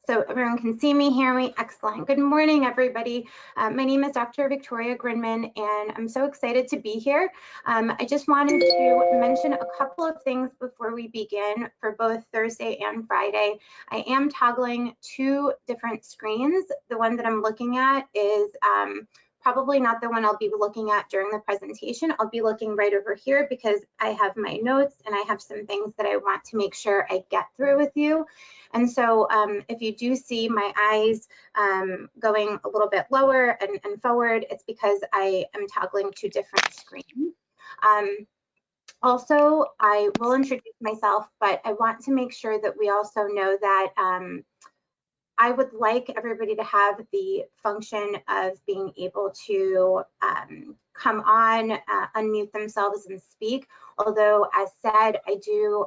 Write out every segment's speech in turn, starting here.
So everyone can see me, hear me. Excellent. Good morning, everybody. My name is Dr. Victoria Grinmanon, and I'm so excited to be here. I just wanted to mention a couple of things before we begin for both Thursday and Friday. I am toggling two different screens. The one that I'm looking at is probably not the one I'll be looking at during the presentation. I'll be looking right over here because I have my notes and I have some things that I want to make sure I get through with you. And so if you do see my eyes going a little bit lower and forward, it's because I am toggling two different screens. Also, I will introduce myself, but I want to make sure that we also know that I would like everybody to have the function of being able to come on, unmute themselves and speak. Although, as said, I do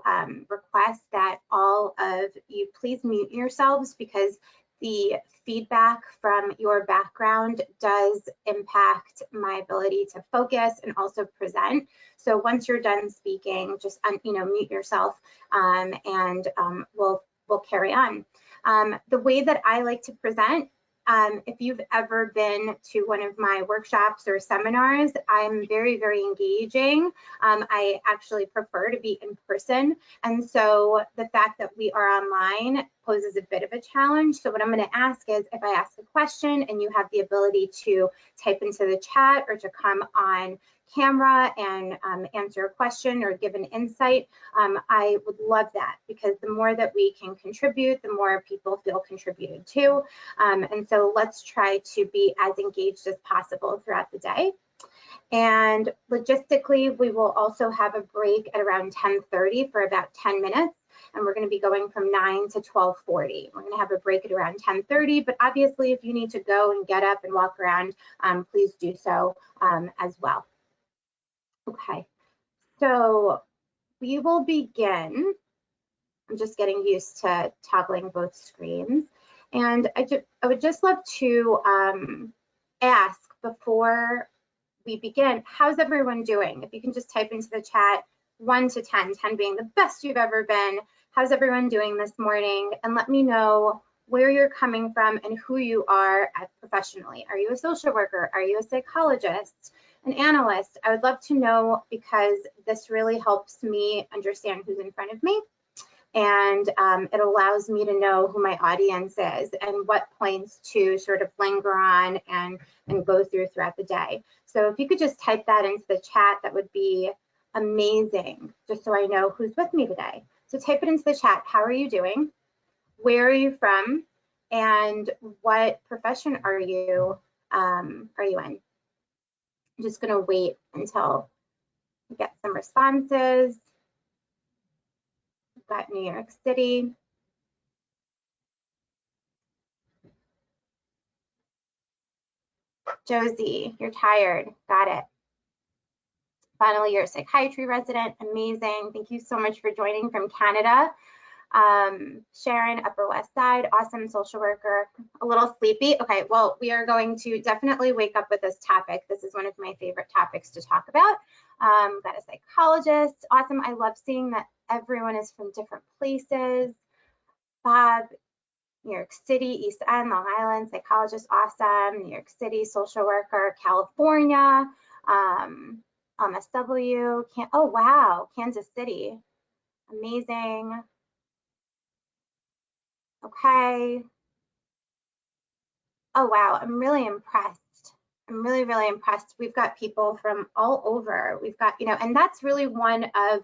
request that all of you please mute yourselves because the feedback from your background does impact my ability to focus and also present. So once you're done speaking, just mute yourself and we'll carry on. The way that I like to present, if you've ever been to one of my workshops or seminars, I'm very, very engaging. I actually prefer to be in person. And so the fact that we are online poses a bit of a challenge. So what I'm going to ask is if I ask a question and you have the ability to type into the chat or to come on camera and answer a question or give an insight, I would love that because the more that we can contribute, the more people feel contributed to. And so let's try to be as engaged as possible throughout the day. And logistically, we will also have a break at around 10:30 for about 10 minutes. And we're going to be going from 9 to 12:40. We're going to have a break at around 10:30, but obviously if you need to go and get up and walk around, please do so as well. Okay, so we will begin. I'm just getting used to toggling both screens. And I would just love to ask before we begin, how's everyone doing? If you can just type into the chat 1 to 10, 10 being the best you've ever been. How's everyone doing this morning? And let me know where you're coming from and who you are professionally. Are you a social worker? Are you a psychologist? An analyst? I would love to know because this really helps me understand who's in front of me. And it allows me to know who my audience is and what points to sort of linger on and go throughout the day. So if you could just type that into the chat, that would be amazing, just so I know who's with me today. So type it into the chat. How are you doing? Where are you from? And what profession are you in? I'm just going to wait until we get some responses. We've got New York City. Josie, you're tired. Got it. Finally, you're a psychiatry resident. Amazing. Thank you so much for joining from Canada. Sharon, Upper West Side, awesome social worker, a little sleepy. Okay, well, we are going to definitely wake up with this topic. This is one of my favorite topics to talk about. Got a psychologist, awesome. I love seeing that everyone is from different places. Bob, New York City, East End, Long Island, psychologist, awesome. New York City, social worker, California, MSW, oh wow, Kansas City, amazing. Okay. Oh, wow. I'm really impressed. I'm really, really impressed. We've got people from all over. We've got, and that's really one of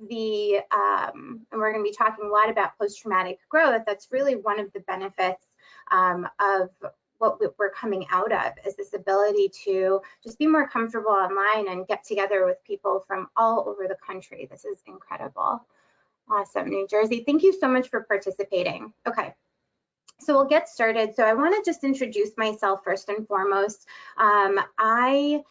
the, and we're going to be talking a lot about post-traumatic growth. That's really one of the benefits of what we're coming out of is this ability to just be more comfortable online and get together with people from all over the country. This is incredible. Awesome, New Jersey. Thank you so much for participating. Okay, so we'll get started. So I want to just introduce myself first and foremost. I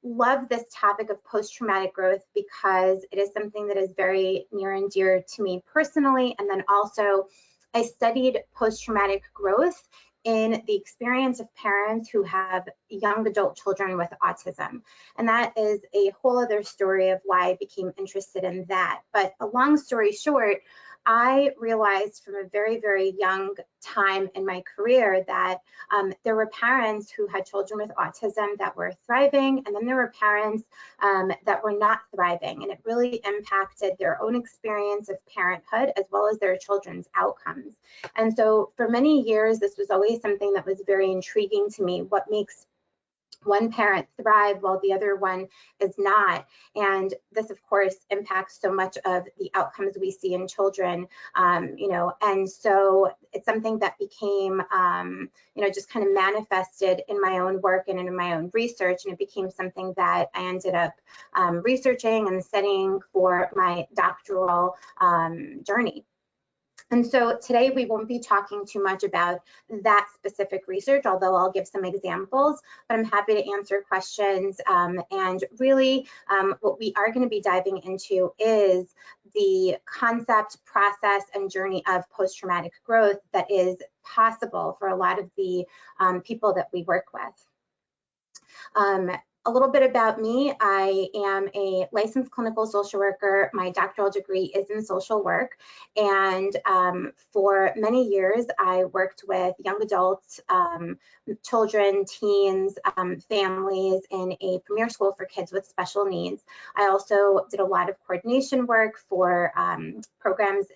love this topic of post-traumatic growth because it is something that is very near and dear to me personally. And then also I studied post-traumatic growth in the experience of parents who have young adult children with autism. And that is a whole other story of why I became interested in that. But a long story short, I realized from a very, very young time in my career that there were parents who had children with autism that were thriving, and then there were parents that were not thriving, and it really impacted their own experience of parenthood as well as their children's outcomes. And so for many years, this was always something that was very intriguing to me. What makes one parent thrive while the other one is not? And this, of course, impacts so much of the outcomes we see in children, and so it's something that became, just kind of manifested in my own work and in my own research, and it became something that I ended up researching and studying for my doctoral journey. And so today we won't be talking too much about that specific research, although I'll give some examples, but I'm happy to answer questions. And really what we are going to be diving into is the concept, process, and journey of post-traumatic growth that is possible for a lot of the people that we work with. A little bit about me. I am a licensed clinical social worker. My doctoral degree is in social work. And for many years, I worked with young adults, children, teens, families in a premier school for kids with special needs. I also did a lot of coordination work for programs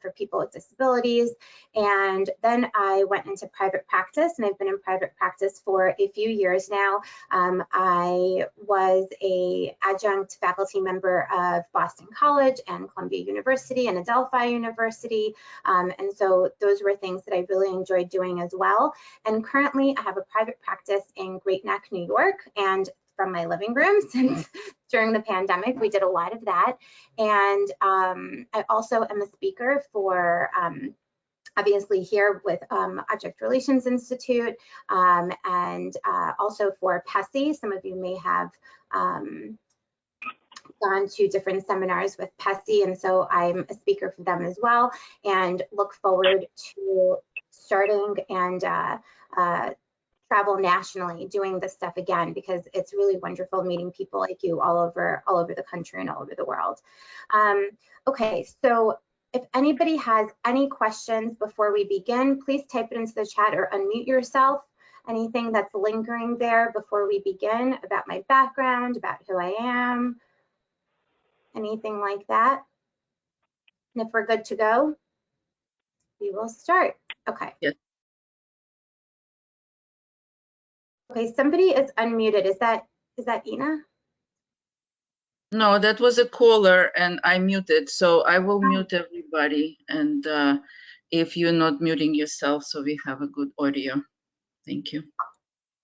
for people with disabilities. And then I went into private practice, and I've been in private practice for a few years now. I was an adjunct faculty member of Boston College and Columbia University and Adelphi University. And so those were things that I really enjoyed doing as well. And currently I have a private practice in Great Neck, New York, and from my living room, since during the pandemic, we did a lot of that. And I also am a speaker for obviously here with Object Relations Institute, and also for PESI. Some of you may have gone to different seminars with PESI, and so I'm a speaker for them as well, and look forward to starting and travel nationally doing this stuff again, because it's really wonderful meeting people like you all over the country and all over the world. Okay, so if anybody has any questions before we begin, please type it into the chat or unmute yourself. Anything that's lingering there before we begin about my background, about who I am, anything like that. And if we're good to go, we will start. Okay. Yes. Okay, somebody is unmuted. Is that Ina? No, that was a caller and I muted, so I will mute everybody, and if you're not muting yourself, so we have a good audio. Thank you.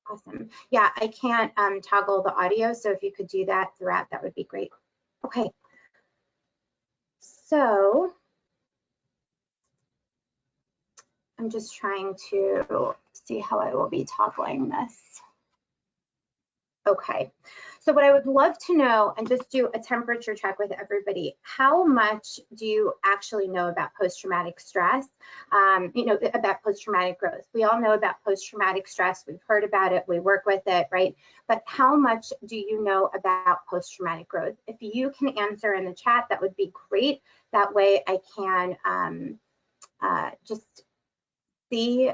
Awesome. Yeah, I can't toggle the audio, so if you could do that throughout, that would be great. Okay. So I'm just trying to see how I will be toggling this. Okay, so what I would love to know, and just do a temperature check with everybody, how much do you actually know about post-traumatic stress, about post-traumatic growth? We all know about post-traumatic stress. We've heard about it. We work with it, right? But how much do you know about post-traumatic growth? If you can answer in the chat, that would be great. That way I can just see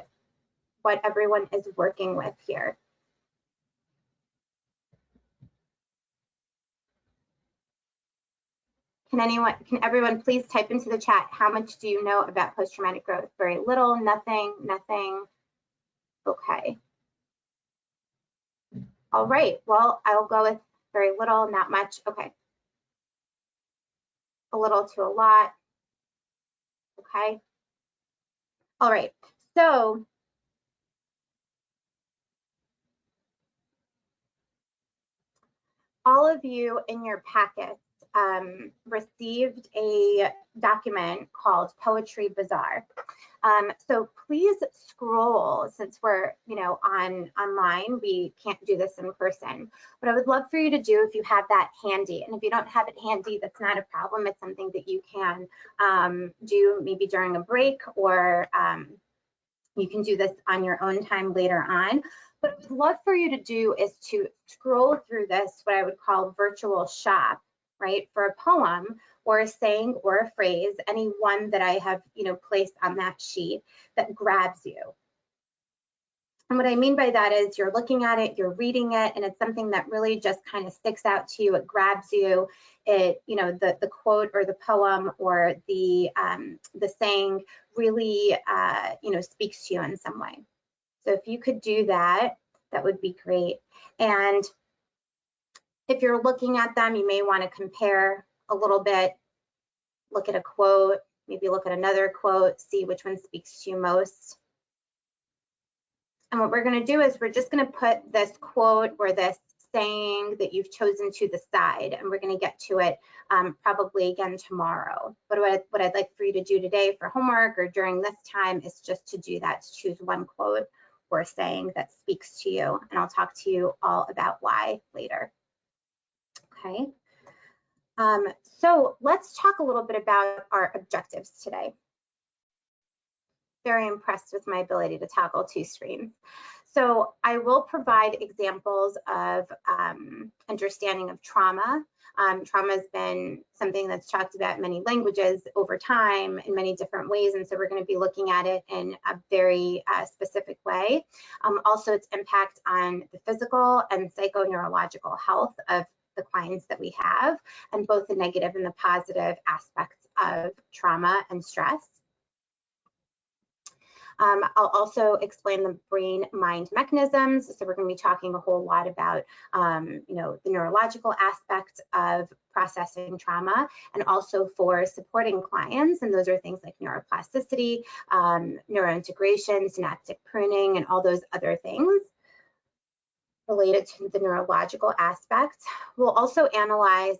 what everyone is working with here. Can everyone please type into the chat, how much do you know about post-traumatic growth? Very little, nothing, nothing. Okay. All right, well, I'll go with very little, not much. Okay. A little to a lot. Okay. All right, so all of you in your packets received a document called Poetry Bazaar. So please scroll, since we're online, we can't do this in person. What I would love for you to do, if you have that handy, and if you don't have it handy, that's not a problem. It's something that you can do maybe during a break, or you can do this on your own time later on. What I would love for you to do is to scroll through this, what I would call virtual shop, right, for a poem or a saying or a phrase, any one that I have, placed on that sheet that grabs you. And what I mean by that is you're looking at it, you're reading it, and it's something that really just kind of sticks out to you. It grabs you. It, the quote or the poem or the saying really, speaks to you in some way. So if you could do that, that would be great. And if you're looking at them, you may want to compare a little bit, look at a quote, maybe look at another quote, see which one speaks to you most. And what we're going to do is we're just going to put this quote or this saying that you've chosen to the side, and we're going to get to it probably again tomorrow. But what I'd like for you to do today for homework or during this time is just to do that, to choose one quote or saying that speaks to you. And I'll talk to you all about why later. Okay. So let's talk a little bit about our objectives today. Very impressed with my ability to toggle 2 screens. So I will provide examples of understanding of trauma. Trauma has been something that's talked about in many languages over time in many different ways, and so we're going to be looking at it in a very specific way. Also, its impact on the physical and psychoneurological health of the clients that we have, and both the negative and the positive aspects of trauma and stress. I'll also explain the brain-mind mechanisms. So we're going to be talking a whole lot about, the neurological aspect of processing trauma, and also for supporting clients. And those are things like neuroplasticity, neurointegration, synaptic pruning, and all those other things related to the neurological aspects. We'll also analyze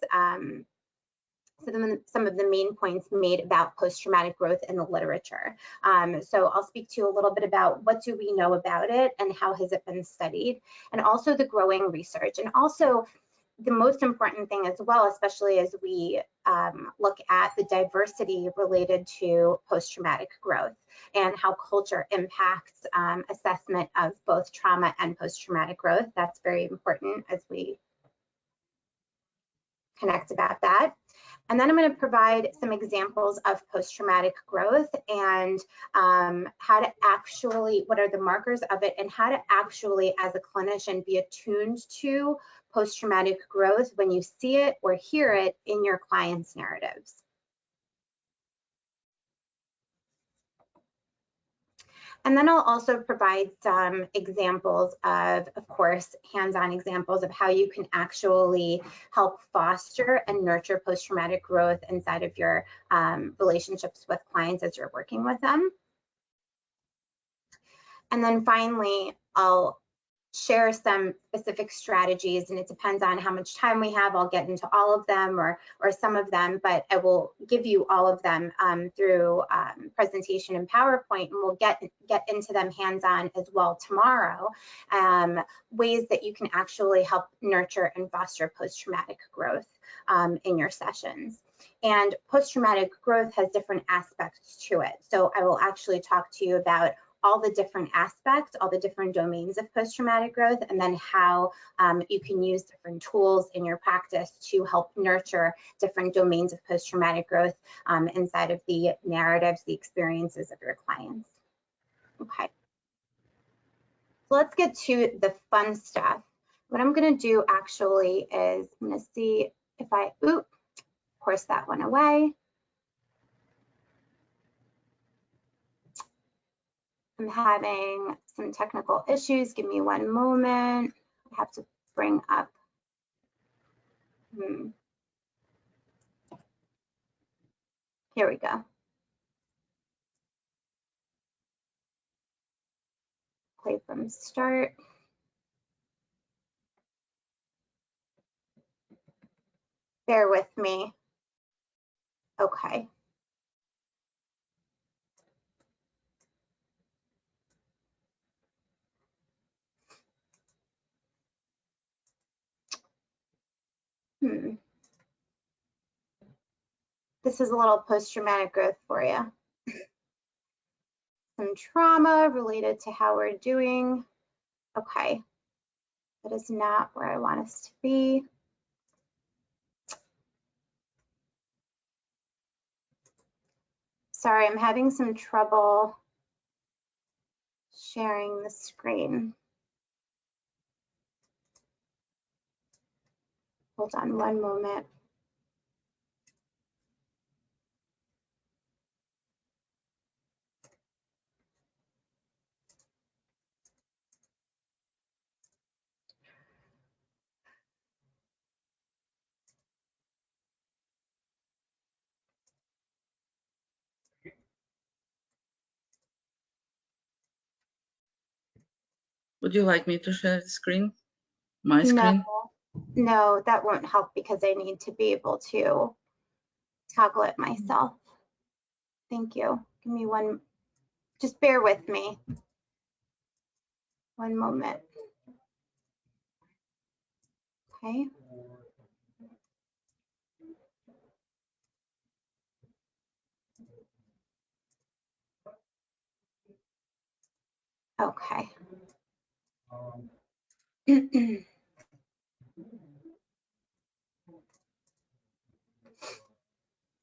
some of the main points made about post-traumatic growth in the literature. So I'll speak to you a little bit about what do we know about it and how has it been studied, and also the growing research, and also the most important thing as well, especially as we look at the diversity related to post-traumatic growth and how culture impacts assessment of both trauma and post-traumatic growth. That's very important as we connect about that. And then I'm going to provide some examples of post-traumatic growth and how to actually, what are the markers of it, and how to actually, as a clinician, be attuned to post-traumatic growth when you see it or hear it in your clients' narratives. And then I'll also provide some examples of course, hands-on examples of how you can actually help foster and nurture post-traumatic growth inside of your relationships with clients as you're working with them. And then finally, I'll share some specific strategies, and it depends on how much time we have. I'll get into all of them or some of them, but I will give you all of them through presentation and PowerPoint, and we'll get into them hands-on as well tomorrow. Ways that you can actually help nurture and foster post-traumatic growth in your sessions. And post-traumatic growth has different aspects to it. So I will actually talk to you about all the different aspects, all the different domains of post-traumatic growth, and then how you can use different tools in your practice to help nurture different domains of post-traumatic growth inside of the narratives, the experiences of your clients. Okay. So let's get to the fun stuff. What I'm going to do actually is I'm going to see if I, of course that went away. I'm having some technical issues. Give me one moment. I have to bring up. Here we go. Play from start. Bear with me. Okay. This is a little post-traumatic growth for you. Some trauma related to how we're doing. Okay. That is not where I want us to be. Sorry, I'm having some trouble sharing the screen. Hold on one moment. Would you like me to share the screen? My screen? No, that won't help because I need to be able to toggle it myself. Thank you. Give me one, just bear with me. One moment. Okay. Okay.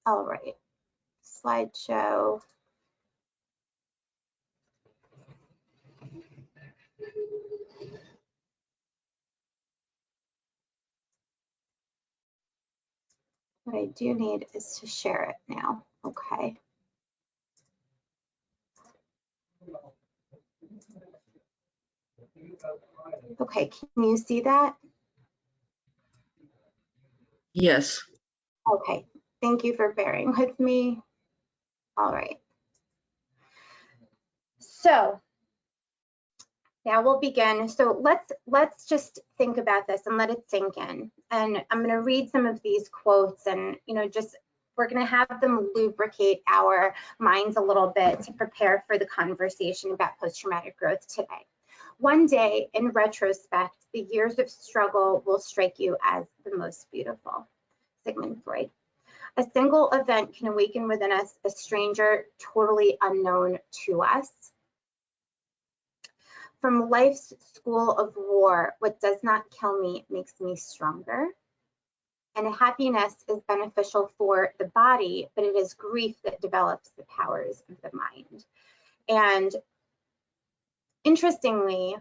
All right. Slideshow. What I do need is to share it now. Okay. Okay, can you see that? Yes. Okay, thank you for bearing with me. All right. So now we'll begin. So let's just think about this and let it sink in. And I'm going to read some of these quotes, and just we're going to have them lubricate our minds a little bit to prepare for the conversation about post-traumatic growth today. One day, in retrospect, the years of struggle will strike you as the most beautiful. Sigmund Freud. A single event can awaken within us a stranger totally unknown to us. From life's school of war, what does not kill me makes me stronger. And happiness is beneficial for the body, but it is grief that develops the powers of the mind. And interestingly,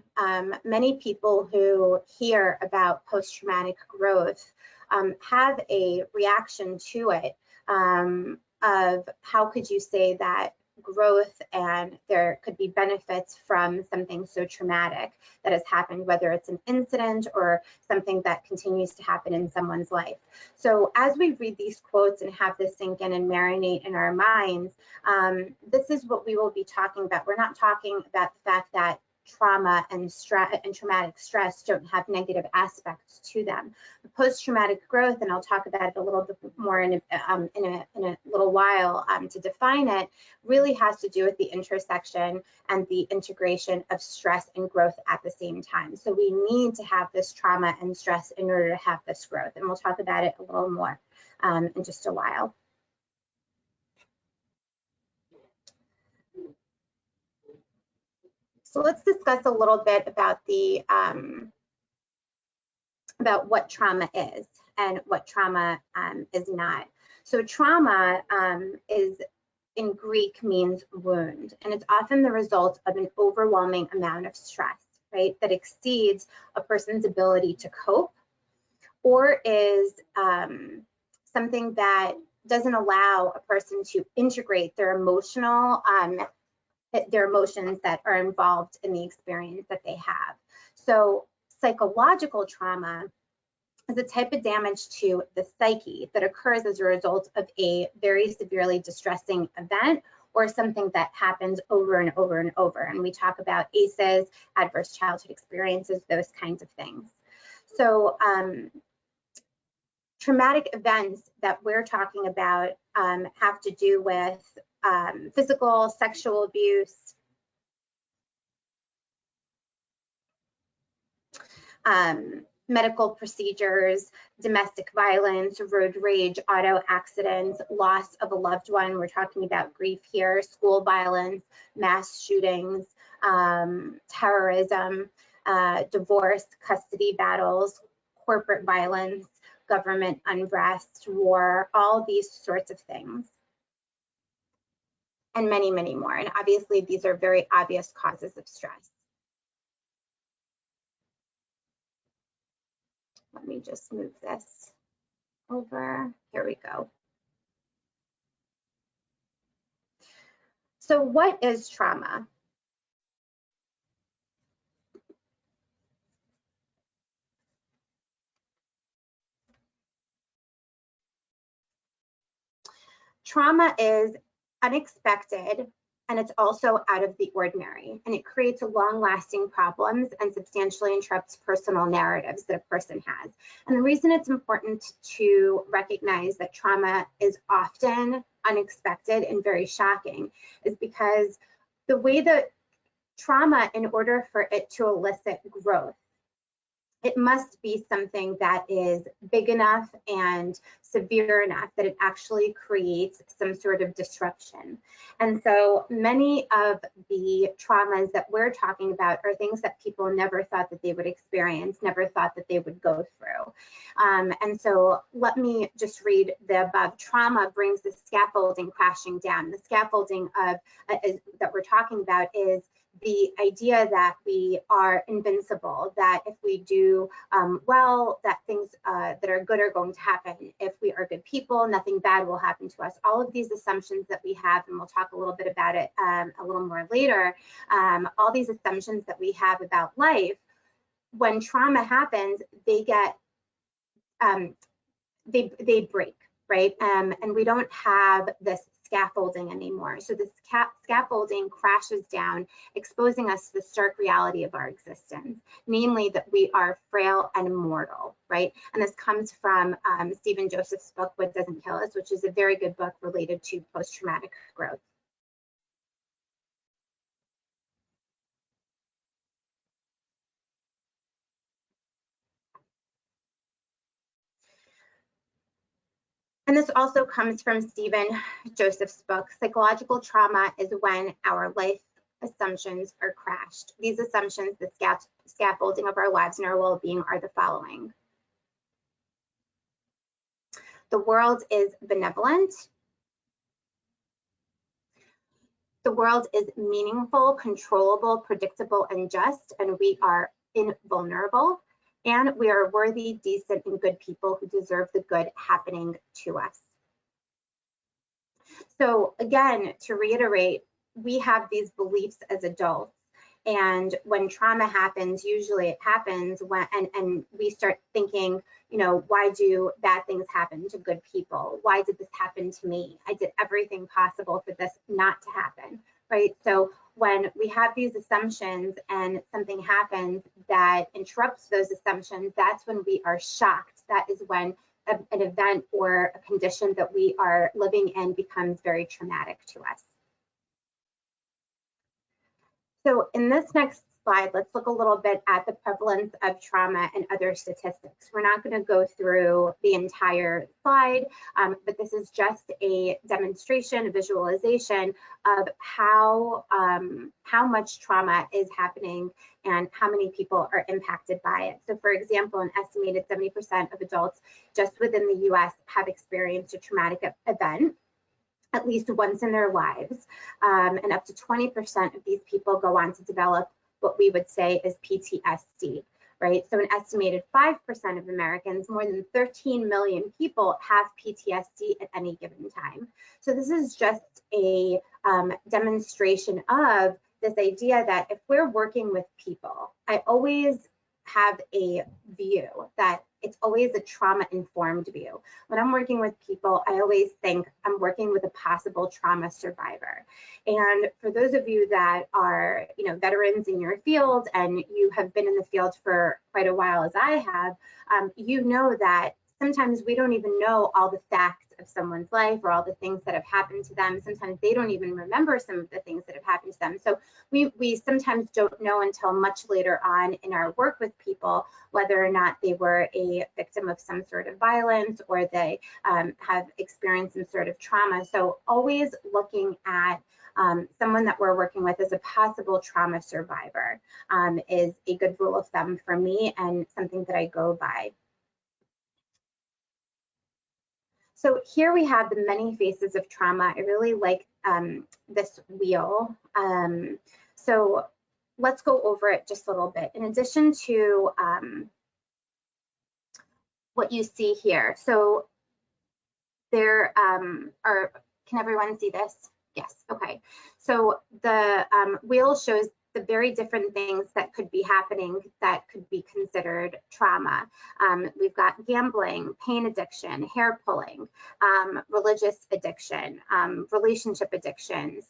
many people who hear about post-traumatic growth have a reaction to it of how could you say that growth and there could be benefits from something so traumatic that has happened, whether it's an incident or something that continues to happen in someone's life. So as we read these quotes and have this sink in and marinate in our minds, this is what we will be talking about. We're not talking about the fact that trauma and traumatic stress don't have negative aspects to them. The post-traumatic growth, and I'll talk about it a little bit more in a little while to define it, really has to do with the intersection and the integration of stress and growth at the same time. So we need to have this trauma and stress in order to have this growth, and we'll talk about it a little more in just a while. So let's discuss a little bit about the about what trauma is and what trauma is not. So trauma is in Greek means wound, and it's often the result of an overwhelming amount of stress, right, that exceeds a person's ability to cope, or is something that doesn't allow a person to integrate their emotions that are involved in the experience that they have. So psychological trauma is a type of damage to the psyche that occurs as a result of a very severely distressing event or something that happens over and over and over. And we talk about ACEs, adverse childhood experiences, those kinds of things. So traumatic events that we're talking about have to do with physical, sexual abuse, medical procedures, domestic violence, road rage, auto accidents, loss of a loved one. We're talking about grief here, school violence, mass shootings, terrorism, divorce, custody battles, corporate violence, government unrest, war, all these sorts of things. and many, many more. And obviously, these are very obvious causes of stress. Let me just move this over. Here we go. So what is trauma? Trauma is unexpected, and it's also out of the ordinary, and it creates long-lasting problems and substantially interrupts personal narratives that a person has. And the reason it's important to recognize that trauma is often unexpected and very shocking is because the way that trauma, in order for it to elicit growth, it must be something that is big enough and severe enough that it actually creates some sort of disruption. And so many of the traumas that we're talking about are things that people never thought that they would experience, never thought that they would go through. And so let me just read the above. Trauma brings the scaffolding crashing down. The scaffolding of that we're talking about is the idea that we are invincible, that if we do well, that things that are good are going to happen. If we are good people, nothing bad will happen to us. All of these assumptions that we have, and we'll talk a little bit about it a little more later, all these assumptions that we have about life, when trauma happens, they get, they break, right? And we don't have this scaffolding anymore. So the scaffolding crashes down, exposing us to the stark reality of our existence, namely that we are frail and mortal, right? And this comes from Stephen Joseph's book, What Doesn't Kill Us, which is a very good book related to post-traumatic growth. And this also comes from Stephen Joseph's book. Psychological trauma is when our life assumptions are crashed. These assumptions, the scaffolding of our lives and our well-being, are the following. The world is benevolent. The world is meaningful, controllable, predictable, and just, and we are invulnerable. And we are worthy, decent, and good people who deserve the good happening to us. So again, to reiterate, we have these beliefs as adults. And when trauma happens, usually it happens when, and we start thinking, you know, why do bad things happen to good people? Why did this happen to me? I did everything possible for this not to happen, right? So when we have these assumptions and something happens that interrupts those assumptions, that's when we are shocked. That is when an event or a condition that we are living in becomes very traumatic to us. So in this next slide, let's look a little bit at the prevalence of trauma and other statistics. We're not going to go through the entire slide, but this is just a demonstration, a visualization of how much trauma is happening and how many people are impacted by it. So for example, an estimated 70% of adults just within the US have experienced a traumatic event at least once in their lives, and up to 20% of these people go on to develop what we would say is PTSD, right? So an estimated 5% of Americans, more than 13 million people, have PTSD at any given time. So this is just a demonstration of this idea that if we're working with people, I always have a view that it's always a trauma-informed view. When I'm working with people, I always think I'm working with a possible trauma survivor. And for those of you that are, you know, veterans in your field and you have been in the field for quite a while, as I have, you know that sometimes we don't even know all the facts of someone's life or all the things that have happened to them. Sometimes they don't even remember some of the things that have happened to them. So we sometimes don't know until much later on in our work with people whether or not they were a victim of some sort of violence or they have experienced some sort of trauma. So always looking at someone that we're working with as a possible trauma survivor is a good rule of thumb for me and something that I go by. So here we have the many faces of trauma. I really like this wheel. So let's go over it just a little bit. In addition to what you see here, so there are, can everyone see this? Yes, okay. So the wheel shows the very different things that could be happening that could be considered trauma. We've got gambling, pain addiction, hair pulling, religious addiction, relationship addictions,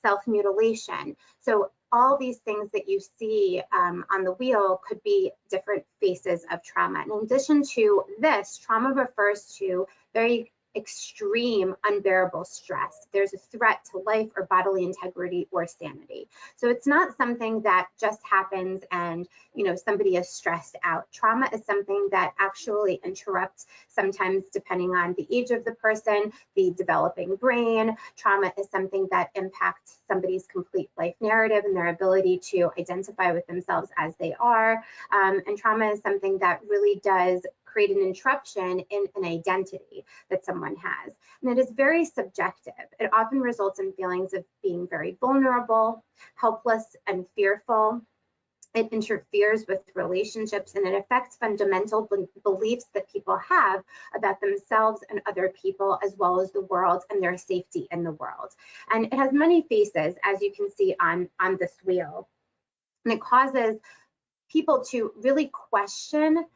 self-mutilation. So all these things that you see on the wheel could be different faces of trauma. In addition to this, trauma refers to very extreme unbearable stress. There's a threat to life or bodily integrity or sanity. So it's not something that just happens and, you know, somebody is stressed out. Trauma is something that actually interrupts, sometimes depending on the age of the person, the developing brain. Trauma is something that impacts somebody's complete life narrative and their ability to identify with themselves as they are. And trauma is something that really does create an interruption in an identity that someone has. And it is very subjective. It often results in feelings of being very vulnerable, helpless, and fearful. It interferes with relationships and it affects fundamental beliefs that people have about themselves and other people, as well as the world and their safety in the world. And it has many faces, as you can see on this wheel. And it causes people to really question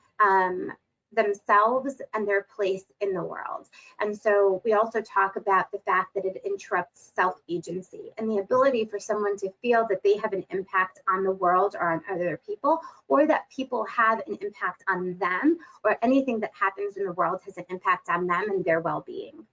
themselves and their place in the world. And so we also talk about the fact that it interrupts self-agency and the ability for someone to feel that they have an impact on the world or on other people, or that people have an impact on them, or anything that happens in the world has an impact on them and their well-being.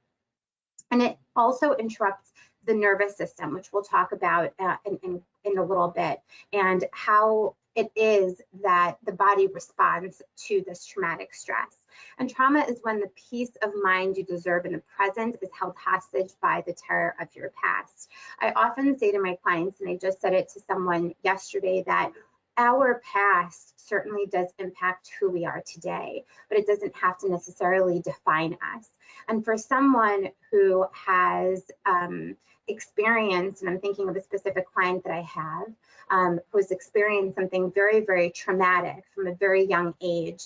And it also interrupts the nervous system, which we'll talk about in a little bit, and how it is that the body responds to this traumatic stress. And trauma is when the peace of mind you deserve in the present is held hostage by the terror of your past. I often say to my clients, and I just said it to someone yesterday, that our past certainly does impact who we are today, but it doesn't have to necessarily define us. And for someone who has experienced, and I'm thinking of a specific client that I have, who's experienced something very, very traumatic from a very young age,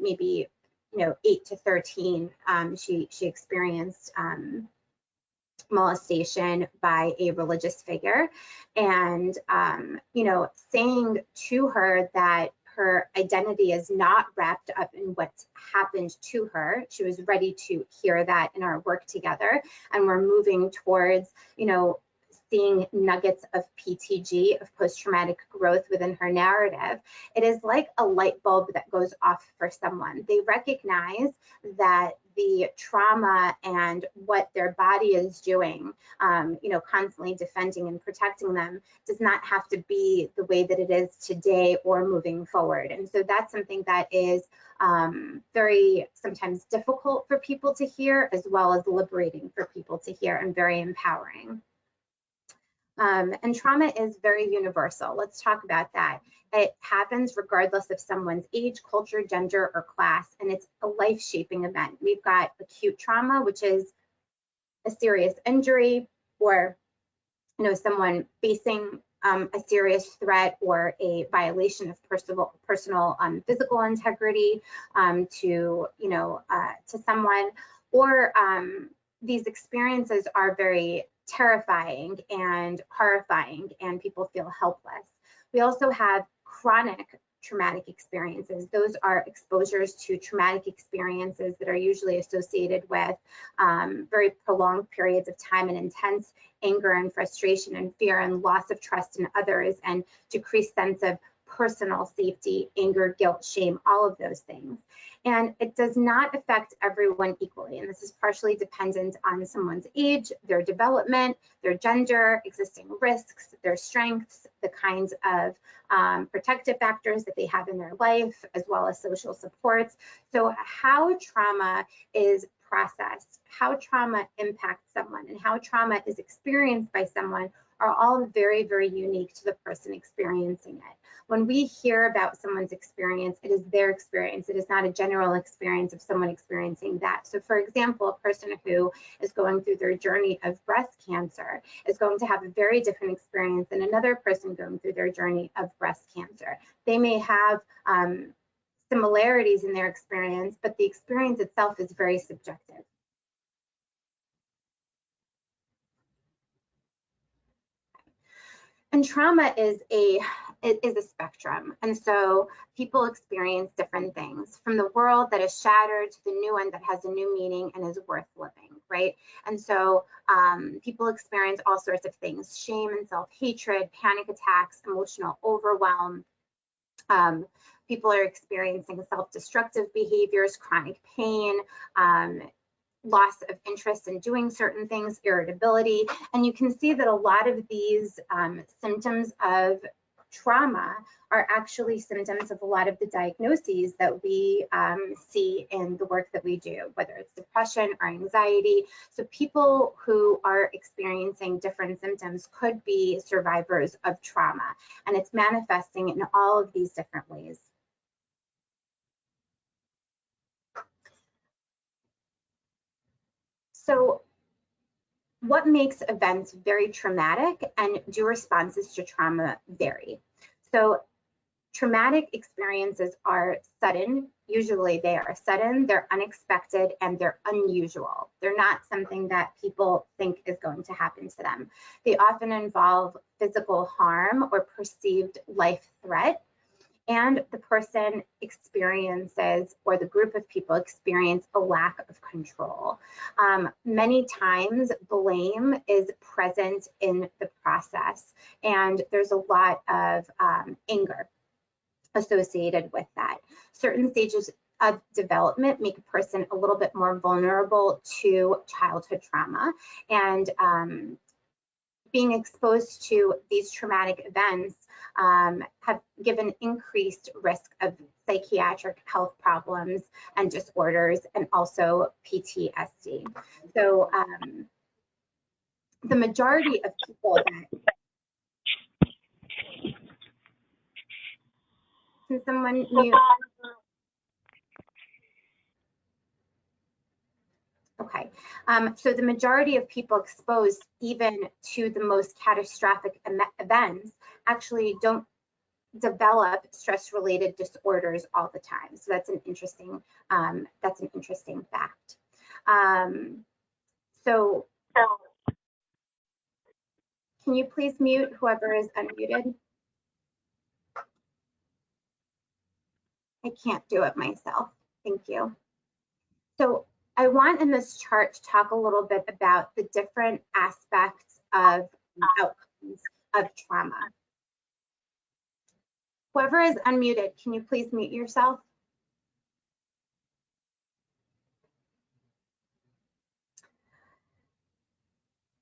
maybe 8 to 13, she experienced molestation by a religious figure, and saying to her that her identity is not wrapped up in what's happened to her. She was ready to hear that in our work together, and we're moving towards, seeing nuggets of PTG, of post-traumatic growth within her narrative. It is like a light bulb that goes off for someone. They recognize that the trauma and what their body is doing, constantly defending and protecting them, does not have to be the way that it is today or moving forward. And so that's something that is very sometimes difficult for people to hear, as well as liberating for people to hear, and very empowering. And trauma is very universal. Let's talk about that. It happens regardless of someone's age, culture, gender, or class, and it's a life-shaping event. We've got acute trauma, which is a serious injury, or someone facing a serious threat or a violation of personal physical integrity to someone, or these experiences are very terrifying and horrifying, and people feel helpless. We also have chronic traumatic experiences. Those are exposures to traumatic experiences that are usually associated with very prolonged periods of time and intense anger and frustration and fear and loss of trust in others and decreased sense of personal safety, anger, guilt, shame, all of those things. And it does not affect everyone equally. And this is partially dependent on someone's age, their development, their gender, existing risks, their strengths, the kinds of protective factors that they have in their life, as well as social supports. So how trauma is processed, how trauma impacts someone, and how trauma is experienced by someone are all very, very unique to the person experiencing it. When we hear about someone's experience, it is their experience. It is not a general experience of someone experiencing that. So for example, a person who is going through their journey of breast cancer is going to have a very different experience than another person going through their journey of breast cancer. They may have similarities in their experience, but the experience itself is very subjective. And trauma is a spectrum. And so people experience different things, from the world that is shattered to the new one that has a new meaning and is worth living, right? And so people experience all sorts of things: shame and self-hatred, panic attacks, emotional overwhelm. People are experiencing self-destructive behaviors, chronic pain, loss of interest in doing certain things, irritability. And you can see that a lot of these symptoms of trauma are actually symptoms of a lot of the diagnoses that we see in the work that we do, whether it's depression or anxiety. So people who are experiencing different symptoms could be survivors of trauma, and it's manifesting in all of these different ways. So what makes events very traumatic, and do responses to trauma vary? So traumatic experiences are sudden. Usually they are sudden, they're unexpected, and they're unusual. They're not something that people think is going to happen to them. They often involve physical harm or perceived life threat, and the person experiences, or the group of people experience, a lack of control. Many times blame is present in the process, and there's a lot of anger associated with that. Certain stages of development make a person a little bit more vulnerable to childhood trauma, and being exposed to these traumatic events have given increased risk of psychiatric health problems and disorders, and also PTSD. So the majority of people that, can someone mute? Okay, so the majority of people exposed even to the most catastrophic events actually don't develop stress-related disorders all the time. So that's an interesting fact. So can you please mute whoever is unmuted? I can't do it myself. Thank you. So I want in this chart to talk a little bit about the different aspects of outcomes of trauma. Whoever is unmuted, can you please mute yourself?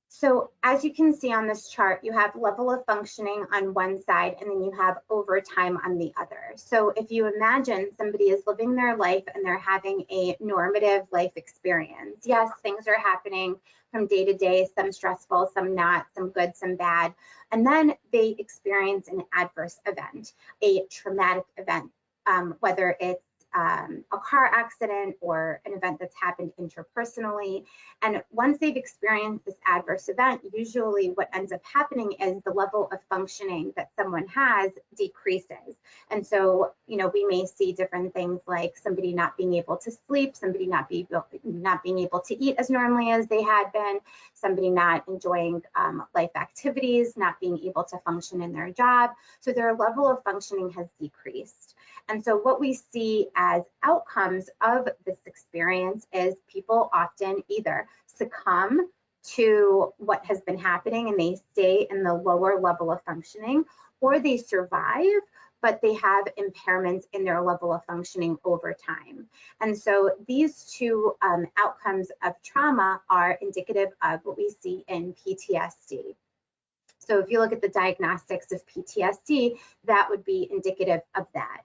So as you can see on this chart, you have level of functioning on one side, and then you have overtime on the other. So if you imagine somebody is living their life and they're having a normative life experience, yes, things are happening from day to day, some stressful, some not, some good, some bad, and then they experience an adverse event, a traumatic event, whether it's a car accident or an event that's happened interpersonally. And once they've experienced this adverse event, usually what ends up happening is the level of functioning that someone has decreases. And so, you know, we may see different things like somebody not being able to sleep, somebody not being able to eat as normally as they had been, somebody not enjoying life activities, not being able to function in their job. So their level of functioning has decreased. And so what we see as outcomes of this experience is people often either succumb to what has been happening and they stay in the lower level of functioning, or they survive, but they have impairments in their level of functioning over time. And so these two outcomes of trauma are indicative of what we see in PTSD. So if you look at the diagnostics of PTSD, that would be indicative of that.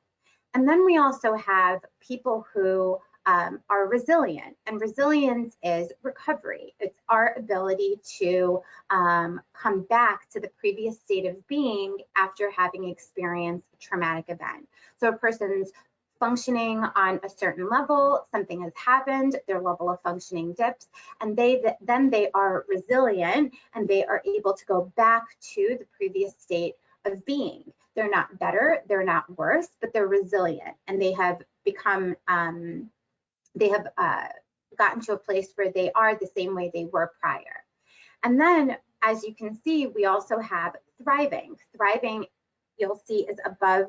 And then we also have people who are resilient. And resilience is recovery. It's our ability to come back to the previous state of being after having experienced a traumatic event. So a person's functioning on a certain level, something has happened, their level of functioning dips, and then they are resilient and they are able to go back to the previous state of being. They're not better, they're not worse, but they're resilient, and they have become, gotten to a place where they are the same way they were prior. And then, as you can see, we also have thriving. Thriving, you'll see, is above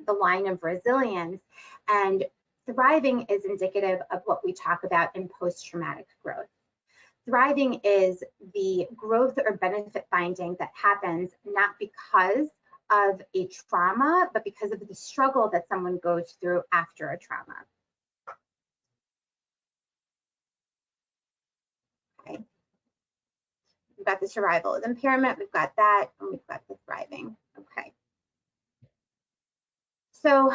the line of resilience, and thriving is indicative of what we talk about in post-traumatic growth. Thriving is the growth or benefit finding that happens not because of a trauma, but because of the struggle that someone goes through after a trauma. Okay. We've got the survival with impairment, we've got that, and we've got the thriving. Okay. So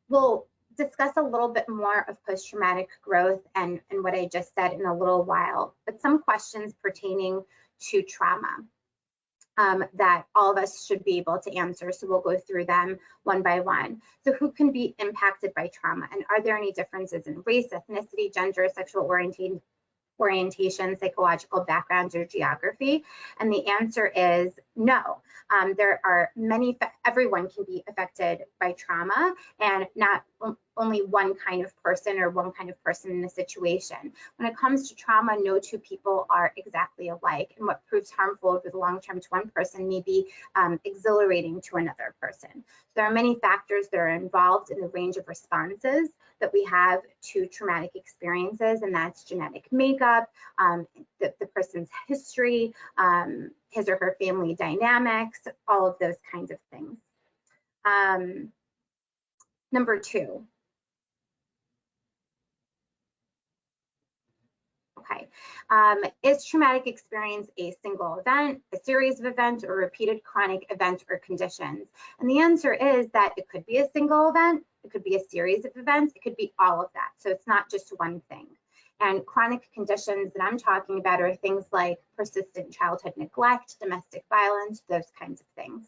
we'll discuss a little bit more of post-traumatic growth and what I just said in a little while, but some questions pertaining to trauma that all of us should be able to answer. So we'll go through them one by one. So who can be impacted by trauma? And are there any differences in race, ethnicity, gender, sexual orientation, psychological backgrounds, or geography? And the answer is no. There are everyone can be affected by trauma, and not only one kind of person or one kind of person in a situation. When it comes to trauma, no two people are exactly alike, and what proves harmful over the long term to one person may be exhilarating to another person. There are many factors that are involved in the range of responses that we have to traumatic experiences, and that's genetic makeup, the person's history, his or her family dynamics, all of those kinds of things. Number two. Okay, is traumatic experience a single event, a series of events, or repeated chronic events or conditions? And the answer is that it could be a single event, it could be a series of events, it could be all of that. So it's not just one thing. And chronic conditions that I'm talking about are things like persistent childhood neglect, domestic violence, those kinds of things.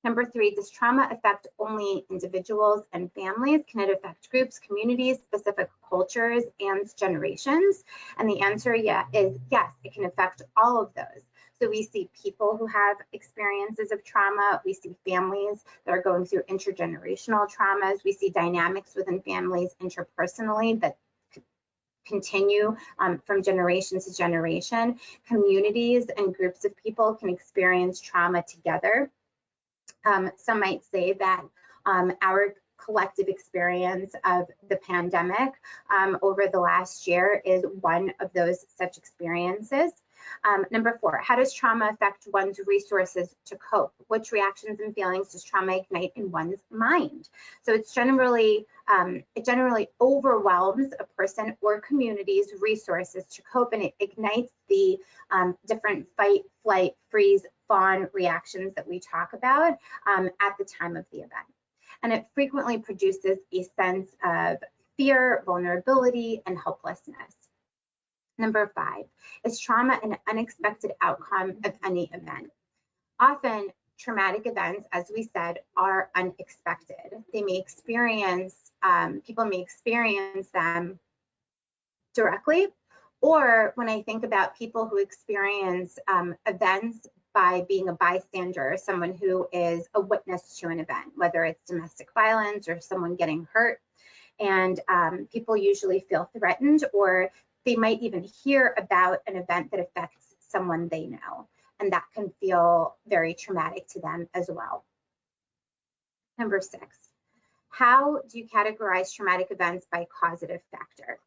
Number three, does trauma affect only individuals and families? Can it affect groups, communities, specific cultures, and generations? And the answer is yes, it can affect all of those. So we see people who have experiences of trauma, we see families that are going through intergenerational traumas, we see dynamics within families interpersonally that continue from generation to generation. Communities and groups of people can experience trauma together. Some might say that our collective experience of the pandemic over the last year is one of those such experiences. Number four, how does trauma affect one's resources to cope? Which reactions and feelings does trauma ignite in one's mind? So it's generally, it generally overwhelms a person or community's resources to cope, and it ignites the different fight, flight, freeze, fawn reactions that we talk about at the time of the event. And it frequently produces a sense of fear, vulnerability, and helplessness. Number five, is trauma an unexpected outcome of any event? Often, traumatic events, as we said, are unexpected. They may experience, people may experience them directly, or when I think about people who experience events by being a bystander, someone who is a witness to an event, whether it's domestic violence or someone getting hurt, and people usually feel threatened, or they might even hear about an event that affects someone they know, and that can feel very traumatic to them as well. Number six, how do you categorize traumatic events by causative factor?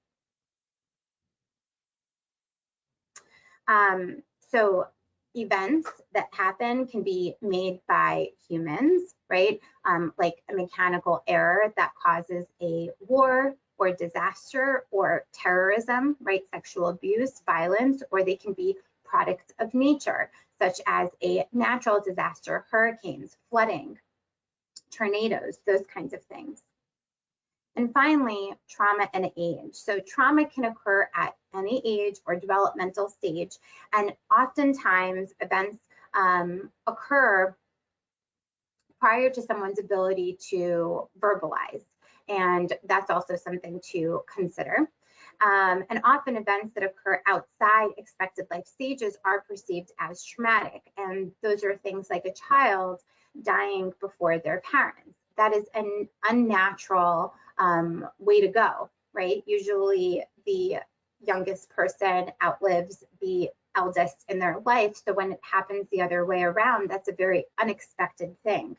So events that happen can be made by humans, right? Like a mechanical error that causes a war or disaster or terrorism, right? Sexual abuse, violence, or they can be products of nature, such as a natural disaster, hurricanes, flooding, tornadoes, those kinds of things. And finally, trauma and age. So trauma can occur at any age or developmental stage, and oftentimes events occur prior to someone's ability to verbalize. And that's also something to consider. And often events that occur outside expected life stages are perceived as traumatic. And those are things like a child dying before their parents. That is an unnatural way to go, right? Usually the youngest person outlives the eldest in their life. So when it happens the other way around, that's a very unexpected thing.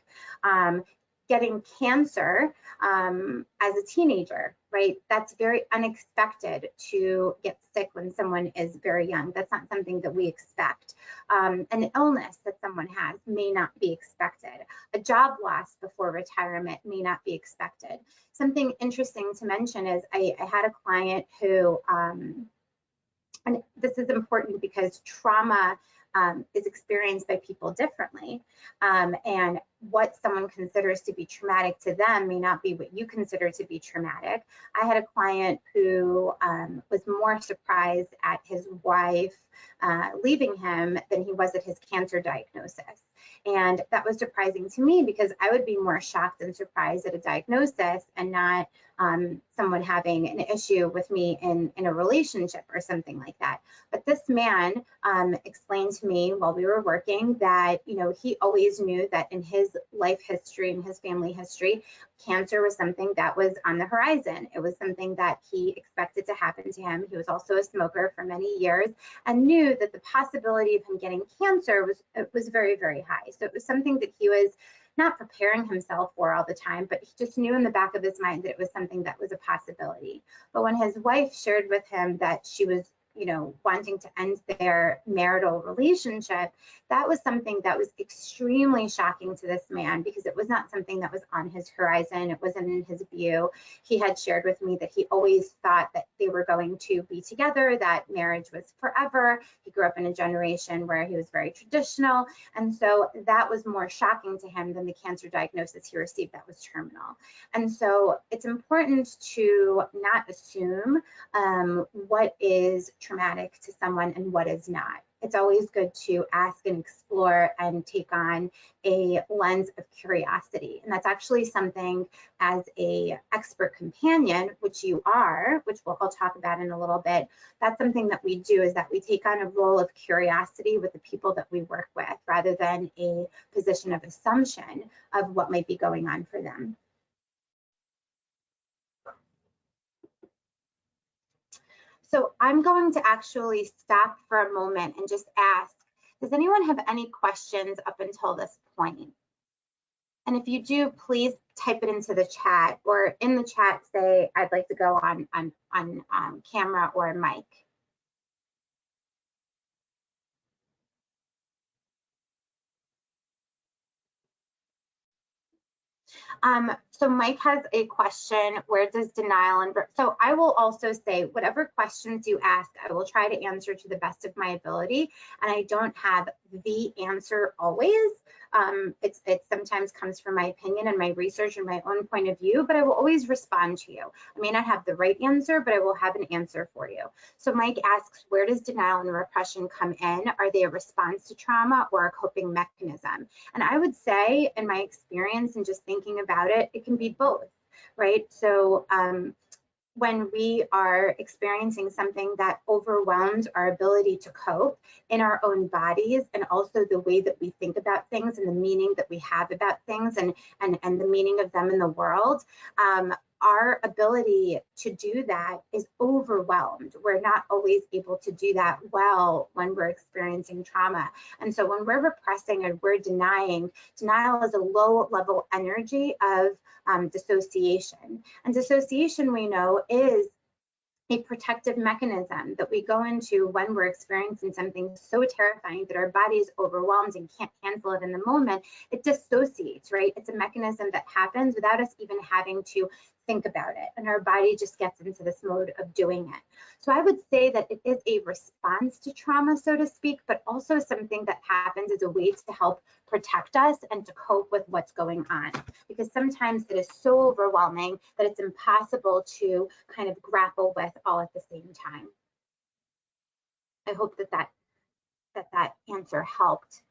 Getting cancer as a teenager, right? That's very unexpected to get sick when someone is very young. That's not something that we expect. An illness that someone has may not be expected. A job loss before retirement may not be expected. Something interesting to mention is I had a client who, and this is important because trauma is experienced by people differently. And what someone considers to be traumatic to them may not be what you consider to be traumatic. I had a client who was more surprised at his wife leaving him than he was at his cancer diagnosis. And that was surprising to me because I would be more shocked and surprised at a diagnosis and not someone having an issue with me in a relationship or something like that. But this man explained to me while we were working that, you know, he always knew that in his life history and his family history, cancer was something that was on the horizon. It was something that he expected to happen to him. He was also a smoker for many years and knew that the possibility of him getting cancer was very, very high. So it was something that he was not preparing himself for all the time, but he just knew in the back of his mind that it was something that was a possibility. But when his wife shared with him that she was, you know, wanting to end their marital relationship, that was something that was extremely shocking to this man because it was not something that was on his horizon. It wasn't in his view. He had shared with me that he always thought that they were going to be together, that marriage was forever. He grew up in a generation where he was very traditional. And so that was more shocking to him than the cancer diagnosis he received that was terminal. And so it's important to not assume what is traumatic to someone and what is not. It's always good to ask and explore and take on a lens of curiosity. And that's actually something as a expert companion, which you are, which I'll talk about in a little bit, that's something that we do is that we take on a role of curiosity with the people that we work with rather than a position of assumption of what might be going on for them. So I'm going to actually stop for a moment and just ask, does anyone have any questions up until this point? And if you do, please type it into the chat or in the chat say, I'd like to go on camera or mic. So Mike has a question, where does denial and so I will also say whatever questions you ask, I will try to answer to the best of my ability. And I don't have the answer always. It sometimes comes from my opinion and my research and my own point of view, but I will always respond to you. I may not have the right answer, but I will have an answer for you. So Mike asks, where does denial and repression come in? Are they a response to trauma or a coping mechanism? And I would say, in my experience and just thinking about it, it can be both, right? So when we are experiencing something that overwhelms our ability to cope in our own bodies and also the way that we think about things and the meaning that we have about things and the meaning of them in the world, our ability to do that is overwhelmed. We're not always able to do that well when we're experiencing trauma. And so when we're repressing and we're denying, denial is a low level energy of dissociation. And dissociation, we know, is a protective mechanism that we go into when we're experiencing something so terrifying that our body is overwhelmed and can't handle it in the moment. It dissociates, right? It's a mechanism that happens without us even having to think about it, and our body just gets into this mode of doing it. So I would say that it is a response to trauma, so to speak, but also something that happens as a way to help protect us and to cope with what's going on. Because sometimes it is so overwhelming that it's impossible to kind of grapple with all at the same time. I hope that answer helped.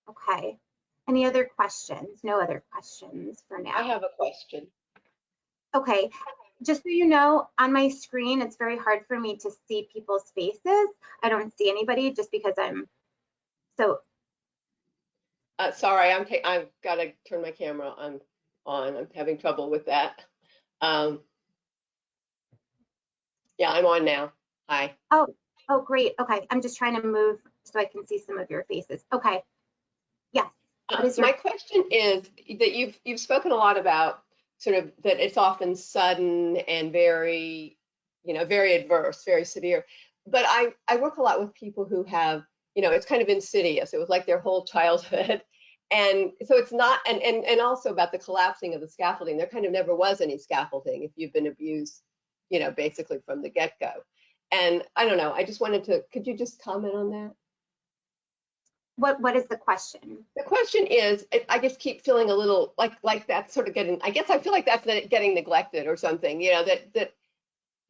Okay. Any other questions? No other questions for now. I have a question. Okay. Just so you know, on my screen, it's very hard for me to see people's faces. I don't see anybody just because I'm so. Sorry, I've got to turn my camera on. I'm having trouble with that. Yeah, I'm on now. Hi. Oh, great. Okay. I'm just trying to move so I can see some of your faces. Okay. Yes. What is My question is that you've spoken a lot about sort of that it's often sudden and very, very adverse, very severe. But I work a lot with people who have, it's kind of insidious. It was like their whole childhood. And so it's not, and also about the collapsing of the scaffolding. There kind of never was any scaffolding if you've been abused, basically from the get-go. And I don't know, I just wanted to, could you just comment on that? What is the question? The question is, I just keep feeling a little like that's sort of getting, I guess I feel like that's getting neglected or something, that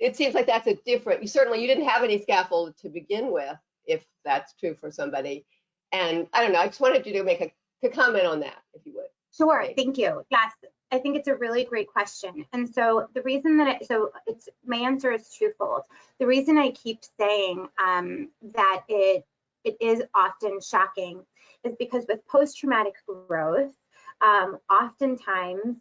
it seems like that's a different, you didn't have any scaffold to begin with, if that's true for somebody. And I don't know, I just wanted you to make to comment on that, if you would. Sure, thank you. Yes, I think it's a really great question. And so the reason that my answer is twofold. The reason I keep saying that it is often shocking is because with post-traumatic growth, oftentimes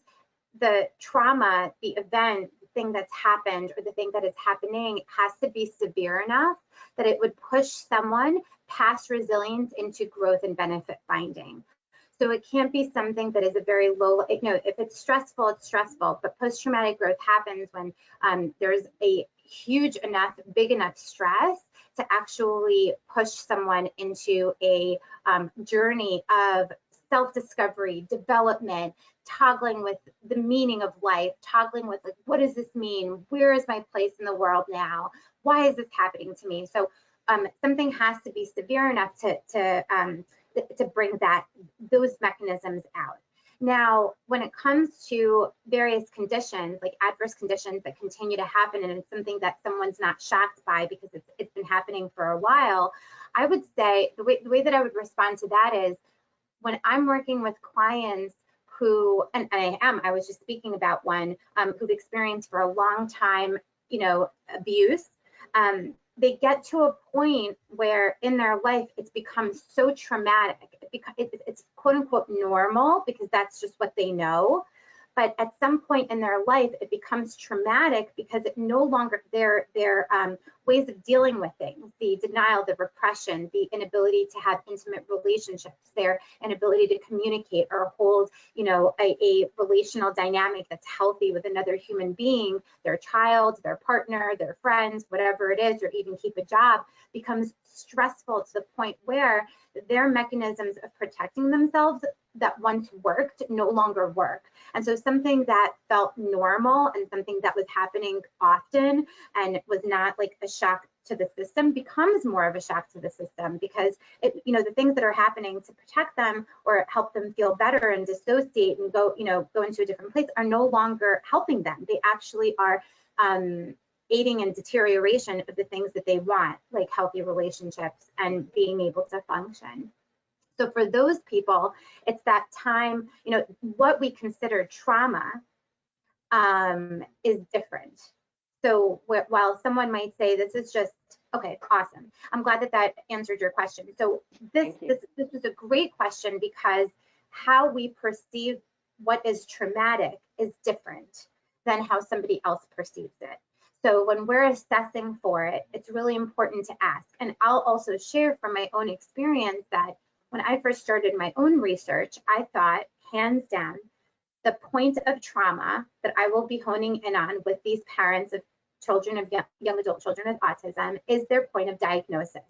the trauma, the event, the thing that's happened or the thing that is happening has to be severe enough that it would push someone past resilience into growth and benefit finding. So it can't be something that is a very low, if it's stressful, it's stressful, but post-traumatic growth happens when there's a big enough stress to actually push someone into a journey of self-discovery, development, toggling with the meaning of life, toggling with like, what does this mean? Where is my place in the world now? Why is this happening to me? So something has to be severe enough to bring those mechanisms out. Now, when it comes to various conditions, like adverse conditions that continue to happen, and it's something that someone's not shocked by because it's been happening for a while, I would say the way that I would respond to that is when I'm working with clients who, and I was just speaking about one who've experienced for a long time, abuse. They get to a point where in their life it's become so traumatic. It's quote unquote normal because that's just what they know. But at some point in their life, it becomes traumatic because it no longer their ways of dealing with things, the denial, the repression, the inability to have intimate relationships, their inability to communicate or hold, a relational dynamic that's healthy with another human being, their child, their partner, their friends, whatever it is, or even keep a job, becomes stressful to the point where their mechanisms of protecting themselves that once worked no longer work. And so something that felt normal and something that was happening often and was not like a shock to the system becomes more of a shock to the system because the things that are happening to protect them or help them feel better and dissociate and go into a different place are no longer helping them. They actually are aiding in deterioration of the things that they want, like healthy relationships and being able to function. So for those people, it's that time, what we consider trauma is different. So while someone might say this is just, okay, awesome. I'm glad that answered your question. So this is a great question because how we perceive what is traumatic is different than how somebody else perceives it. So when we're assessing for it, it's really important to ask. And I'll also share from my own experience that when I first started my own research, I thought, hands down, the point of trauma that I will be honing in on with these parents of children, of young adult children with autism, is their point of diagnosis.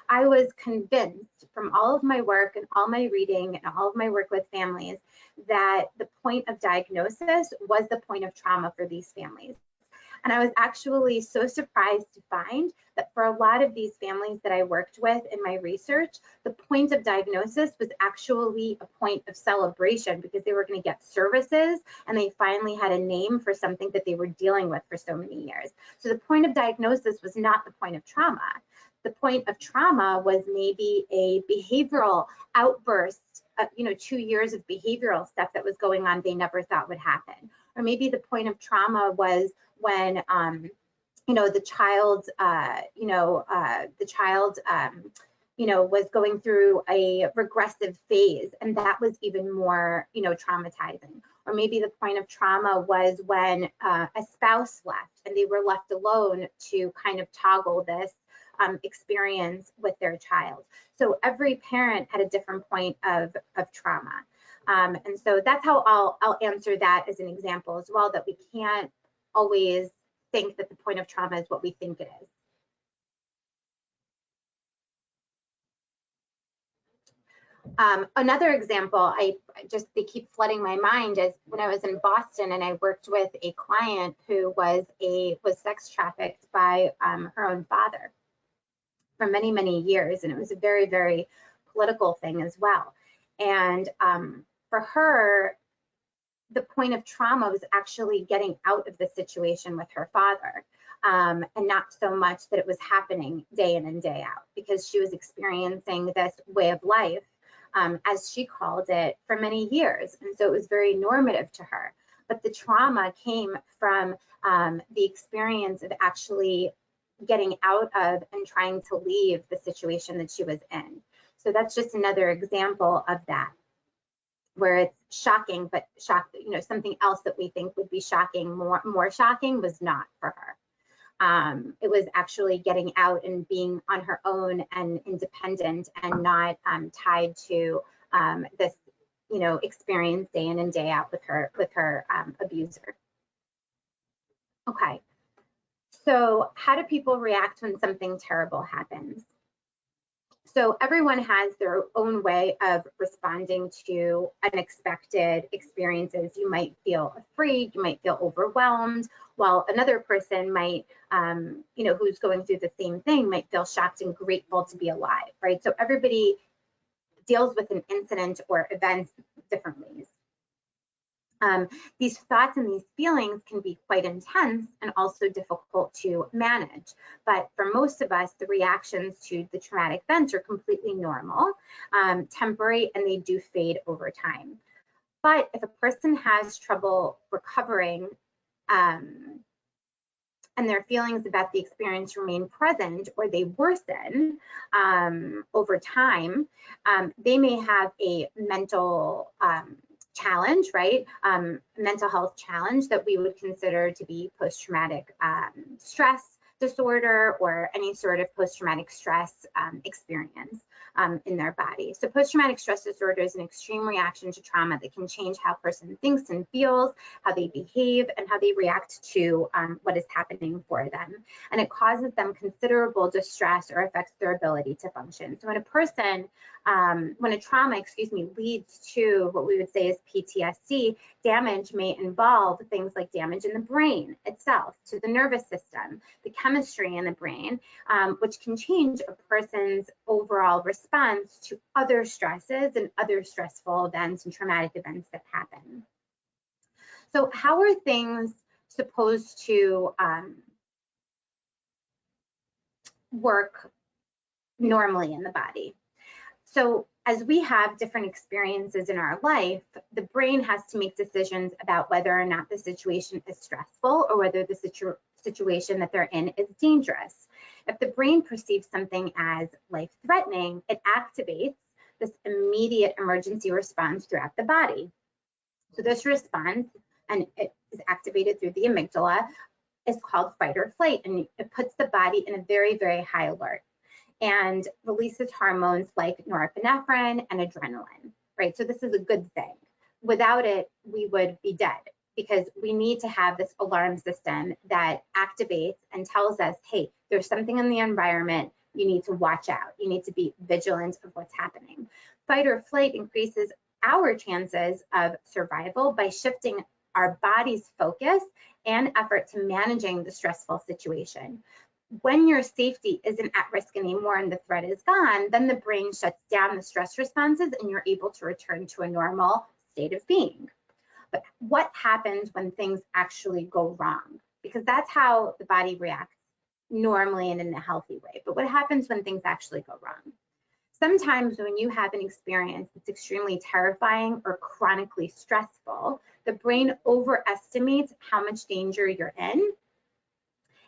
I was convinced from all of my work and all my reading and all of my work with families that the point of diagnosis was the point of trauma for these families. And I was actually so surprised to find that for a lot of these families that I worked with in my research, the point of diagnosis was actually a point of celebration because they were going to get services and they finally had a name for something that they were dealing with for so many years. So the point of diagnosis was not the point of trauma. The point of trauma was maybe a behavioral outburst, 2 years of behavioral stuff that was going on they never thought would happen. Or maybe the point of trauma was when the child was going through a regressive phase, and that was even more traumatizing. Or maybe the point of trauma was when a spouse left and they were left alone to kind of toggle this experience with their child. So every parent had a different point of trauma. And so that's how I'll answer that as an example as well, that we can't always think that the point of trauma is what we think it is. Another example, they keep flooding my mind, is when I was in Boston and I worked with a client who was sex trafficked by her own father for many, many years. And it was a very, very political thing as well. And for her, the point of trauma was actually getting out of the situation with her father, and not so much that it was happening day in and day out, because she was experiencing this way of life, as she called it, for many years. And so it was very normative to her. But the trauma came from the experience of actually getting out of and trying to leave the situation that she was in. So that's just another example of that, where it's shocking, but something else that we think would be shocking, more shocking, was not for her. It was actually getting out and being on her own and independent and not tied to this, experience day in and day out with her abuser. Okay, so how do people react when something terrible happens? So everyone has their own way of responding to unexpected experiences. You might feel afraid, you might feel overwhelmed, while another person might, who's going through the same thing, might feel shocked and grateful to be alive, right? So everybody deals with an incident or event differently. These thoughts and these feelings can be quite intense and also difficult to manage. But for most of us, the reactions to the traumatic events are completely normal, temporary, and they do fade over time. But if a person has trouble recovering, and their feelings about the experience remain present or they worsen over time, they may have a mental challenge, right? Mental health challenge that we would consider to be post-traumatic stress disorder or any sort of post-traumatic stress experience in their body. So post-traumatic stress disorder is an extreme reaction to trauma that can change how a person thinks and feels, how they behave, and how they react to what is happening for them. And it causes them considerable distress or affects their ability to function. So when a person, when a trauma, leads to what we would say is PTSD, damage may involve things like damage in the brain itself, to the nervous system, the chemistry in the brain, which can change a person's overall response to other stresses and other stressful events and traumatic events that happen. So how are things supposed to work normally in the body? So as we have different experiences in our life, the brain has to make decisions about whether or not the situation is stressful or whether the situation that they're in is dangerous. If the brain perceives something as life-threatening, it activates this immediate emergency response throughout the body. So this response, and it is activated through the amygdala, is called fight or flight, and it puts the body in a very, very high alert and releases hormones like norepinephrine and adrenaline, right? So this is a good thing. Without it, we would be dead, because we need to have this alarm system that activates and tells us, hey, there's something in the environment, You need to watch out. You need to be vigilant of what's happening. Fight or flight increases our chances of survival by shifting our body's focus and effort to managing the stressful situation. When your safety isn't at risk anymore and the threat is gone, then the brain shuts down the stress responses and you're able to return to a normal state of being. But what happens when things actually go wrong? Because that's how the body reacts normally and in a healthy way. But what happens when things actually go wrong? Sometimes when you have an experience that's extremely terrifying or chronically stressful, the brain overestimates how much danger you're in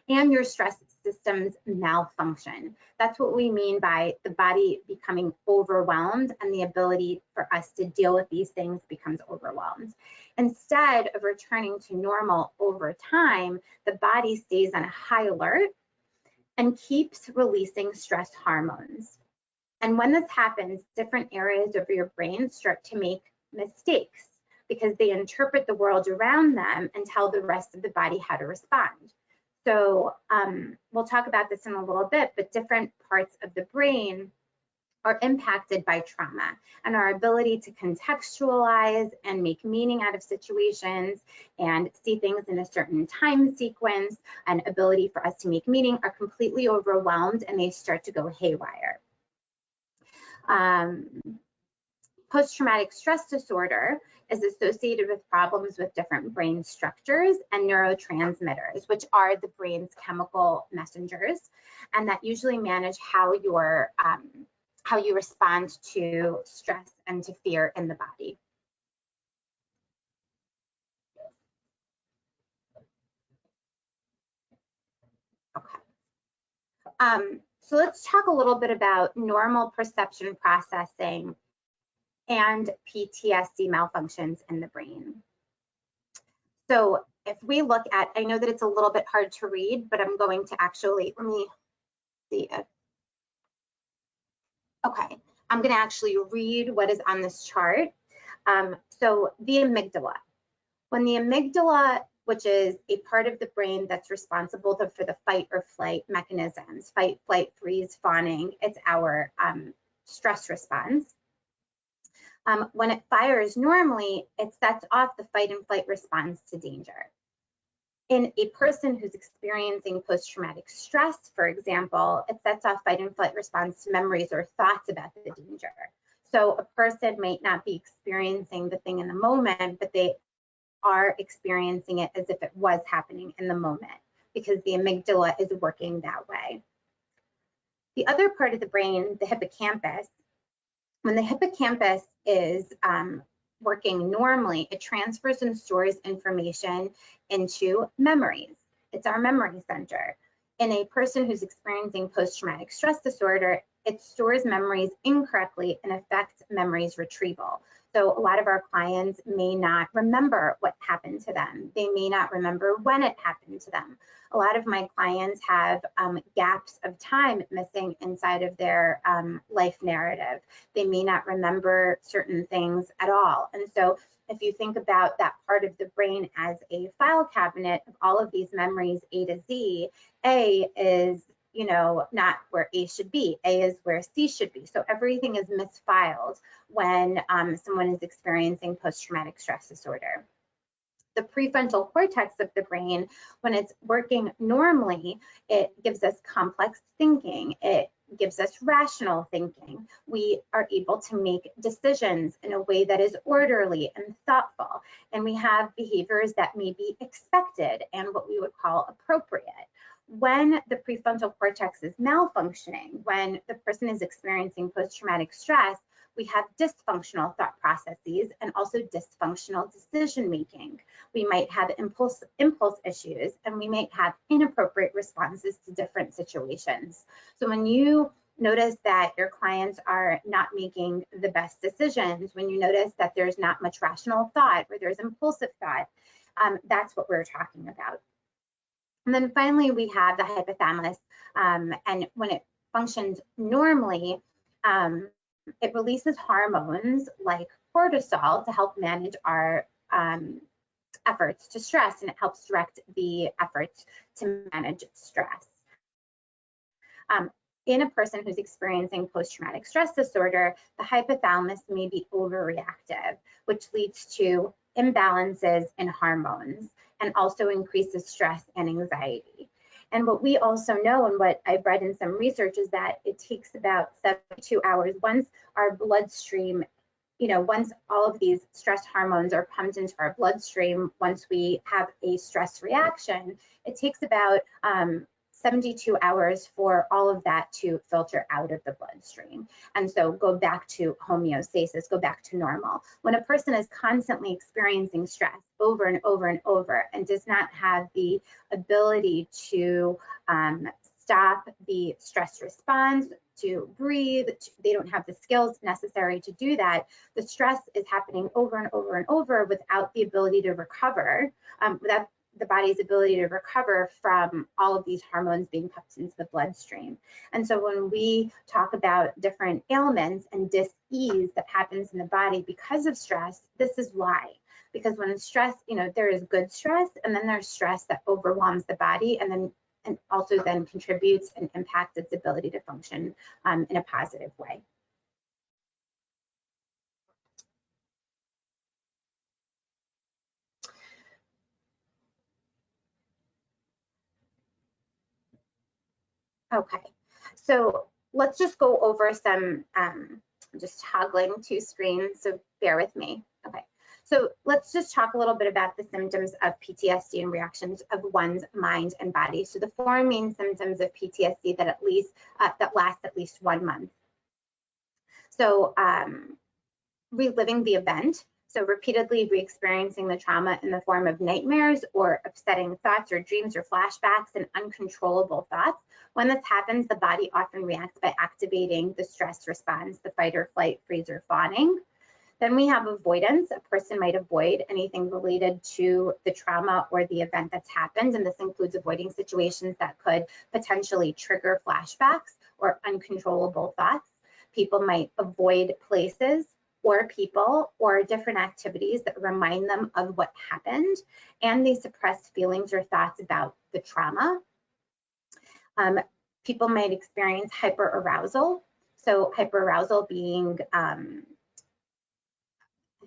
and your stress systems malfunction. That's what we mean by the body becoming overwhelmed, and the ability for us to deal with these things becomes overwhelmed. Instead of returning to normal over time, the body stays on high alert and keeps releasing stress hormones. And when this happens, different areas of your brain start to make mistakes because they interpret the world around them and tell the rest of the body how to respond. So we'll talk about this in a little bit, but different parts of the brain are impacted by trauma, and our ability to contextualize and make meaning out of situations and see things in a certain time sequence and ability for us to make meaning are completely overwhelmed, and they start to go haywire. Post-traumatic stress disorder is associated with problems with different brain structures and neurotransmitters, which are the brain's chemical messengers, and that usually manage how you respond to stress and to fear in the body. Okay. So let's talk a little bit about normal perception processing and PTSD malfunctions in the brain. So if we look at, I know that it's a little bit hard to read, but I'm going to actually, let me see it. Okay, I'm going to actually read what is on this chart. So the amygdala. When the amygdala, which is a part of the brain that's responsible for the fight or flight mechanisms, fight, flight, freeze, fawning, it's our stress response. When it fires normally, it sets off the fight and flight response to danger. In a person who's experiencing post-traumatic stress, for example, it sets off fight and flight response to memories or thoughts about the danger. So a person might not be experiencing the thing in the moment, but they are experiencing it as if it was happening in the moment because the amygdala is working that way. The other part of the brain, the hippocampus, when the hippocampus is working normally, it transfers and stores information into memories. It's our memory center. In a person who's experiencing post-traumatic stress disorder, it stores memories incorrectly and affects memories retrieval. So a lot of our clients may not remember what happened to them. They may not remember when it happened to them. A lot of my clients have gaps of time missing inside of their life narrative. They may not remember certain things at all. And so if you think about that part of the brain as a file cabinet of all of these memories, A to Z, A is, you know, not where A should be. A is where C should be. So everything is misfiled when someone is experiencing post-traumatic stress disorder. The prefrontal cortex of the brain, when it's working normally, it gives us complex thinking. It gives us rational thinking. We are able to make decisions in a way that is orderly and thoughtful. And we have behaviors that may be expected and what we would call appropriate. When the prefrontal cortex is malfunctioning, when the person is experiencing post-traumatic stress, we have dysfunctional thought processes and also dysfunctional decision making. We might have impulse issues, and we might have inappropriate responses to different situations. So when you notice that your clients are not making the best decisions, when you notice that there's not much rational thought or there's impulsive thought, that's what we're talking about. And then finally, we have the hypothalamus, and when it functions normally, it releases hormones like cortisol to help manage our efforts to stress, and it helps direct the efforts to manage stress. in a person who's experiencing post-traumatic stress disorder, the hypothalamus may be overreactive, which leads to imbalances in hormones and also increases stress and anxiety. And what we also know, and what I've read in some research, is that it takes about 72 hours once our bloodstream, once all of these stress hormones are pumped into our bloodstream, once we have a stress reaction, it takes about 72 hours for all of that to filter out of the bloodstream. And so go back to homeostasis, go back to normal. When a person is constantly experiencing stress over and over and over and does not have the ability to stop the stress response, to breathe, they don't have the skills necessary to do that, the stress is happening over and over and over without the ability to recover, without the body's ability to recover from all of these hormones being pumped into the bloodstream. And so when we talk about different ailments and dis-ease that happens in the body because of stress, this is why. Because when stress, there is good stress, and then there's stress that overwhelms the body and also then contributes and impacts its ability to function in a positive way. Okay, so let's just go over some, I'm just toggling two screens, so bear with me. Okay, so let's just talk a little bit about the symptoms of PTSD and reactions of one's mind and body. So the four main symptoms of PTSD that last at least 1 month. So reliving the event. So repeatedly re-experiencing the trauma in the form of nightmares or upsetting thoughts or dreams or flashbacks and uncontrollable thoughts. When this happens, the body often reacts by activating the stress response, the fight or flight, freeze or fawning. Then we have avoidance. A person might avoid anything related to the trauma or the event that's happened, and this includes avoiding situations that could potentially trigger flashbacks or uncontrollable thoughts. People might avoid places or people or different activities that remind them of what happened, and they suppress feelings or thoughts about the trauma. People might experience hyperarousal. So hyperarousal being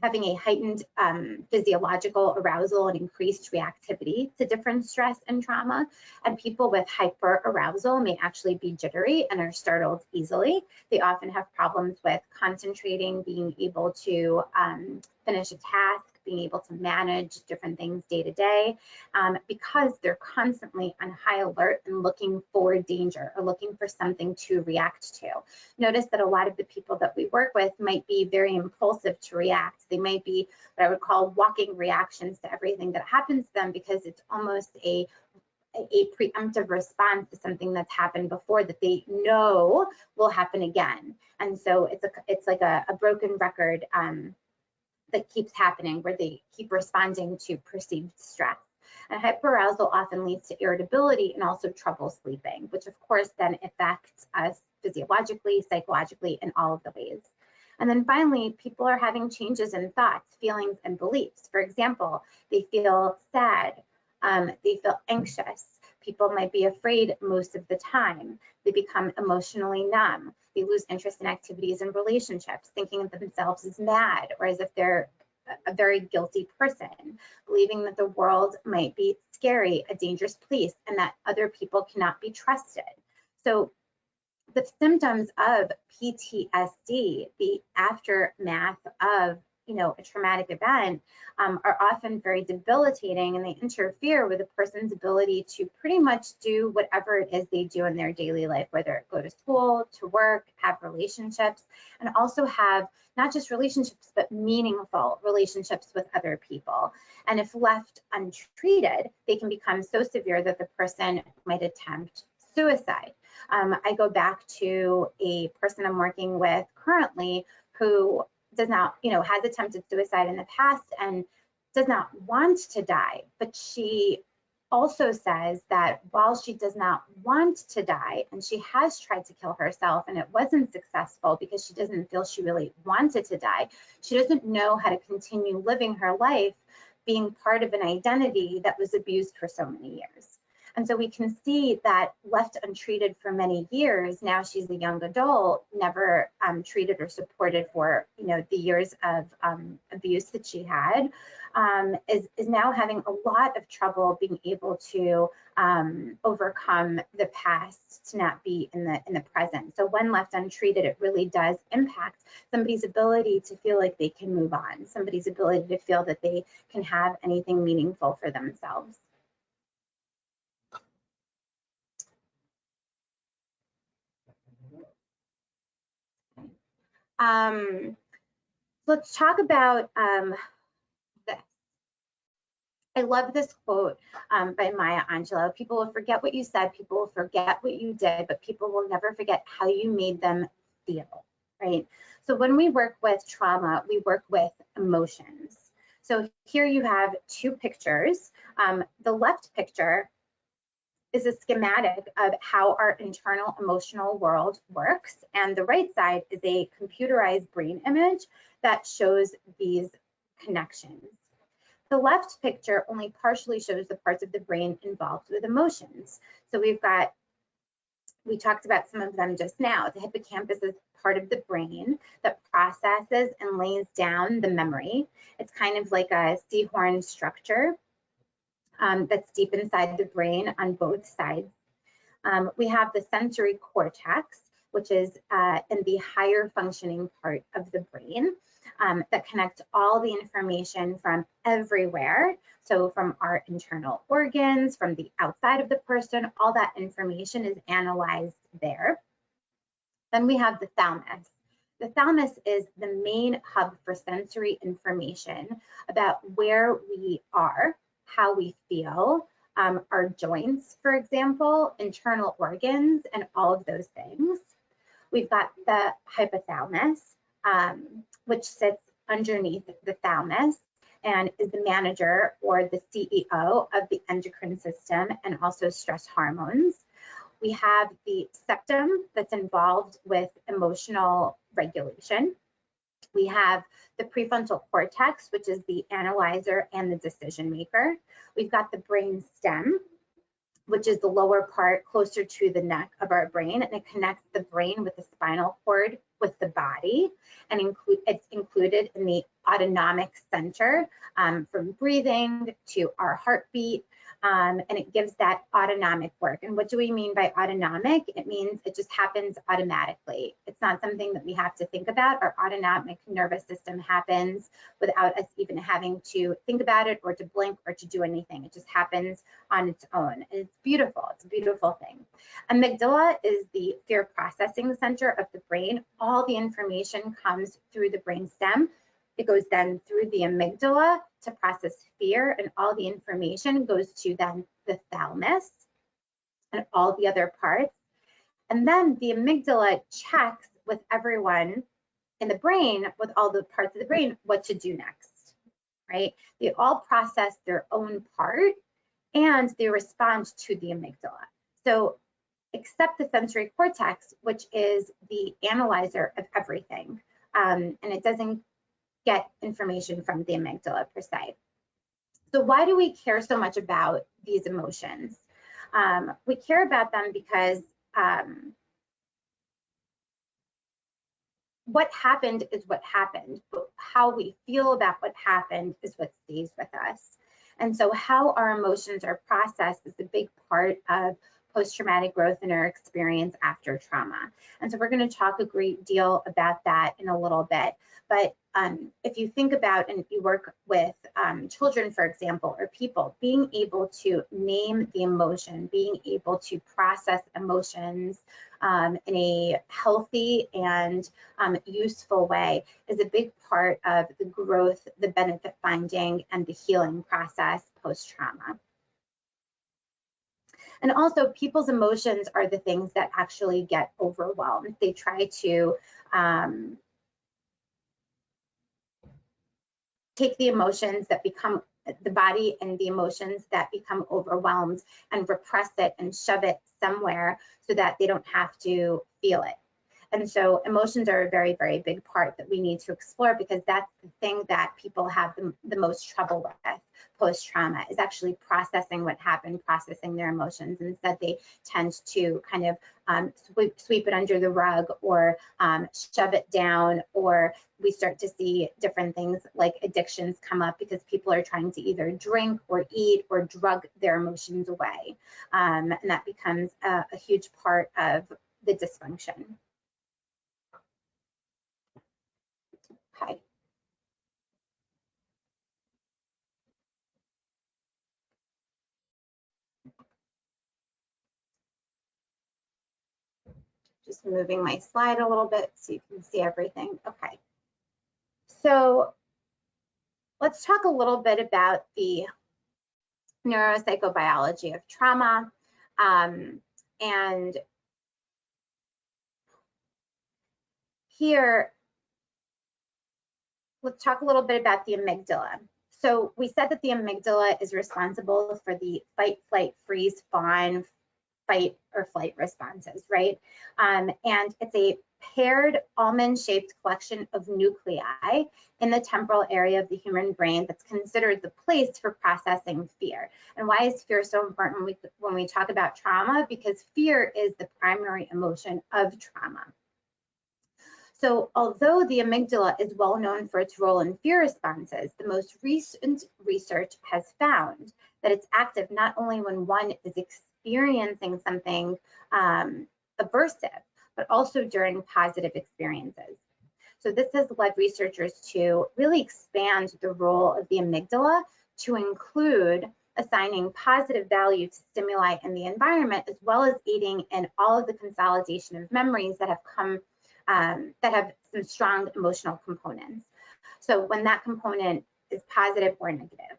having a heightened physiological arousal and increased reactivity to different stress and trauma. And people with hyperarousal may actually be jittery and are startled easily. They often have problems with concentrating, being able to finish a task, being able to manage different things day to day, because they're constantly on high alert and looking for danger or looking for something to react to. Notice that a lot of the people that we work with might be very impulsive to react. They might be what I would call walking reactions to everything that happens to them, because it's almost a preemptive response to something that's happened before that they know will happen again. And so it's like a broken record that keeps happening, where they keep responding to perceived stress. And hyperarousal often leads to irritability and also trouble sleeping, which of course then affects us physiologically, psychologically, in all of the ways. And then finally, people are having changes in thoughts, feelings, and beliefs. For example, they feel sad, they feel anxious. People might be afraid most of the time. They become emotionally numb. They lose interest in activities and relationships, thinking of themselves as mad or as if they're a very guilty person, believing that the world might be scary, a dangerous place, and that other people cannot be trusted. So the symptoms of PTSD, the aftermath of a traumatic event, are often very debilitating, and they interfere with a person's ability to pretty much do whatever it is they do in their daily life, whether it go to school, to work, have relationships, and also have not just relationships, but meaningful relationships with other people. And if left untreated, they can become so severe that the person might attempt suicide. I go back to a person I'm working with currently who does not, has attempted suicide in the past and does not want to die. But she also says that while she does not want to die, and she has tried to kill herself and it wasn't successful because she doesn't feel she really wanted to die, she doesn't know how to continue living her life being part of an identity that was abused for so many years. And so we can see that left untreated for many years, now she's a young adult, never treated or supported for, you know, the years of abuse that she had, is now having a lot of trouble being able to overcome the past, to not be in the present. So when left untreated, it really does impact somebody's ability to feel like they can move on, somebody's ability to feel that they can have anything meaningful for themselves. Let's talk about this. I love this quote by Maya Angelou. People will forget what you said, people will forget what you did, but people will never forget how you made them feel, right? So when we work with trauma, we work with emotions. So here you have two pictures. The left picture is a schematic of how our internal emotional world works. And the right side is a computerized brain image that shows these connections. The left picture only partially shows the parts of the brain involved with emotions. So we talked about some of them just now. The hippocampus is part of the brain that processes and lays down the memory. It's kind of like a seahorn structure that's deep inside the brain on both sides. We have the sensory cortex, which is in the higher functioning part of the brain that connects all the information from everywhere. So from our internal organs, from the outside of the person, all that information is analyzed there. Then we have the thalamus. The thalamus is the main hub for sensory information about where we are, how we feel, our joints, for example, internal organs, and all of those things. We've got the hypothalamus, which sits underneath the thalamus and is the manager or the CEO of the endocrine system and also stress hormones. We have the septum that's involved with emotional regulation. We have the prefrontal cortex, which is the analyzer and the decision maker. We've got the brain stem, which is the lower part closer to the neck of our brain, and it connects the brain with the spinal cord with the body, and it's included in the autonomic center from breathing to our heartbeat, and it gives that autonomic work. And what do we mean by autonomic? It means it just happens automatically. It's not something that we have to think about. Our autonomic nervous system happens without us even having to think about it or to blink or to do anything. It just happens on its own. And it's beautiful. It's a beautiful thing. Amygdala is the fear processing center of the brain. All the information comes through the brain stem. It goes then through the amygdala to process fear, and all the information goes to then the thalamus and all the other parts. And then the amygdala checks with everyone in the brain, with all the parts of the brain, what to do next, right? They all process their own part and they respond to the amygdala. So except the sensory cortex, which is the analyzer of everything, and it doesn't get information from the amygdala per se. So why do we care so much about these emotions? We care about them because what happened is what happened, but how we feel about what happened is what stays with us. And so how our emotions are processed is a big part of post-traumatic growth in our experience after trauma. And so we're going to talk a great deal about that in a little bit. But if you think about, and you work with children, for example, or people, being able to name the emotion, being able to process emotions in a healthy and useful way is a big part of the growth, the benefit finding, and the healing process post-trauma. And also, people's emotions are the things that actually get overwhelmed. They try to take the emotions that become the body and the emotions that become overwhelmed and repress it and shove it somewhere so that they don't have to feel it. And so emotions are a very, very big part that we need to explore, because that's the thing that people have the most trouble with post-trauma, is actually processing what happened, processing their emotions. Instead, they tend to kind of sweep it under the rug, or shove it down, or we start to see different things like addictions come up because people are trying to either drink or eat or drug their emotions away. And that becomes a huge part of the dysfunction. Okay. Just moving my slide a little bit so you can see everything. Okay. So let's talk a little bit about the neuropsychobiology of trauma. And here, let's talk a little bit about the amygdala. So we said that the amygdala is responsible for the fight, flight, freeze, fawn, fight or flight responses, right? And it's a paired almond-shaped collection of nuclei in the temporal area of the human brain that's considered the place for processing fear. And why is fear so important when we talk about trauma? Because fear is the primary emotion of trauma. So although the amygdala is well known for its role in fear responses, the most recent research has found that it's active not only when one is experiencing something aversive, but also during positive experiences. So this has led researchers to really expand the role of the amygdala to include assigning positive value to stimuli in the environment, as well as aiding in all of the consolidation of memories that have come that have some strong emotional components. So when that component is positive or negative.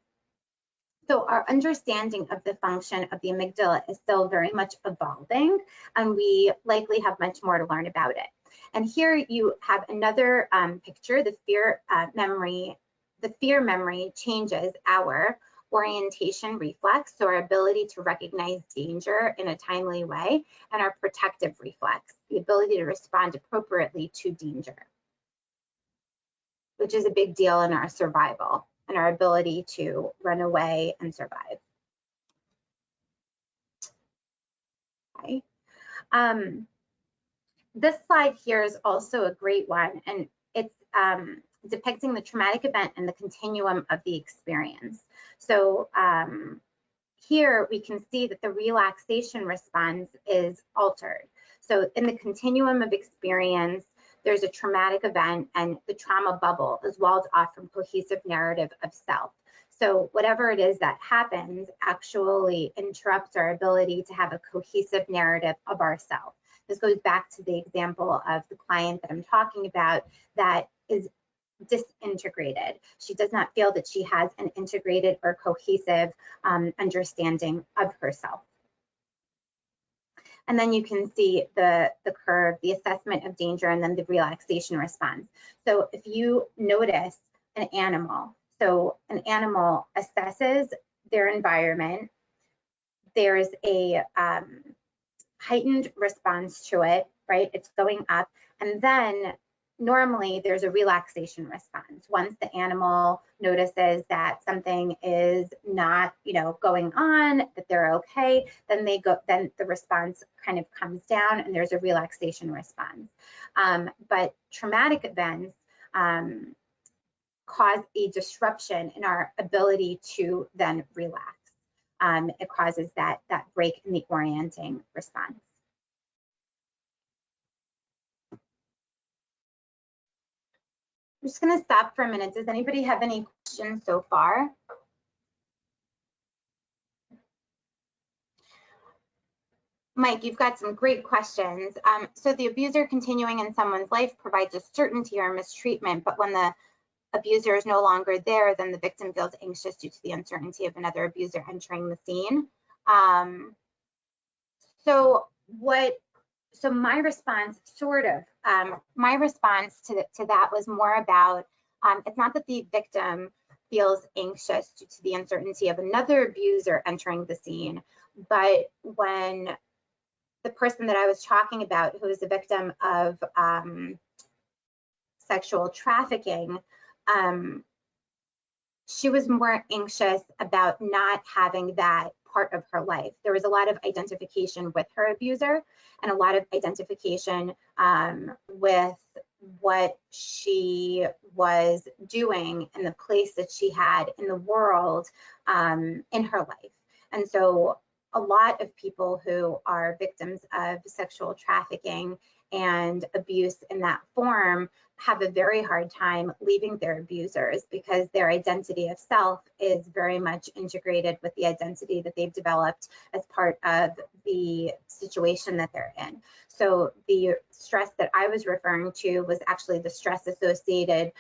So our understanding of the function of the amygdala is still very much evolving, and we likely have much more to learn about it. And here you have another picture. The fear memory. The fear memory changes our orientation reflex, so our ability to recognize danger in a timely way, and our protective reflex, the ability to respond appropriately to danger, which is a big deal in our survival and our ability to run away and survive. Okay. This slide here is also a great one, and it's depicting the traumatic event and the continuum of the experience. So here we can see that the relaxation response is altered. So in the continuum of experience, there's a traumatic event, and the trauma bubble is walled off from cohesive narrative of self. So whatever it is that happens actually interrupts our ability to have a cohesive narrative of ourself. This goes back to the example of the client that I'm talking about that is disintegrated. She does not feel that she has an integrated or cohesive understanding of herself. And then you can see the curve, the assessment of danger, and then the relaxation response. So if you notice an animal, so an animal assesses their environment, there's a heightened response to it, right? It's going up, and then normally there's a relaxation response. Once the animal notices that something is not, going on, that they're okay, then then the response kind of comes down and there's a relaxation response. But traumatic events cause a disruption in our ability to then relax. It causes that break in the orienting response. I'm just going to stop for a minute. Does anybody have any questions so far? Mike, you've got some great questions. So the abuser continuing in someone's life provides a certainty or mistreatment, but when the abuser is no longer there, then the victim feels anxious due to the uncertainty of another abuser entering the scene. So my response my response to that was more about, it's not that the victim feels anxious due to the uncertainty of another abuser entering the scene, but when the person that I was talking about, who is a victim of sexual trafficking, she was more anxious about not having that part of her life. There was a lot of identification with her abuser and a lot of identification with what she was doing and the place that she had in the world in her life. And so a lot of people who are victims of sexual trafficking and abuse in that form have a very hard time leaving their abusers, because their identity of self is very much integrated with the identity that they've developed as part of the situation that they're in. So the stress that I was referring to was actually the stress associated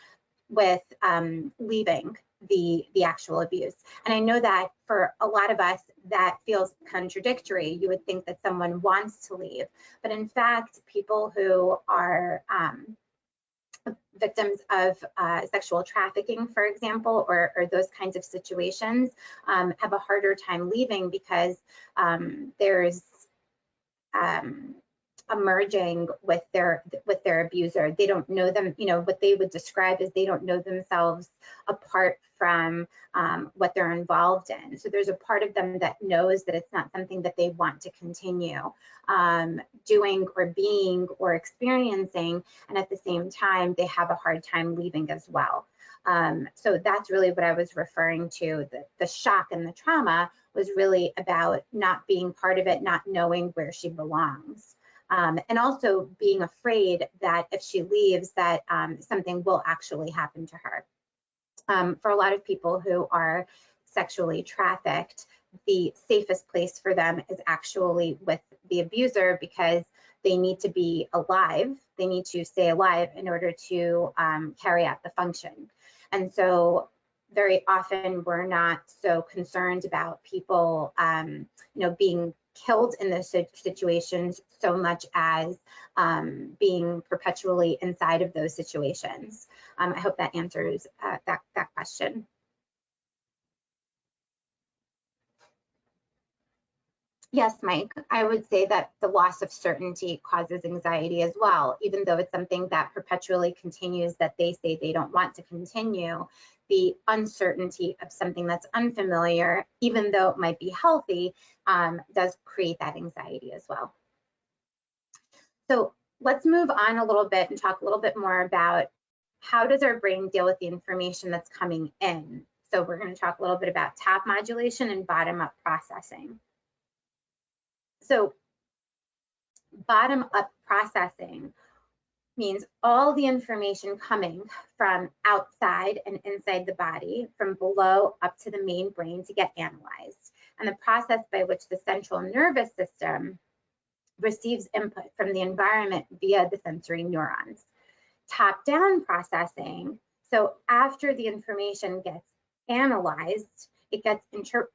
with leaving the actual abuse. And I know that for a lot of us, that feels contradictory. You would think that someone wants to leave, but in fact, people who are victims of sexual trafficking, for example, or those kinds of situations, have a harder time leaving, because there's a merging with their abuser. They don't know them, you know, what they would describe as they don't know themselves apart from what they're involved in. So there's a part of them that knows that it's not something that they want to continue doing or being or experiencing, and at the same time they have a hard time leaving as well. So that's really what I was referring to. The shock and the trauma was really about not being part of it, not knowing where she belongs. And also being afraid that if she leaves, that something will actually happen to her. For a lot of people who are sexually trafficked, the safest place for them is actually with the abuser, because they need to be alive. They need to stay alive in order to carry out the function. And so very often we're not so concerned about people, you know, being killed in those situations so much as being perpetually inside of those situations. I hope that answers that question. Yes, Mike, I would say that the loss of certainty causes anxiety as well, even though it's something that perpetually continues, that they say they don't want to continue. The uncertainty of something that's unfamiliar, even though it might be healthy, does create that anxiety as well. So let's move on a little bit and talk a little bit more about how does our brain deal with the information that's coming in. So we're going to talk a little bit about top modulation and bottom-up processing. So bottom-up processing means all the information coming from outside and inside the body, from below up to the main brain, to get analyzed, and the process by which the central nervous system receives input from the environment via the sensory neurons. Top-down processing, so after the information gets analyzed, it gets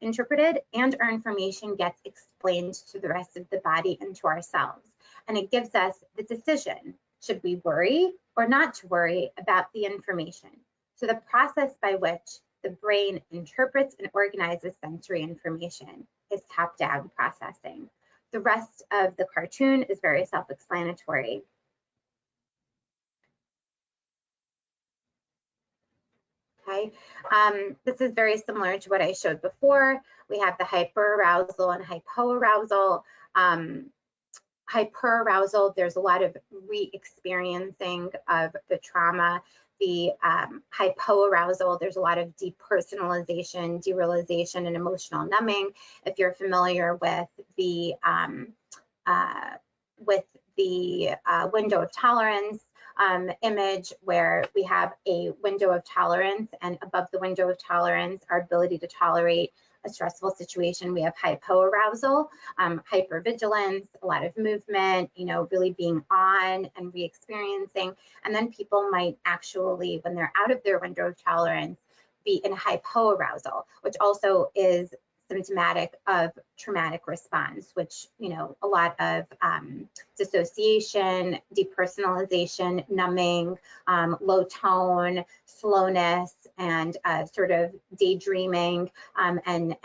interpreted, and our information gets explained to the rest of the body and to ourselves. And it gives us the decision, should we worry or not to worry about the information? So the process by which the brain interprets and organizes sensory information is top-down processing. The rest of the cartoon is very self-explanatory. Okay, this is very similar to what I showed before. We have the hyperarousal and hypoarousal. Hyperarousal, there's a lot of re-experiencing of the trauma. The hypoarousal, there's a lot of depersonalization, derealization, and emotional numbing. If you're familiar with the window of tolerance image, where we have a window of tolerance, and above the window of tolerance, our ability to tolerate a stressful situation, we have hypoarousal, hypervigilance, a lot of movement, you know, really being on and re-experiencing. And then people might actually, when they're out of their window of tolerance, be in hypoarousal, which also is symptomatic of traumatic response, which, you know, a lot of dissociation, depersonalization, numbing, low tone, slowness, and sort of daydreaming, and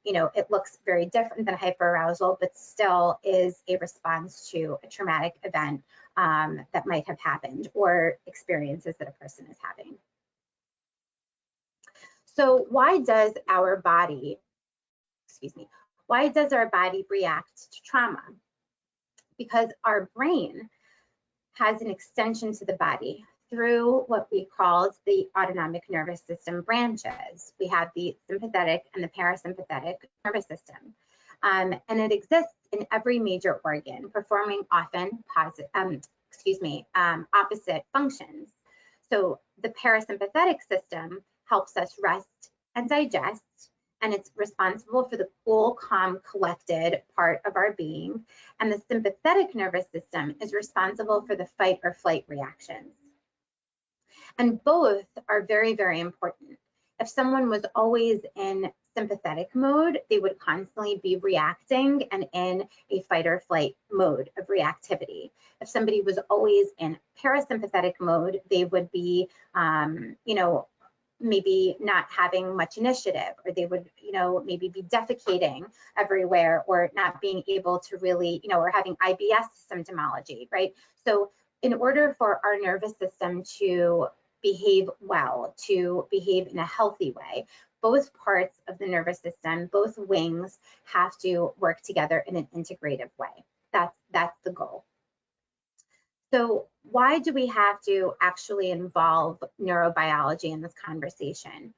you know, it looks very different than hyperarousal, but still is a response to a traumatic event that might have happened or experiences that a person is having. So why does our body, why does our body react to trauma? Because our brain has an extension to the body through what we call the autonomic nervous system branches. We have the sympathetic and the parasympathetic nervous system. And it exists in every major organ, performing often opposite functions. So the parasympathetic system helps us rest and digest, and it's responsible for the cool, calm, collected part of our being. And the sympathetic nervous system is responsible for the fight or flight reactions. And both are very, very important. If someone was always in sympathetic mode, they would constantly be reacting and in a fight or flight mode of reactivity. If somebody was always in parasympathetic mode, they would be, you know, maybe not having much initiative, or they would, you know, maybe be defecating everywhere, or not being able to really, you know, or having IBS symptomology, right? So in order for our nervous system to behave well, to behave in a healthy way, both parts of the nervous system, both wings, have to work together in an integrative way. That's the goal. So why do we have to actually involve neurobiology in this conversation?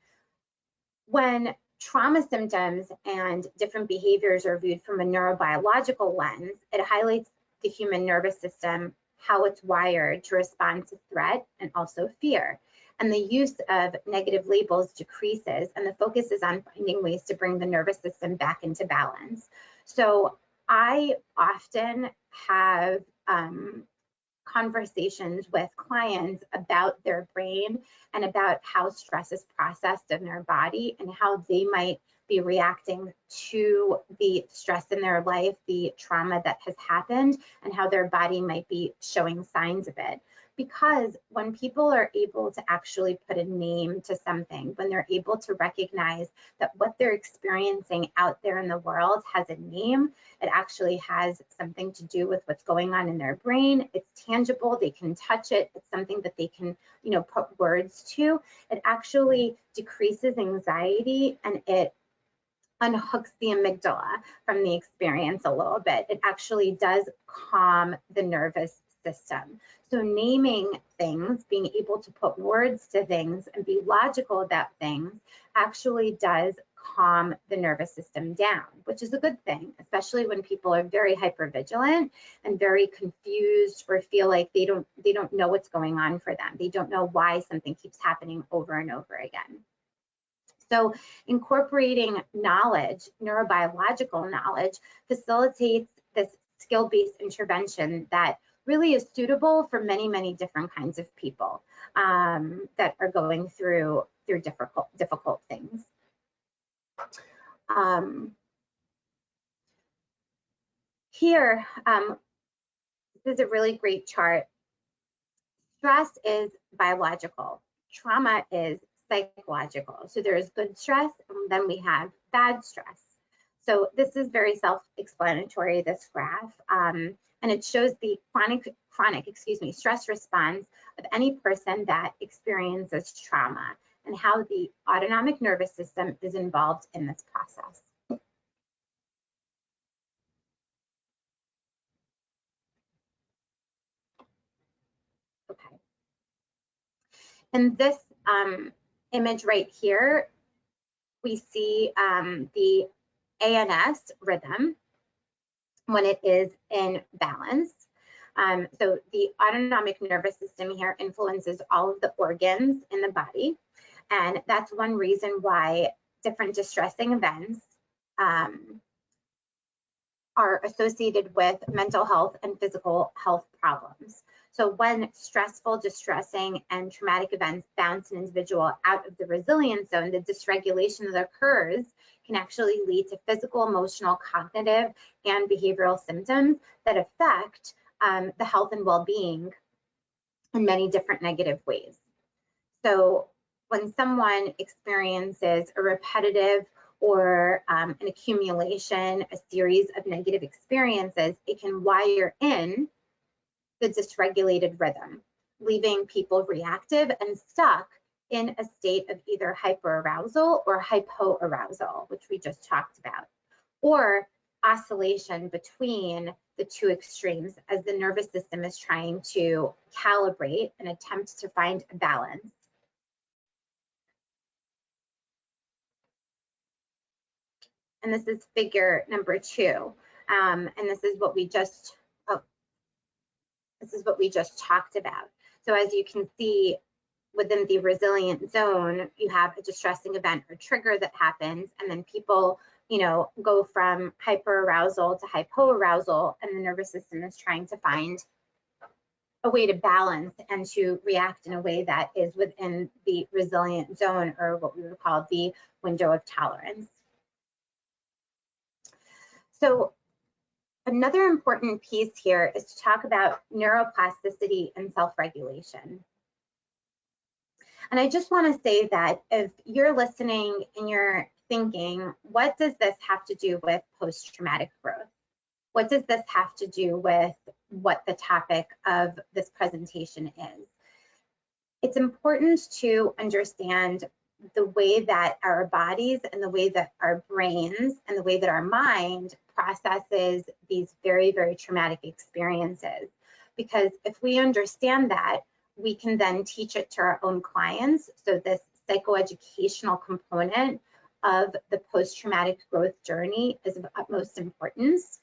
When trauma symptoms and different behaviors are viewed from a neurobiological lens, it highlights the human nervous system, how it's wired to respond to threat and also fear. And the use of negative labels decreases, and the focus is on finding ways to bring the nervous system back into balance. So I often have conversations with clients about their brain and about how stress is processed in their body and how they might be reacting to the stress in their life, the trauma that has happened, and how their body might be showing signs of it. Because when people are able to actually put a name to something, when they're able to recognize that what they're experiencing out there in the world has a name, it actually has something to do with what's going on in their brain. It's tangible, they can touch it, it's something that they can, you know, put words to. It actually decreases anxiety, and it unhooks the amygdala from the experience a little bit. It actually does calm the nervous system. So naming things, being able to put words to things and be logical about things, actually does calm the nervous system down, which is a good thing, especially when people are very hypervigilant and very confused, or feel like they don't know what's going on for them. They don't know why something keeps happening over and over again. So incorporating knowledge, neurobiological knowledge, facilitates this skill-based intervention that really is suitable for many, many different kinds of people that are going through difficult things. Here, this is a really great chart. Stress is biological. Trauma is psychological. So there is good stress, and then we have bad stress. So this is very self-explanatory, this graph, and it shows the chronic stress response of any person that experiences trauma and how the autonomic nervous system is involved in this process. Okay. In this image right here, we see the ANS rhythm when it is in balance. So the autonomic nervous system here influences all of the organs in the body. And that's one reason why different distressing events are associated with mental health and physical health problems. So when stressful, distressing, and traumatic events bounce an individual out of the resilience zone, the dysregulation that occurs can actually lead to physical, emotional, cognitive, and behavioral symptoms that affect the health and well-being in many different negative ways. So when someone experiences a repetitive or an accumulation, a series of negative experiences, it can wire in the dysregulated rhythm, leaving people reactive and stuck in a state of either hyperarousal or hypoarousal, which we just talked about, or oscillation between the two extremes as the nervous system is trying to calibrate and attempt to find a balance. And this is figure number 2. And this is what we just talked about. So as you can see, within the resilient zone, you have a distressing event or trigger that happens, and then people, go from hyperarousal to hypoarousal, and the nervous system is trying to find a way to balance and to react in a way that is within the resilient zone, or what we would call the window of tolerance. So another important piece here is to talk about neuroplasticity and self-regulation. And I just want to say that if you're listening and you're thinking, what does this have to do with post-traumatic growth? What does this have to do with what the topic of this presentation is? It's important to understand the way that our bodies and the way that our brains and the way that our mind processes these very, very traumatic experiences. Because if we understand that, we can then teach it to our own clients. So this psychoeducational component of the post-traumatic growth journey is of utmost importance.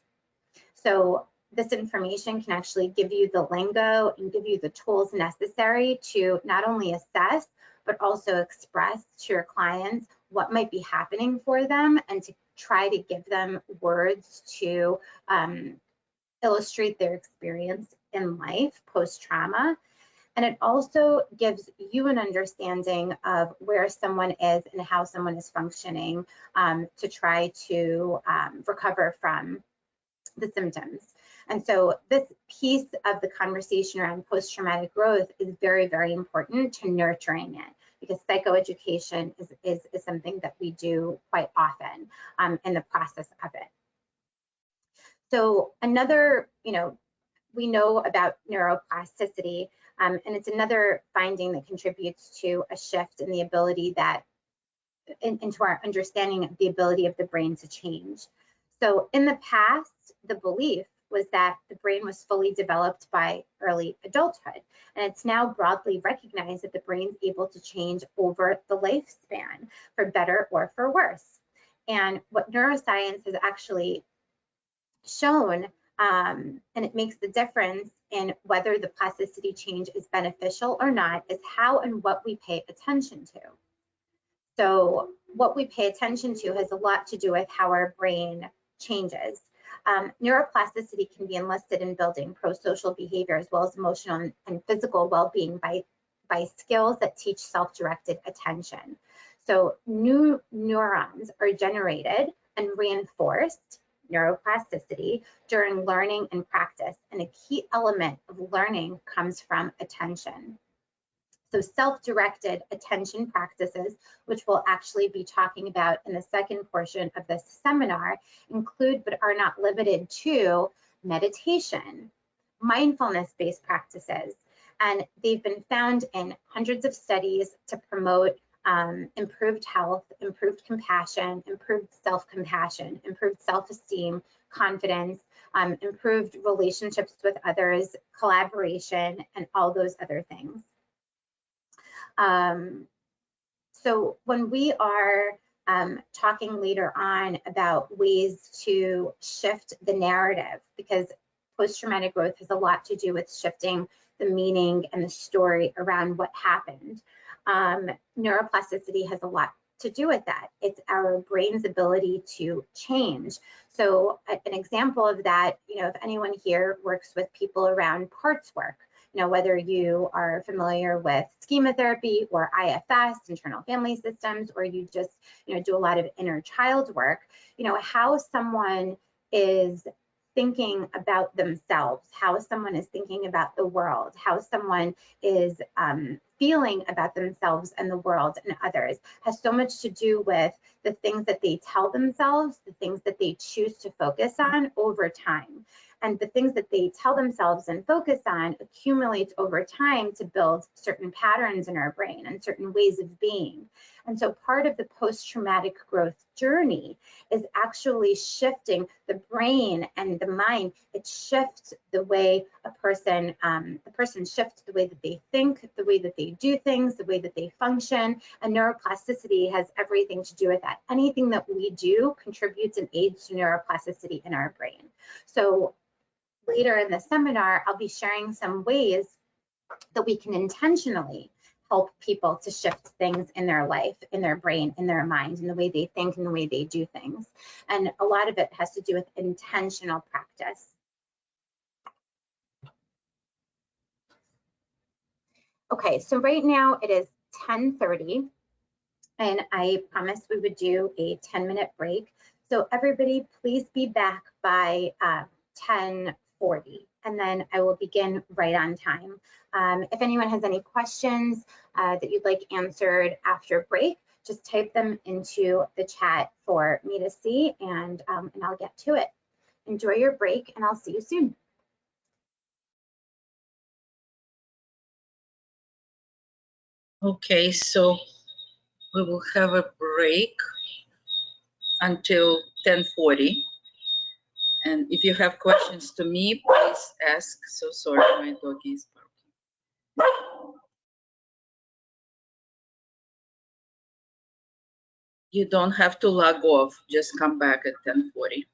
So this information can actually give you the lingo and give you the tools necessary to not only assess, but also express to your clients what might be happening for them, and to try to give them words to illustrate their experience in life post-trauma. And it also gives you an understanding of where someone is and how someone is functioning to try to recover from the symptoms. And so this piece of the conversation around post-traumatic growth is very, very important to nurturing it, because psychoeducation is something that we do quite often in the process of it. So another, we know about neuroplasticity, and it's another finding that contributes to a shift in the ability that, into our understanding of the ability of the brain to change. So in the past, the belief was that the brain was fully developed by early adulthood, and it's now broadly recognized that the brain's able to change over the lifespan, for better or for worse. And what neuroscience has actually shown, and it makes the difference in whether the plasticity change is beneficial or not, is how and what we pay attention to. So what we pay attention to has a lot to do with how our brain changes. Neuroplasticity can be enlisted in building pro-social behavior as well as emotional and physical well-being by skills that teach self-directed attention. So new neurons are generated and reinforced, neuroplasticity, during learning and practice. And a key element of learning comes from attention. So self-directed attention practices, which we'll actually be talking about in the second portion of this seminar, include but are not limited to meditation, mindfulness-based practices, and they've been found in hundreds of studies to promote improved health, improved compassion, improved self-compassion, improved self-esteem, confidence, improved relationships with others, collaboration, and all those other things. So when we are talking later on about ways to shift the narrative, because post-traumatic growth has a lot to do with shifting the meaning and the story around what happened. Neuroplasticity has a lot to do with that. It's our brain's ability to change. So an example of that, if anyone here works with people around parts work, whether you are familiar with schema therapy or IFS, internal family systems, or you just, do a lot of inner child work, how someone is thinking about themselves, how someone is thinking about the world, how someone is feeling about themselves and the world and others, has so much to do with the things that they tell themselves, the things that they choose to focus on over time. And the things that they tell themselves and focus on accumulates over time to build certain patterns in our brain and certain ways of being. And so part of the post-traumatic growth journey is actually shifting the brain and the mind. It shifts the way the person shifts the way that they think, the way that they do things, the way that they function. And neuroplasticity has everything to do with that. Anything that we do contributes and aids to neuroplasticity in our brain. So later in the seminar, I'll be sharing some ways that we can intentionally help people to shift things in their life, in their brain, in their mind, in the way they think and the way they do things. And a lot of it has to do with intentional practice. Okay, so right now it is 10:30, and I promised we would do a 10-minute break. So everybody, please be back by 10:40, and then I will begin right on time. If anyone has any questions that you'd like answered after break, just type them into the chat for me to see, and I'll get to it. Enjoy your break, and I'll see you soon. Okay, so we will have a break until 10:40. And if you have questions to me, please ask. So sorry, my doggy is barking. You don't have to log off, just come back at 10:40.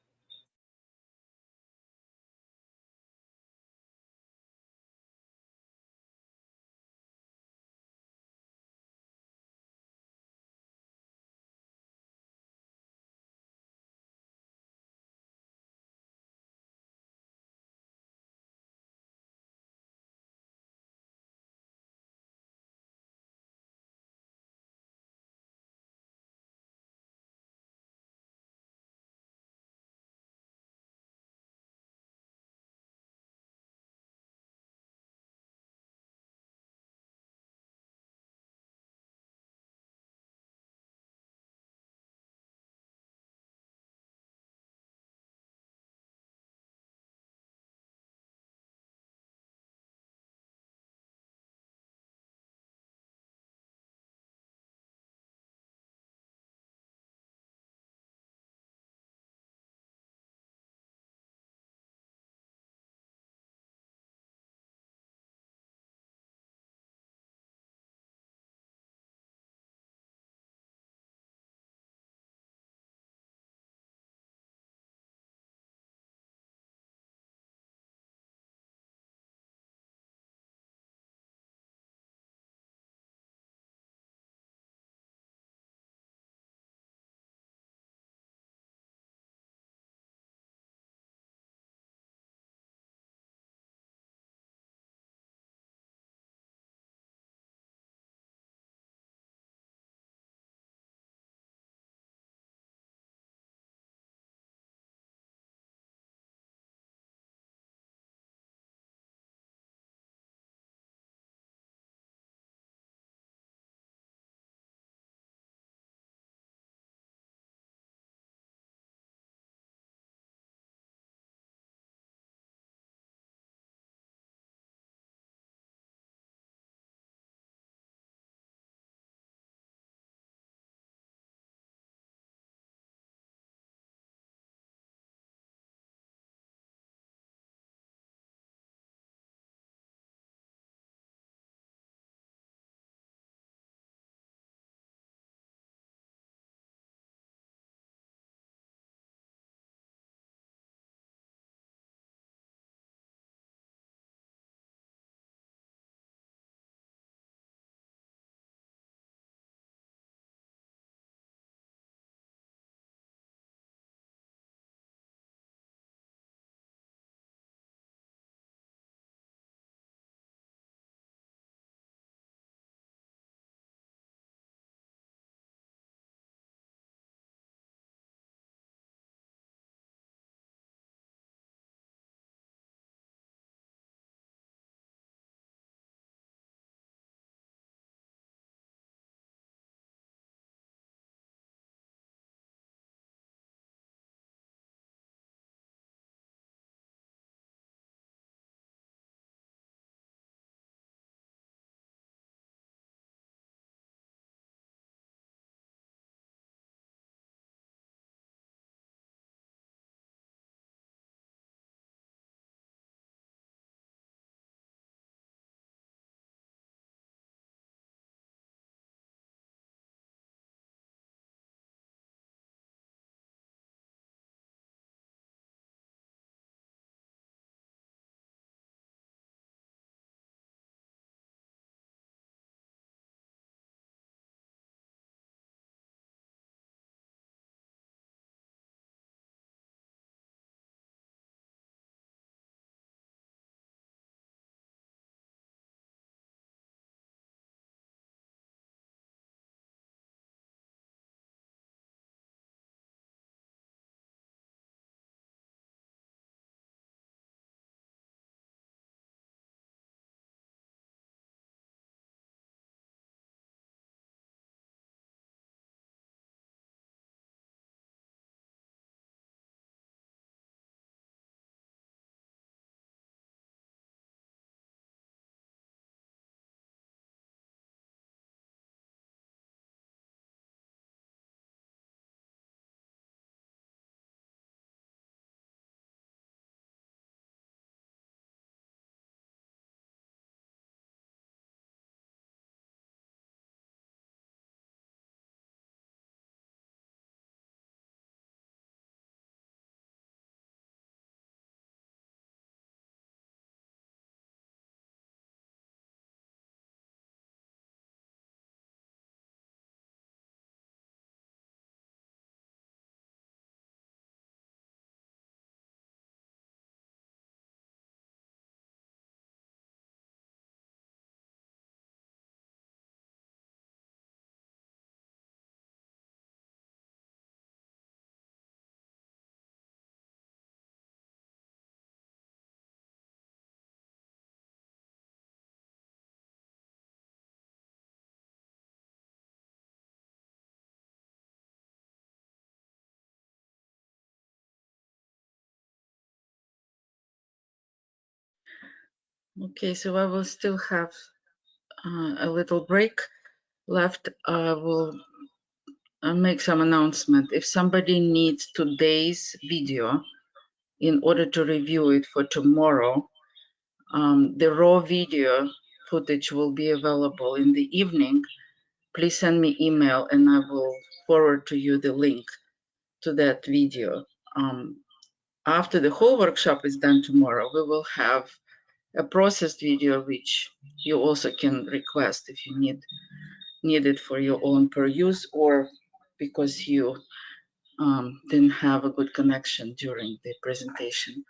Okay, so I will still have a little break left. I will make some announcement. If somebody needs today's video in order to review it for tomorrow, the raw video footage will be available in the evening. Please send me email and I will forward to you the link to that video. After the whole workshop is done tomorrow, we will have a processed video which you also can request if you need it for your own peruse or because you didn't have a good connection during the presentation.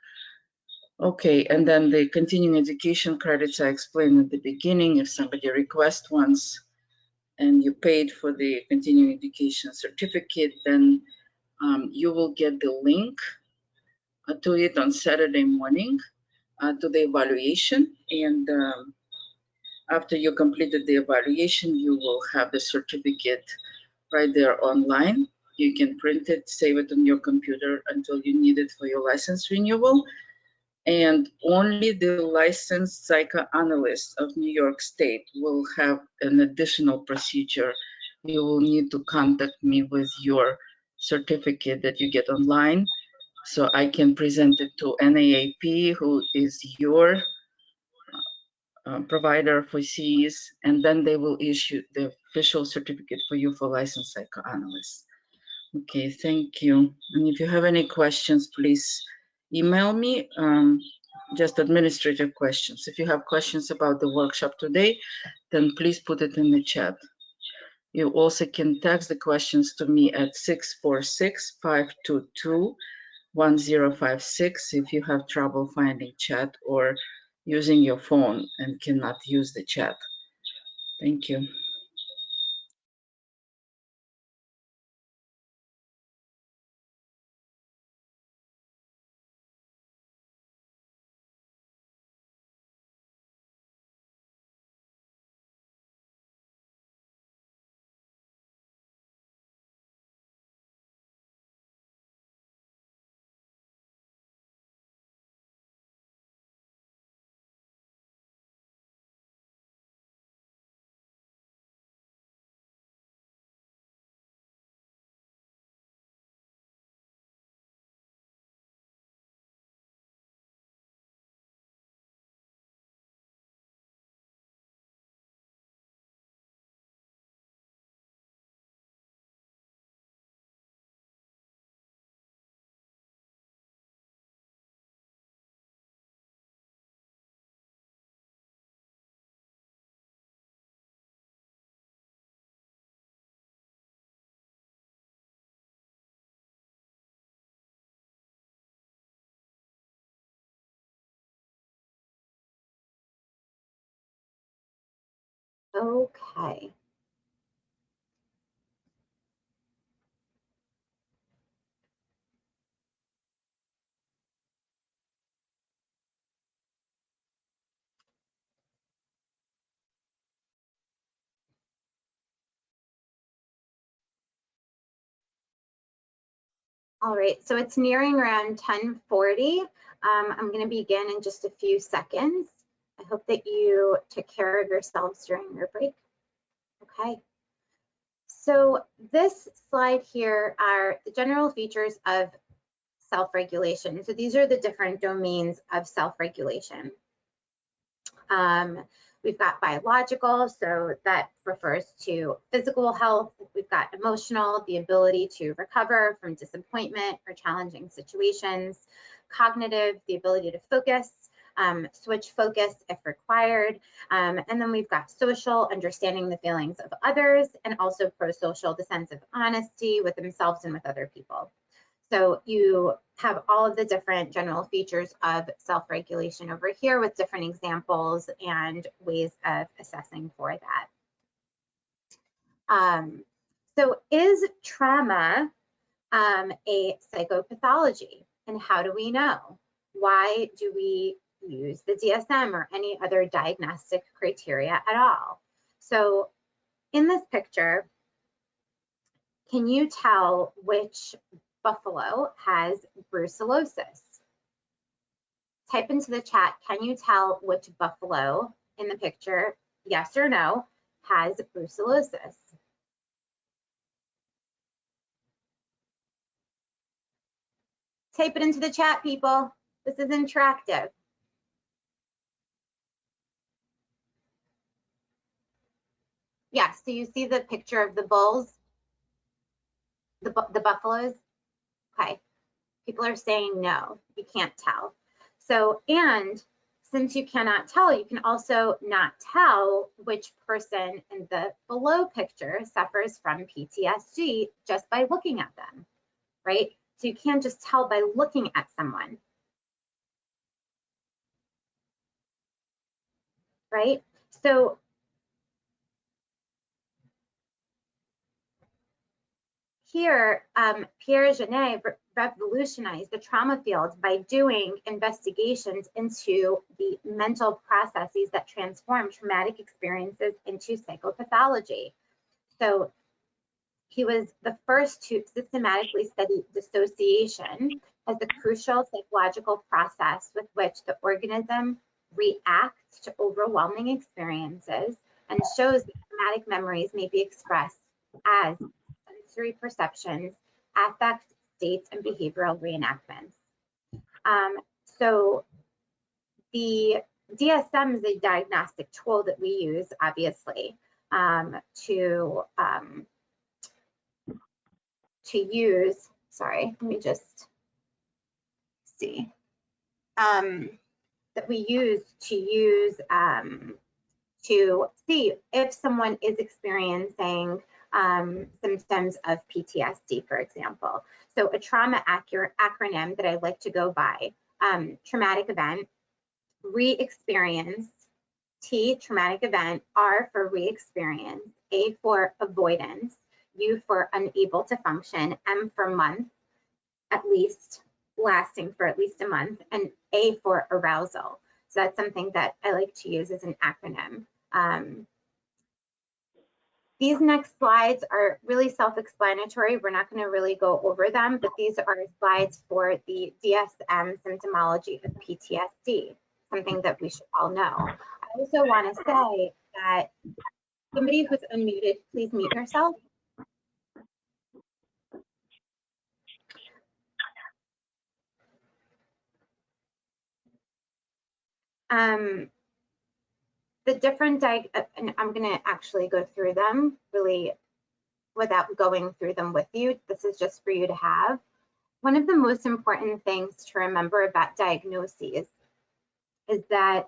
Okay, and then the continuing education credits I explained at the beginning. If somebody requests ones and you paid for the continuing education certificate, then you will get the link to it on Saturday morning to the evaluation. And after you completed the evaluation, you will have the certificate right there online. You can print it, save it on your computer until you need it for your license renewal. And only the licensed psychoanalyst of New York State will have an additional procedure. You will need to contact me with your certificate that you get online so I can present it to NAAP, who is your provider for CEs, and then they will issue the official certificate for you for licensed psychoanalyst. Okay, thank you. And if you have any questions, please email me, just administrative questions. If you have questions about the workshop today, then please put it in the chat. You also can text the questions to me at 646-522-1056 if you have trouble finding chat or using your phone and cannot use the chat. Thank you. Okay. All right, so it's nearing around 10:40. I'm going to begin in just a few seconds. I hope that you took care of yourselves during your break. Okay. So this slide here are the general features of self-regulation. So these are the different domains of self-regulation. We've got biological, so that refers to physical health. We've got emotional, the ability to recover from disappointment or challenging situations. Cognitive, the ability to focus, switch focus if required. And then we've got social, understanding the feelings of others, and also pro-social, the sense of honesty with themselves and with other people. So you have all of the different general features of self-regulation over here with different examples and ways of assessing for that. So is trauma a psychopathology? And how do we know? Why do we use the DSM or any other diagnostic criteria at all? So in this picture, can you tell which buffalo has brucellosis? type into the chat, can you tell which buffalo in the picture, yes or no, has brucellosis? Type it into the chat, people. This is interactive. Yes, so you see the picture of the bulls, the buffaloes? Okay, people are saying no, you can't tell. So, and since you cannot tell, you can also not tell which person in the below picture suffers from PTSD just by looking at them, right? So you can't just tell by looking at someone, right? So here, Pierre Genet revolutionized the trauma field by doing investigations into the mental processes that transform traumatic experiences into psychopathology. So he was the first to systematically study dissociation as the crucial psychological process with which the organism reacts to overwhelming experiences and shows that traumatic memories may be expressed as sensory perceptions, affect states, and behavioral reenactments. So the DSM is a diagnostic tool that we use, obviously, to use, sorry, let me just see, that we use to see if someone is experiencing symptoms of PTSD, for example. So a trauma acronym that I like to go by, traumatic event, re-experience, T, traumatic event, R for re-experience, A for avoidance, U for unable to function, M for month, at least, lasting for at least a month, and A for arousal. So that's something that I like to use as an acronym. These next slides are really self-explanatory. We're not going to really go over them, but these are slides for the DSM symptomology of PTSD, something that we should all know. I also want to say that somebody who's unmuted, please mute yourself. The different, and I'm going to actually go through them really without going through them with you. This is just for you to have. One of the most important things to remember about diagnoses is that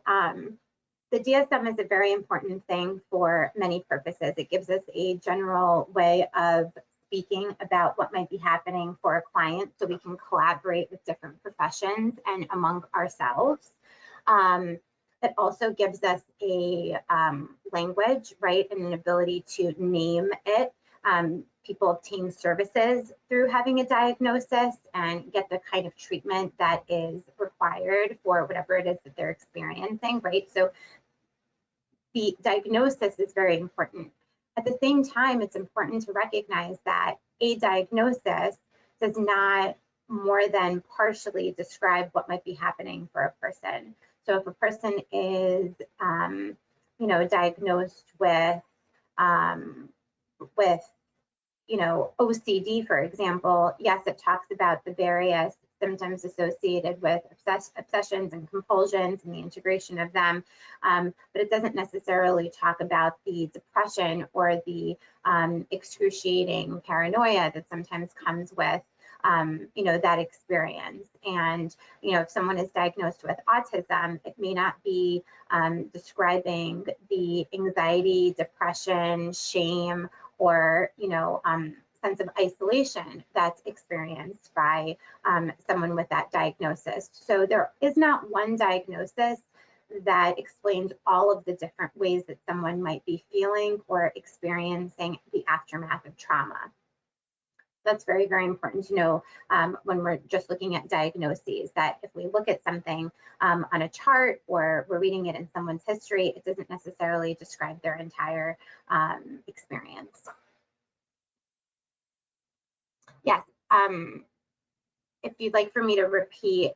the DSM is a very important thing for many purposes. It gives us a general way of speaking about what might be happening for a client so we can collaborate with different professions and among ourselves. It also gives us a language, right, and an ability to name it. People obtain services through having a diagnosis and get the kind of treatment that is required for whatever it is that they're experiencing, right? So the diagnosis is very important. At the same time, it's important to recognize that a diagnosis does not more than partially describe what might be happening for a person. So if a person is, diagnosed with OCD, for example, yes, it talks about the various symptoms associated with obsessions and compulsions and the integration of them, but it doesn't necessarily talk about the depression or the excruciating paranoia that sometimes comes with that experience. And, if someone is diagnosed with autism, it may not be describing the anxiety, depression, shame, or, sense of isolation that's experienced by someone with that diagnosis. So there is not one diagnosis that explains all of the different ways that someone might be feeling or experiencing the aftermath of trauma. That's very, very important to know when we're just looking at diagnoses, that if we look at something on a chart or we're reading it in someone's history, it doesn't necessarily describe their entire experience. Yes, if you'd like for me to repeat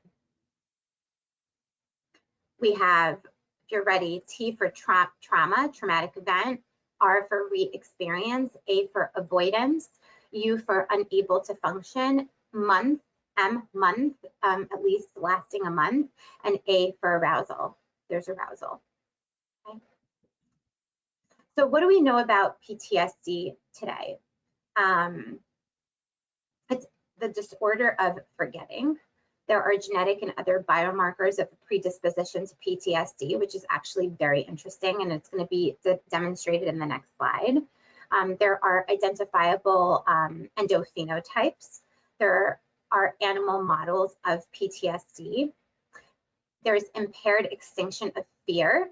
We have, if you're ready, T for trauma, traumatic event, R for re-experience, A for avoidance, U for unable to function, month, M, month, at least lasting a month, and A for arousal. There's arousal. Okay. So what do we know about PTSD today? It's the disorder of forgetting. There are genetic and other biomarkers of predisposition to PTSD, which is actually very interesting, and it's going to be demonstrated in the next slide. There are identifiable endophenotypes. There are animal models of PTSD. There's impaired extinction of fear.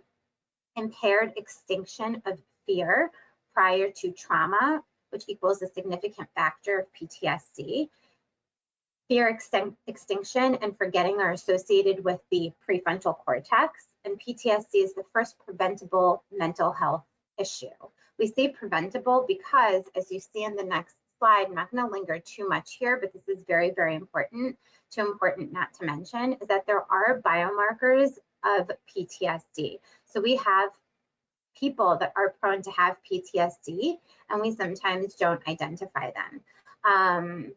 Impaired extinction of fear prior to trauma, which equals a significant factor of PTSD. Fear extinction and forgetting are associated with the prefrontal cortex, and PTSD is the first preventable mental health issue. We say preventable because, as you see in the next slide, I'm not going to linger too much here, but this is very, very important, too important not to mention, is that there are biomarkers of PTSD. So we have people that are prone to have PTSD, and we sometimes don't identify them.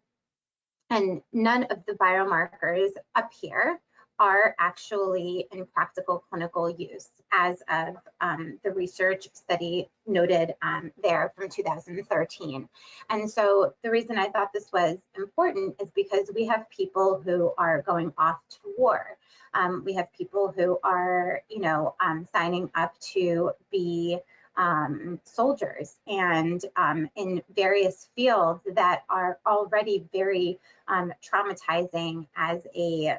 And none of the biomarkers up here are actually in practical clinical use, as of the research study noted there from 2013. And so the reason I thought this was important is because we have people who are going off to war. We have people who are, signing up to be soldiers and in various fields that are already very traumatizing as a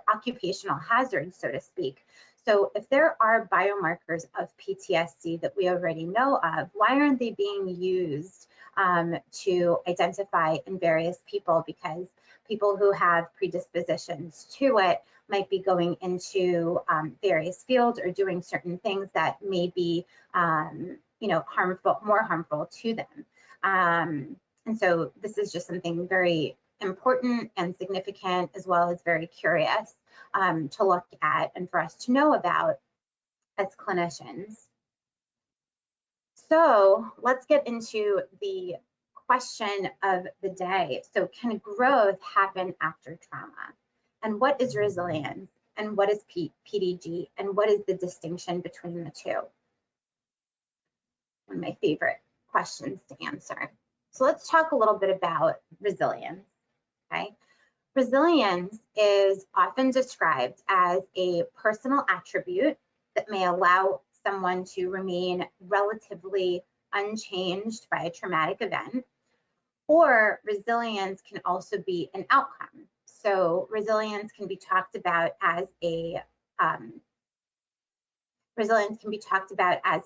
occupational hazard, so to speak. So if there are biomarkers of PTSD that we already know of, why aren't they being used to identify in various people? Because people who have predispositions to it might be going into various fields or doing certain things that may be harmful, more harmful to them. And so this is just something very important and significant, as well as very curious to look at and for us to know about as clinicians. So let's get into the question of the day. So can growth happen after trauma? And what is resilience? And what is PDG? And what is the distinction between the two? One of my favorite questions to answer. So let's talk a little bit about resilience, okay? Resilience is often described as a personal attribute that may allow someone to remain relatively unchanged by a traumatic event, or resilience can also be an outcome. So resilience can be talked about as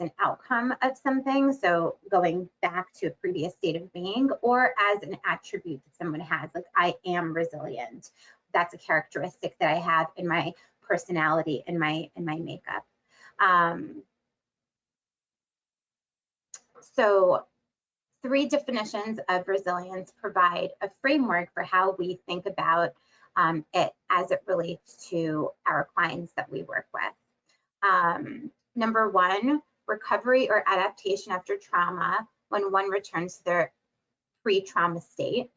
an outcome of something, so going back to a previous state of being, or as an attribute that someone has, like I am resilient. That's a characteristic that I have in my personality, in my makeup. So 3 definitions of resilience provide a framework for how we think about it as it relates to our clients that we work with. Number 1, recovery or adaptation after trauma when one returns to their pre-trauma state.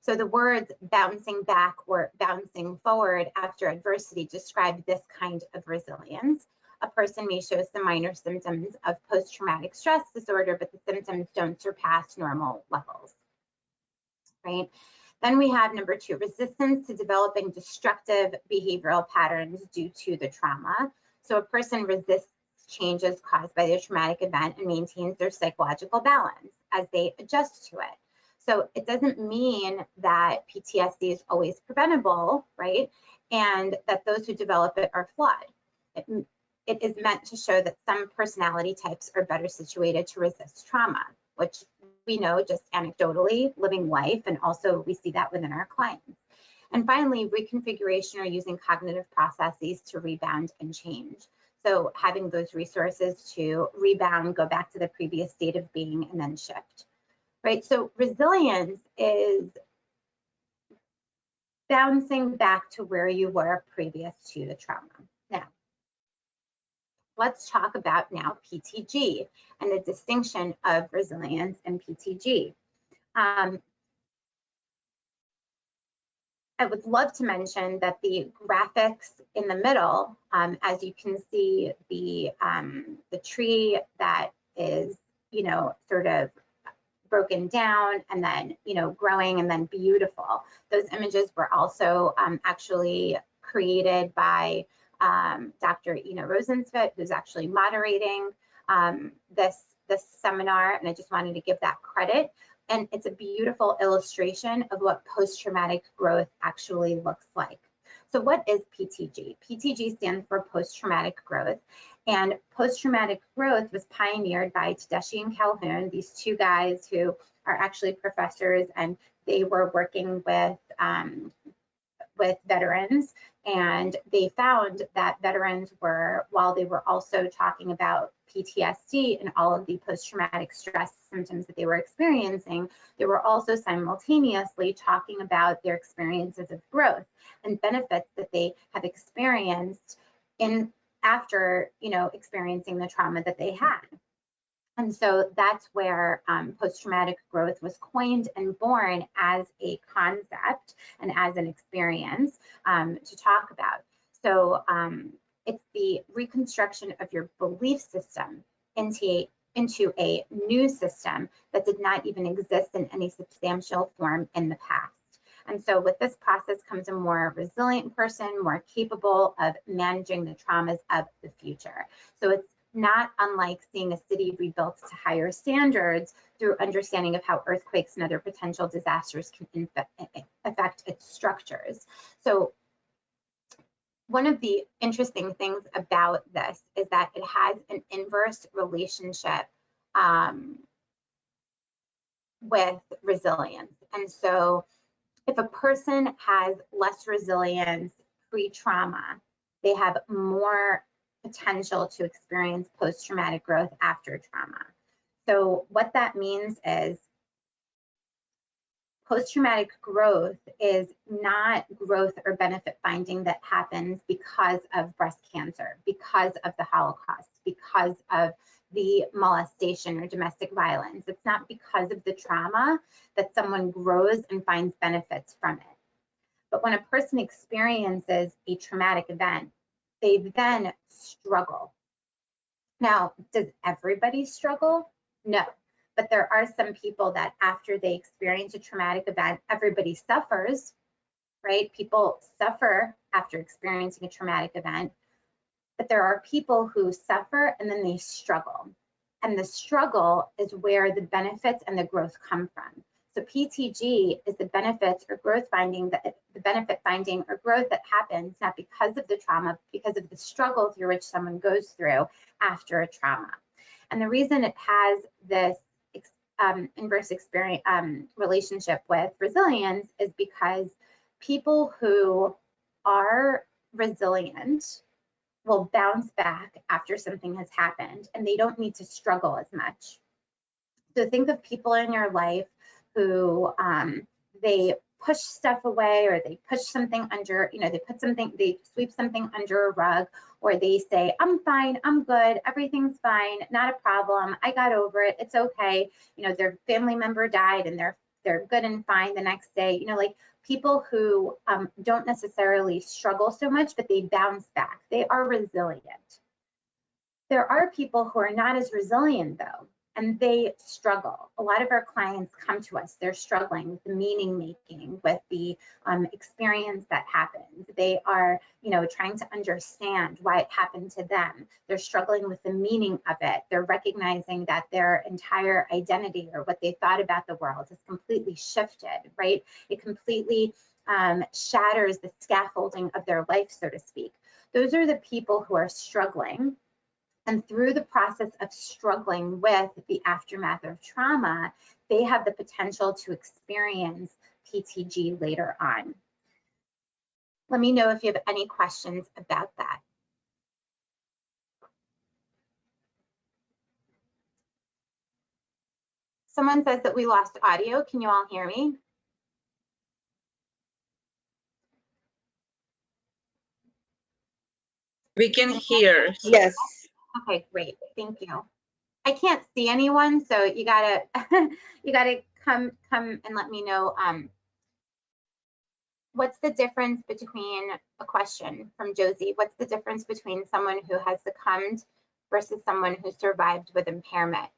So the words bouncing back or bouncing forward after adversity describe this kind of resilience. A person may show some minor symptoms of post-traumatic stress disorder, but the symptoms don't surpass normal levels, right? Then we have number 2, resistance to developing destructive behavioral patterns due to the trauma. So a person resists changes caused by the traumatic event and maintains their psychological balance as they adjust to it. So it doesn't mean that PTSD is always preventable, right? And that those who develop it are flawed. It is meant to show that some personality types are better situated to resist trauma, which we know just anecdotally, living life, and also we see that within our clients. And finally, reconfiguration or using cognitive processes to rebound and change. So having those resources to rebound, go back to the previous state of being, and then shift, right? So resilience is bouncing back to where you were previous to the trauma. Now, let's talk about now PTG and the distinction of resilience and PTG. I would love to mention that the graphics in the middle, as you can see, the tree that is, sort of broken down and then, growing and then beautiful. Those images were also actually created by Dr. Ina Rosensvit, who's actually moderating this seminar, and I just wanted to give that credit. And it's a beautiful illustration of what post-traumatic growth actually looks like. So what is PTG? PTG stands for post-traumatic growth. And post-traumatic growth was pioneered by Tedeschi and Calhoun, these two guys who are actually professors, and they were working with veterans. And they found that veterans were, while they were also talking about PTSD and all of the post-traumatic stress symptoms that they were experiencing, they were also simultaneously talking about their experiences of growth and benefits that they have experienced after experiencing the trauma that they had. And so that's where post-traumatic growth was coined and born as a concept and as an experience to talk about. So it's the reconstruction of your belief system into a new system that did not even exist in any substantial form in the past. And so with this process comes a more resilient person, more capable of managing the traumas of the future. So it's not unlike seeing a city rebuilt to higher standards through understanding of how earthquakes and other potential disasters can affect its structures. So one of the interesting things about this is that it has an inverse relationship with resilience. And so if a person has less resilience pre-trauma, they have more potential to experience post-traumatic growth after trauma. So what that means is post-traumatic growth is not growth or benefit finding that happens because of breast cancer, because of the Holocaust, because of the molestation or domestic violence. It's not because of the trauma that someone grows and finds benefits from it. But when a person experiences a traumatic event, they then struggle. Now, does everybody struggle? No, but there are some people that after they experience a traumatic event, everybody suffers, right? People suffer after experiencing a traumatic event, but there are people who suffer and then they struggle. And the struggle is where the benefits and the growth come from. So PTG is the benefits or growth finding, the benefit finding or growth that happens not because of the trauma, because of the struggle through which someone goes through after a trauma. And the reason it has this inverse experience relationship with resilience is because people who are resilient will bounce back after something has happened and they don't need to struggle as much. So think of people in your life who they push stuff away, or they push something under, they sweep something under a rug, or they say, I'm fine, I'm good, everything's fine, not a problem, I got over it, it's okay. Their family member died and they're good and fine the next day. Like people who don't necessarily struggle so much, but they bounce back. They are resilient. There are people who are not as resilient though, and they struggle. A lot of our clients come to us, they're struggling with the meaning making, with the experience that happened. They are, trying to understand why it happened to them. They're struggling with the meaning of it. They're recognizing that their entire identity or what they thought about the world has completely shifted, right? It completely shatters the scaffolding of their life, so to speak. Those are the people who are struggling. And through the process of struggling with the aftermath of trauma, they have the potential to experience PTG later on. Let me know if you have any questions about that. Someone says that we lost audio. Can you all hear me? We can hear. Yes. Okay, great. Thank you. I can't see anyone, so you gotta you gotta come and let me know. What's the difference between a question from Josie? What's the difference between someone who has succumbed versus someone who survived with impairment?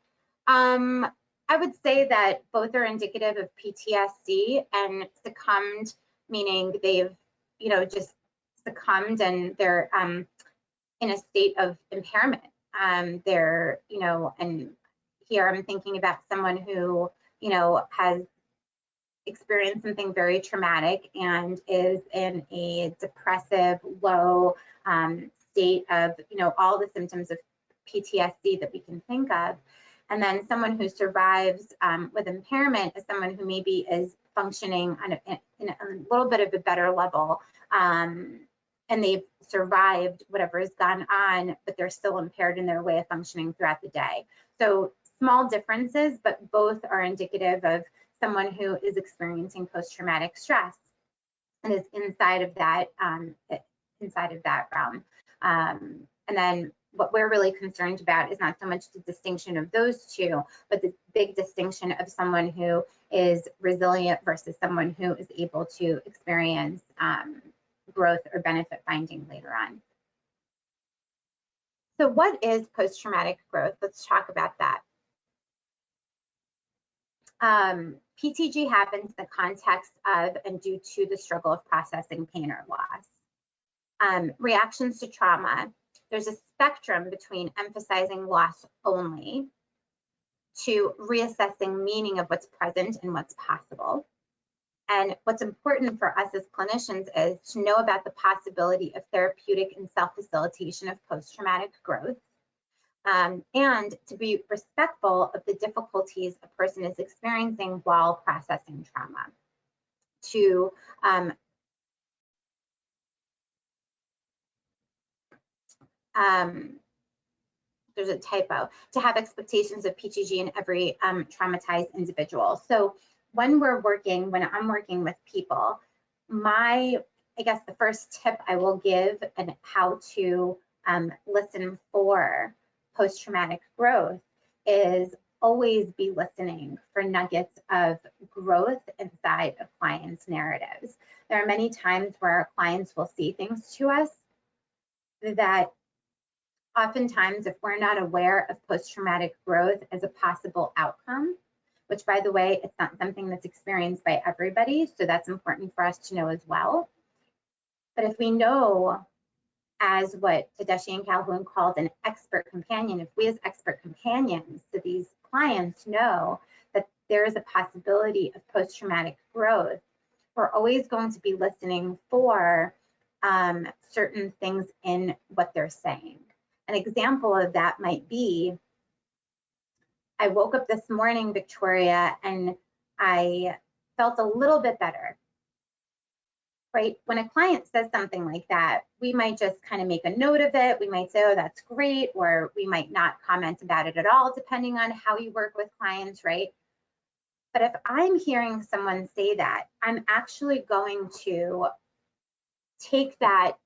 I would say that both are indicative of PTSD, and succumbed meaning they've, just succumbed and they're in a state of impairment. They're, and here I'm thinking about someone who, has experienced something very traumatic and is in a depressive, low state of, all the symptoms of PTSD that we can think of. And then someone who survives with impairment is someone who maybe is functioning on in a little bit of a better level, and they've survived whatever has gone on, but they're still impaired in their way of functioning throughout the day. So small differences, but both are indicative of someone who is experiencing post-traumatic stress and is inside of that realm. And then what we're really concerned about is not so much the distinction of those two, but the big distinction of someone who is resilient versus someone who is able to experience growth or benefit finding later on. So what is post-traumatic growth? Let's talk about that. PTG happens in the context of and due to the struggle of processing pain or loss. Reactions to trauma. There's a spectrum between emphasizing loss only to reassessing meaning of what's present and what's possible. And what's important for us as clinicians is to know about the possibility of therapeutic and self-facilitation of post-traumatic growth, and to be respectful of the difficulties a person is experiencing while processing trauma. To there's a typo, to have expectations of PTG in every traumatized individual. So when I'm working with people, I guess the first tip I will give and how to listen for post-traumatic growth is always be listening for nuggets of growth inside of clients' narratives. There are many times where our clients will see things to us that oftentimes, if we're not aware of post-traumatic growth as a possible outcome, which by the way, it's not something that's experienced by everybody, so that's important for us to know as well. But if we know, as what Tedeschi and Calhoun called an expert companion, if we as expert companions to these clients know that there is a possibility of post-traumatic growth, we're always going to be listening for certain things in what they're saying. An example of that might be, I woke up this morning, Victoria, and I felt a little bit better. Right? When a client says something like that, we might just kind of make a note of it. We might say, oh, that's great, or we might not comment about it at all, depending on how you work with clients, right? But if I'm hearing someone say that, I'm actually going to take that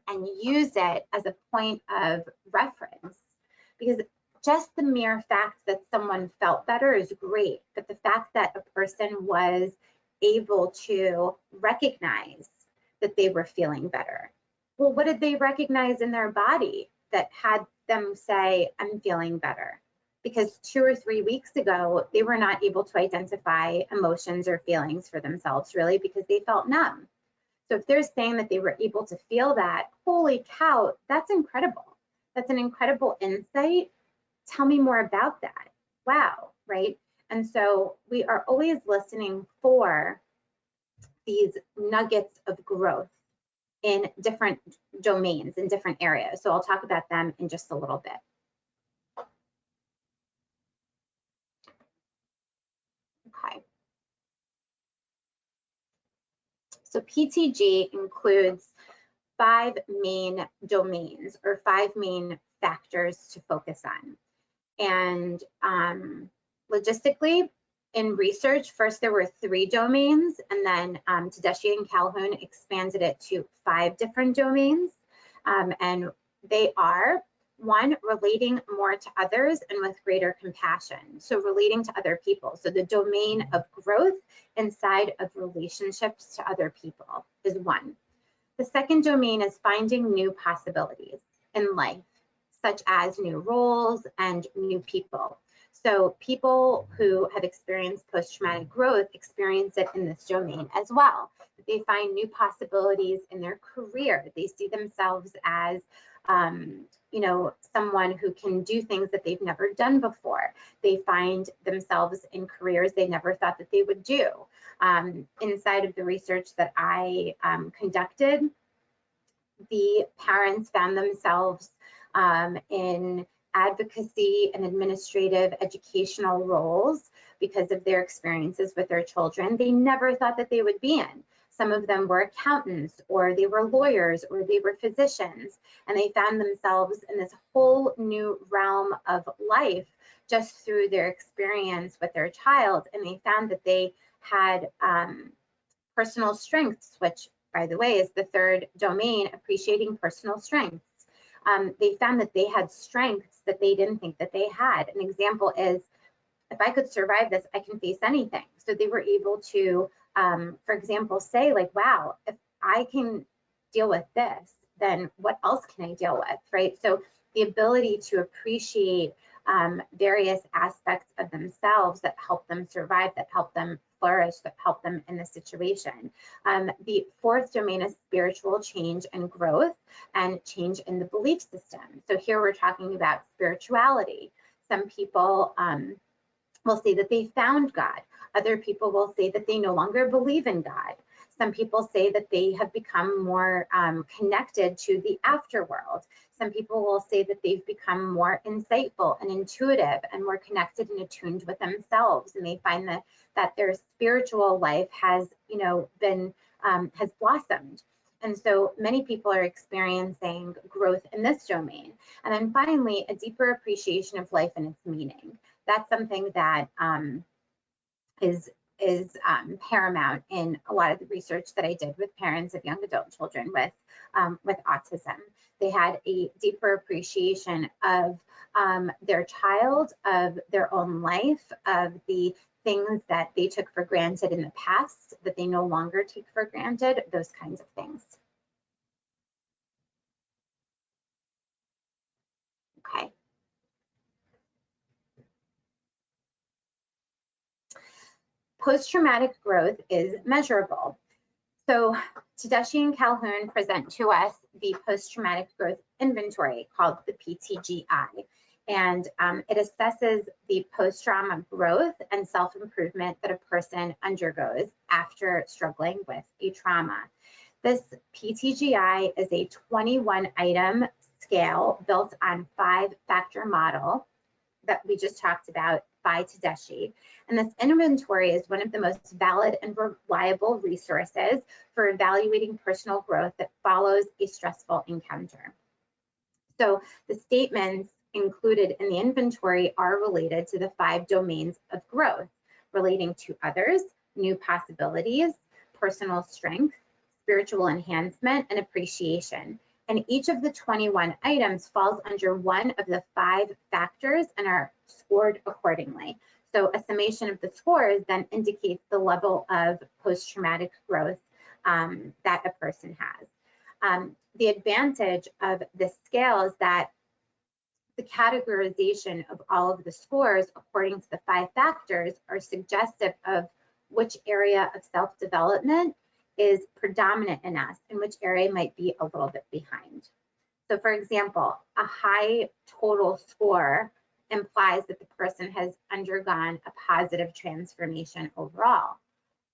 and use it as a point of reference, because just the mere fact that someone felt better is great, but the fact that a person was able to recognize that they were feeling better. Well, what did they recognize in their body that had them say, I'm feeling better? Because 2 or 3 weeks ago, they were not able to identify emotions or feelings for themselves, really, because they felt numb. So if they're saying that they were able to feel that, holy cow, that's incredible. That's an incredible insight. Tell me more about that. Wow, right? And so we are always listening for these nuggets of growth in different domains, in different areas. So I'll talk about them in just a little bit. Okay. So PTG includes 5 main domains or 5 main factors to focus on. And logistically, in research, first there were 3 domains, and then Tedeschi and Calhoun expanded it to 5 different domains. And they are: one, relating more to others and with greater compassion. So relating to other people. So the domain of growth inside of relationships to other people is one. The second domain is finding new possibilities in life, such as new roles and new people. So people who have experienced post-traumatic growth experience it in this domain as well. They find new possibilities in their career. They see themselves as someone who can do things that they've never done before. They find themselves in careers they never thought that they would do. Inside of the research that I conducted, the parents found themselves in advocacy and administrative educational roles because of their experiences with their children they never thought that they would be in. Some of them were accountants, or they were lawyers, or they were physicians, and they found themselves in this whole new realm of life just through their experience with their child. And they found that they had personal strengths, which, by the way, is the third domain, appreciating personal strengths. They found that they had strengths that they didn't think that they had. An example is, if I could survive this, I can face anything. So they were able to, for example, say like, wow, if I can deal with this, then what else can I deal with, right? So the ability to appreciate various aspects of themselves that help them survive, that help them flourish, that help them in the situation. The fourth domain is spiritual change and growth and change in the belief system. So here we're talking about spirituality. Some people will say that they found God. Other people will say that they no longer believe in God. Some people say that they have become more connected to the afterworld. Some people will say that they've become more insightful and intuitive and more connected and attuned with themselves. And they find that their spiritual life has, has blossomed. And so many people are experiencing growth in this domain. And then finally, a deeper appreciation of life and its meaning. That's something that is paramount in a lot of the research that I did with parents of young adult children with autism. They had a deeper appreciation of their child, of their own life, of the things that they took for granted in the past that they no longer take for granted, those kinds of things. Okay. Post-traumatic growth is measurable. So Tedeschi and Calhoun present to us the post-traumatic growth inventory called the PTGI. And it assesses the post-trauma growth and self-improvement that a person undergoes after struggling with a trauma. This PTGI is a 21-item scale built on 5-factor model that we just talked about by Tedeschi. And this inventory is one of the most valid and reliable resources for evaluating personal growth that follows a stressful encounter. So the statements included in the inventory are related to the 5 domains of growth, relating to others, new possibilities, personal strength, spiritual enhancement, and appreciation. And each of the 21 items falls under one of the 5 factors and are scored accordingly. So a summation of the scores then indicates the level of post-traumatic growth that a person has. The advantage of this scale is that the categorization of all of the scores according to the 5 factors are suggestive of which area of self-development is predominant in us and which area might be a little bit behind. So for example, a high total score implies that the person has undergone a positive transformation overall.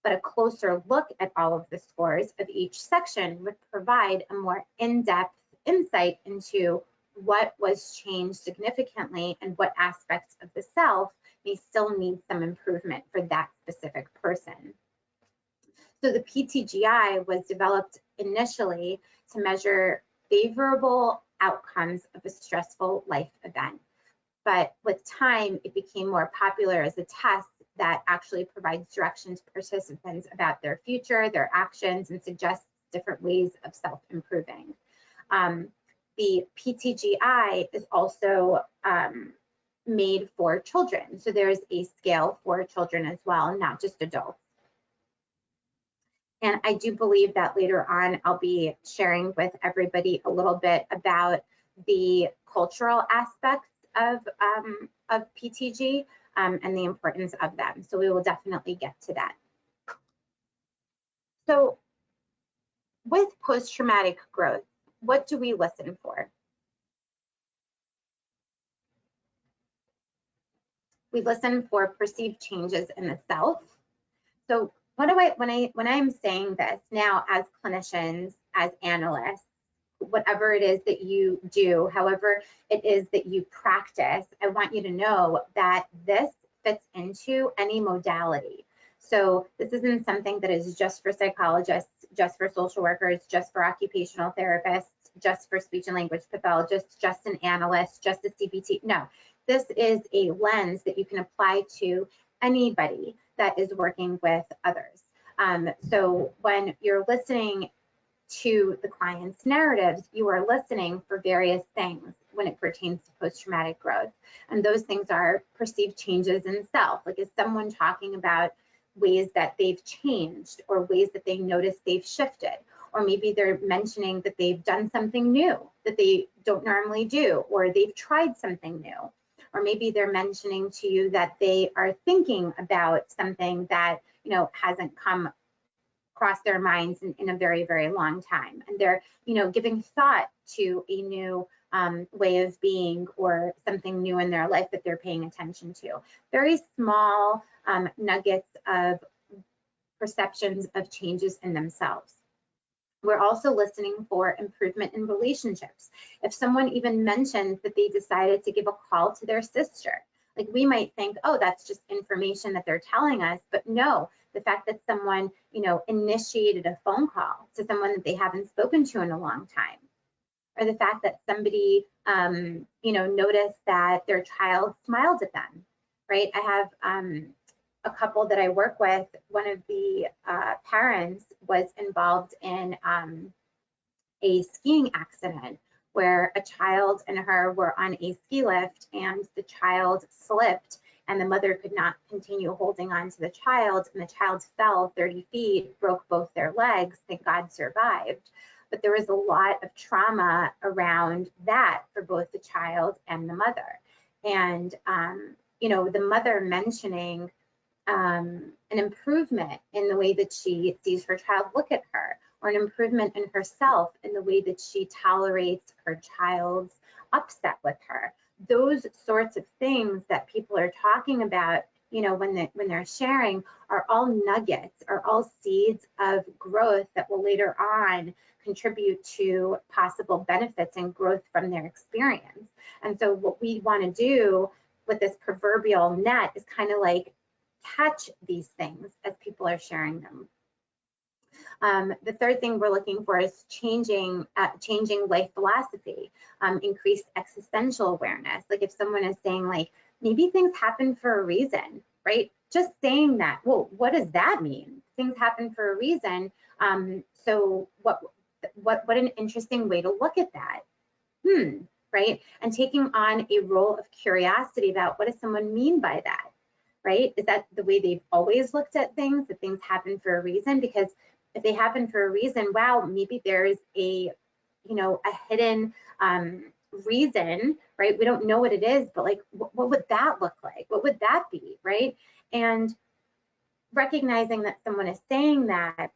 But a closer look at all of the scores of each section would provide a more in-depth insight into what was changed significantly and what aspects of the self may still need some improvement for that specific person. So the PTGI was developed initially to measure favorable outcomes of a stressful life event. But with time, it became more popular as a test that actually provides direction to participants about their future, their actions, and suggests different ways of self-improving. the PTGI is also made for children. So there's a scale for children as well, not just adults. And I do believe that later on, I'll be sharing with everybody a little bit about the cultural aspects of PTG and the importance of them. So we will definitely get to that. So with post-traumatic growth, what do we listen for? We listen for perceived changes in the self. So what do when I'm saying this now as clinicians, as analysts, whatever it is that you do, however it is that you practice, I want you to know that this fits into any modality. So this isn't something that is just for psychologists, just for social workers, just for occupational therapists, just for speech and language pathologists, just an analyst, just a CBT. No, this is a lens that you can apply to anybody that is working with others. So when you're listening to the client's narratives, you are listening for various things when it pertains to post-traumatic growth. And those things are perceived changes in self. Like, is someone talking about ways that they've changed or ways that they notice they've shifted? Or maybe they're mentioning that they've done something new that they don't normally do, or they've tried something new. Or maybe they're mentioning to you that they are thinking about something that, you know, hasn't come across their minds in a very, very long time. And they're, you know, giving thought to a new way of being or something new in their life that they're paying attention to. Very small nuggets of perceptions of changes in themselves. We're also listening for improvement in relationships. If someone even mentions that they decided to give a call to their sister, like, we might think, oh, that's just information that they're telling us, but no, the fact that someone, you know, initiated a phone call to someone that they haven't spoken to in a long time, or the fact that somebody, you know, noticed that their child smiled at them, right? I have a couple that I work with. One of the parents was involved in a skiing accident where a child and her were on a ski lift and the child slipped and the mother could not continue holding on to the child, and the child fell 30 feet, broke both their legs. Thank God survived. But there was a lot of trauma around that for both the child and the mother. And, you know, the mother mentioning an improvement in the way that she sees her child look at her, or an improvement in herself in the way that she tolerates her child's upset with her. Those sorts of things that people are talking about, you know, when they're sharing, are all nuggets, are all seeds of growth that will later on contribute to possible benefits and growth from their experience. And so what we want to do with this proverbial net is kind of like catch these things as people are sharing them. The third thing we're looking for is changing life philosophy, increased existential awareness. Like, if someone is saying, like, maybe things happen for a reason, right? Just saying that, well, what does that mean? Things happen for a reason. So what an interesting way to look at that. Right? And taking on a role of curiosity about, what does someone mean by that? Right? Is that the way they've always looked at things, that things happen for a reason? Because if they happen for a reason, wow, maybe there's a, you know, a hidden reason, right? We don't know what it is, but like, what would that look like? What would that be, right? And recognizing that someone is saying that,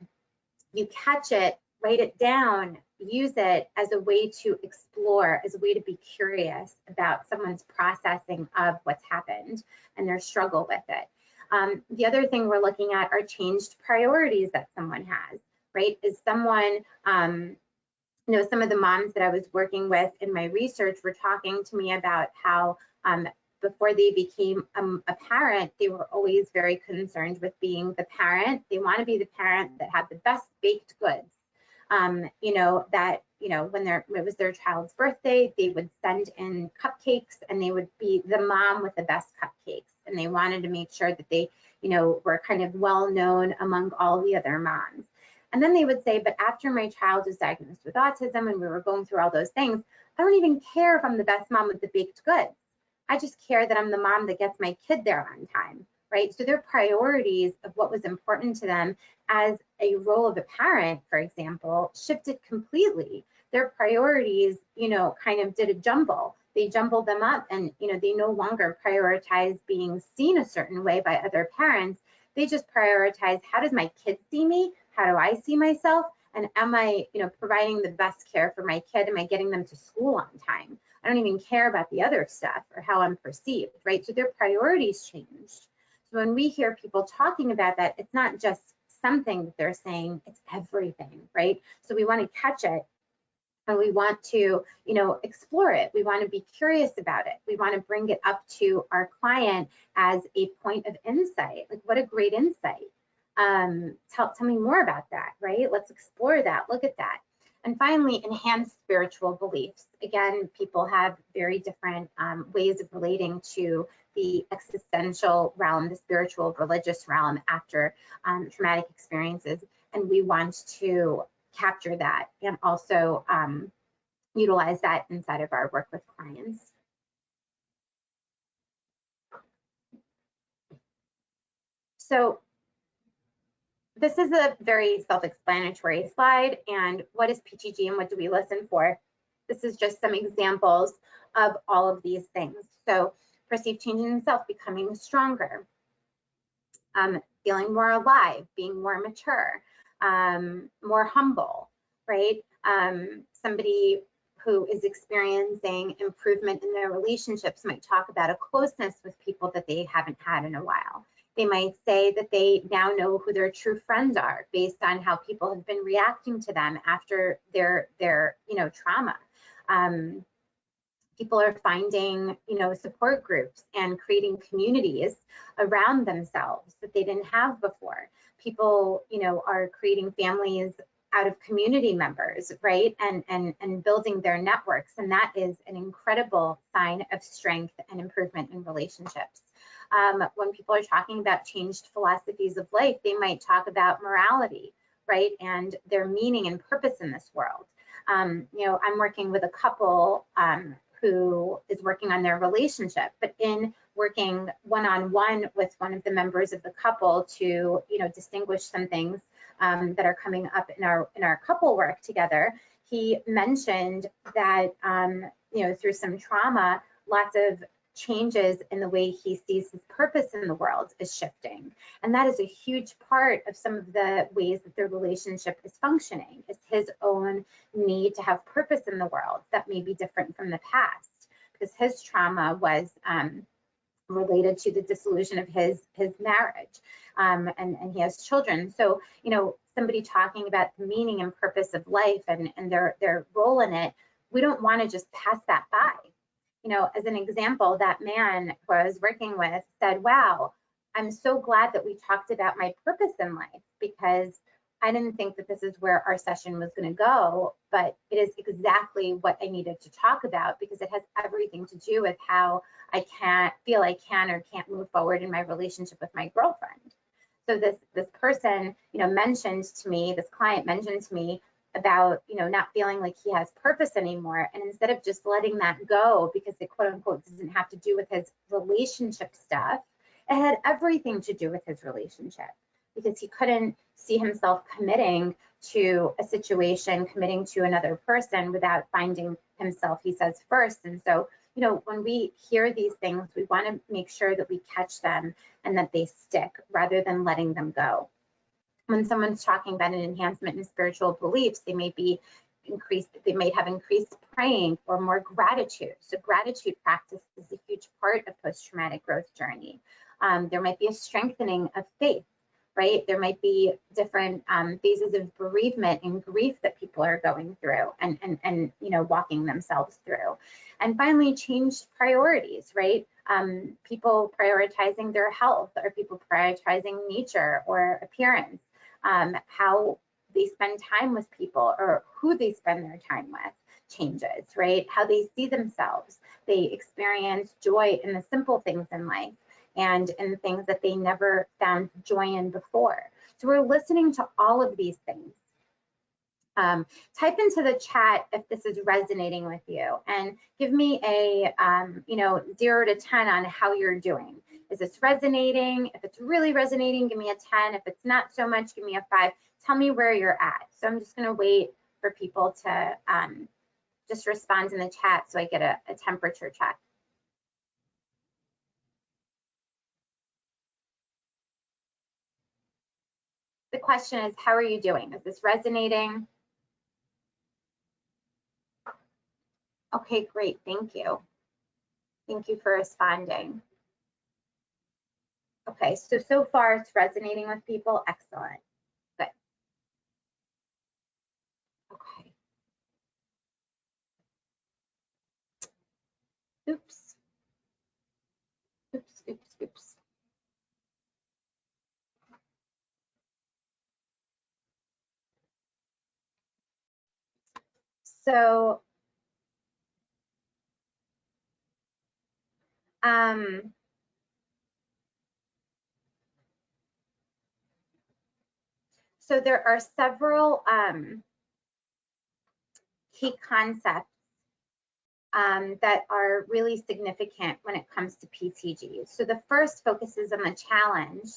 you catch it, write it down, use it as a way to explore, as a way to be curious about someone's processing of what's happened and their struggle with it. The other thing we're looking at are changed priorities that someone has, right? Is someone, you know, some of the moms that I was working with in my research were talking to me about how before they became a parent, they were always very concerned with being the parent. They want to be the parent that had the best baked goods. You know, that, you know, when it was their child's birthday, they would send in cupcakes, and they would be the mom with the best cupcakes. And they wanted to make sure that they, you know, were kind of well known among all the other moms. And then they would say, but after my child was diagnosed with autism and we were going through all those things, I don't even care if I'm the best mom with the baked goods. I just care that I'm the mom that gets my kid there on time, right? So their priorities of what was important to them as a role of a parent, for example, shifted completely. Their priorities, kind of did a jumble. They jumbled them up, and, they no longer prioritize being seen a certain way by other parents. They just prioritize, how does my kid see me? How do I see myself? And am I, providing the best care for my kid? Am I getting them to school on time? I don't even care about the other stuff or how I'm perceived, right? So their priorities changed. So when we hear people talking about that, it's not just something that they're saying, it's everything, right? So we want to catch it, and we want to, explore it. We want to be curious about it. We want to bring it up to our client as a point of insight. Like, what a great insight. Tell me more about that, right? Let's explore that, look at that. And finally, enhance spiritual beliefs. Again, people have very different ways of relating to the existential realm, the spiritual, religious realm after traumatic experiences. And we want to capture that and also utilize that inside of our work with clients. So this is a very self-explanatory slide. And what is PTG and what do we listen for? This is just some examples of all of these things. So perceived change in self, becoming stronger, feeling more alive, being more mature, more humble, right? Somebody who is experiencing improvement in their relationships might talk about a closeness with people that they haven't had in a while. They might say that they now know who their true friends are based on how people have been reacting to them after their trauma. People are finding, support groups and creating communities around themselves that they didn't have before. People, are creating families out of community members, right? And building their networks. And that is an incredible sign of strength and improvement in relationships. When people are talking about changed philosophies of life, they might talk about morality, right? And their meaning and purpose in this world. I'm working with a couple who is working on their relationship, but in working one-on-one with one of the members of the couple to, distinguish some things that are coming up in our couple work together, he mentioned that, through some trauma, lots of changes in the way he sees his purpose in the world is shifting. And that is a huge part of some of the ways that their relationship is functioning. It's his own need to have purpose in the world that may be different from the past, because his trauma was related to the dissolution of his marriage, and he has children. So, somebody talking about the meaning and purpose of life and their role in it, we don't want to just pass that by. As an example, that man who I was working with said, wow, I'm so glad that we talked about my purpose in life, because I didn't think that this is where our session was going to go, but it is exactly what I needed to talk about, because it has everything to do with how I feel I can or can't move forward in my relationship with my girlfriend. So this person, mentioned to me, this client mentioned to me about, not feeling like he has purpose anymore. And instead of just letting that go, because it quote unquote doesn't have to do with his relationship stuff, it had everything to do with his relationship, because he couldn't see himself committing to a situation, committing to another person without finding himself, he says, first. And so, when we hear these things, we want to make sure that we catch them and that they stick rather than letting them go. When someone's talking about an enhancement in spiritual beliefs, they may have increased praying or more gratitude. So gratitude practice is a huge part of post-traumatic growth journey. There might be a strengthening of faith, right? There might be different phases of bereavement and grief that people are going through and walking themselves through. And finally, changed priorities, right? People prioritizing their health, or people prioritizing nature or appearance. How they spend time with people or who they spend their time with changes, right? How they see themselves. They experience joy in the simple things in life and in things that they never found joy in before. So we're listening to all of these things. Type into the chat if this is resonating with you, and give me a 0 to 10 on how you're doing. Is this resonating? If it's really resonating, give me a 10. If it's not so much, give me a 5. Tell me where you're at. So I'm just going to wait for people to just respond in the chat so I get a temperature check. The question is, how are you doing? Is this resonating? Okay, great. Thank you. Thank you for responding. Okay, so far it's resonating with people. Excellent. Good. Okay. Oops. Oops, oops, oops. So, so there are several key concepts that are really significant when it comes to PTG. So the first focuses on the challenge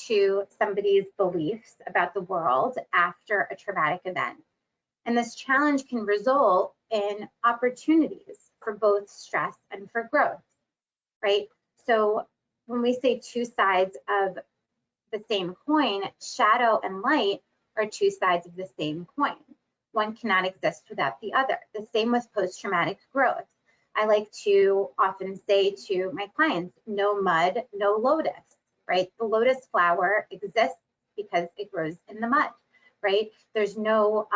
to somebody's beliefs about the world after a traumatic event. And this challenge can result in opportunities for both stress and for growth, right? So when we say two sides of the same coin, shadow and light are two sides of the same coin. One cannot exist without the other. The same with post-traumatic growth. I like to often say to my clients, no mud, no lotus, right? The lotus flower exists because it grows in the mud, right? There's no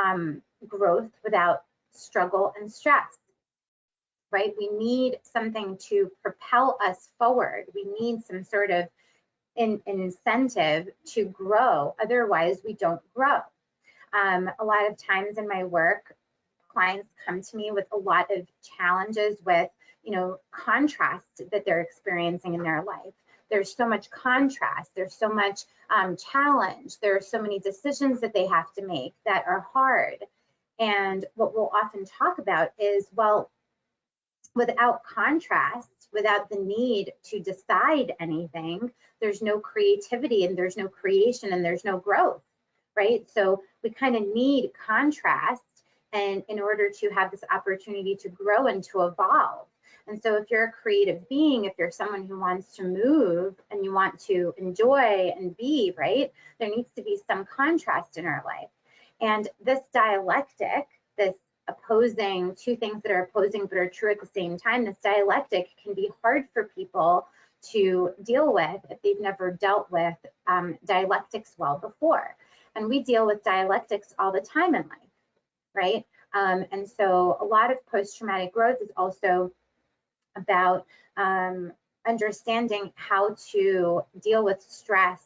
growth without struggle and stress, right? We need something to propel us forward. We need some sort of incentive to grow. Otherwise, we don't grow. A lot of times in my work, clients come to me with a lot of challenges with, contrast that they're experiencing in their life. There's so much contrast. There's so much challenge. There are so many decisions that they have to make that are hard. And what we'll often talk about is, well, without contrast, without the need to decide anything, there's no creativity and there's no creation and there's no growth, right? So we kind of need contrast, and in order to have this opportunity to grow and to evolve. And so if you're a creative being, if you're someone who wants to move and you want to enjoy and be, right, there needs to be some contrast in our life. And this dialectic, this opposing, two things that are opposing but are true at the same time, this dialectic can be hard for people to deal with if they've never dealt with dialectics well before. And we deal with dialectics all the time in life, right? And so a lot of post-traumatic growth is also about understanding how to deal with stress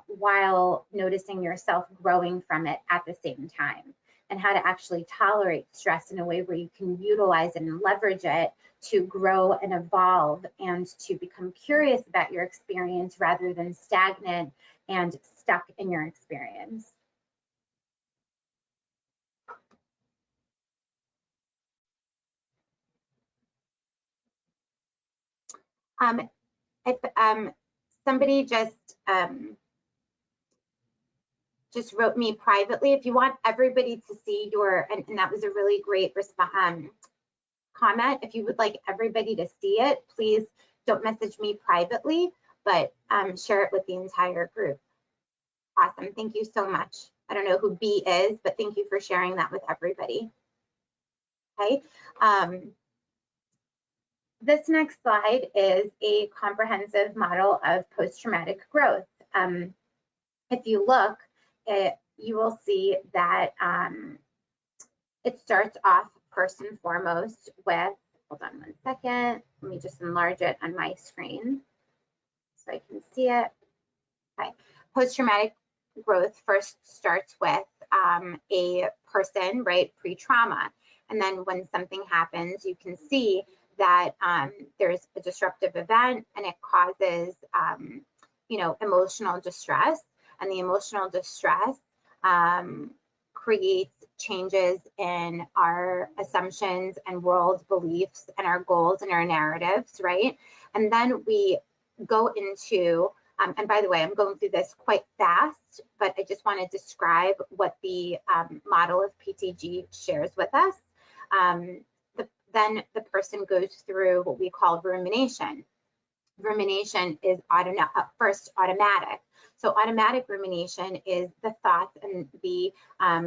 while noticing yourself growing from it at the same time, and how to actually tolerate stress in a way where you can utilize it and leverage it to grow and evolve and to become curious about your experience rather than stagnant and stuck in your experience. If somebody just wrote me privately, if you want everybody to see your, and that was a really great comment. If you would like everybody to see it, please don't message me privately, but share it with the entire group. Awesome, thank you so much. I don't know who B is, but thank you for sharing that with everybody. Okay. This next slide is a comprehensive model of post-traumatic growth. If you look, you will see that it starts off first and foremost with, hold on one second, let me just enlarge it on my screen so I can see it. Okay, post-traumatic growth first starts with a person, right, pre-trauma. And then when something happens, you can see that there's a disruptive event and it causes, emotional distress. And the emotional distress creates changes in our assumptions and world beliefs and our goals and our narratives, right? And then we go into, and by the way, I'm going through this quite fast, but I just want to describe what the model of PTG shares with us. Then the person goes through what we call rumination. Rumination is first automatic. So automatic rumination is the thoughts and the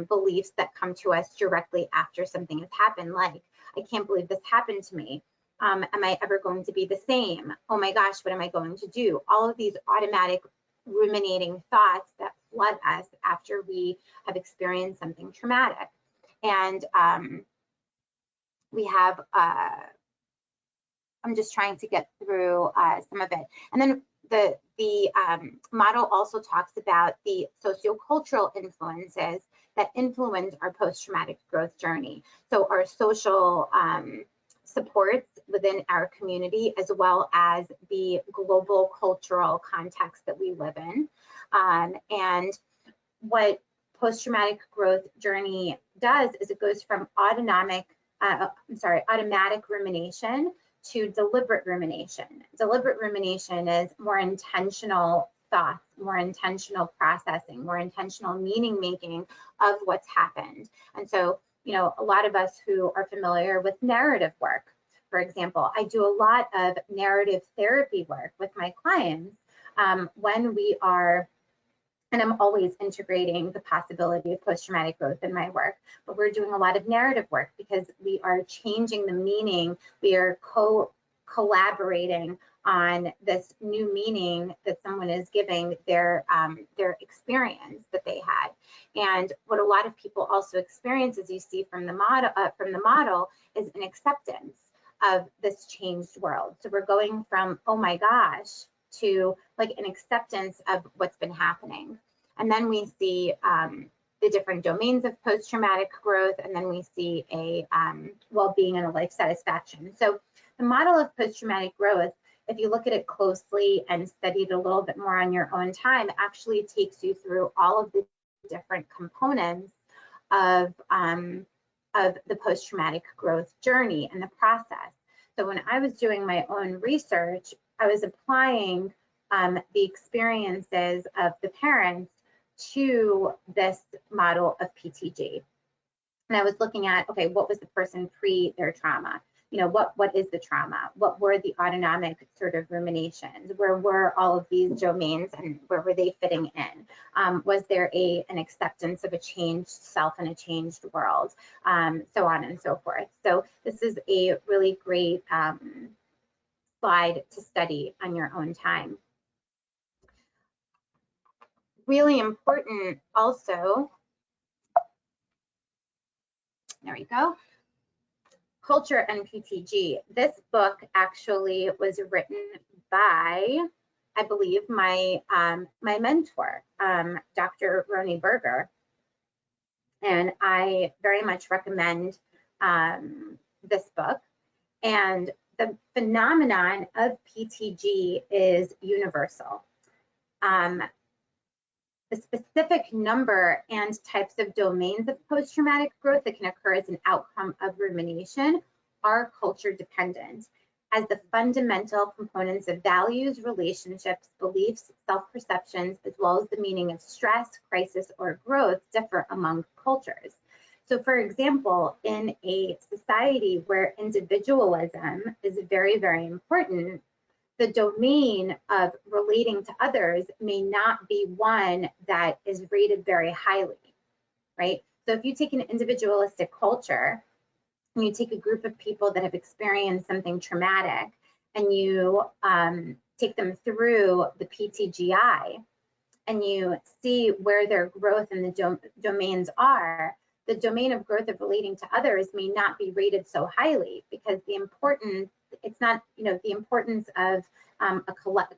beliefs that come to us directly after something has happened, like, I can't believe this happened to me. Am I ever going to be the same? Oh my gosh, what am I going to do? All of these automatic ruminating thoughts that flood us after we have experienced something traumatic. And we have, I'm just trying to get through some of it. And then the model also talks about the sociocultural influences that influence our post-traumatic growth journey. So our social supports within our community, as well as the global cultural context that we live in. And what post-traumatic growth journey does is it goes from automatic rumination to deliberate rumination. Deliberate rumination is more intentional thoughts, more intentional processing, more intentional meaning making of what's happened. And so, you know, a lot of us who are familiar with narrative work, for example, I do a lot of narrative therapy work with my clients when we are, and I'm always integrating the possibility of post-traumatic growth in my work, but we're doing a lot of narrative work because we are changing the meaning. We are collaborating on this new meaning that someone is giving their experience that they had. And what a lot of people also experience, as you see from the model, is an acceptance of this changed world. So we're going from, oh my gosh, to like an acceptance of what's been happening. And then we see the different domains of post-traumatic growth, and then we see a well-being and a life satisfaction. So the model of post-traumatic growth, if you look at it closely and study it a little bit more on your own time, actually takes you through all of the different components of the post-traumatic growth journey and the process. So when I was doing my own research, I was applying the experiences of the parents to this model of PTG. And I was looking at, okay, what was the person pre their trauma? You know, what is the trauma? What were the autonomic sort of ruminations? Where were all of these domains and where were they fitting in? Was there an acceptance of a changed self and a changed world? So on and so forth. So this is a really great slide to study on your own time. Really important also, there we go, Culture and PTG. This book actually was written by, I believe, my my mentor, Dr. Roni Berger, and I very much recommend this book. And the phenomenon of PTG is universal. The specific number and types of domains of post-traumatic growth that can occur as an outcome of rumination are culture dependent, as the fundamental components of values, relationships, beliefs, self-perceptions, as well as the meaning of stress, crisis, or growth differ among cultures. So for example, in a society where individualism is very, very important, the domain of relating to others may not be one that is rated very highly, right? So if you take an individualistic culture, and you take a group of people that have experienced something traumatic, and you take them through the PTGI, and you see where their growth in the domains are, the domain of growth of relating to others may not be rated so highly, because the importance, it's not, you know, the importance of a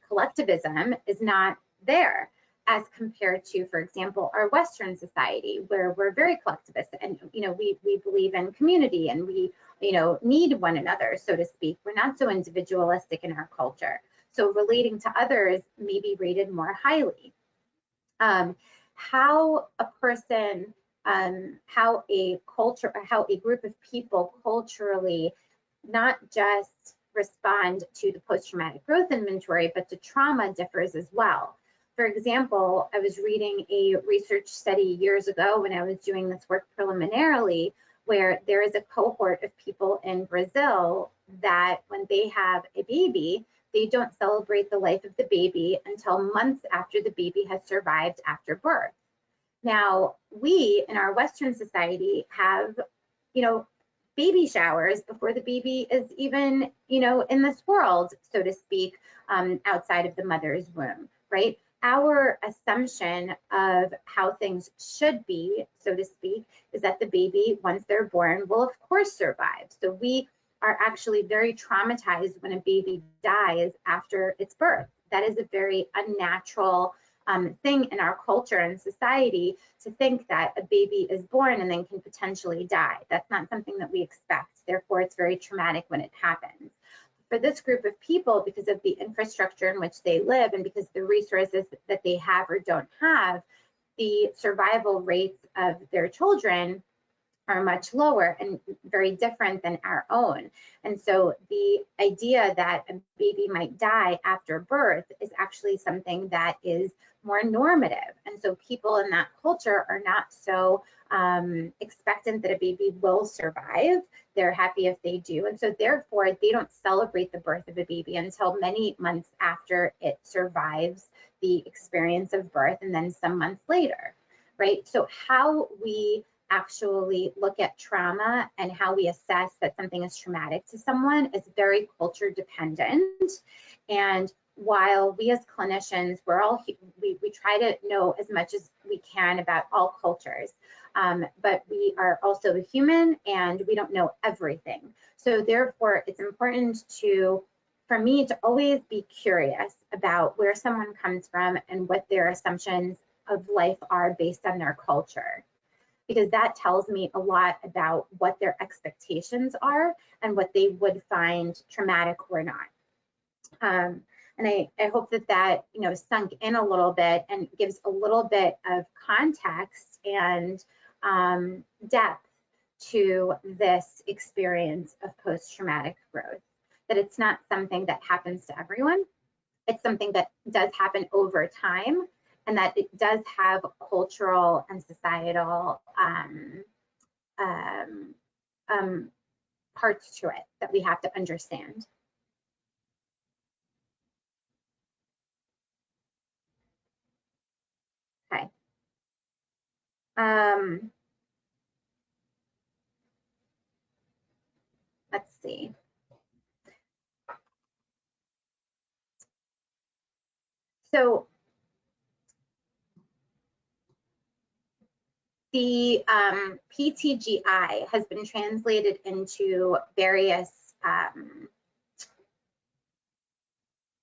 collectivism is not there, as compared to, for example, our Western society, where we're very collectivist, and you know, we believe in community, and we, you know, need one another, so to speak. We're not so individualistic in our culture, so relating to others may be rated more highly. How a person how a culture, how a group of people culturally not just respond to the post-traumatic growth inventory, but to trauma differs as well. For example, I was reading a research study years ago when I was doing this work preliminarily, where there is a cohort of people in Brazil that when they have a baby, they don't celebrate the life of the baby until months after the baby has survived after birth. Now, we in our Western society have, baby showers before the baby is even, in this world, so to speak, outside of the mother's womb, right? Our assumption of how things should be, so to speak, is that the baby, once they're born, will of course survive. So we are actually very traumatized when a baby dies after its birth. That is a very unnatural thing in our culture and society, to think that a baby is born and then can potentially die. That's not something that we expect. Therefore, it's very traumatic when it happens. For this group of people, because of the infrastructure in which they live and because the resources that they have or don't have, the survival rates of their children are much lower and very different than our own. And so the idea that a baby might die after birth is actually something that is more normative. And so people in that culture are not so expectant that a baby will survive. They're happy if they do. And so therefore, they don't celebrate the birth of a baby until many months after it survives the experience of birth, and then some months later, right? So how we actually look at trauma and how we assess that something is traumatic to someone is very culture dependent. And while we as clinicians, we try to know as much as we can about all cultures, but we are also human and we don't know everything. So therefore, it's important for me to always be curious about where someone comes from and what their assumptions of life are based on their culture, because that tells me a lot about what their expectations are and what they would find traumatic or not. And I hope that sunk in a little bit and gives a little bit of context and depth to this experience of post-traumatic growth, that it's not something that happens to everyone. It's something that does happen over time, and that it does have cultural and societal parts to it that we have to understand. Okay. Let's see. So the PTGI has been translated into various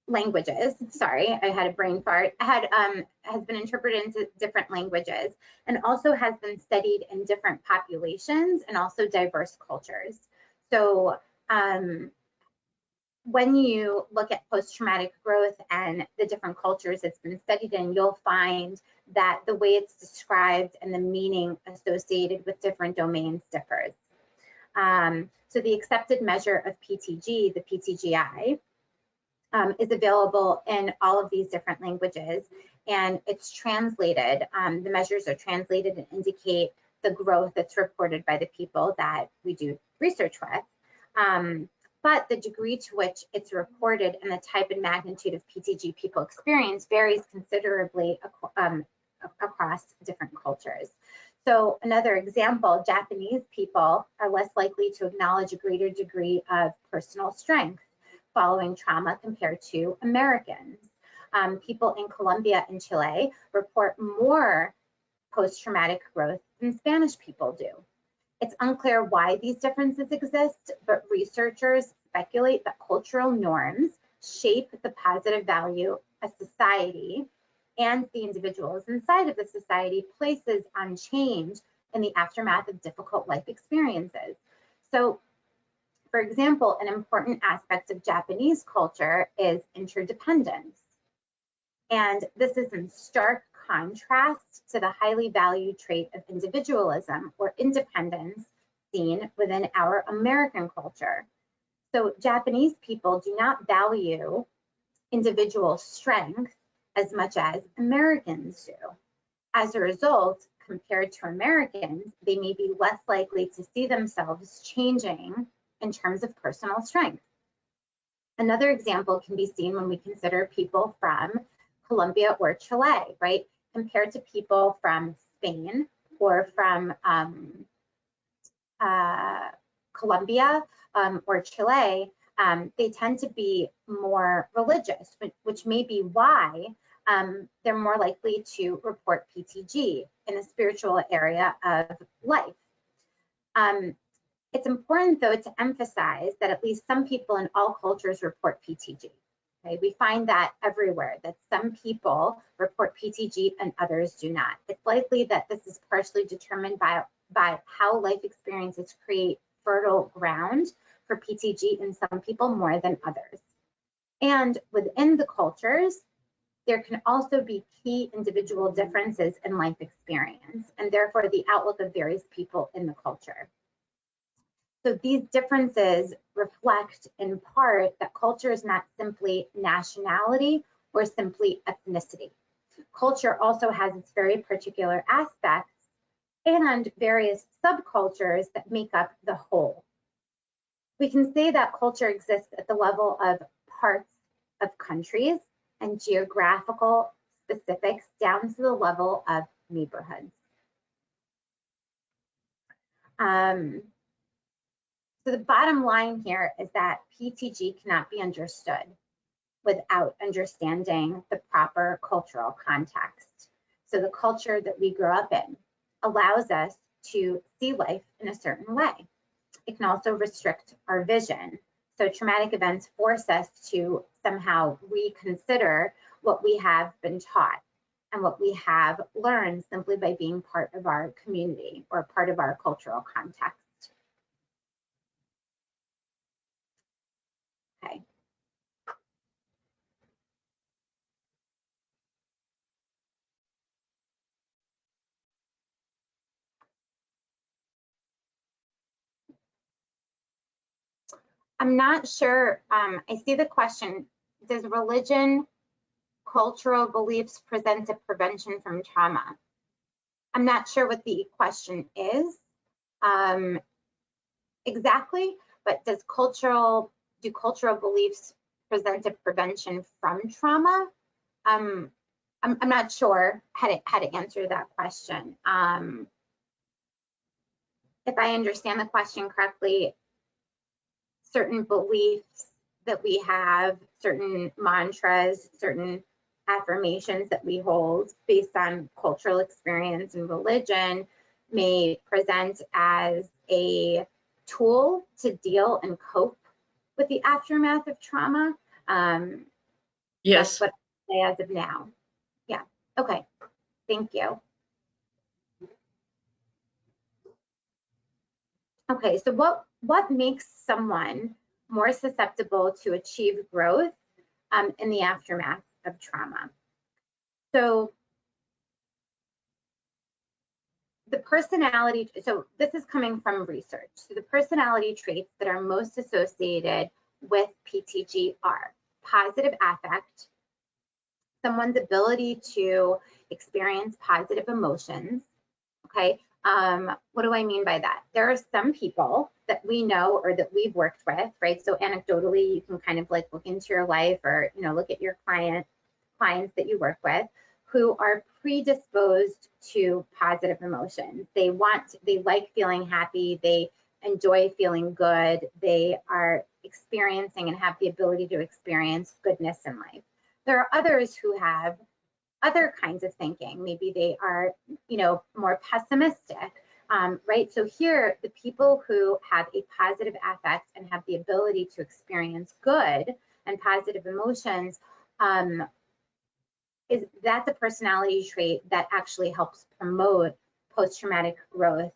languages. Sorry, I had a brain fart. Has been interpreted into different languages, and also has been studied in different populations and also diverse cultures. So when you look at post-traumatic growth and the different cultures it's been studied in, you'll find that the way it's described and the meaning associated with different domains differs. So the accepted measure of PTG, the PTGI, is available in all of these different languages, and it's translated. The measures are translated and indicate the growth that's reported by the people that we do research with. But the degree to which it's reported and the type and magnitude of PTG people experience varies considerably across different cultures. So another example, Japanese people are less likely to acknowledge a greater degree of personal strength following trauma compared to Americans. People in Colombia and Chile report more post-traumatic growth than Spanish people do. It's unclear why these differences exist, but researchers speculate that cultural norms shape the positive value a society and the individuals inside of the society places on change in the aftermath of difficult life experiences. So, for example, an important aspect of Japanese culture is interdependence. And this is in stark contrast to the highly valued trait of individualism or independence seen within our American culture. So Japanese people do not value individual strength as much as Americans do. As a result, compared to Americans, they may be less likely to see themselves changing in terms of personal strength. Another example can be seen when we consider people from Colombia or Chile, right? Compared to people from Spain or from Colombia or Chile, they tend to be more religious, which may be why they're more likely to report PTG in the spiritual area of life. It's important, though, to emphasize that at least some people in all cultures report PTG. Okay? We find that everywhere, that some people report PTG and others do not. It's likely that this is partially determined by how life experiences create fertile ground for PTG in some people more than others. And within the cultures, there can also be key individual differences in life experience, and therefore the outlook of various people in the culture. So these differences reflect in part that culture is not simply nationality or simply ethnicity. Culture also has its very particular aspects and various subcultures that make up the whole. We can say that culture exists at the level of parts of countries and geographical specifics down to the level of neighborhoods. So the bottom line here is that PTG cannot be understood without understanding the proper cultural context. So the culture that we grew up in allows us to see life in a certain way. It can also restrict our vision. So traumatic events force us to somehow reconsider what we have been taught and what we have learned simply by being part of our community or part of our cultural context. Okay. I'm not sure, I see the question, does religion, cultural beliefs present a prevention from trauma? I'm not sure what the question is exactly, but do cultural beliefs present a prevention from trauma? I'm not sure how to answer that question. If I understand the question correctly, certain beliefs that we have, certain mantras, certain affirmations that we hold based on cultural experience and religion may present as a tool to deal and cope with the aftermath of trauma. Yes. That's what I say as of now. Yeah, okay, thank you. Okay, so what makes someone more susceptible to achieve growth in the aftermath of trauma? So the personality, so this is coming from research. So the personality traits that are most associated with PTG are positive affect, someone's ability to experience positive emotions, okay? What do I mean by that? There are some people that we know or that we've worked with, right? So anecdotally, you can kind of like look into your life or, you know, look at your clients that you work with who are predisposed to positive emotions. They like feeling happy. They enjoy feeling good. They are experiencing and have the ability to experience goodness in life. There are others who have other kinds of thinking. Maybe they are, you know, more pessimistic, right? So here, the people who have a positive affect and have the ability to experience good and positive emotions, that's a personality trait that actually helps promote post-traumatic growth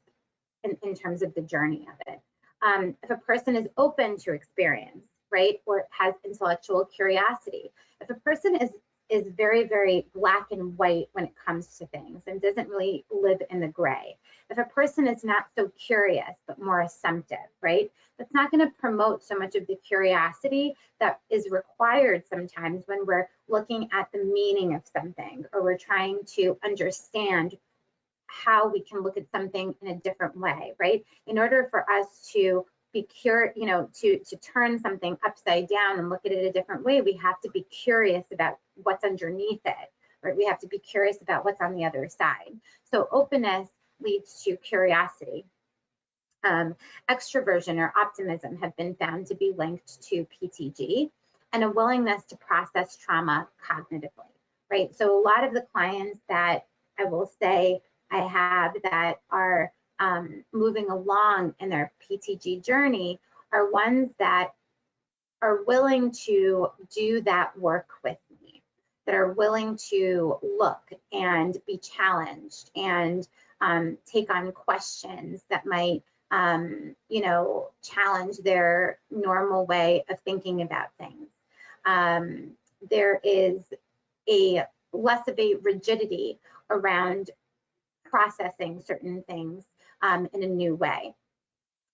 in terms of the journey of it. If a person is open to experience, right, or has intellectual curiosity, if a person is is very, very black and white when it comes to things and doesn't really live in the gray. If a person is not so curious, but more assumptive, right? That's not going to promote so much of the curiosity that is required sometimes when we're looking at the meaning of something, or we're trying to understand how we can look at something in a different way, right? In order for us to be to turn something upside down and look at it a different way, we have to be curious about what's underneath it, right? We have to be curious about what's on the other side. So openness leads to curiosity. Extroversion or optimism have been found to be linked to PTG, and a willingness to process trauma cognitively, right? So a lot of the clients that I will say I have that are moving along in their PTG journey are ones that are willing to do that work with me, that are willing to look and be challenged and take on questions that might challenge their normal way of thinking about things. There is a less of a rigidity around processing certain things in a new way,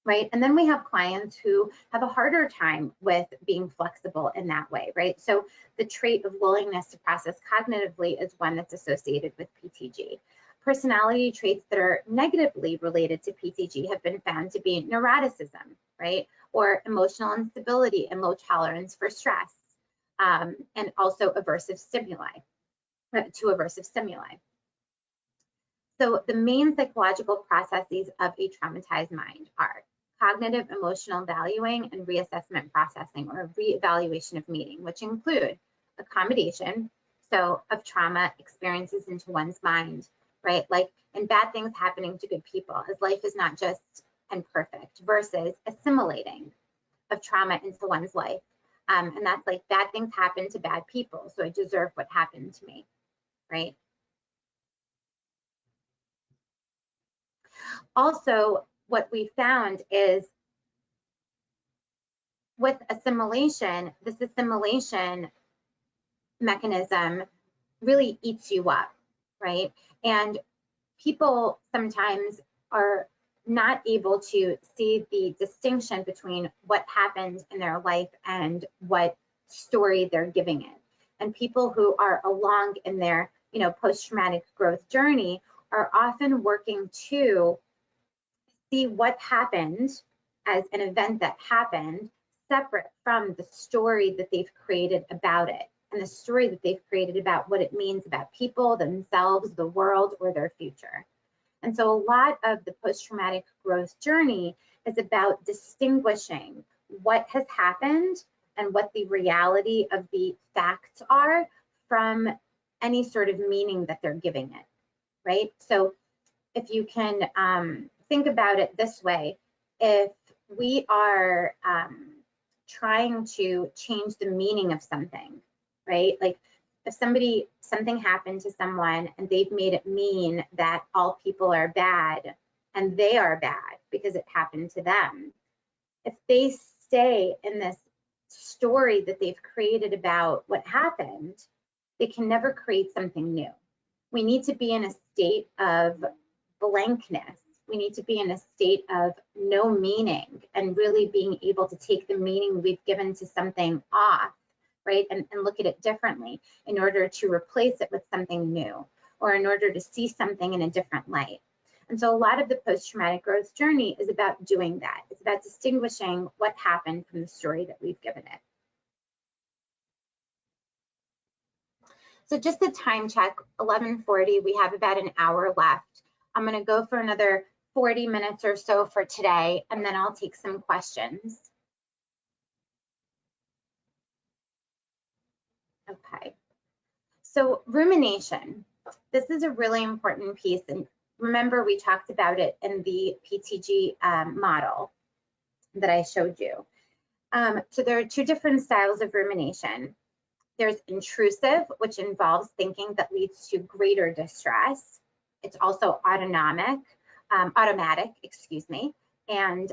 right? And then we have clients who have a harder time with being flexible in that way, right? So the trait of willingness to process cognitively is one that's associated with PTG. Personality traits that are negatively related to PTG have been found to be neuroticism, right? Or emotional instability and low tolerance for stress, and also aversive stimuli. So the main psychological processes of a traumatized mind are cognitive emotional valuing and reassessment processing, or reevaluation of meaning, which include accommodation, so of trauma experiences into one's mind, right? Like, and bad things happening to good people, as life is not just and perfect, versus assimilating of trauma into one's life. And that's like, bad things happen to bad people, so I deserve what happened to me, right? Also, what we found is with assimilation, this assimilation mechanism really eats you up, right? And people sometimes are not able to see the distinction between what happened in their life and what story they're giving it. And people who are along in their, post-traumatic growth journey are often working to see what happened as an event that happened separate from the story that they've created about it, and the story that they've created about what it means about people, themselves, the world, or their future. And so a lot of the post-traumatic growth journey is about distinguishing what has happened and what the reality of the facts are from any sort of meaning that they're giving it, right? So if you can think about it this way, if we are trying to change the meaning of something, right? Like if something happened to someone and they've made it mean that all people are bad and they are bad because it happened to them, if they stay in this story that they've created about what happened, they can never create something new. We need to be in a state of blankness. We need to be in a state of no meaning and really being able to take the meaning we've given to something off, right? And look at it differently in order to replace it with something new, or in order to see something in a different light. And so a lot of the post-traumatic growth journey is about doing that. It's about distinguishing what happened from the story that we've given it. So just a time check, 11:40, we have about an hour left. I'm gonna go for another 40 minutes or so for today, and then I'll take some questions. Okay, so rumination. This is a really important piece, and remember we talked about it in the PTG model that I showed you. So there are two different styles of rumination. There's intrusive, which involves thinking that leads to greater distress. It's also automatic, and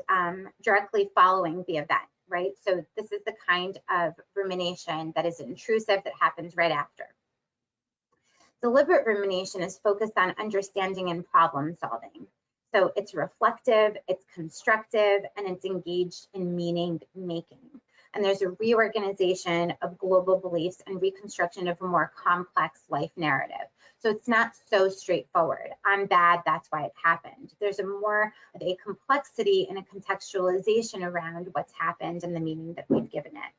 directly following the event, right? So this is the kind of rumination that is intrusive, that happens right after. Deliberate rumination is focused on understanding and problem solving. So it's reflective, it's constructive, and it's engaged in meaning making. And there's a reorganization of global beliefs and reconstruction of a more complex life narrative. So it's not so straightforward. I'm bad, that's why it happened. There's a more of a complexity and a contextualization around what's happened and the meaning that we've given it.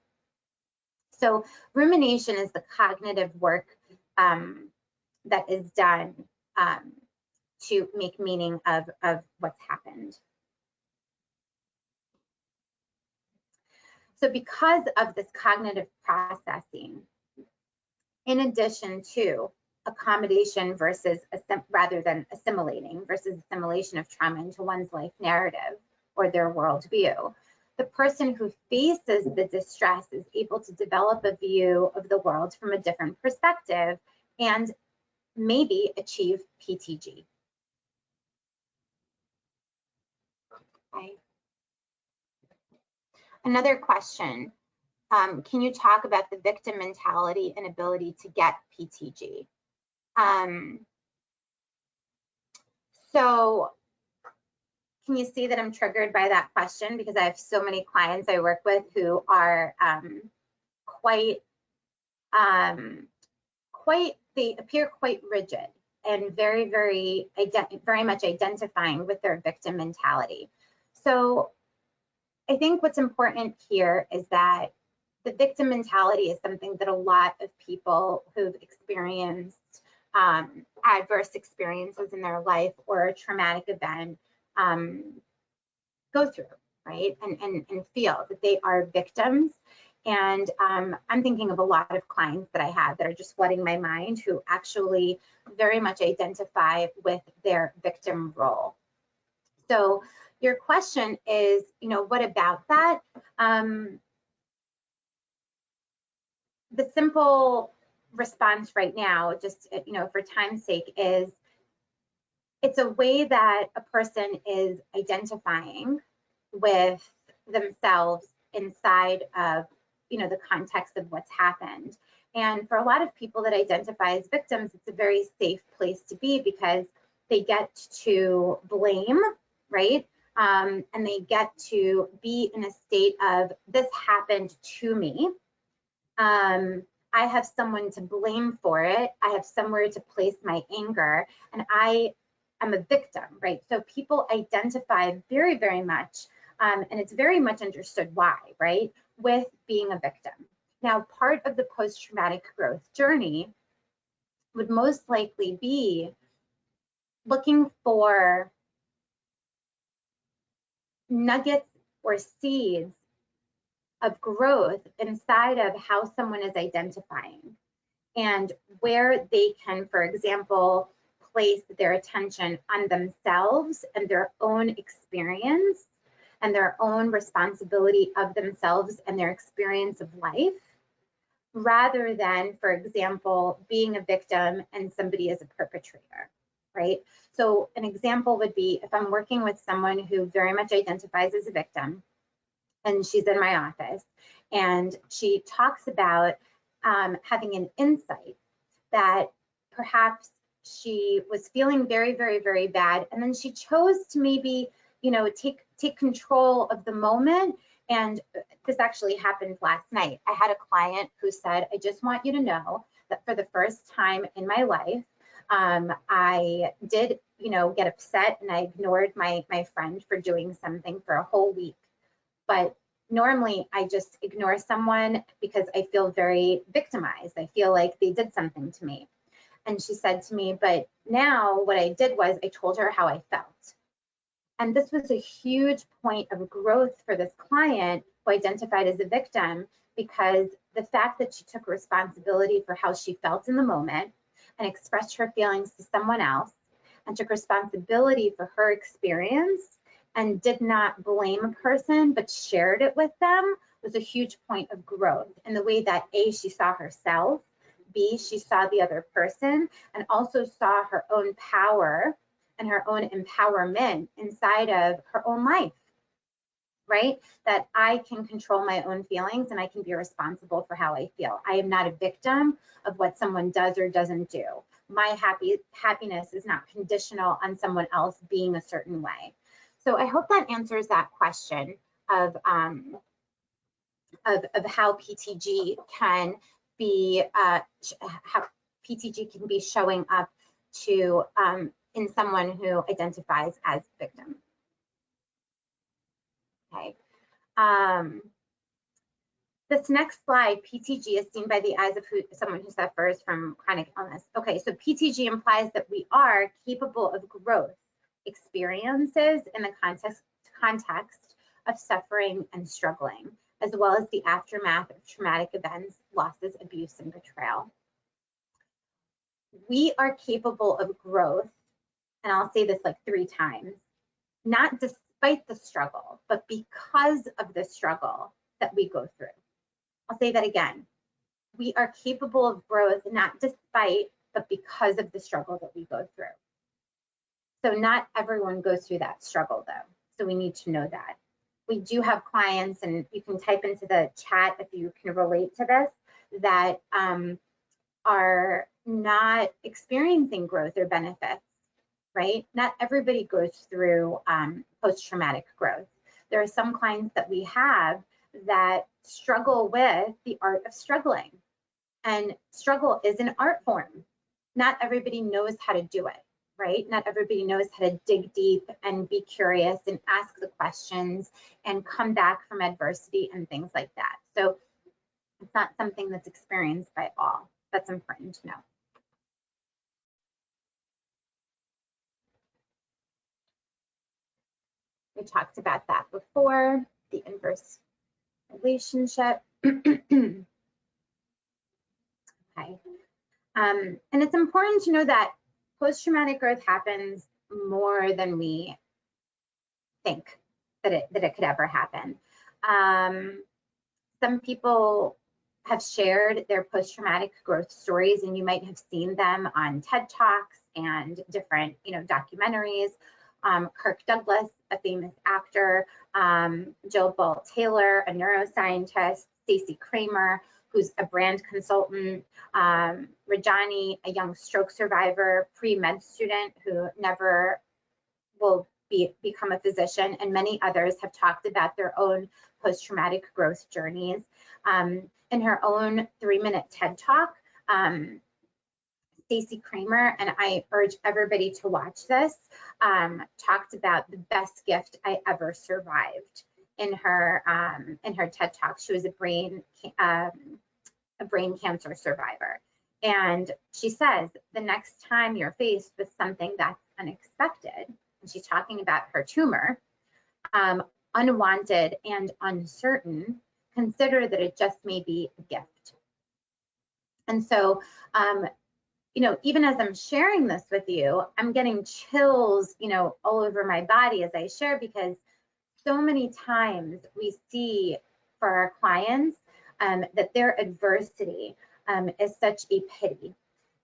So rumination is the cognitive work that is done to make meaning of what's happened. So because of this cognitive processing, in addition to accommodation versus rather than assimilating versus assimilation of trauma into one's life narrative or their worldview, the person who faces the distress is able to develop a view of the world from a different perspective and maybe achieve PTG. Okay. Another question, can you talk about the victim mentality and ability to get PTG? So can you see that I'm triggered by that question? Because I have so many clients I work with who are they appear quite rigid and very much identifying with their victim mentality. So I think what's important here is that the victim mentality is something that a lot of people who've experienced adverse experiences in their life or a traumatic event go through, right? And feel that they are victims. And I'm thinking of a lot of clients that I have that are just flooding my mind who actually very much identify with their victim role. So your question is, what about that? The simple response right now, just, for time's sake, is it's a way that a person is identifying with themselves inside of, the context of what's happened. And for a lot of people that identify as victims, it's a very safe place to be because they get to blame, right? And they get to be in a state of, this happened to me. I have someone to blame for it. I have somewhere to place my anger, and I am a victim, right? So people identify very, very much, and it's very much understood why, right? With being a victim. Now, part of the post-traumatic growth journey would most likely be looking for nuggets or seeds of growth inside of how someone is identifying and where they can, for example, place their attention on themselves and their own experience and their own responsibility of themselves and their experience of life, rather than, for example, being a victim and somebody is a perpetrator, right? So an example would be if I'm working with someone who very much identifies as a victim, and she's in my office, and she talks about having an insight that perhaps she was feeling very, very, very bad, and then she chose to maybe, take control of the moment. And this actually happened last night. I had a client who said, I just want you to know that for the first time in my life, I did, get upset and I ignored my friend for doing something for a whole week. But normally I just ignore someone because I feel very victimized. I feel like they did something to me. And she said to me, but now what I did was I told her how I felt. And this was a huge point of growth for this client who identified as a victim, because the fact that she took responsibility for how she felt in the moment and expressed her feelings to someone else and took responsibility for her experience and did not blame a person but shared it with them was a huge point of growth in the way that A, she saw herself, B, she saw the other person, and also saw her own power and her own empowerment inside of her own life, right? That I can control my own feelings and I can be responsible for how I feel. I am not a victim of what someone does or doesn't do. my happiness is not conditional on someone else being a certain way. So I hope that answers that question of how PTG can be showing up to in someone who identifies as victim. Okay. This next slide, PTG is seen by the eyes of someone who suffers from chronic illness. Okay, so PTG implies that we are capable of growth experiences in the context of suffering and struggling, as well as the aftermath of traumatic events, losses, abuse, and betrayal. We are capable of growth, and I'll say this like 3 times, not despite the struggle, but because of the struggle that we go through. I'll say that again. We are capable of growth, not despite, but because of the struggle that we go through. So not everyone goes through that struggle though. So we need to know that. We do have clients, and you can type into the chat if you can relate to this, that are not experiencing growth or benefits, right? Not everybody goes through post-traumatic growth. There are some clients that we have that struggle with the art of struggling. And struggle is an art form. Not everybody knows how to do it, right? Not everybody knows how to dig deep and be curious and ask the questions and come back from adversity and things like that. So it's not something that's experienced by all. That's important to know. We talked about that before, the inverse relationship. Okay. And it's important to know that post-traumatic growth happens more than we think that it could ever happen. Some people have shared their post-traumatic growth stories, and you might have seen them on TED Talks and different, documentaries. Kirk Douglas, a famous actor, Jill Bolt Taylor, a neuroscientist, Stacey Kramer, who's a brand consultant, Rajani, a young stroke survivor, pre-med student who never will become a physician, and many others have talked about their own post-traumatic growth journeys. In her own 3-minute TED Talk, Stacey Kramer, and I urge everybody to watch this, talked about the best gift I ever survived. In her TED Talk, she was a brain cancer survivor, and she says the next time you're faced with something that's unexpected, and she's talking about her tumor, unwanted and uncertain, consider that it just may be a gift. And so, even as I'm sharing this with you, I'm getting chills, all over my body as I share, because so many times we see for our clients that their adversity is such a pity.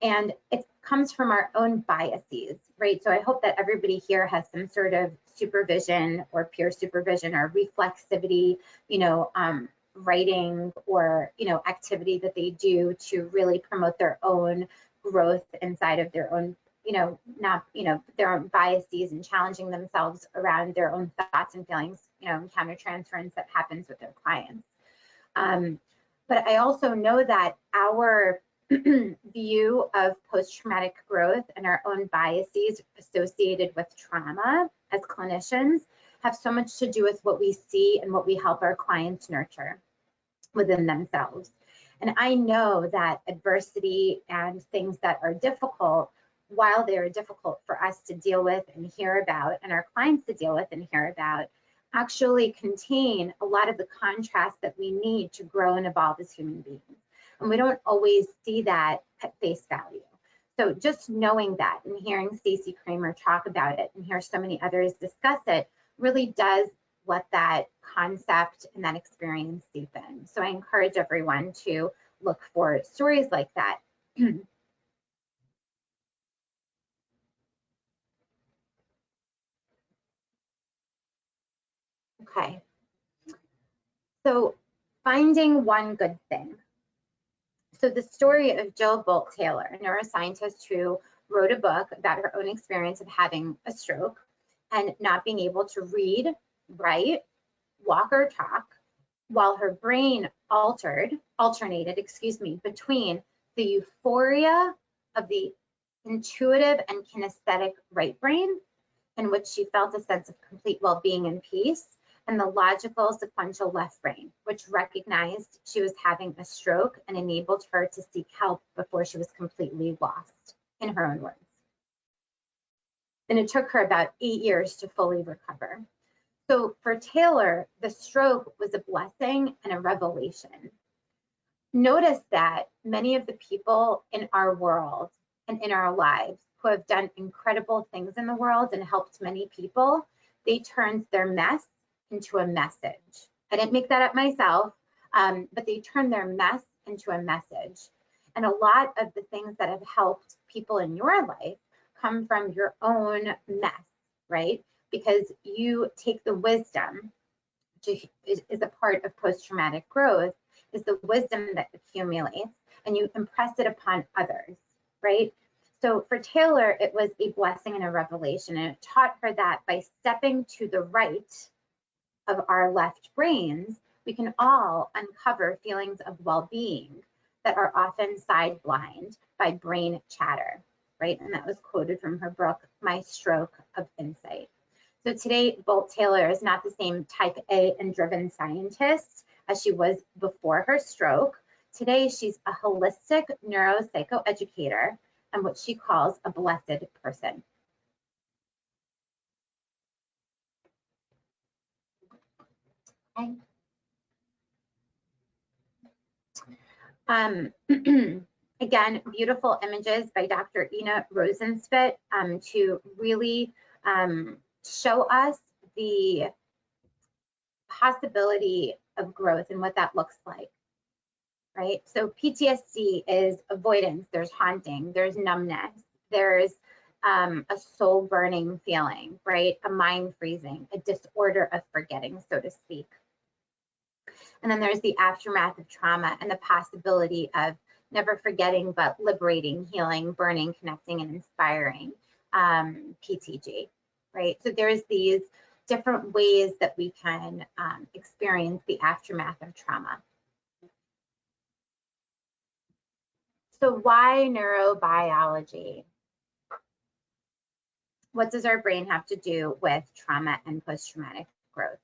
And it comes from our own biases, right? So I hope that everybody here has some sort of supervision or peer supervision or reflexivity, writing or, activity that they do to really promote their own growth inside of their own, their own biases, and challenging themselves around their own thoughts and feelings, countertransference that happens with their clients. But I also know that our view of post-traumatic growth and our own biases associated with trauma as clinicians have so much to do with what we see and what we help our clients nurture within themselves. And I know that adversity and things that are difficult, while they are difficult for us to deal with and hear about, and our clients to deal with and hear about, actually contain a lot of the contrast that we need to grow and evolve as human beings. And we don't always see that at face value. So just knowing that and hearing Stacey Kramer talk about it and hear so many others discuss it really does let that concept and that experience deepen. So I encourage everyone to look for stories like that. Okay. So finding one good thing. So the story of Jill Bolt Taylor, a neuroscientist who wrote a book about her own experience of having a stroke and not being able to read, write, walk or talk, while her brain alternated between the euphoria of the intuitive and kinesthetic right brain, in which she felt a sense of complete well-being and peace, and the logical sequential left brain, which recognized she was having a stroke and enabled her to seek help before she was completely lost, in her own words. And it took her about 8 years to fully recover. So for Taylor, the stroke was a blessing and a revelation. Notice that many of the people in our world and in our lives who have done incredible things in the world and helped many people, they turned their mess into a message. I didn't make that up myself, but they turned their mess into a message. And a lot of the things that have helped people in your life come from your own mess, right? Because you take the wisdom, which is a part of post-traumatic growth, is the wisdom that accumulates, and you impress it upon others, right? So for Taylor, it was a blessing and a revelation, and it taught her that by stepping to the right of our left brains, we can all uncover feelings of well-being that are often sidelined by brain chatter, right? And that was quoted from her book, My Stroke of Insight. So today, Bolt Taylor is not the same type A and driven scientist as she was before her stroke. Today, she's a holistic neuropsychoeducator and what she calls a blessed person. Okay. Again, beautiful images by Dr. Ina Rosenspit to really show us the possibility of growth and what that looks like, right? So PTSD is avoidance, there's haunting, there's numbness, there's a soul burning feeling, right? A mind freezing, a disorder of forgetting, so to speak. And then there's the aftermath of trauma and the possibility of never forgetting, but liberating, healing, burning, connecting, and inspiring, PTG, right? So there's these different ways that we can experience the aftermath of trauma. So why neurobiology? What does our brain have to do with trauma and post-traumatic growth?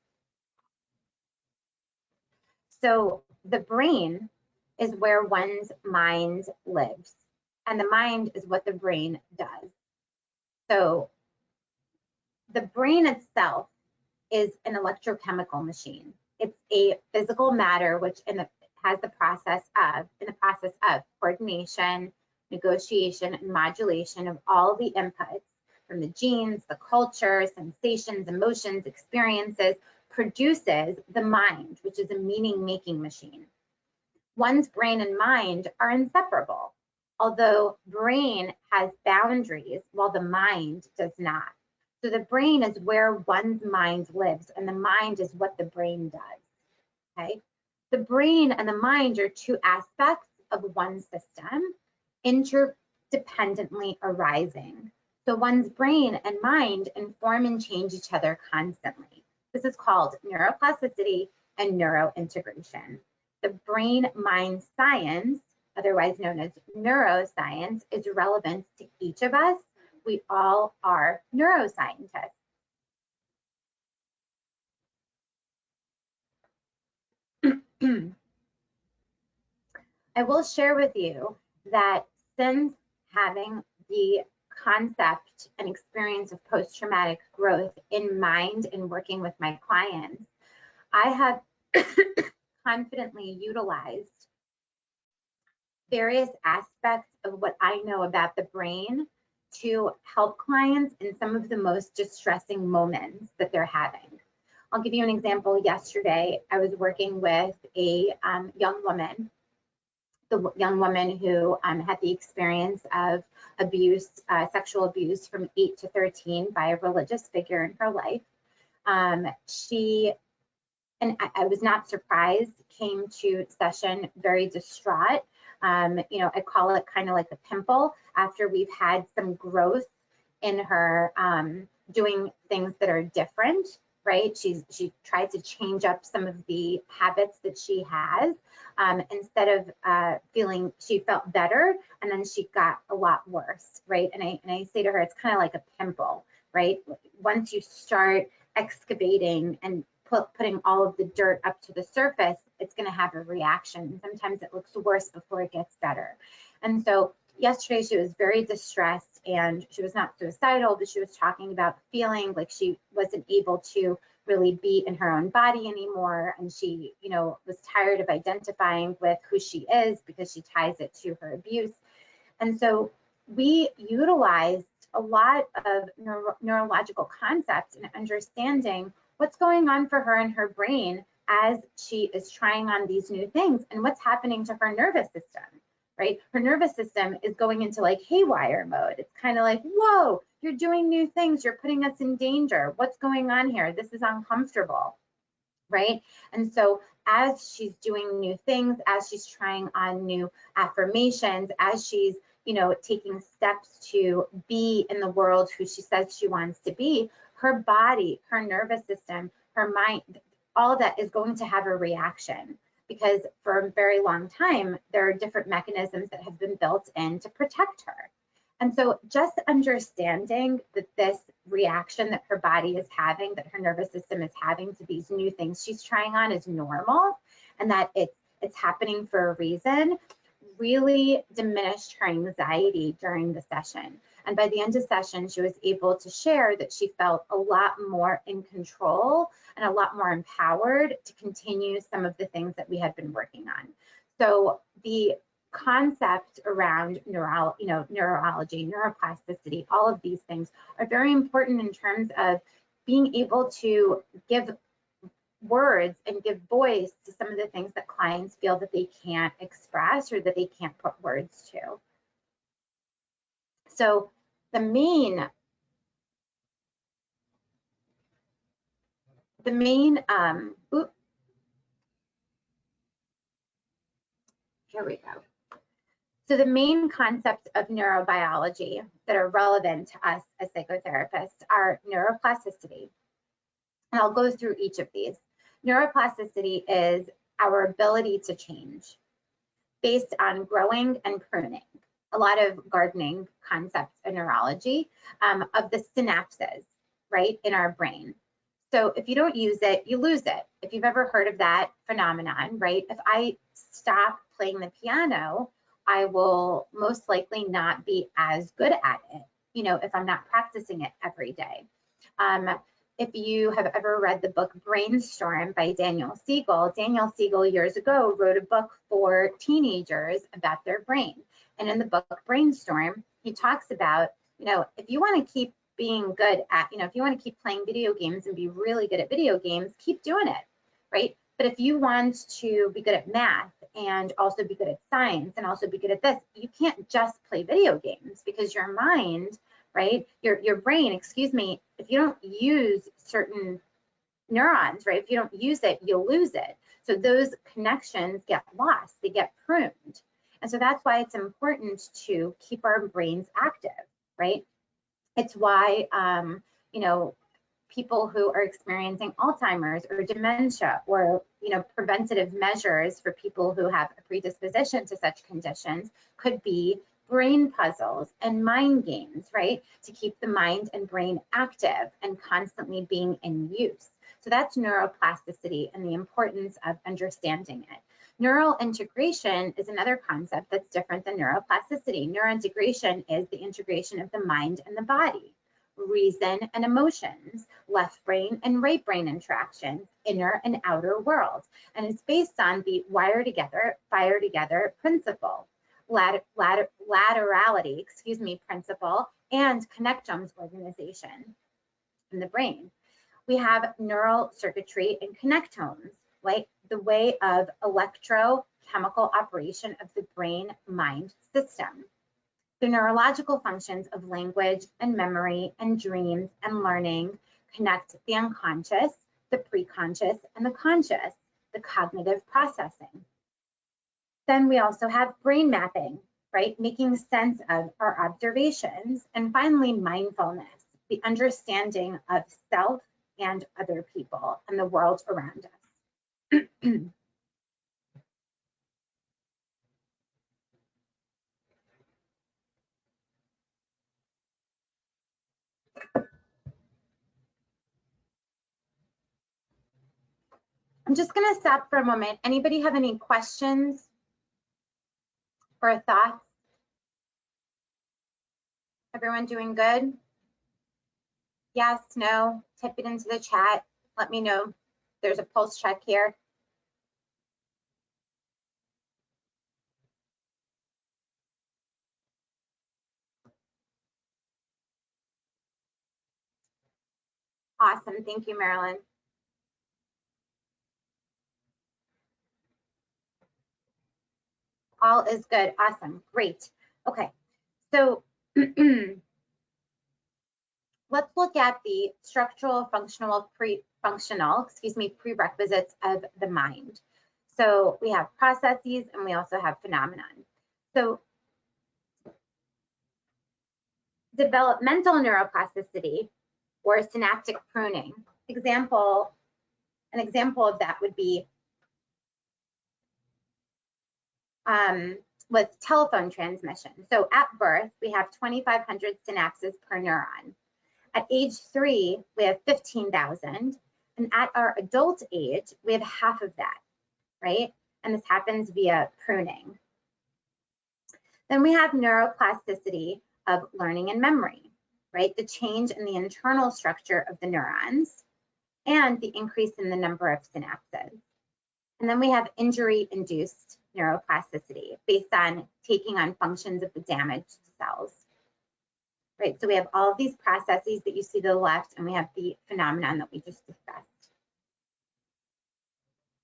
So the brain is where one's mind lives, and the mind is what the brain does. So the brain itself is an electrochemical machine. It's a physical matter which has the process of coordination, negotiation, and modulation of all the inputs from the genes, the culture, sensations, emotions, experiences, produces the mind, which is a meaning-making machine. One's brain and mind are inseparable, although brain has boundaries while the mind does not. So the brain is where one's mind lives, and the mind is what the brain does, okay? The brain and the mind are two aspects of one system, interdependently arising. So one's brain and mind inform and change each other constantly. This is called neuroplasticity and neurointegration. The brain-mind science, otherwise known as neuroscience, is relevant to each of us. We all are neuroscientists. I will share with you that since having the concept and experience of post-traumatic growth in mind and working with my clients, I have confidently utilized various aspects of what I know about the brain to help clients in some of the most distressing moments that they're having. I'll give you an example. Yesterday, I was working with a young woman, the young woman who had the experience of abuse, sexual abuse from 8 to 13 by a religious figure in her life. She, and I was not surprised, came to session very distraught, You know, I call it kind of like a pimple after we've had some growth in her doing things that are different, right? She tried to change up some of the habits that she has. Instead of feeling, she felt better, and then she got a lot worse, right? And I say to her, it's kind of like a pimple, right? Once you start excavating and putting all of the dirt up to the surface, it's going to have a reaction. Sometimes it looks worse before it gets better. And so yesterday she was very distressed, and she was not suicidal, but she was talking about feeling like she wasn't able to really be in her own body anymore. And she, you know, was tired of identifying with who she is because she ties it to her abuse. And so we utilized a lot of neurological concepts and understanding what's going on for her in her brain as she is trying on these new things and what's happening to her nervous system, right? Her nervous system is going into like haywire mode. It's kind of like, whoa, you're doing new things. You're putting us in danger. What's going on here? This is uncomfortable, right? And so as she's doing new things, as she's trying on new affirmations, as she's, you know, taking steps to be in the world who she says she wants to be, her body, her nervous system, her mind, all of that is going to have a reaction, because for a very long time, there are different mechanisms that have been built in to protect her. And so just understanding that this reaction that her body is having, that her nervous system is having to these new things she's trying on is normal, and that it's happening for a reason, really diminished her anxiety during the session. And by the end of session, she was able to share that she felt a lot more in control and a lot more empowered to continue some of the things that we had been working on. So the concept around neurology, neuroplasticity, all of these things are very important in terms of being able to give words and give voice to some of the things that clients feel that they can't express or that they can't put words to. So the main here we go. So the main concepts of neurobiology that are relevant to us as psychotherapists are neuroplasticity. And I'll go through each of these. Neuroplasticity is our ability to change based on growing and pruning. A lot of gardening concepts in neurology of the synapses, right, in our brain. So if you don't use it, you lose it. If you've ever heard of that phenomenon, right? If I stop playing the piano, I will most likely not be as good at it, you know, if I'm not practicing it every day. If you have ever read the book Brainstorm by Daniel Siegel years ago wrote a book for teenagers about their brain. And in the book Brainstorm, he talks about, you know, if you want to keep being good at, you know, if you want to keep playing video games and be really good at video games, keep doing it, right? But if you want to be good at math and also be good at science and also be good at this, you can't just play video games, because your mind, right, your brain, excuse me, if you don't use certain neurons, right, if you don't use it, you'll lose it. So those connections get lost, they get pruned. And so that's why it's important to keep our brains active, right? It's why, you know, people who are experiencing Alzheimer's or dementia, or, you know, preventative measures for people who have a predisposition to such conditions could be brain puzzles and mind games, right? To keep the mind and brain active and constantly being in use. So that's neuroplasticity and the importance of understanding it. Neural integration is another concept that's different than neuroplasticity. Neurointegration is the integration of the mind and the body, reason and emotions, left brain and right brain interactions, inner and outer world. And it's based on the wire together, fire together principle, laterality, principle, and connectomes organization in the brain. We have neural circuitry and connectomes, like the way of electrochemical operation of the brain-mind system. The neurological functions of language and memory and dreams and learning connect the unconscious, the preconscious, and the conscious, the cognitive processing. Then we also have brain mapping, right? Making sense of our observations. And finally, mindfulness, the understanding of self and other people and the world around us. I'm just going to stop for a moment. Anybody have any questions or thoughts? Everyone doing good? Yes, no, type it into the chat. Let me know. There's a pulse check here. Awesome, thank you, Marilyn. All is good, awesome, great. Okay, so let's look at the structural, functional, prerequisites of the mind. So we have processes and we also have phenomenon. So developmental neuroplasticity or synaptic pruning. An example of that would be with telephone transmission. So at birth, we have 2,500 synapses per neuron. At age 3, we have 15,000. And at our adult age, we have half of that, right? And this happens via pruning. Then we have neuroplasticity of learning and memory, right? The change in the internal structure of the neurons and the increase in the number of synapses. And then we have injury-induced neuroplasticity based on taking on functions of the damaged cells, right? So we have all of these processes that you see to the left, and we have the phenomenon that we just discussed.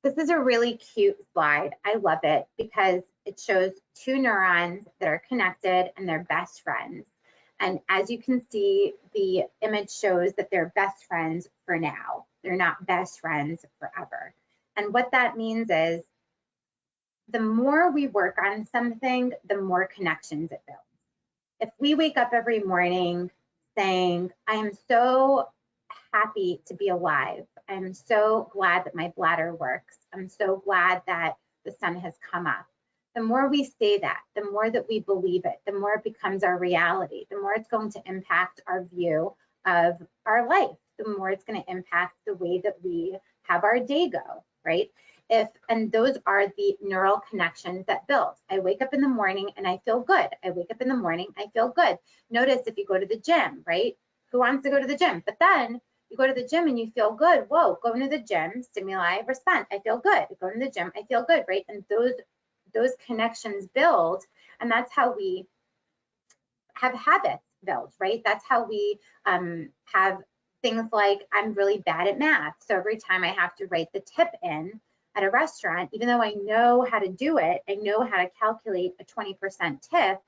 This is a really cute slide. I love it because it shows two neurons that are connected and they're best friends. And as you can see, the image shows that they're best friends for now. They're not best friends forever. And what that means is the more we work on something, the more connections it builds. If we wake up every morning saying, I am so happy to be alive. I'm so glad that my bladder works. I'm so glad that the sun has come up. The more we say that, the more that we believe it, the more it becomes our reality, the more it's going to impact our view of our life, the more it's going to impact the way that we have our day go, right? And those are the neural connections that build. I wake up in the morning and I feel good. I wake up in the morning, I feel good. Notice if you go to the gym, right? Who wants to go to the gym? But then you go to the gym and you feel good. Whoa, going to the gym, stimuli, response. I feel good. Going to the gym, I feel good, right? And those connections build, and that's how we have habits build, right? That's how we have things like I'm really bad at math. So every time I have to write the tip in at a restaurant, even though I know how to do it, I know how to calculate a 20% tip,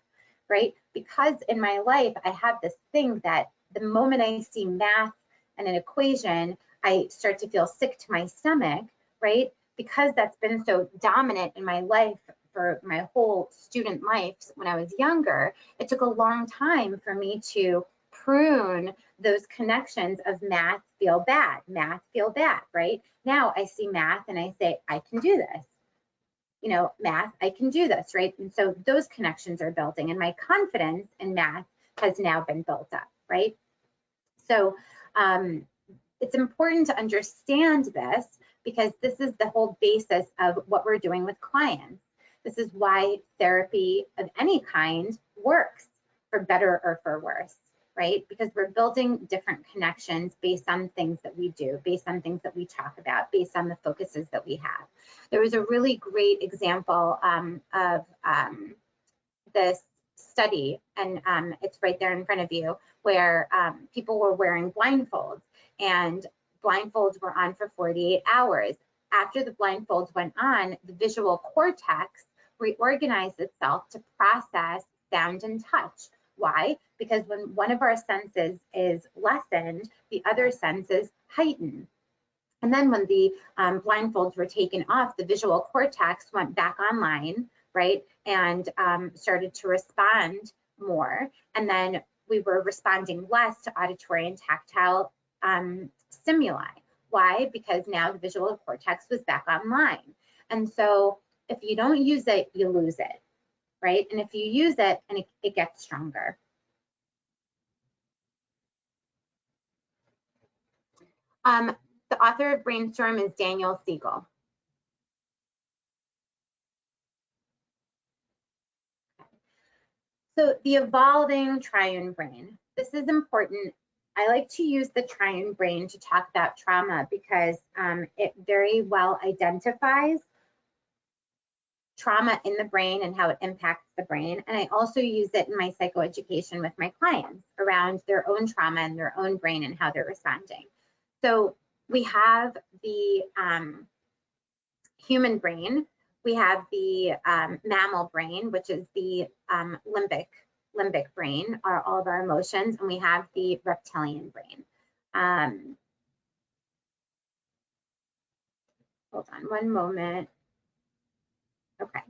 right? Because in my life, I have this thing that the moment I see math and an equation, I start to feel sick to my stomach, right? Because that's been so dominant in my life for my whole student life when I was younger, it took a long time for me to prune those connections of math feel bad, right? Now I see math and I say, I can do this. You know, math, I can do this, right? And so those connections are building, and my confidence in math has now been built up, right? So it's important to understand this because this is the whole basis of what we're doing with clients. This is why therapy of any kind works, for better or for worse, right? Because we're building different connections based on things that we do, based on things that we talk about, based on the focuses that we have. There was a really great example of this study, and it's right there in front of you, where people were wearing blindfolds, and blindfolds were on for 48 hours. After the blindfolds went on, the visual cortex reorganized itself to process sound and touch. Why? Because when one of our senses is lessened, the other senses heighten. And then when the blindfolds were taken off, the visual cortex went back online, right? And started to respond more. And then we were responding less to auditory and tactile stimuli. Why? Because now the visual cortex was back online. And so if you don't use it, you lose it, right? And if you use it, and it gets stronger. The author of Brainstorm is Daniel Siegel. So the evolving triune brain. This is important. I like to use the triune brain to talk about trauma because it very well identifies trauma in the brain and how it impacts the brain. And I also use it in my psychoeducation with my clients around their own trauma and their own brain and how they're responding. So we have the human brain, we have the mammal brain, which is the limbic brain, are all of our emotions, and we have the reptilian brain. Hold on one moment. Okay,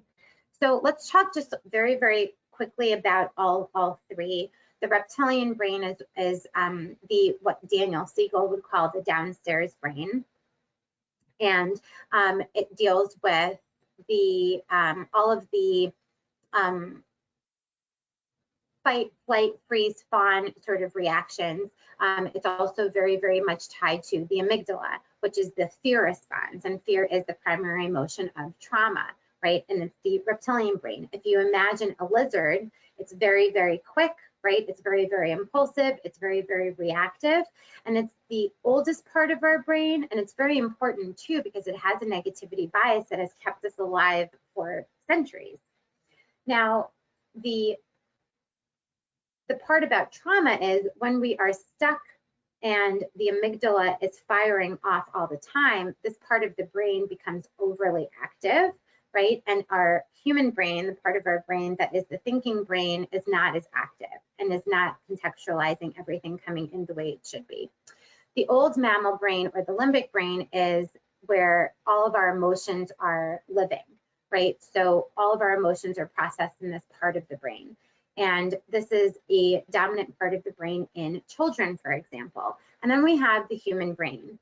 so let's talk just very, very quickly about all three. The reptilian brain is what Daniel Siegel would call the downstairs brain. And it deals with the all of the fight, flight, freeze, fawn sort of reactions. It's also very, very much tied to the amygdala, which is the fear response, and fear is the primary emotion of trauma, right? And it's the reptilian brain. If you imagine a lizard, it's very, very quick, right? It's very, very impulsive. It's very, very reactive. And it's the oldest part of our brain. And it's very important too, because it has a negativity bias that has kept us alive for centuries. Now, the part about trauma is when we are stuck and the amygdala is firing off all the time, this part of the brain becomes overly active, right? And our human brain, the part of our brain that is the thinking brain, is not as active and is not contextualizing everything coming in the way it should be. The old mammal brain, or the limbic brain, is where all of our emotions are living, right? So all of our emotions are processed in this part of the brain. And this is a dominant part of the brain in children, for example. And then we have the human brain,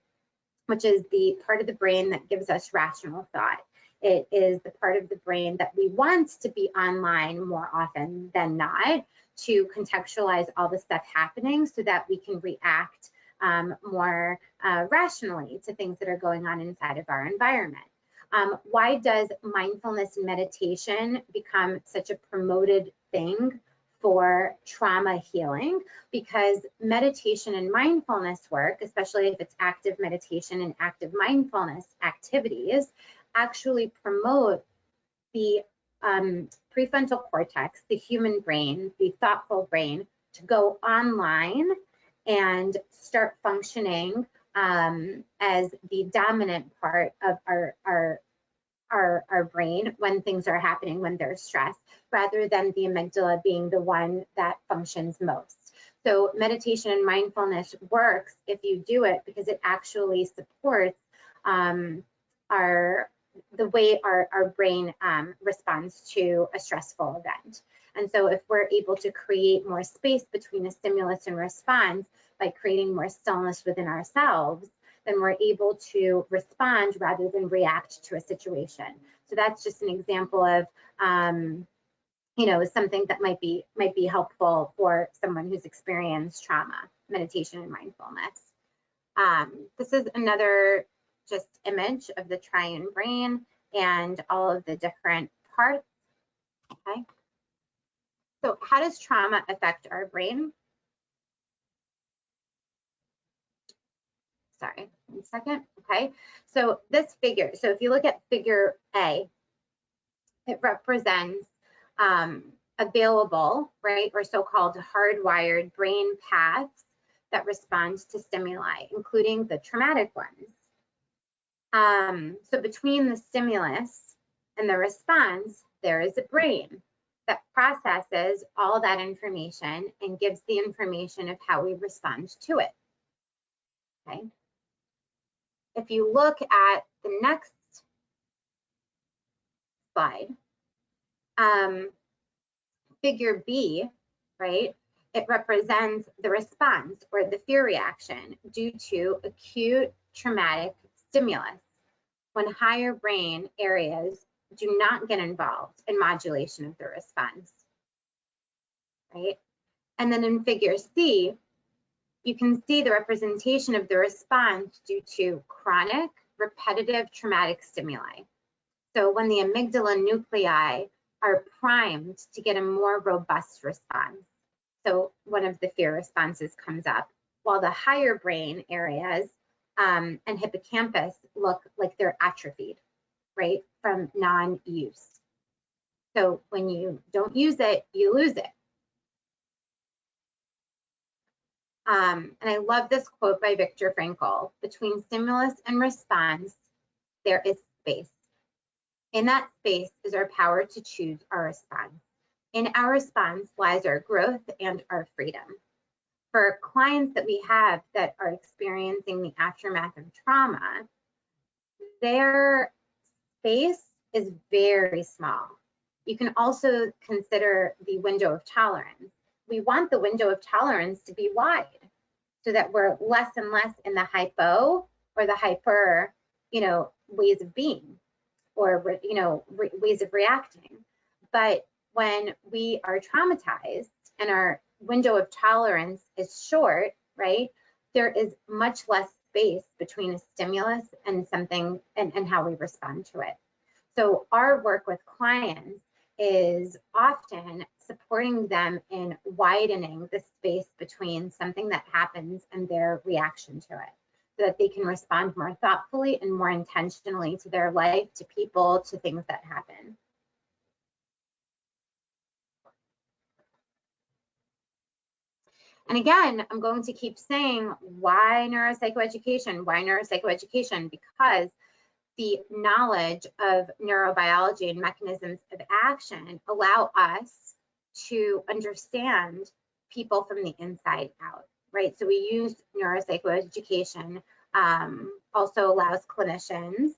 which is the part of the brain that gives us rational thought. It is the part of the brain that we want to be online more often than not, to contextualize all the stuff happening so that we can react more rationally to things that are going on inside of our environment. Why does mindfulness and meditation become such a promoted thing for trauma healing? Because meditation and mindfulness work, especially if it's active meditation and active mindfulness activities, actually promote the prefrontal cortex, the human brain, the thoughtful brain, to go online and start functioning as the dominant part of our brain when things are happening, when there's stress, rather than the amygdala being the one that functions most. So meditation and mindfulness works if you do it, because it actually supports the way our brain responds to a stressful event. And so if we're able to create more space between a stimulus and response by creating more stillness within ourselves, then we're able to respond rather than react to a situation. So that's just an example of something that might be helpful for someone who's experienced trauma, meditation and mindfulness. This is another just image of the triune brain and all of the different parts. Okay. So how does trauma affect our brain? Sorry, 1 second. Okay. So this figure, so if you look at figure A, it represents available, right, or so-called hardwired brain paths that respond to stimuli, including the traumatic ones. So between the stimulus and the response, there is a brain that processes all that information and gives the information of how we respond to it. Okay. If you look at the next slide, Figure B, right, it represents the response or the fear reaction due to acute traumatic stimulus, when higher brain areas do not get involved in modulation of the response, right? And then in figure C, you can see the representation of the response due to chronic, repetitive traumatic stimuli. So when the amygdala nuclei are primed to get a more robust response. So one of the fear responses comes up, while the higher brain areas and hippocampus look like they're atrophied, right, from non-use. So when you don't use it, you lose it. And I love this quote by Viktor Frankl: between stimulus and response, there is space. In that space is our power to choose our response. In our response lies our growth and our freedom. For clients that we have that are experiencing the aftermath of trauma, their space is very small. You can also consider the window of tolerance. We want the window of tolerance to be wide so that we're less and less in the hypo or the hyper, ways of being, or ways of reacting. But when we are traumatized and our window of tolerance is short, right, there is much less space between a stimulus and something and how we respond to it. So our work with clients is often supporting them in widening the space between something that happens and their reaction to it, so that they can respond more thoughtfully and more intentionally to their life, to people, to things that happen. And again, I'm going to keep saying, why neuropsychoeducation? Why neuropsychoeducation? Because the knowledge of neurobiology and mechanisms of action allow us to understand people from the inside out, right? So we use neuropsychoeducation, also allows clinicians,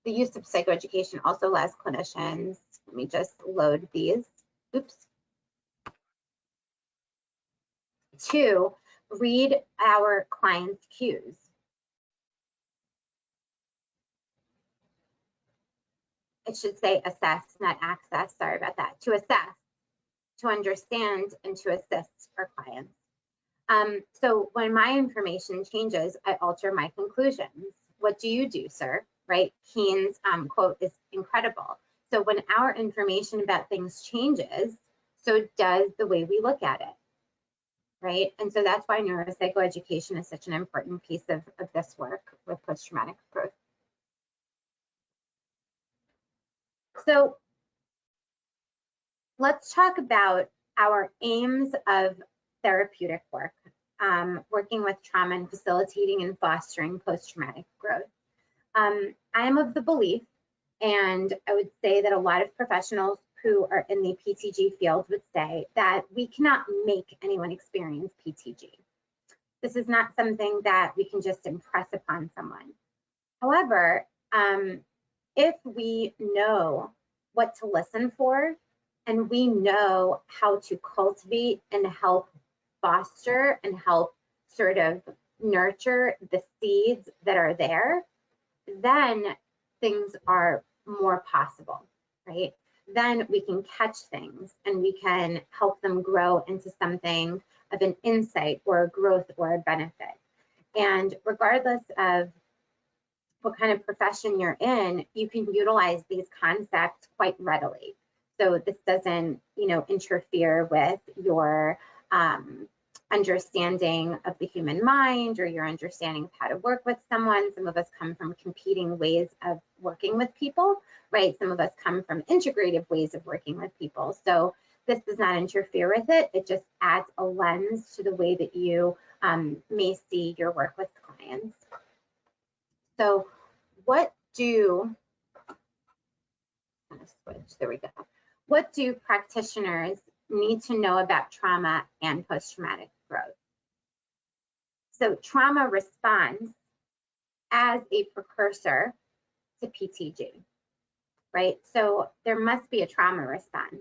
the use of psychoeducation also allows clinicians, let me just load these, to read our clients' cues. It should say assess, not access, sorry about that. To assess, to understand, and to assist our clients. So when my information changes, I alter my conclusions. What do you do, sir? Right? Keen's quote is incredible. So when our information about things changes, so does the way we look at it, right? And so that's why neuropsychoeducation is such an important piece of this work with post-traumatic growth. So let's talk about our aims of therapeutic work, working with trauma and facilitating and fostering post-traumatic growth. I am of the belief, and I would say that a lot of professionals who are in the PTG field would say, that we cannot make anyone experience PTG. This is not something that we can just impress upon someone. However, if we know what to listen for, and we know how to cultivate and help foster and help sort of nurture the seeds that are there, then things are more possible, right? Then we can catch things and we can help them grow into something of an insight or a growth or a benefit. And regardless of what kind of profession you're in, you can utilize these concepts quite readily. So this doesn't, interfere with your understanding of the human mind or your understanding of how to work with someone. Some of us come from competing ways of working with people, right? Some of us come from integrative ways of working with people. So this does not interfere with it. It just adds a lens to the way that you may see your work with clients. So what do, I'm gonna switch, there we go. What do practitioners need to know about trauma and post-traumatic growth? So trauma responds as a precursor to PTG. right? So there must be a trauma response.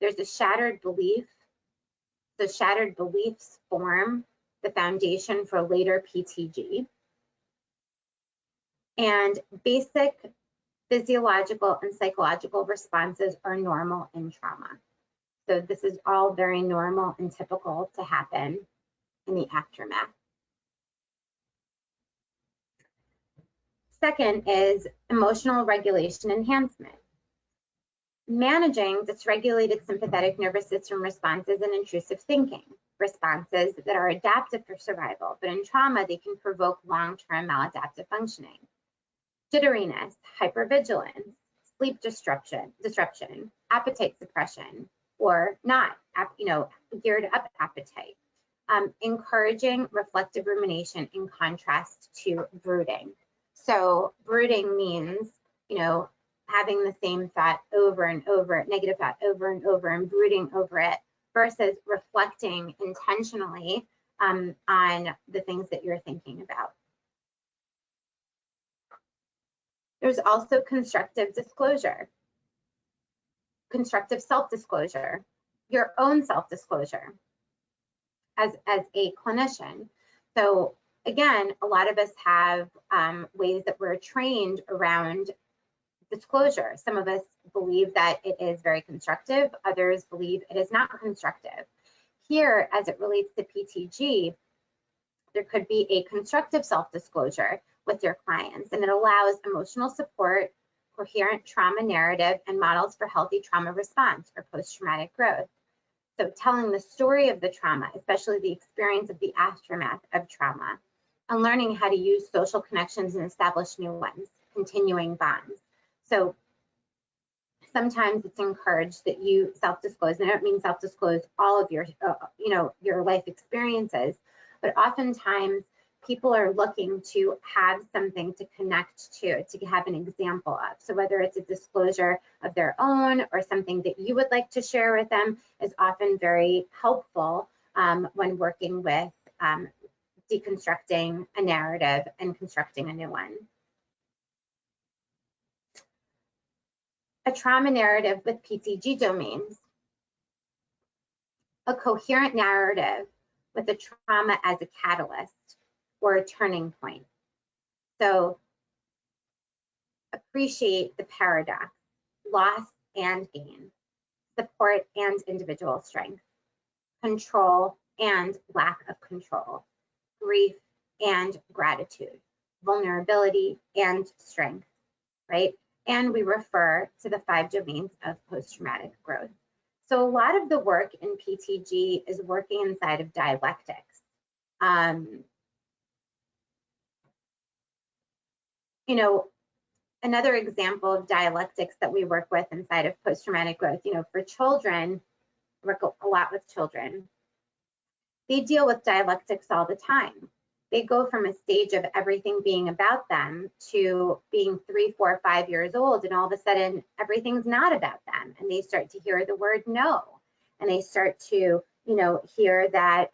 There's a shattered belief. The shattered beliefs form the foundation for later PTG. And basic physiological and psychological responses are normal in trauma. So this is all very normal and typical to happen in the aftermath. Second is emotional regulation enhancement. Managing dysregulated sympathetic nervous system responses and intrusive thinking, responses that are adaptive for survival, but in trauma, they can provoke long-term maladaptive functioning. Jitteriness, hypervigilance, sleep disruption, appetite suppression, or not, geared up appetite. Encouraging reflective rumination in contrast to brooding. So brooding means, having the same thought over and over, negative thought over and over, and brooding over it, versus reflecting intentionally on the things that you're thinking about. There's also constructive disclosure, constructive self-disclosure, your own self-disclosure as a clinician. So again, a lot of us have ways that we're trained around disclosure. Some of us believe that it is very constructive, others believe it is not constructive. Here, as it relates to PTG, there could be a constructive self-disclosure with your clients, and it allows emotional support, coherent trauma narrative, and models for healthy trauma response or post-traumatic growth. So telling the story of the trauma, especially the experience of the aftermath of trauma, and learning how to use social connections and establish new ones, continuing bonds. So sometimes it's encouraged that you self-disclose, and I don't mean self-disclose all of your, your life experiences, but oftentimes people are looking to have something to connect to have an example of. So whether it's a disclosure of their own or something that you would like to share with them is often very helpful when working with deconstructing a narrative and constructing a new one. A trauma narrative with PTG domains. A coherent narrative with a trauma as a catalyst or a turning point. So appreciate the paradox, loss and gain, support and individual strength, control and lack of control, grief and gratitude, vulnerability and strength, right? And we refer to the 5 domains of post-traumatic growth. So a lot of the work in PTG is working inside of dialectics. Another example of dialectics that we work with inside of post-traumatic growth, for children, work a lot with children. They deal with dialectics all the time. They go from a stage of everything being about them to being 3, 4, 5 years old, and all of a sudden everything's not about them, and they start to hear the word no, and they start to hear that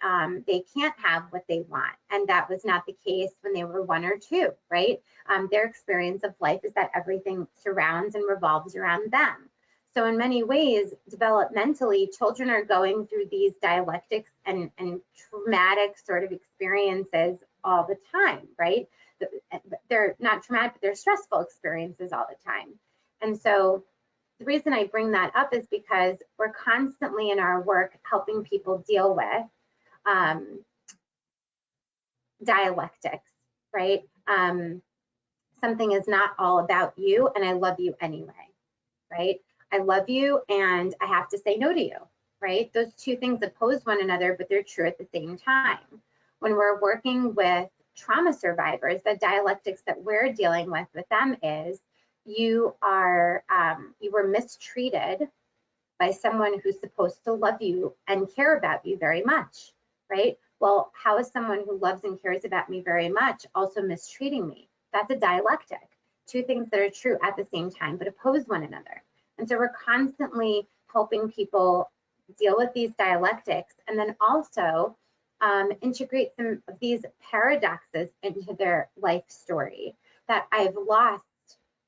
they can't have what they want, and that was not the case when they were 1 or 2, right? Their experience of life is that everything surrounds and revolves around them. So in many ways, developmentally, children are going through these dialectics and traumatic sort of experiences all the time, right? They're not traumatic, but they're stressful experiences all the time. And so the reason I bring that up is because we're constantly in our work helping people deal with dialectics, right? Something is not all about you, and I love you anyway, right? I love you and I have to say no to you, right? Those two things oppose one another, but they're true at the same time. When we're working with trauma survivors, the dialectics that we're dealing with them is you were mistreated by someone who's supposed to love you and care about you very much, right? Well, how is someone who loves and cares about me very much also mistreating me? That's a dialectic. Two things that are true at the same time, but oppose one another. And so we're constantly helping people deal with these dialectics, and then also integrate some of these paradoxes into their life story, that I've lost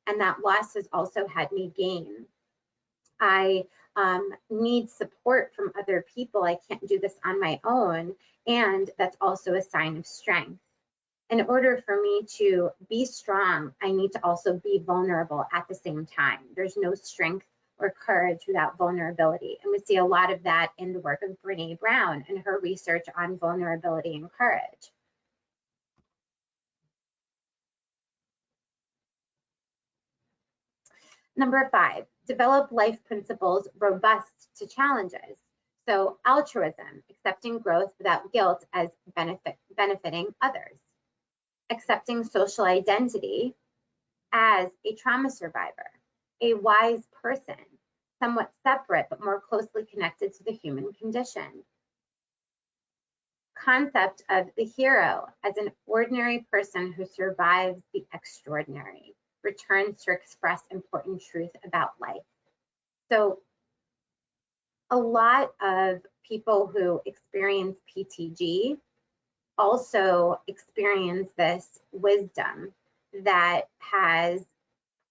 and that loss has also had me gain. I need support from other people. I can't do this on my own, and that's also a sign of strength. In order for me to be strong, I need to also be vulnerable at the same time. There's no strength or courage without vulnerability. And we see a lot of that in the work of Brené Brown and her research on vulnerability and courage. Number 5, develop life principles robust to challenges. So altruism, accepting growth without guilt as benefiting others. Accepting social identity as a trauma survivor, a wise person, somewhat separate but more closely connected to the human condition. Concept of the hero as an ordinary person who survives the extraordinary, returns to express important truth about life. So a lot of people who experience PTG also experience this wisdom that has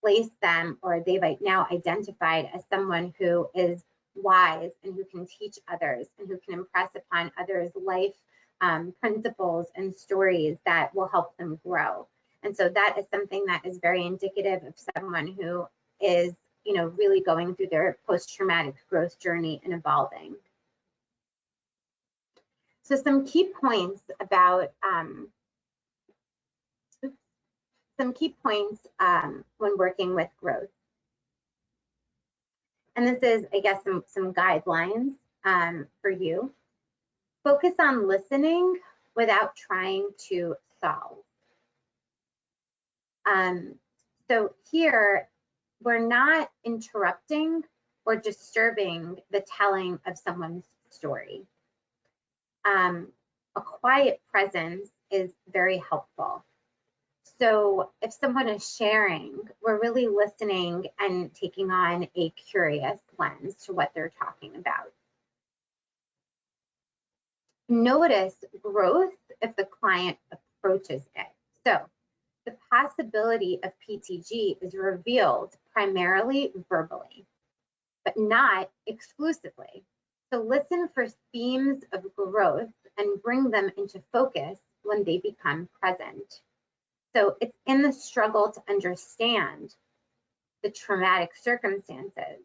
placed them, or they've now identified as someone who is wise and who can teach others and who can impress upon others life principles and stories that will help them grow. And so that is something that is very indicative of someone who is, really going through their post-traumatic growth journey and evolving. So some key points about when working with growth. And this is, I guess, some guidelines for you. Focus on listening without trying to solve. So here, we're not interrupting or disturbing the telling of someone's story. A quiet presence is very helpful. So if someone is sharing, we're really listening and taking on a curious lens to what they're talking about. Notice growth if the client approaches it. So the possibility of PTG is revealed primarily verbally, but not exclusively. So listen for themes of growth and bring them into focus when they become present. So it's in the struggle to understand the traumatic circumstances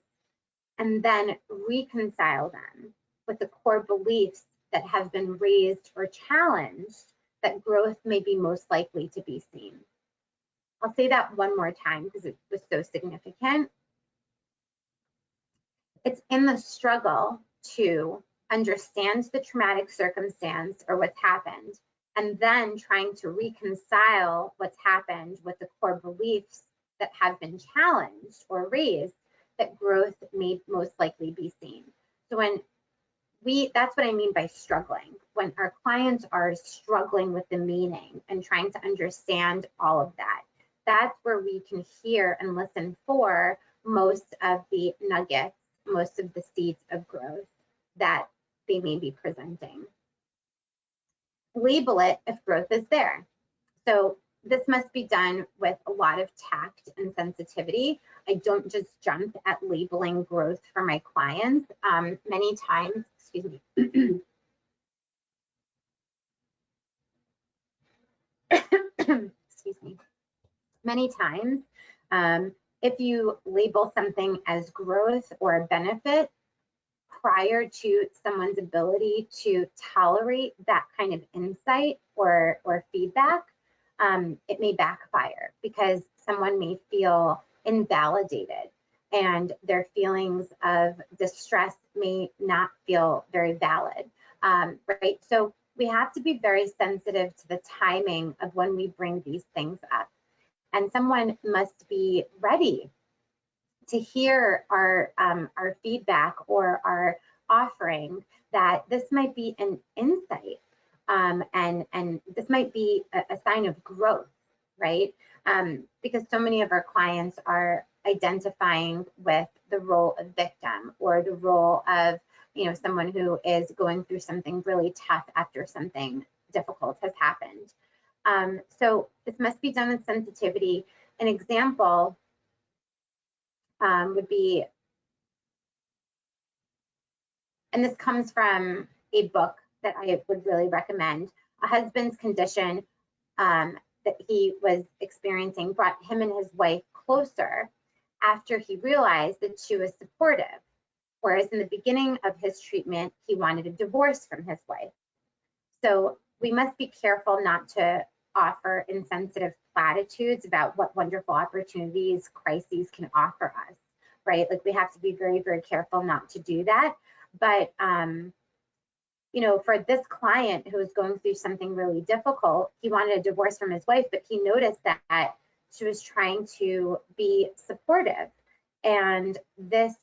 and then reconcile them with the core beliefs that have been raised or challenged that growth may be most likely to be seen. I'll say that one more time because it was so significant. It's in the struggle to understand the traumatic circumstance or what's happened, and then trying to reconcile what's happened with the core beliefs that have been challenged or raised that growth may most likely be seen. So that's what I mean by struggling. When our clients are struggling with the meaning and trying to understand all of that, that's where we can hear and listen for most of the nuggets, most of the seeds of growth that they may be presenting. Label it if growth is there. So this must be done with a lot of tact and sensitivity. I don't just jump at labeling growth for my clients. Many times, excuse me. Excuse me. Many times, if you label something as growth or a benefit prior to someone's ability to tolerate that kind of insight or feedback, it may backfire because someone may feel invalidated and their feelings of distress may not feel very valid, right? So we have to be very sensitive to the timing of when we bring these things up. And someone must be ready to hear our feedback or our offering that this might be an insight and this might be a sign of growth, right? Because so many of our clients are identifying with the role of victim or the role of someone who is going through something really tough after something difficult has happened. So this must be done with sensitivity. An example would be, and this comes from a book that I would really recommend, A Husband's Condition, that he was experiencing brought him and his wife closer after he realized that she was supportive. Whereas in the beginning of his treatment, he wanted a divorce from his wife. So we must be careful not to offer insensitive platitudes about what wonderful opportunities crises can offer us, right? Like we have to be very, very careful not to do that. But, you know, for this client who was going through something really difficult, he wanted a divorce from his wife, but he noticed that she was trying to be supportive. And this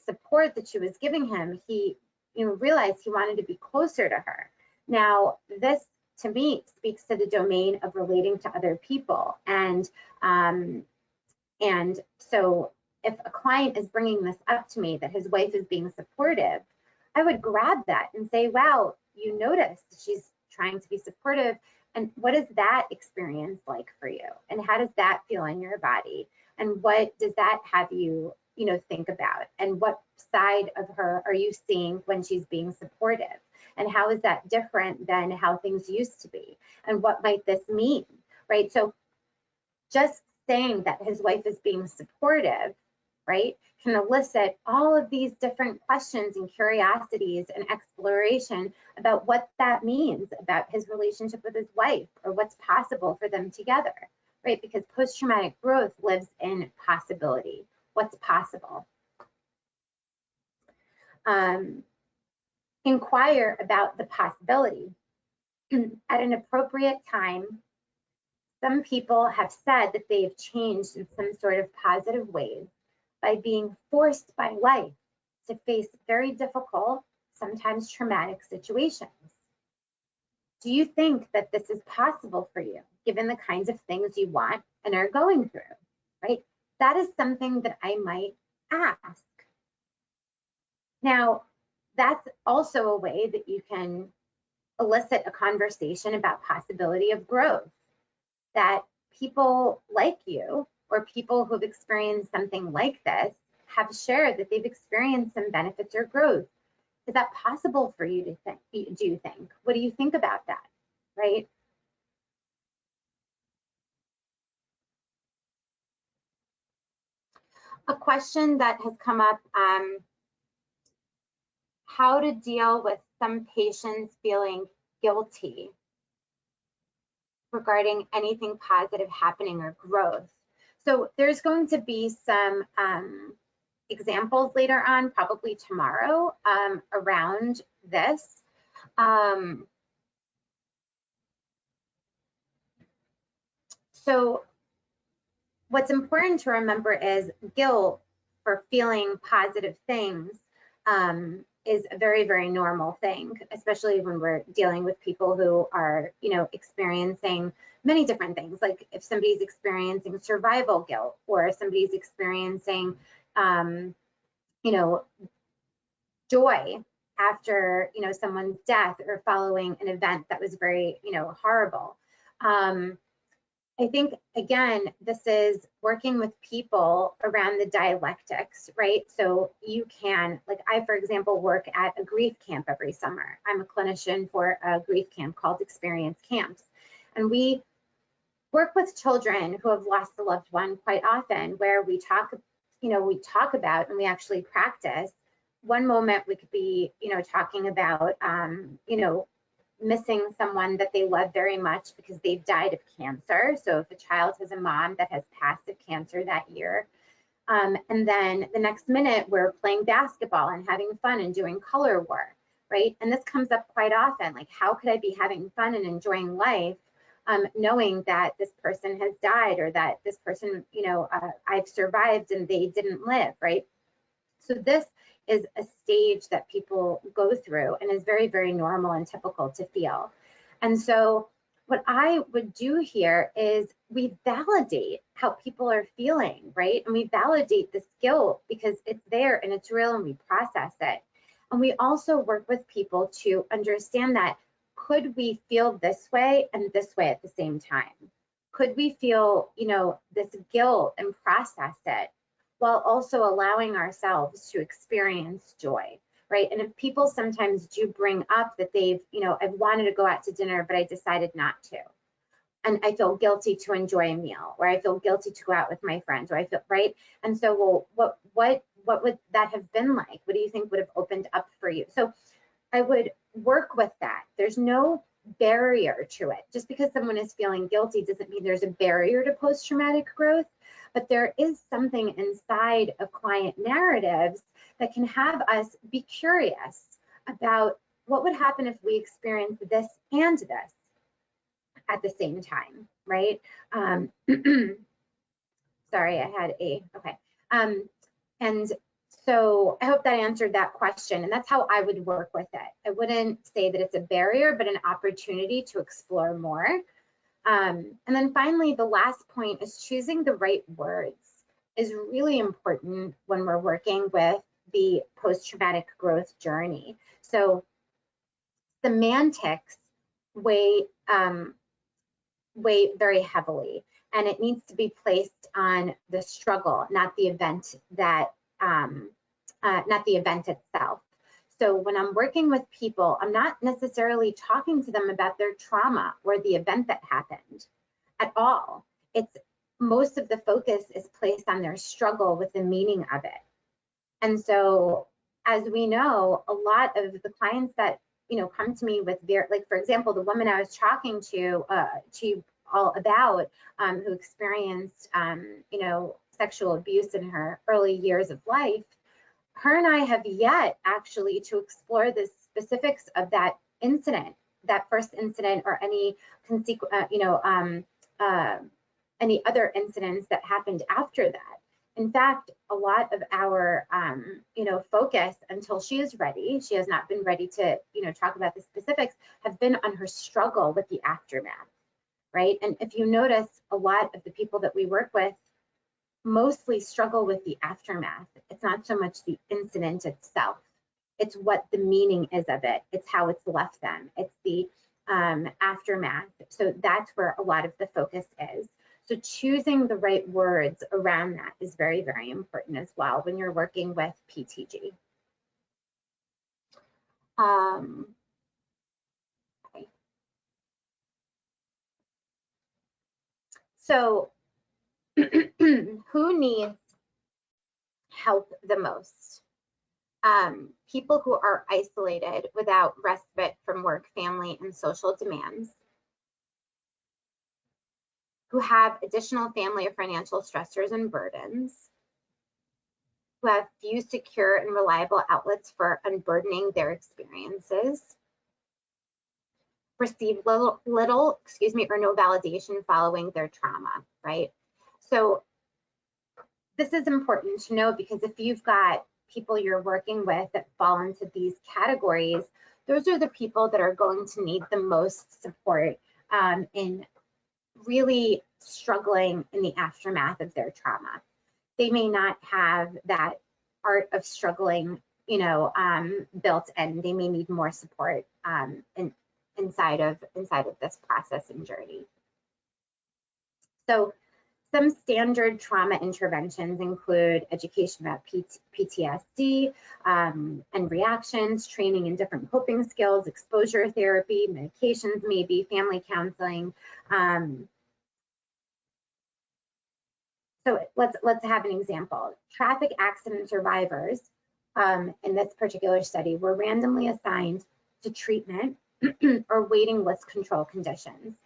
support that she was giving him, he, you know, realized he wanted to be closer to her. Now, this to me speaks to the domain of relating to other people. And so if a client is bringing this up to me, that his wife is being supportive, I would grab that and say, wow, you noticed she's trying to be supportive. And what is that experience like for you? And how does that feel in your body? And what does that have you, you know, think about? And what side of her are you seeing when she's being supportive? And how is that different than how things used to be? And what might this mean, right? So just saying that his wife is being supportive, right, can elicit all of these different questions and curiosities and exploration about what that means about his relationship with his wife, or what's possible for them together, right? Because post-traumatic growth lives in possibility. What's possible? Inquire about the possibility. At an appropriate time, some people have said that they've changed in some sort of positive ways by being forced by life to face very difficult, sometimes traumatic situations. Do you think that this is possible for you, given the kinds of things you want and are going through, right? That is something that I might ask. Now, that's also a way that you can elicit a conversation about possibility of growth, that people like you or people who've experienced something like this have shared that they've experienced some benefits or growth. Is that possible for you to think? Do you think? What do you think about that, right? A question that has come up, how to deal with some patients feeling guilty regarding anything positive happening or growth. So there's going to be some examples later on, probably tomorrow, around this. So what's important to remember is guilt for feeling positive things is a very, very normal thing, especially when we're dealing with people who are, you know, experiencing many different things. Like if somebody's experiencing survival guilt, or somebody's experiencing, you know, joy after, you know, someone's death or following an event that was very, you know, horrible. I think, again, this is working with people around the dialectics, right? So you can, like I, for example, work at a grief camp every summer. I'm a clinician for a grief camp called Experience Camps. And we work with children who have lost a loved one quite often, where we talk, you know, we talk about and we actually practice. One moment we could be, you know, talking about, you know, missing someone that they love very much because they've died of cancer. So if a child has a mom that has passed of cancer that year, and then the next minute we're playing basketball and having fun and doing color work, right? And this comes up quite often, like how could I be having fun and enjoying life knowing that this person has died, or that this person, you know, I've survived and they didn't live, right? So this is a stage that people go through and is very, very normal and typical to feel. And so what I would do here is we validate how people are feeling, right? And we validate this guilt because it's there and it's real and we process it. And we also work with people to understand that, could we feel this way and this way at the same time? Could we feel, you know, this guilt and process it while also allowing ourselves to experience joy, right? And if people sometimes do bring up that they've, I've wanted to go out to dinner, but I decided not to. And I feel guilty to enjoy a meal, or I feel guilty to go out with my friends, or I feel, right? And so, well, what would that have been like? What do you think would have opened up for you? So I would work with that. There's no barrier to it. Just because someone is feeling guilty doesn't mean there's a barrier to post-traumatic growth, but there is something inside of client narratives that can have us be curious about what would happen if we experience this and this at the same time, right? Sorry, I had okay. And so I hope that answered that question. And that's how I would work with it. I wouldn't say that it's a barrier, but an opportunity to explore more. And then finally, the last point is choosing the right words is really important when we're working with the post-traumatic growth journey. So semantics weigh very heavily, and it needs to be placed on the struggle, not the event that not the event itself. So when I'm working with people, I'm not necessarily talking to them about their trauma or the event that happened at all. It's most of the focus is placed on their struggle with the meaning of it. And so, as we know, a lot of the clients that come to me with like, for example, the woman I was talking to all about who experienced sexual abuse in her early years of life, her and I have yet actually to explore the specifics of that incident, that first incident, or any any other incidents that happened after that. In fact, a lot of our focus, until she is ready, she has not been ready to talk about the specifics, have been on her struggle with the aftermath, right? And if you notice, a lot of the people that we work with mostly struggle with the aftermath. It's not so much the incident itself. It's what the meaning is of it. It's how it's left them. It's the aftermath. So that's where a lot of the focus is. So choosing the right words around that is very, very important as well when you're working with PTG. Okay. So who needs help the most? People who are isolated without respite from work, family, and social demands, who have additional family or financial stressors and burdens, who have few secure and reliable outlets for unburdening their experiences, receive little or no validation following their trauma, right? So this is important to know, because if you've got people you're working with that fall into these categories, those are the people that are going to need the most support in really struggling in the aftermath of their trauma. They may not have that art of struggling, built in. They may need more support inside of this process and journey. So some standard trauma interventions include education about PTSD and reactions, training in different coping skills, exposure therapy, medications, maybe family counseling. So let's have an example. Traffic accident survivors in this particular study were randomly assigned to treatment or waiting list control conditions.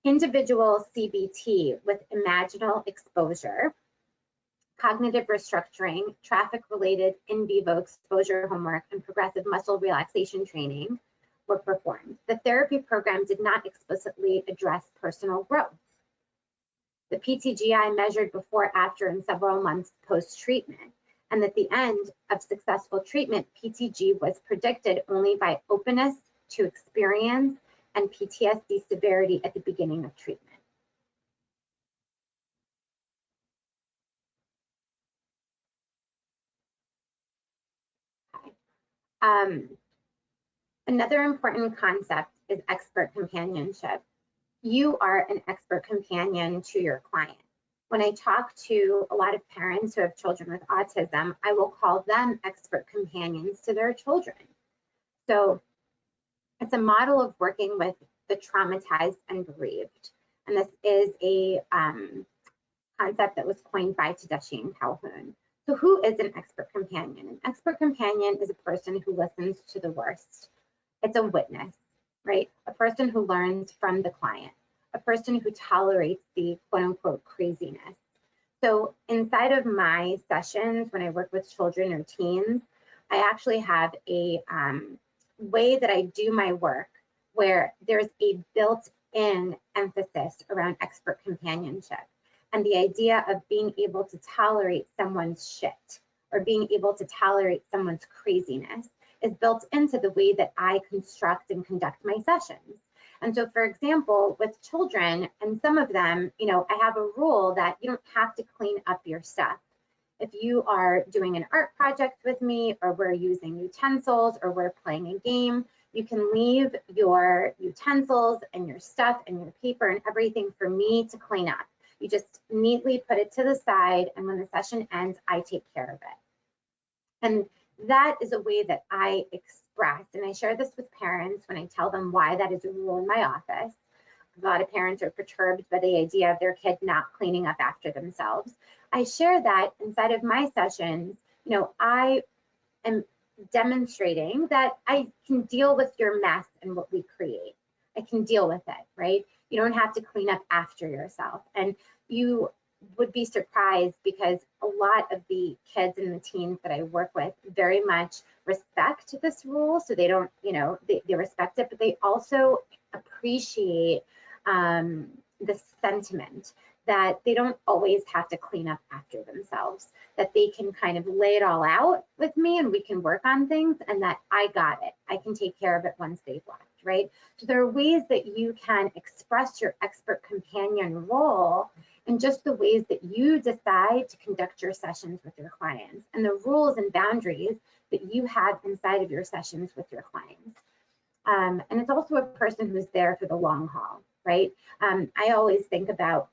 Individual CBT with imaginal exposure, cognitive restructuring, traffic-related in vivo exposure homework, and progressive muscle relaxation training were performed. The therapy program did not explicitly address personal growth. The PTGI measured before, after, and several months post-treatment, and at the end of successful treatment, PTG was predicted only by openness to experience and PTSD severity at the beginning of treatment. Okay. Another important concept is expert companionship. You are an expert companion to your client. When I talk to a lot of parents who have children with autism, I will call them expert companions to their children. So it's a model of working with the traumatized and bereaved. And this is a concept that was coined by Tedeschi and Calhoun. So who is an expert companion? An expert companion is a person who listens to the worst. It's a witness, right? A person who learns from the client, a person who tolerates the quote unquote craziness. So inside of my sessions, when I work with children or teens, I actually have a way that I do my work where there's a built-in emphasis around expert companionship. And the idea of being able to tolerate someone's shit or being able to tolerate someone's craziness is built into the way that I construct and conduct my sessions. And so, for example, with children, and some of them, I have a rule that you don't have to clean up your stuff. If you are doing an art project with me, or we're using utensils, or we're playing a game, you can leave your utensils and your stuff and your paper and everything for me to clean up. You just neatly put it to the side, and when the session ends, I take care of it. And that is a way that I express, and I share this with parents when I tell them why that is a rule in my office. A lot of parents are perturbed by the idea of their kid not cleaning up after themselves. I share that inside of my sessions, I am demonstrating that I can deal with your mess and what we create. I can deal with it, right? You don't have to clean up after yourself. And you would be surprised because a lot of the kids and the teens that I work with very much respect this rule. So they don't, they respect it, but they also appreciate the sentiment that they don't always have to clean up after themselves, that they can kind of lay it all out with me and we can work on things, and that I got it. I can take care of it once they've left, right? So there are ways that you can express your expert companion role in just the ways that you decide to conduct your sessions with your clients and the rules and boundaries that you have inside of your sessions with your clients. And it's also a person who's there for the long haul, right? I always think about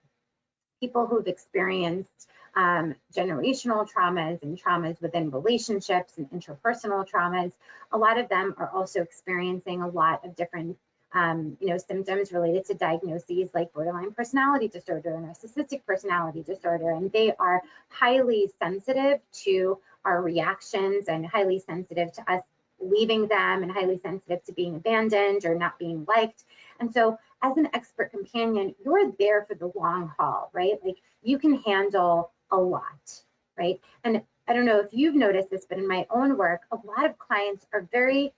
people who've experienced generational traumas and traumas within relationships and interpersonal traumas. A lot of them are also experiencing a lot of different symptoms related to diagnoses like borderline personality disorder and narcissistic personality disorder, and they are highly sensitive to our reactions and highly sensitive to us leaving them and highly sensitive to being abandoned or not being liked. And so as an expert companion, you're there for the long haul, right? Like you can handle a lot, right? And I don't know if you've noticed this, but in my own work, a lot of clients are very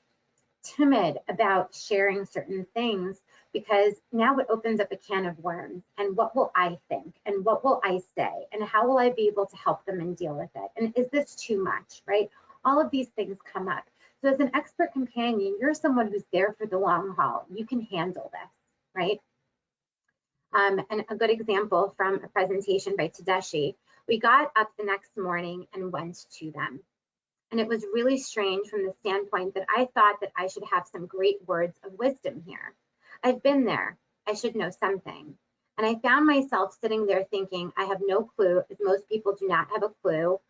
timid about sharing certain things because now it opens up a can of worms. And what will I think? And what will I say? And how will I be able to help them and deal with it? And is this too much, right? All of these things come up. So as an expert companion, you're someone who's there for the long haul. You can handle this, right? And a good example from a presentation by Tedeschi, we got up the next morning and went to them. And it was really strange from the standpoint that I thought that I should have some great words of wisdom here. I've been there. I should know something. And I found myself sitting there thinking, I have no clue, as most people do not have a clue,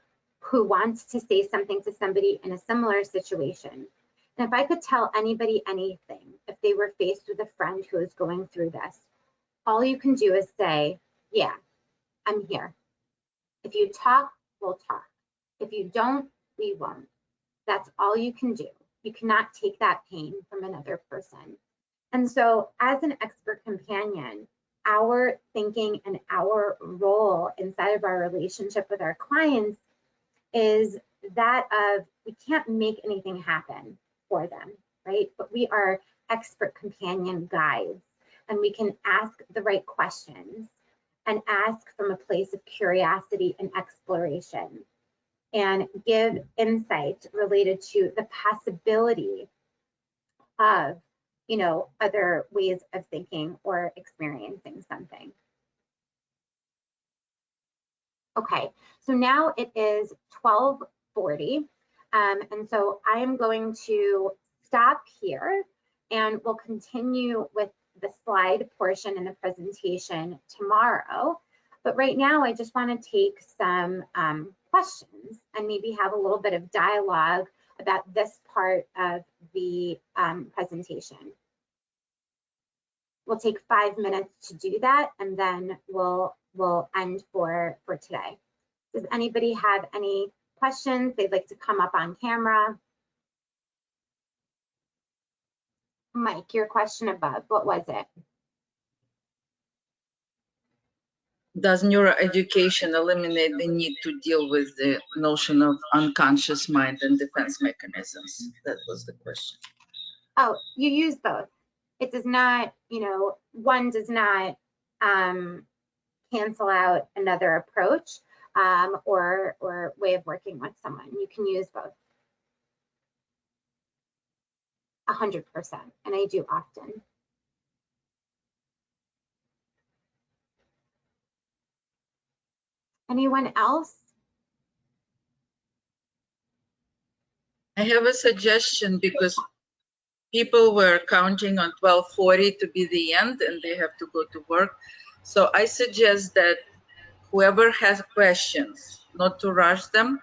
who wants to say something to somebody in a similar situation. And if I could tell anybody anything, if they were faced with a friend who is going through this, all you can do is say, yeah, I'm here. If you talk, we'll talk. If you don't, we won't. That's all you can do. You cannot take that pain from another person. And so as an expert companion, our thinking and our role inside of our relationship with our clients is that of we can't make anything happen for them, right? But we are expert companion guides, and we can ask the right questions and ask from a place of curiosity and exploration and give insight related to the possibility of, other ways of thinking or experiencing something. Okay, so now it is 12:40, and so I am going to stop here, and we'll continue with the slide portion in the presentation tomorrow. But right now, I just want to take some questions and maybe have a little bit of dialogue about this part of the presentation. We'll take 5 minutes to do that, and then we'll end for today. Does anybody have any questions they'd like to come up on camera? Mike, your question above, what was it? Does neuroeducation eliminate the need to deal with the notion of unconscious mind and defense mechanisms? That was the question. Oh, you use both. It does not, you know, one does not cancel out another approach or way of working with someone. You can use both. 100%, and I do often. Anyone else? I have a suggestion because people were counting on 12:40 to be the end and they have to go to work. So I suggest that whoever has questions, not to rush them,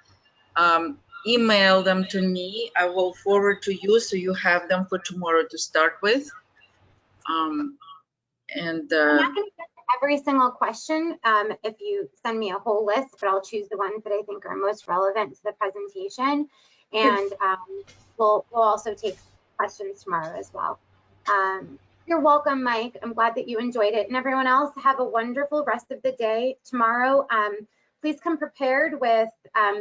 email them to me. I will forward to you so you have them for tomorrow to start with. I'm not going to get to every single question if you send me a whole list, but I'll choose the ones that I think are most relevant to the presentation. And we'll also take questions tomorrow as well. You're welcome, Mike. I'm glad that you enjoyed it. And everyone else, have a wonderful rest of the day. Tomorrow, please come prepared with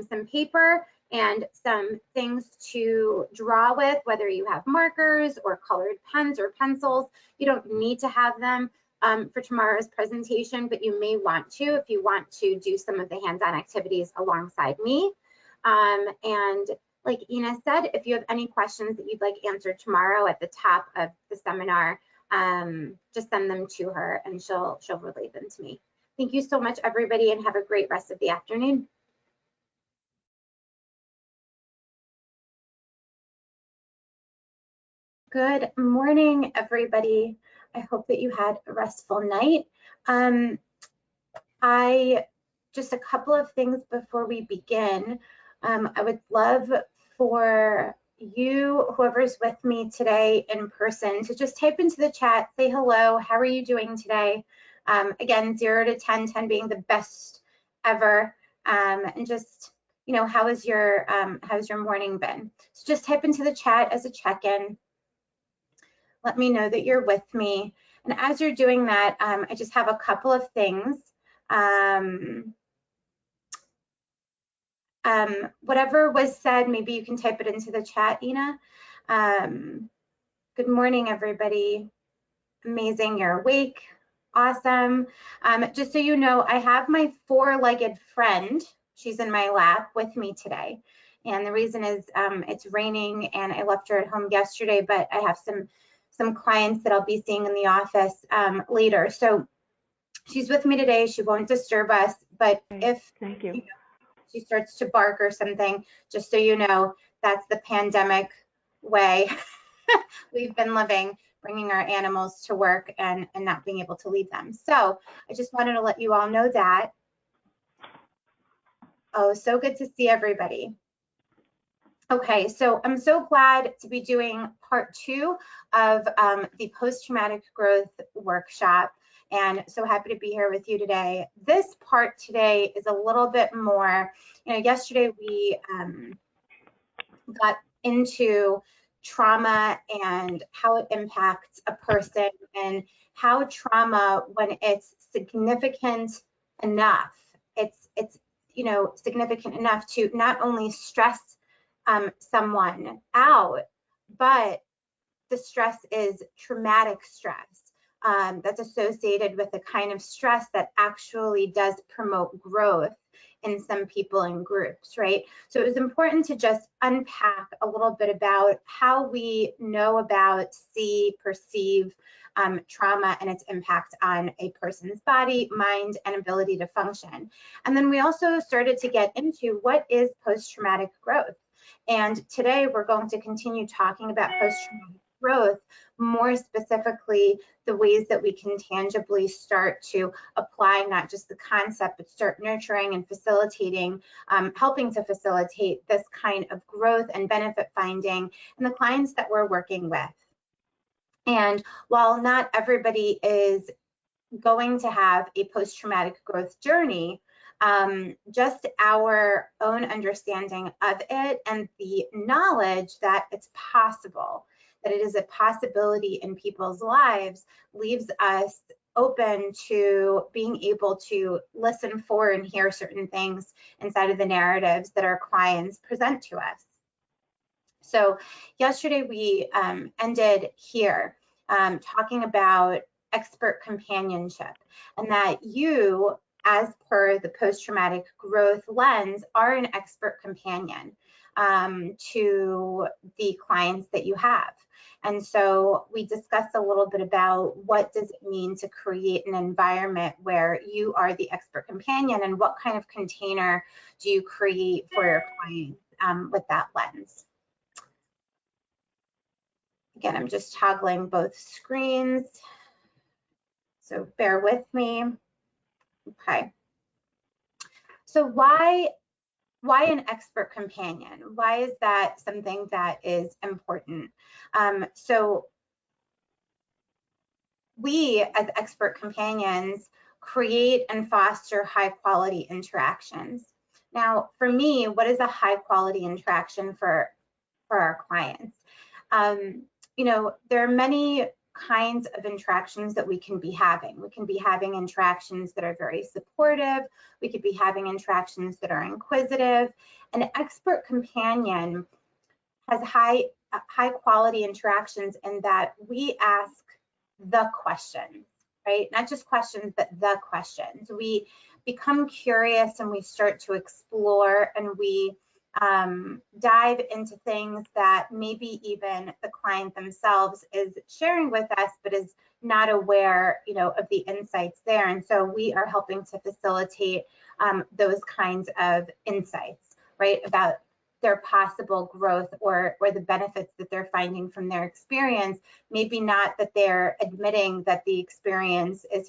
some paper and some things to draw with, whether you have markers or colored pens or pencils. You don't need to have them for tomorrow's presentation, but you may want to if you want to do some of the hands-on activities alongside me. And like Ina said, if you have any questions that you'd like answered tomorrow at the top of the seminar, just send them to her and she'll relay them to me. Thank you so much, everybody, and have a great rest of the afternoon. Good morning, everybody. I hope that you had a restful night. Just a couple of things before we begin. I would love for you, whoever's with me today in person, to just type into the chat, say hello, how are you doing today? Again, 0 to 10, 10 being the best ever, and just, you know, how's your morning been? So just type into the chat as a check-in. Let me know that you're with me. And as you're doing that, I just have a couple of things. Whatever was said, maybe you can type it into the chat, Ina. Good morning, everybody. Amazing, you're awake. Awesome. Just so you know, I have my four-legged friend. She's in my lap with me today. And the reason is it's raining and I left her at home yesterday, but I have some clients that I'll be seeing in the office later. So she's with me today. She won't disturb us, but if she starts to bark or something, just so you know, that's the pandemic way we've been living, bringing our animals to work and not being able to leave them. So I just wanted to let you all know that. Oh, so good to see everybody. Okay, so I'm so glad to be doing part 2 of the post-traumatic growth workshop, and so happy to be here with you today. This part today is a little bit more, you know, yesterday we got into trauma and how it impacts a person and how trauma, when it's significant enough, it's you know, significant enough to not only stress someone out, but the stress is traumatic stress that's associated with the kind of stress that actually does promote growth in some people and groups, right? So it was important to just unpack a little bit about how we know about, see, perceive trauma and its impact on a person's body, mind, and ability to function. And then we also started to get into what is post-traumatic growth. And today we're going to continue talking about post-traumatic growth, more specifically, the ways that we can tangibly start to apply not just the concept, but start nurturing and facilitating, helping to facilitate this kind of growth and benefit finding in the clients that we're working with. And while not everybody is going to have a post-traumatic growth journey, just our own understanding of it and the knowledge that it's possible, that it is a possibility in people's lives, leaves us open to being able to listen for and hear certain things inside of the narratives that our clients present to us. So yesterday we ended here talking about expert companionship, and that you, as per the post-traumatic growth lens, are an expert companion to the clients that you have. And so we discussed a little bit about what does it mean to create an environment where you are the expert companion, and what kind of container do you create for your clients with that lens. Again, I'm just toggling both screens, so bear with me. Okay. So why an expert companion? Why is that something that is important? So we, as expert companions, create and foster high quality interactions. Now, for me, what is a high quality interaction for our clients? You know, there are many kinds of interactions that we can be having. We can be having interactions that are very supportive. We could be having interactions that are inquisitive. An expert companion has high quality interactions in that we ask the questions, right? Not just questions, but the questions. We become curious and we start to explore, and we dive into things that maybe even the client themselves is sharing with us, but is not aware, you know, of the insights there. And so we are helping to facilitate those kinds of insights, right, about their possible growth or the benefits that they're finding from their experience. Maybe not that they're admitting that the experience is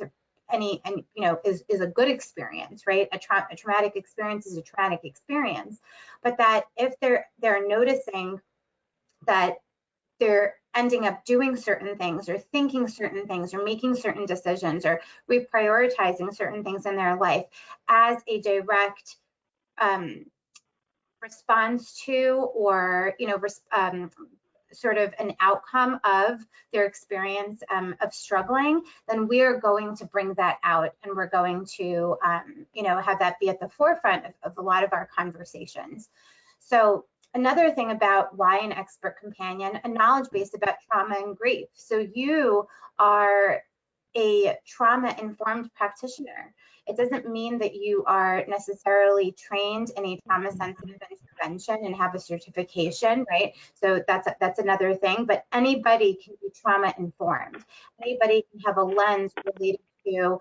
is a good experience, right? A traumatic experience is a traumatic experience, but that if they're noticing that they're ending up doing certain things or thinking certain things or making certain decisions or reprioritizing certain things in their life as a direct response to, or sort of an outcome of their experience of struggling, then we are going to bring that out, and we're going to have that be at the forefront of a lot of our conversations. So another thing about why an expert companion, a knowledge base about trauma and grief. So you are a trauma-informed practitioner. It doesn't mean that you are necessarily trained in a trauma-sensitive intervention and have a certification, right? So that's another thing. But anybody can be trauma-informed. Anybody can have a lens related to,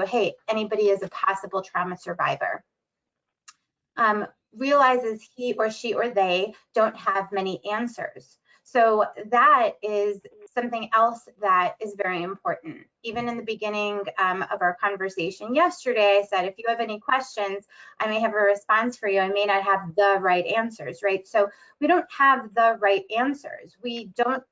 hey, anybody is a possible trauma survivor. Realizes he or she or they don't have many answers. So that is something else that is very important. Even in the beginning of our conversation yesterday, I said, if you have any questions, I may have a response for you. I may not have the right answers, right? So we don't have the right answers. We don't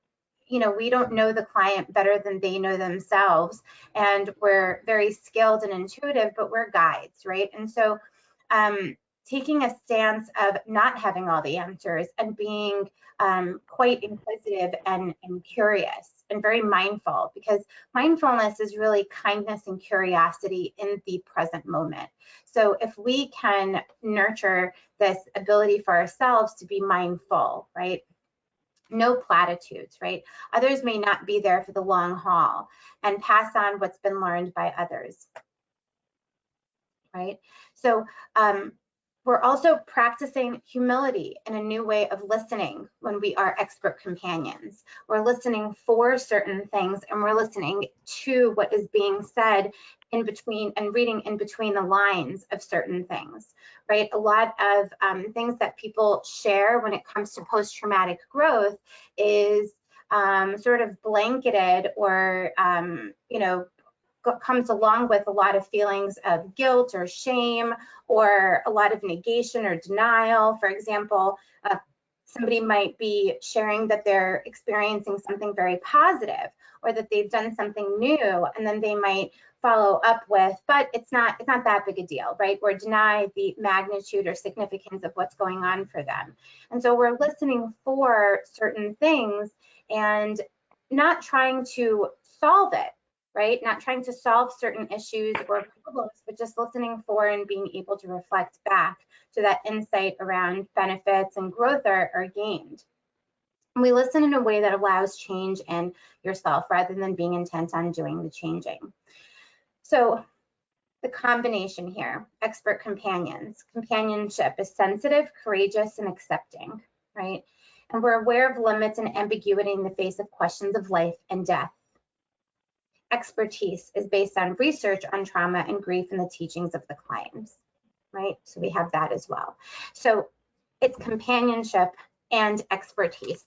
know the client better than they know themselves. And we're very skilled and intuitive, but we're guides, right? And so taking a stance of not having all the answers and being quite inquisitive and curious and very mindful, because mindfulness is really kindness and curiosity in the present moment. So if we can nurture this ability for ourselves to be mindful, right? No platitudes, right? Others may not be there for the long haul, and pass on what's been learned by others, right? So We're also practicing humility and a new way of listening when we are expert companions. We're listening for certain things, and we're listening to what is being said in between and reading in between the lines of certain things, right? A lot of things that people share when it comes to post-traumatic growth is sort of blanketed or, comes along with a lot of feelings of guilt or shame or a lot of negation or denial. For example, somebody might be sharing that they're experiencing something very positive or that they've done something new, and then they might follow up with, but it's not that big a deal, right? Or deny the magnitude or significance of what's going on for them. And so we're listening for certain things and not trying to solve it, right? Not trying to solve certain issues or problems, but just listening for and being able to reflect back so that insight around benefits and growth are gained. And we listen in a way that allows change in yourself rather than being intent on doing the changing. So the combination here, expert companions. Companionship is sensitive, courageous, and accepting, right? And we're aware of limits and ambiguity in the face of questions of life and death. Expertise is based on research on trauma and grief and the teachings of the clients, right? So we have that as well. So it's companionship and expertise.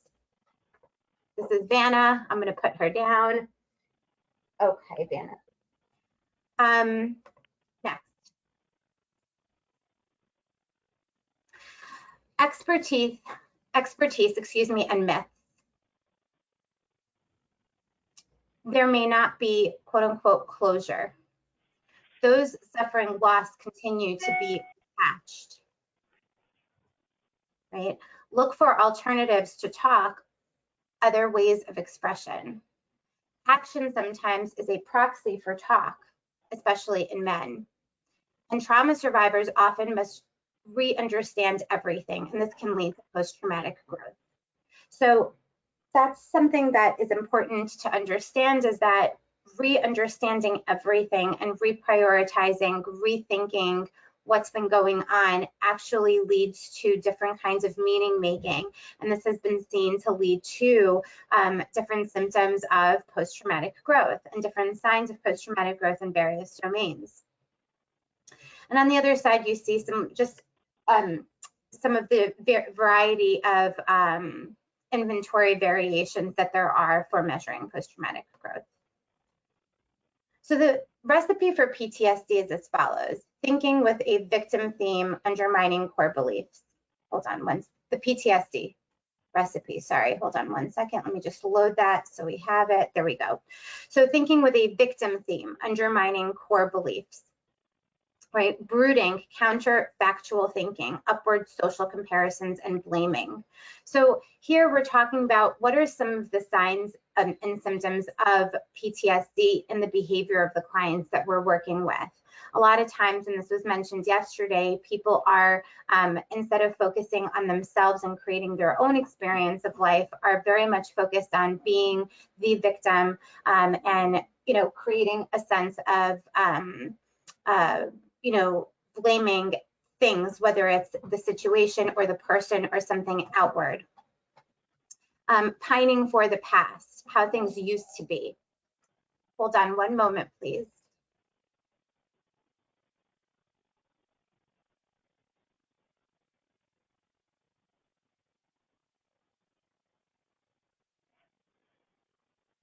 This is Vanna. I'm going to put her down. Okay, Vanna. Next. Expertise, and myths. There may not be quote unquote closure. Those suffering loss continue to be attached, right? Look for alternatives to talk, other ways of expression. Action sometimes is a proxy for talk, especially in men. And trauma survivors often must re-understand everything, and this can lead to post-traumatic growth. So that's something that is important to understand, is that re-understanding everything and reprioritizing, rethinking what's been going on actually leads to different kinds of meaning making. And this has been seen to lead to different symptoms of post-traumatic growth and different signs of post-traumatic growth in various domains. And on the other side, you see some of the variety of inventory variations that there are for measuring post-traumatic growth. So the recipe for PTSD is as follows: thinking with a victim theme, undermining core beliefs. Hold on, the PTSD recipe, sorry, hold on one second. Let me just load that so we have it. There we go. So thinking with a victim theme, undermining core beliefs. Right, brooding, counterfactual thinking, upward social comparisons, and blaming. So here we're talking about what are some of the signs and symptoms of PTSD in the behavior of the clients that we're working with. A lot of times, and this was mentioned yesterday, people are, instead of focusing on themselves and creating their own experience of life, are very much focused on being the victim and, creating a sense of, blaming things, whether it's the situation or the person or something outward. Pining for the past, how things used to be. Hold on one moment, please.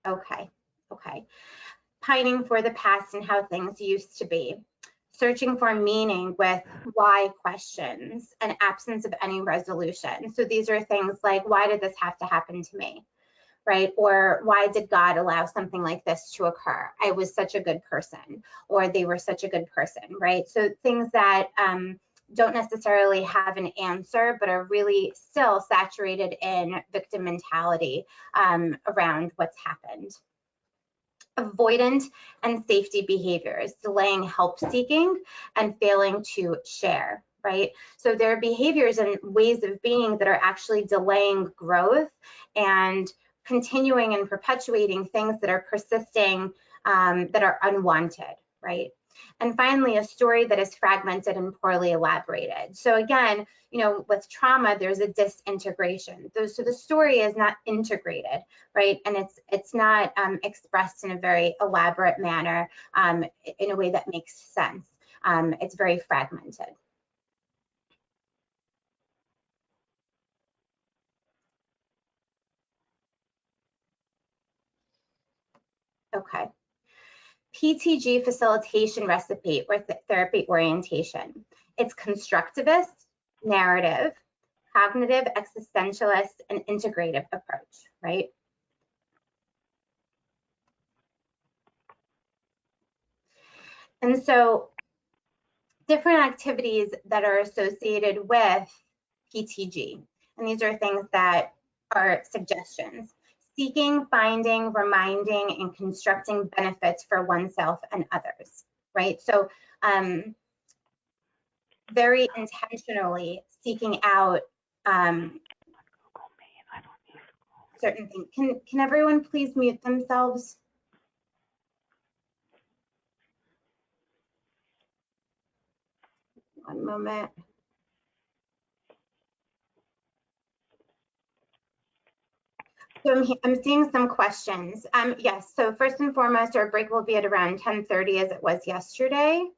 Okay. Pining for the past and how things used to be. Searching for meaning with why questions and absence of any resolution. So these are things like, why did this have to happen to me, right? Or why did God allow something like this to occur? I was such a good person, or they were such a good person, right? So things that don't necessarily have an answer, but are really still saturated in victim mentality around what's happened. Avoidant and safety behaviors, delaying help seeking and failing to share, right? So there are behaviors and ways of being that are actually delaying growth and continuing and perpetuating things that are persisting, that are unwanted, right? And finally, a story that is fragmented and poorly elaborated. So again, with trauma, there's a disintegration. So the story is not integrated, right? And it's not expressed in a very elaborate manner, in a way that makes sense. It's very fragmented. Okay. PTG facilitation recipe or therapy orientation. It's constructivist, narrative, cognitive, existentialist, and integrative approach, right? And so different activities that are associated with PTG, and these are things that are suggestions: seeking, finding, reminding, and constructing benefits for oneself and others, right? So very intentionally seeking out certain things. Can everyone please mute themselves? One moment. So I'm seeing some questions. Yes, so first and foremost, our break will be at around 10:30 as it was yesterday.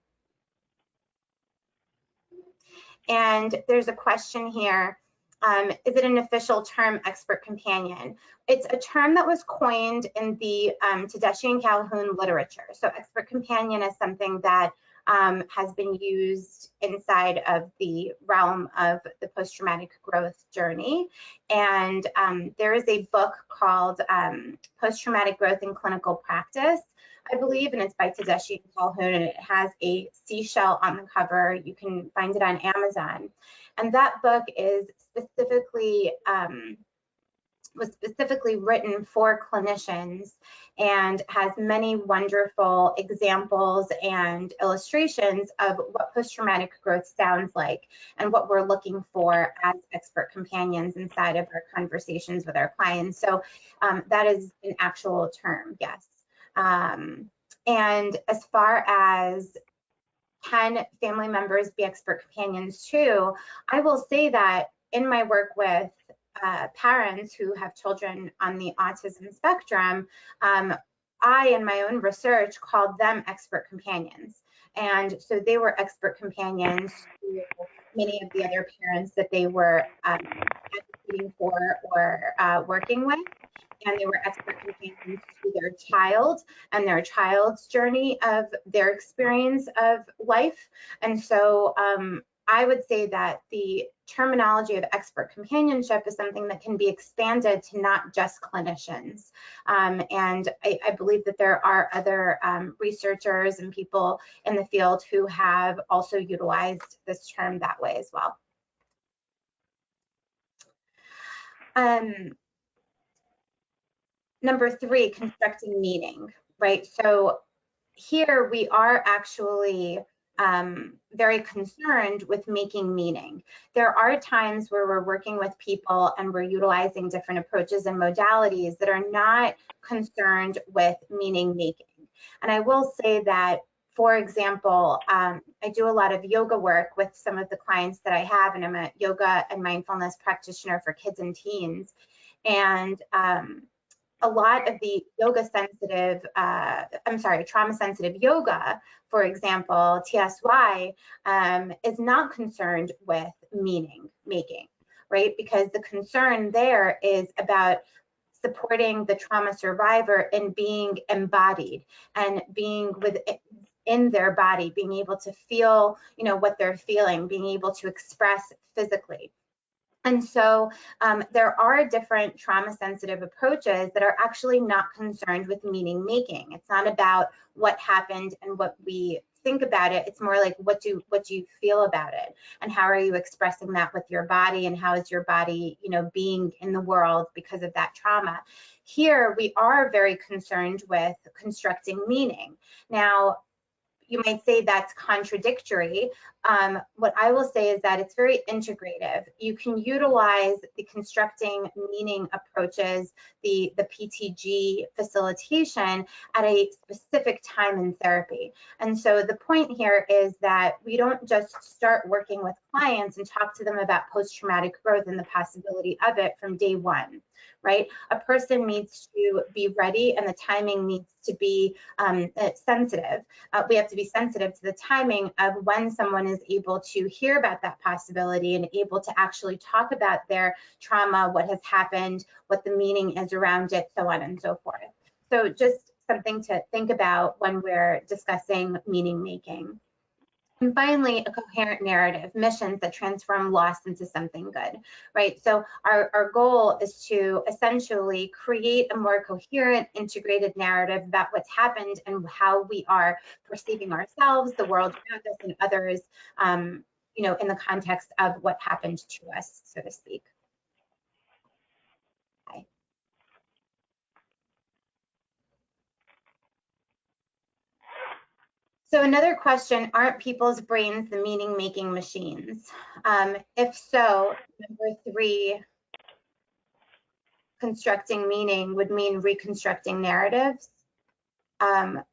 And there's a question here. Is it an official term, expert companion? It's a term that was coined in the Tedeschi and Calhoun literature. So expert companion is something that has been used inside of the realm of the post-traumatic growth journey. And there is a book called Post-Traumatic Growth in Clinical Practice, I believe, and it's by Tedeschi and Calhoun, and it has a seashell on the cover. You can find it on Amazon. And that book is specifically was specifically written for clinicians and has many wonderful examples and illustrations of what post-traumatic growth sounds like and what we're looking for as expert companions inside of our conversations with our clients. So that is an actual term, yes. And as far as can family members be expert companions too, I will say that in my work with parents who have children on the autism spectrum, I, in my own research, called them expert companions. And so they were expert companions to many of the other parents that they were advocating for or working with. And they were expert companions to their child and their child's journey of their experience of life. And so I would say that the terminology of expert companionship is something that can be expanded to not just clinicians. And I believe that there are other researchers and people in the field who have also utilized this term that way as well. Number 3, constructing meaning, right? So here we are actually very concerned with making meaning. There are times where we're working with people and we're utilizing different approaches and modalities that are not concerned with meaning making. And I will say that, for example, I do a lot of yoga work with some of the clients that I have, and I'm a yoga and mindfulness practitioner for kids and teens. And a lot of the trauma sensitive yoga, for example, TSY, is not concerned with meaning making, right? Because the concern there is about supporting the trauma survivor in being embodied and being within their body, being able to feel, what they're feeling, being able to express physically. And so there are different trauma sensitive approaches that are actually not concerned with meaning making. It's not about what happened and what we think about it. It's more like what do you feel about it, and how are you expressing that with your body, and how is your body, being in the world because of that trauma. Here we are very concerned with constructing meaning. Now, you might say that's contradictory. What I will say is that it's very integrative. You can utilize the constructing meaning approaches, the PTG facilitation at a specific time in therapy. And so the point here is that we don't just start working with clients and talk to them about post-traumatic growth and the possibility of it from day one, right? A person needs to be ready, and the timing needs to be sensitive. We have to be sensitive to the timing of when someone is able to hear about that possibility and able to actually talk about their trauma, what has happened, what the meaning is around it, so on and so forth. So just something to think about when we're discussing meaning making. And finally, a coherent narrative, missions that transform loss into something good, right? So our goal is to essentially create a more coherent, integrated narrative about what's happened and how we are perceiving ourselves, the world around us, and others, you know, in the context of what happened to us, so to speak. Okay. So another question, aren't people's brains the meaning-making machines? If so, number 3, constructing meaning would mean reconstructing narratives.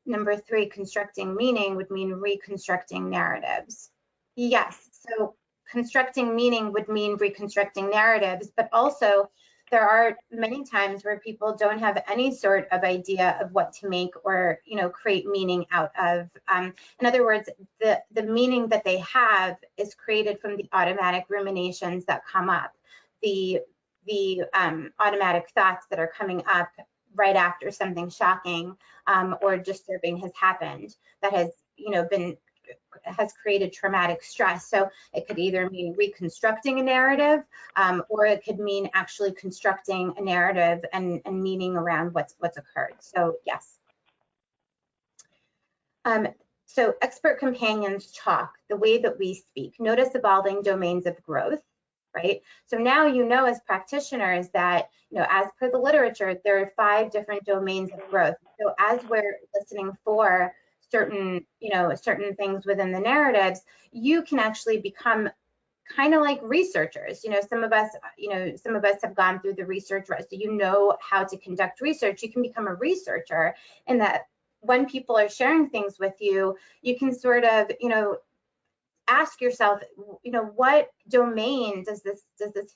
Number 3, constructing meaning would mean reconstructing narratives. Yes, so constructing meaning would mean reconstructing narratives, but also there are many times where people don't have any sort of idea of what to make or, you know, create meaning out of. In other words, the meaning that they have is created from the automatic ruminations that come up, the automatic thoughts that are coming up right after something shocking or disturbing has happened that has, you know, has created traumatic stress. So it could either mean reconstructing a narrative or it could mean actually constructing a narrative and meaning around what's occurred. So yes. So expert companions talk, the way that we speak. Notice evolving domains of growth, right? So now you know as practitioners that, you know, as per the literature, there are 5 different domains of growth. So as we're listening for certain, you know, certain things within the narratives, you can actually become kind of like researchers. You know, some of us have gone through the research route, so you know how to conduct research. You can become a researcher in that when people are sharing things with you, you can sort of, you know, ask yourself, you know, what domain does this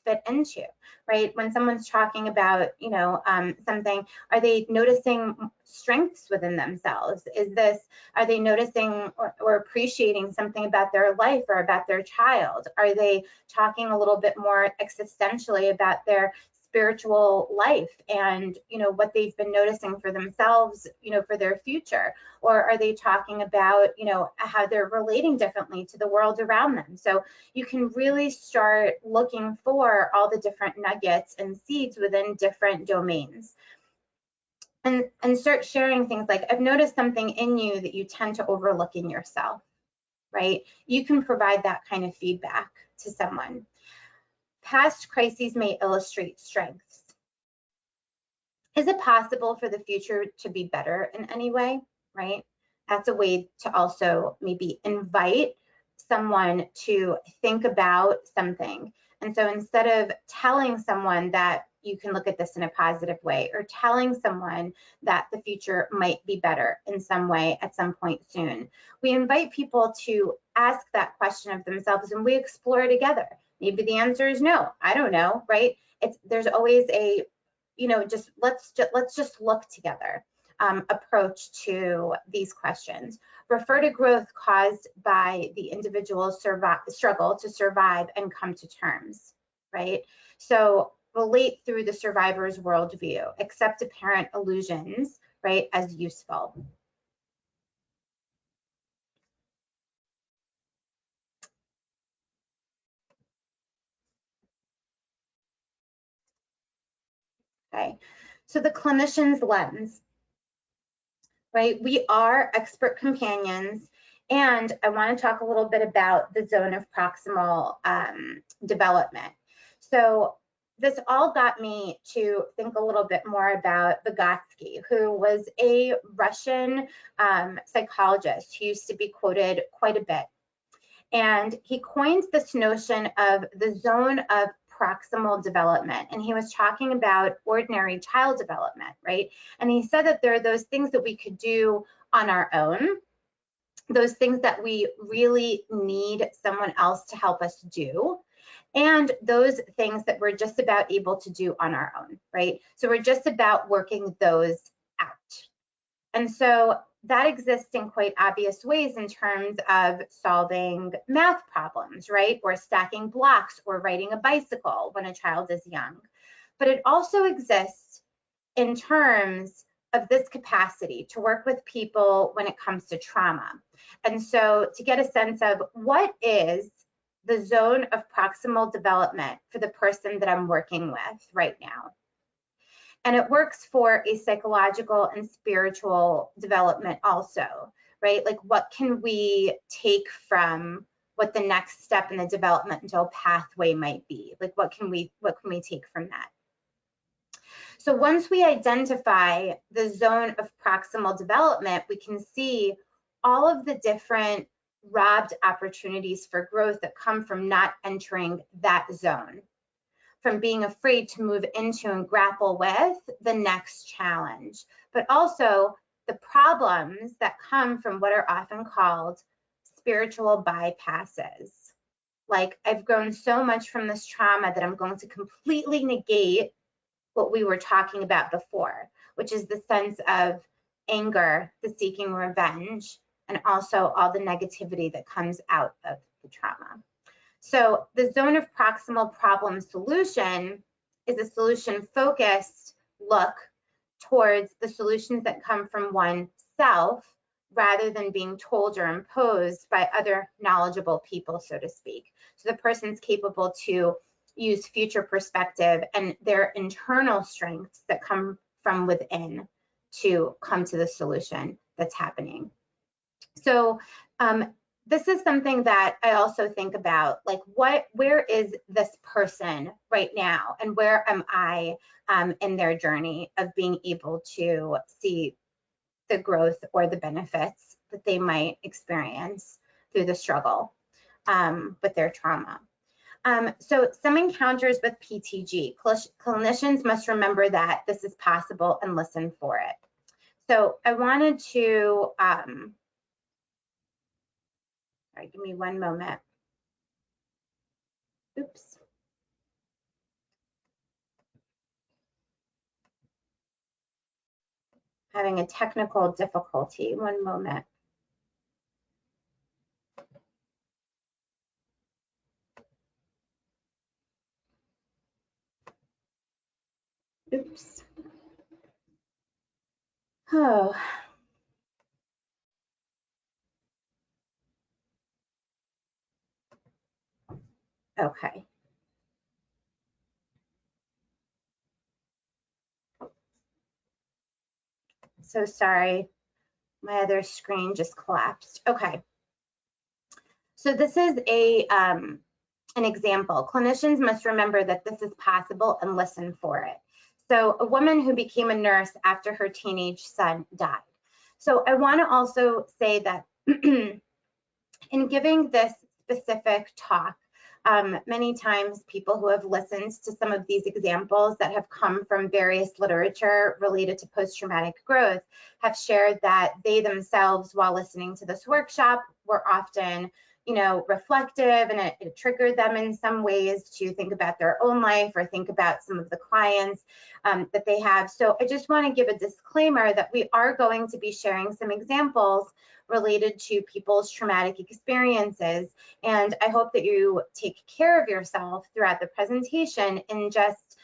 fit into, right? When someone's talking about, you know, something, are they noticing strengths within themselves? Are they noticing or appreciating something about their life or about their child? Are they talking a little bit more existentially about their spiritual life and, you know, what they've been noticing for themselves, you know, for their future? Or are they talking about, you know, how they're relating differently to the world around them? So you can really start looking for all the different nuggets and seeds within different domains. And start sharing things like, I've noticed something in you that you tend to overlook in yourself, right? You can provide that kind of feedback to someone. Past crises may illustrate strengths. Is it possible for the future to be better in any way, right? That's a way to also maybe invite someone to think about something. And so instead of telling someone that you can look at this in a positive way, or telling someone that the future might be better in some way at some point soon, we invite people to ask that question of themselves and we explore together. Maybe the answer is no, I don't know, right? There's always a, you know, just let's just look together approach to these questions. Refer to growth caused by the individual's struggle to survive and come to terms, right? So relate through the survivor's worldview, accept apparent illusions, right, as useful. Okay, so the clinician's lens, right? We are expert companions, and I want to talk a little bit about the zone of proximal development. So this all got me to think a little bit more about Vygotsky, who was a Russian psychologist who used to be quoted quite a bit. And he coined this notion of the zone of proximal development. And he was talking about ordinary child development, right? And he said that there are those things that we could do on our own, those things that we really need someone else to help us do, and those things that we're just about able to do on our own, right? So we're just about working those out. And so that exists in quite obvious ways in terms of solving math problems, right? Or stacking blocks or riding a bicycle when a child is young. But it also exists in terms of this capacity to work with people when it comes to trauma. And so to get a sense of what is the zone of proximal development for the person that I'm working with right now. And it works for a psychological and spiritual development also, right? Like what can we take from what the next step in the developmental pathway might be? Like what can we take from that? So once we identify the zone of proximal development, we can see all of the different robbed opportunities for growth that come from not entering that zone, from being afraid to move into and grapple with the next challenge, but also the problems that come from what are often called spiritual bypasses. Like, I've grown so much from this trauma that I'm going to completely negate what we were talking about before, which is the sense of anger, the seeking revenge, and also all the negativity that comes out of the trauma. So the zone of proximal problem solution is a solution-focused look towards the solutions that come from oneself rather than being told or imposed by other knowledgeable people, so to speak. So the person's capable to use future perspective and their internal strengths that come from within to come to the solution that's happening. So this is something that I also think about, like where is this person right now, and where am I in their journey of being able to see the growth or the benefits that they might experience through the struggle with their trauma. So some encounters with PTG, clinicians must remember that this is possible and listen for it. So I wanted to, sorry, give me one moment. Oops. Having a technical difficulty, one moment. Oops. Oh. Okay. So sorry, my other screen just collapsed. Okay. So this is an example. Clinicians must remember that this is possible and listen for it. So a woman who became a nurse after her teenage son died. So I want to also say that in giving this specific talk, many times people who have listened to some of these examples that have come from various literature related to post-traumatic growth have shared that they themselves, while listening to this workshop, were often reflective, and it triggered them in some ways to think about their own life or think about some of the clients that they have. So I just want to give a disclaimer that we are going to be sharing some examples related to people's traumatic experiences. And I hope that you take care of yourself throughout the presentation in just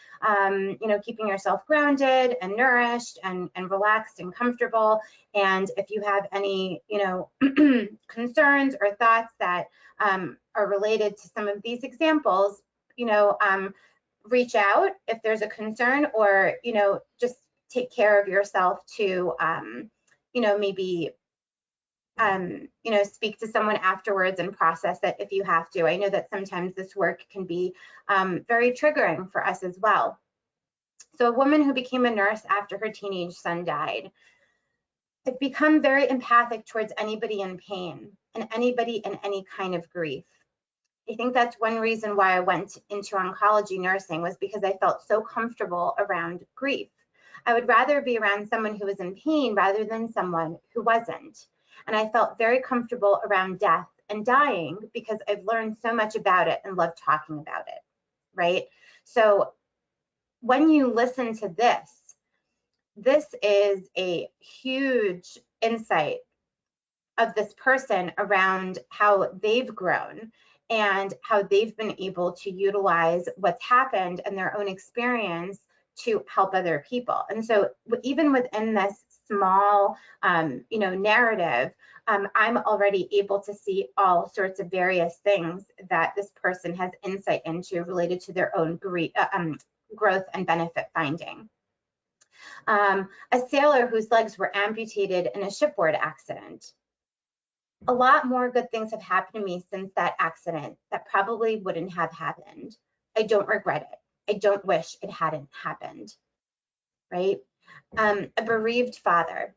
keeping yourself grounded and nourished and relaxed and comfortable. And if you have any, concerns or thoughts that are related to some of these examples, reach out if there's a concern, or, just take care of yourself to, maybe you know, speak to someone afterwards and process it if you have to. I know that sometimes this work can be very triggering for us as well. So a woman who became a nurse after her teenage son died. I've become very empathic towards anybody in pain and anybody in any kind of grief. I think that's one reason why I went into oncology nursing, was because I felt so comfortable around grief. I would rather be around someone who was in pain rather than someone who wasn't. And I felt very comfortable around death and dying because I've learned so much about it and love talking about it, right? So when you listen to this, this is a huge insight of this person around how they've grown and how they've been able to utilize what's happened and their own experience to help other people. And so even within this small, you know, narrative, I'm already able to see all sorts of various things that this person has insight into related to their own growth and benefit finding. A sailor whose legs were amputated in a shipboard accident. A lot more good things have happened to me since that accident that probably wouldn't have happened. I don't regret it. I don't wish it hadn't happened, right? A bereaved father.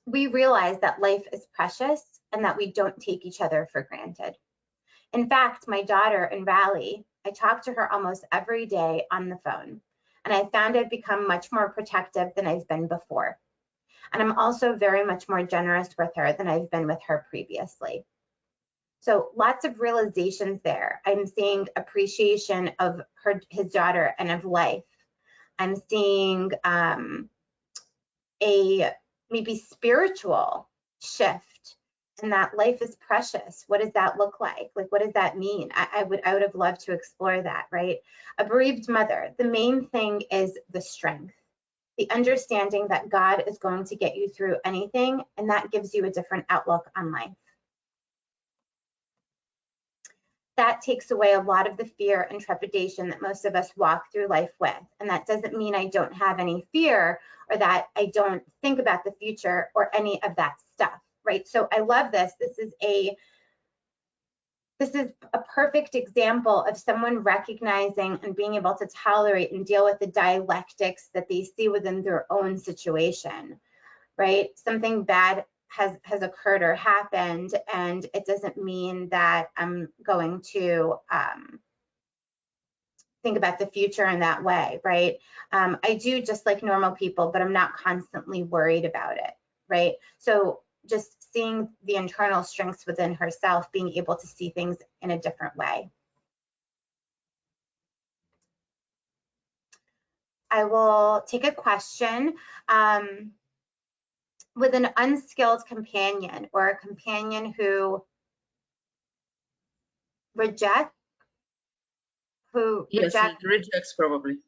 We realize that life is precious and that we don't take each other for granted. In fact, my daughter in Raleigh, I talk to her almost every day on the phone, and I found I've become much more protective than I've been before. And I'm also very much more generous with her than I've been with her previously. So lots of realizations there. I'm seeing appreciation of his daughter and of life. I'm seeing a maybe spiritual shift, and that life is precious. What does that look like? Like, what does that mean? I would have loved to explore that, right? A bereaved mother. The main thing is the strength. The understanding that God is going to get you through anything, and that gives you a different outlook on life. That takes away a lot of the fear and trepidation that most of us walk through life with. And that doesn't mean I don't have any fear or that I don't think about the future or any of that stuff, right? So I love this. This is a perfect example of someone recognizing and being able to tolerate and deal with the dialectics that they see within their own situation, right? Something bad has occurred or happened, and it doesn't mean that I'm going to think about the future in that way, right? I do just like normal people, but I'm not constantly worried about it, right? So just seeing the internal strengths within herself, being able to see things in a different way. I will take a question. With an unskilled companion or a companion who rejects probably.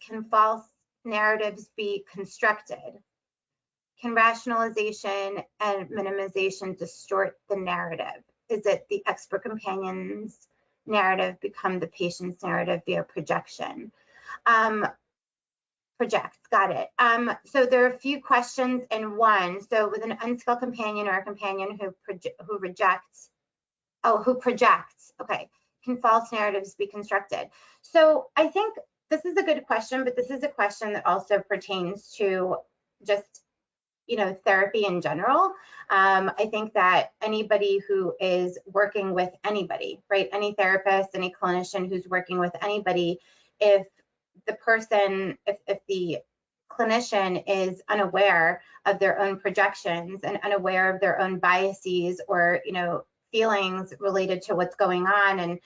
Can false narratives be constructed? Can rationalization and minimization distort the narrative? Is it the expert companion's narrative become the patient's narrative via projection? Projects, got it. So there are a few questions in one. So with an unskilled companion or a companion who projects, okay, can false narratives be constructed? So I think this is a good question, but this is a question that also pertains to just, you know, therapy in general. I think that anybody who is working with anybody, right, any therapist, any clinician who's working with anybody, if the person, if the clinician is unaware of their own projections and unaware of their own biases or, you know, feelings related to what's going on, and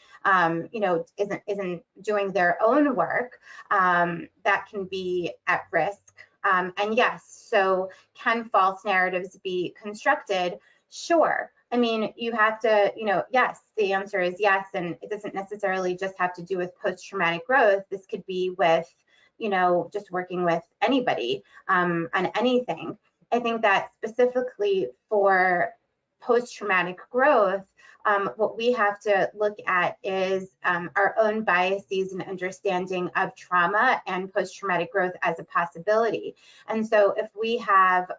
you know, isn't doing their own work, that can be at risk. And yes, so can false narratives be constructed? Sure. I mean, you have to, you know, yes, the answer is yes. And it doesn't necessarily just have to do with post-traumatic growth. This could be with, you know, just working with anybody on anything. I think that specifically for post-traumatic growth, what we have to look at is our own biases and understanding of trauma and post-traumatic growth as a possibility. And so if we have,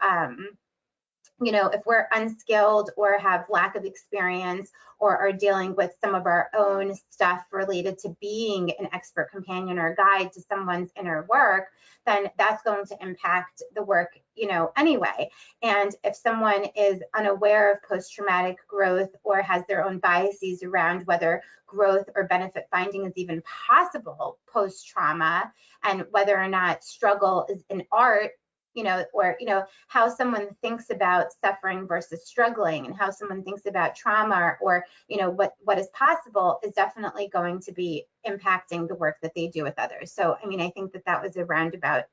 you know, if we're unskilled or have lack of experience or are dealing with some of our own stuff related to being an expert companion or guide to someone's inner work, then that's going to impact the work, you know, anyway. And if someone is unaware of post-traumatic growth or has their own biases around whether growth or benefit finding is even possible post-trauma, and whether or not struggle is an art, you know, or, you know, how someone thinks about suffering versus struggling, and how someone thinks about trauma, or, you know, what is possible, is definitely going to be impacting the work that they do with others. So, I mean, I think that that was a roundabout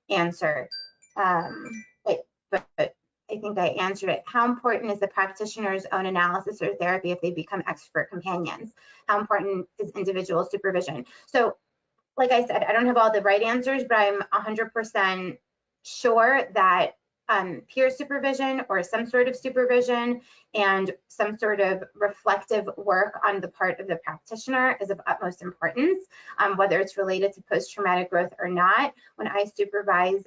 answer, but I think I answered it. How important is the practitioner's own analysis or therapy if they become expert companions? How important is individual supervision? So, like I said, I don't have all the right answers, but I'm 100% sure that peer supervision or some sort of supervision and some sort of reflective work on the part of the practitioner is of utmost importance, whether it's related to post-traumatic growth or not. When I supervise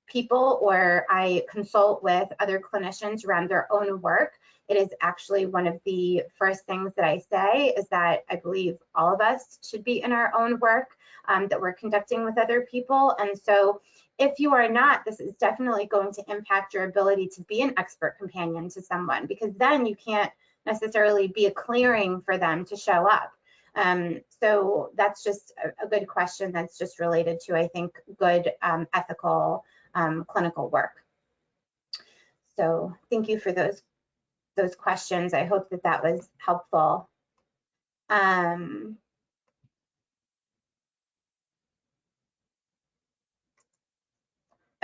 people or I consult with other clinicians around their own work, it is actually one of the first things that I say is that I believe all of us should be in our own work that we're conducting with other people. And so if you are not, this is definitely going to impact your ability to be an expert companion to someone, because then you can't necessarily be a clearing for them to show up. So that's just a good question that's just related to, I think, good ethical clinical work. So thank you for those questions. I hope that that was helpful.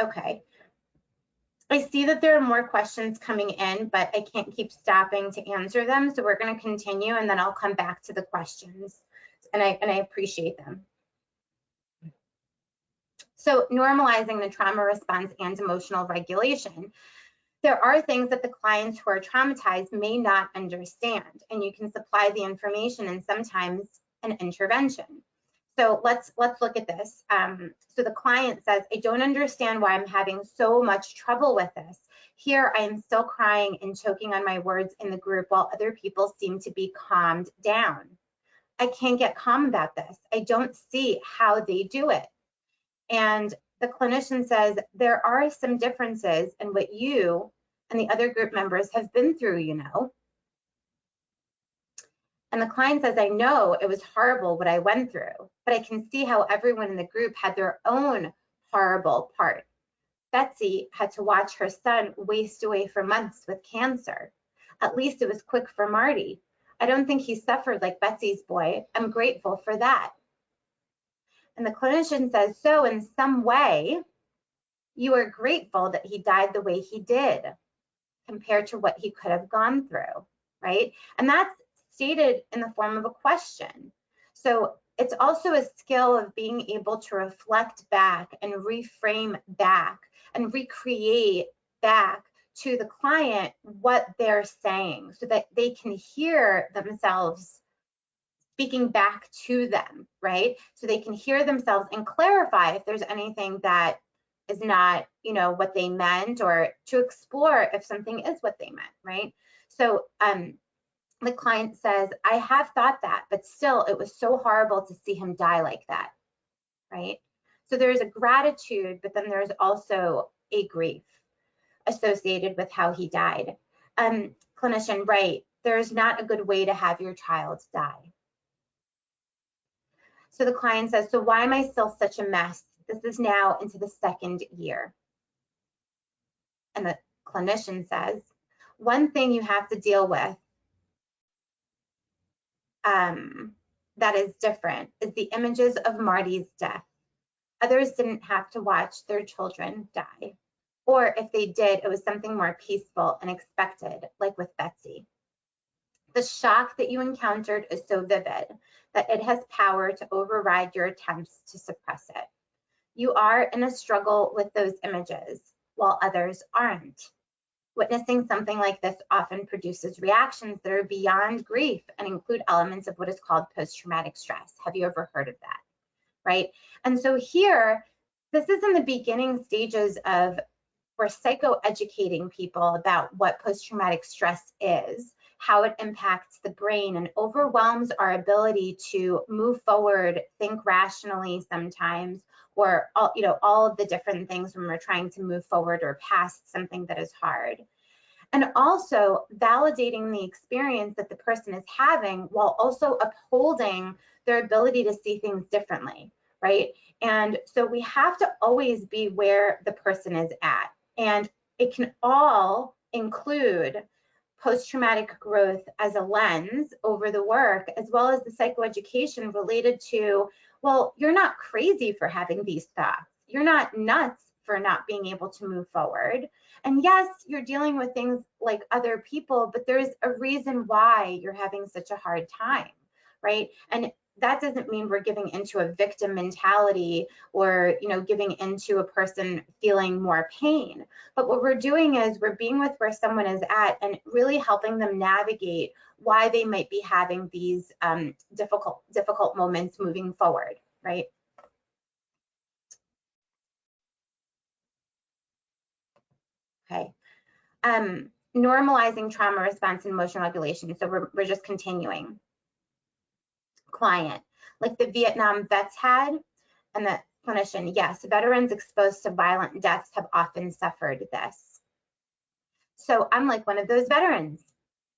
Okay. I see that there are more questions coming in, but I can't keep stopping to answer them. So we're going to continue, and then I'll come back to the questions, and I appreciate them. So normalizing the trauma response and emotional regulation. There are things that the clients who are traumatized may not understand, and you can supply the information and sometimes an intervention. So let's look at this. So the client says, I don't understand why I'm having so much trouble with this. Here I am still crying and choking on my words in the group while other people seem to be calmed down. I can't get calm about this. I don't see how they do it. And the clinician says, there are some differences in what you and the other group members have been through, you know. And the client says, I know it was horrible what I went through, but I can see how everyone in the group had their own horrible part. Betsy had to watch her son waste away for months with cancer. At least it was quick for Marty. I don't think he suffered like Betsy's boy. I'm grateful for that. And the clinician says, so in some way, you are grateful that he died the way he did compared to what he could have gone through, right? And that's stated in the form of a question. So it's also a skill of being able to reflect back and reframe back and recreate back to the client what they're saying so that they can hear themselves speaking back to them, right? So they can hear themselves and clarify if there's anything that is not, you know, what they meant, or to explore if something is what they meant, right? So the client says, I have thought that, but still it was so horrible to see him die like that, right? So there's a gratitude, but then there's also a grief associated with how he died. Clinician, right, there's not a good way to have your child die. So the client says, so why am I still such a mess? This is now into the second year. And the clinician says, one thing you have to deal with that is different is the images of Marty's death. Others didn't have to watch their children die. Or if they did, it was something more peaceful and expected, like with Betsy. The shock that you encountered is so vivid that it has power to override your attempts to suppress it. You are in a struggle with those images, while others aren't. Witnessing something like this often produces reactions that are beyond grief and include elements of what is called post-traumatic stress. Have you ever heard of that? Right? And so here, this is in the beginning stages of we're psychoeducating people about what post-traumatic stress is, how it impacts the brain and overwhelms our ability to move forward, think rationally sometimes, or all of the different things when we're trying to move forward or past something that is hard. And also validating the experience that the person is having while also upholding their ability to see things differently, right? And so we have to always be where the person is at. And it can all include post-traumatic growth as a lens over the work, as well as the psychoeducation related to, well, you're not crazy for having these thoughts. You're not nuts for not being able to move forward. And yes, you're dealing with things like other people, but there's a reason why you're having such a hard time, right? And that doesn't mean we're giving into a victim mentality or giving into a person feeling more pain. But what we're doing is we're being with where someone is at and really helping them navigate why they might be having these difficult moments moving forward, right? Okay. Normalizing trauma response and emotional regulation. So we're just continuing. Client, like the Vietnam vets had, and the clinician, yes, veterans exposed to violent deaths have often suffered this. So I'm like one of those veterans.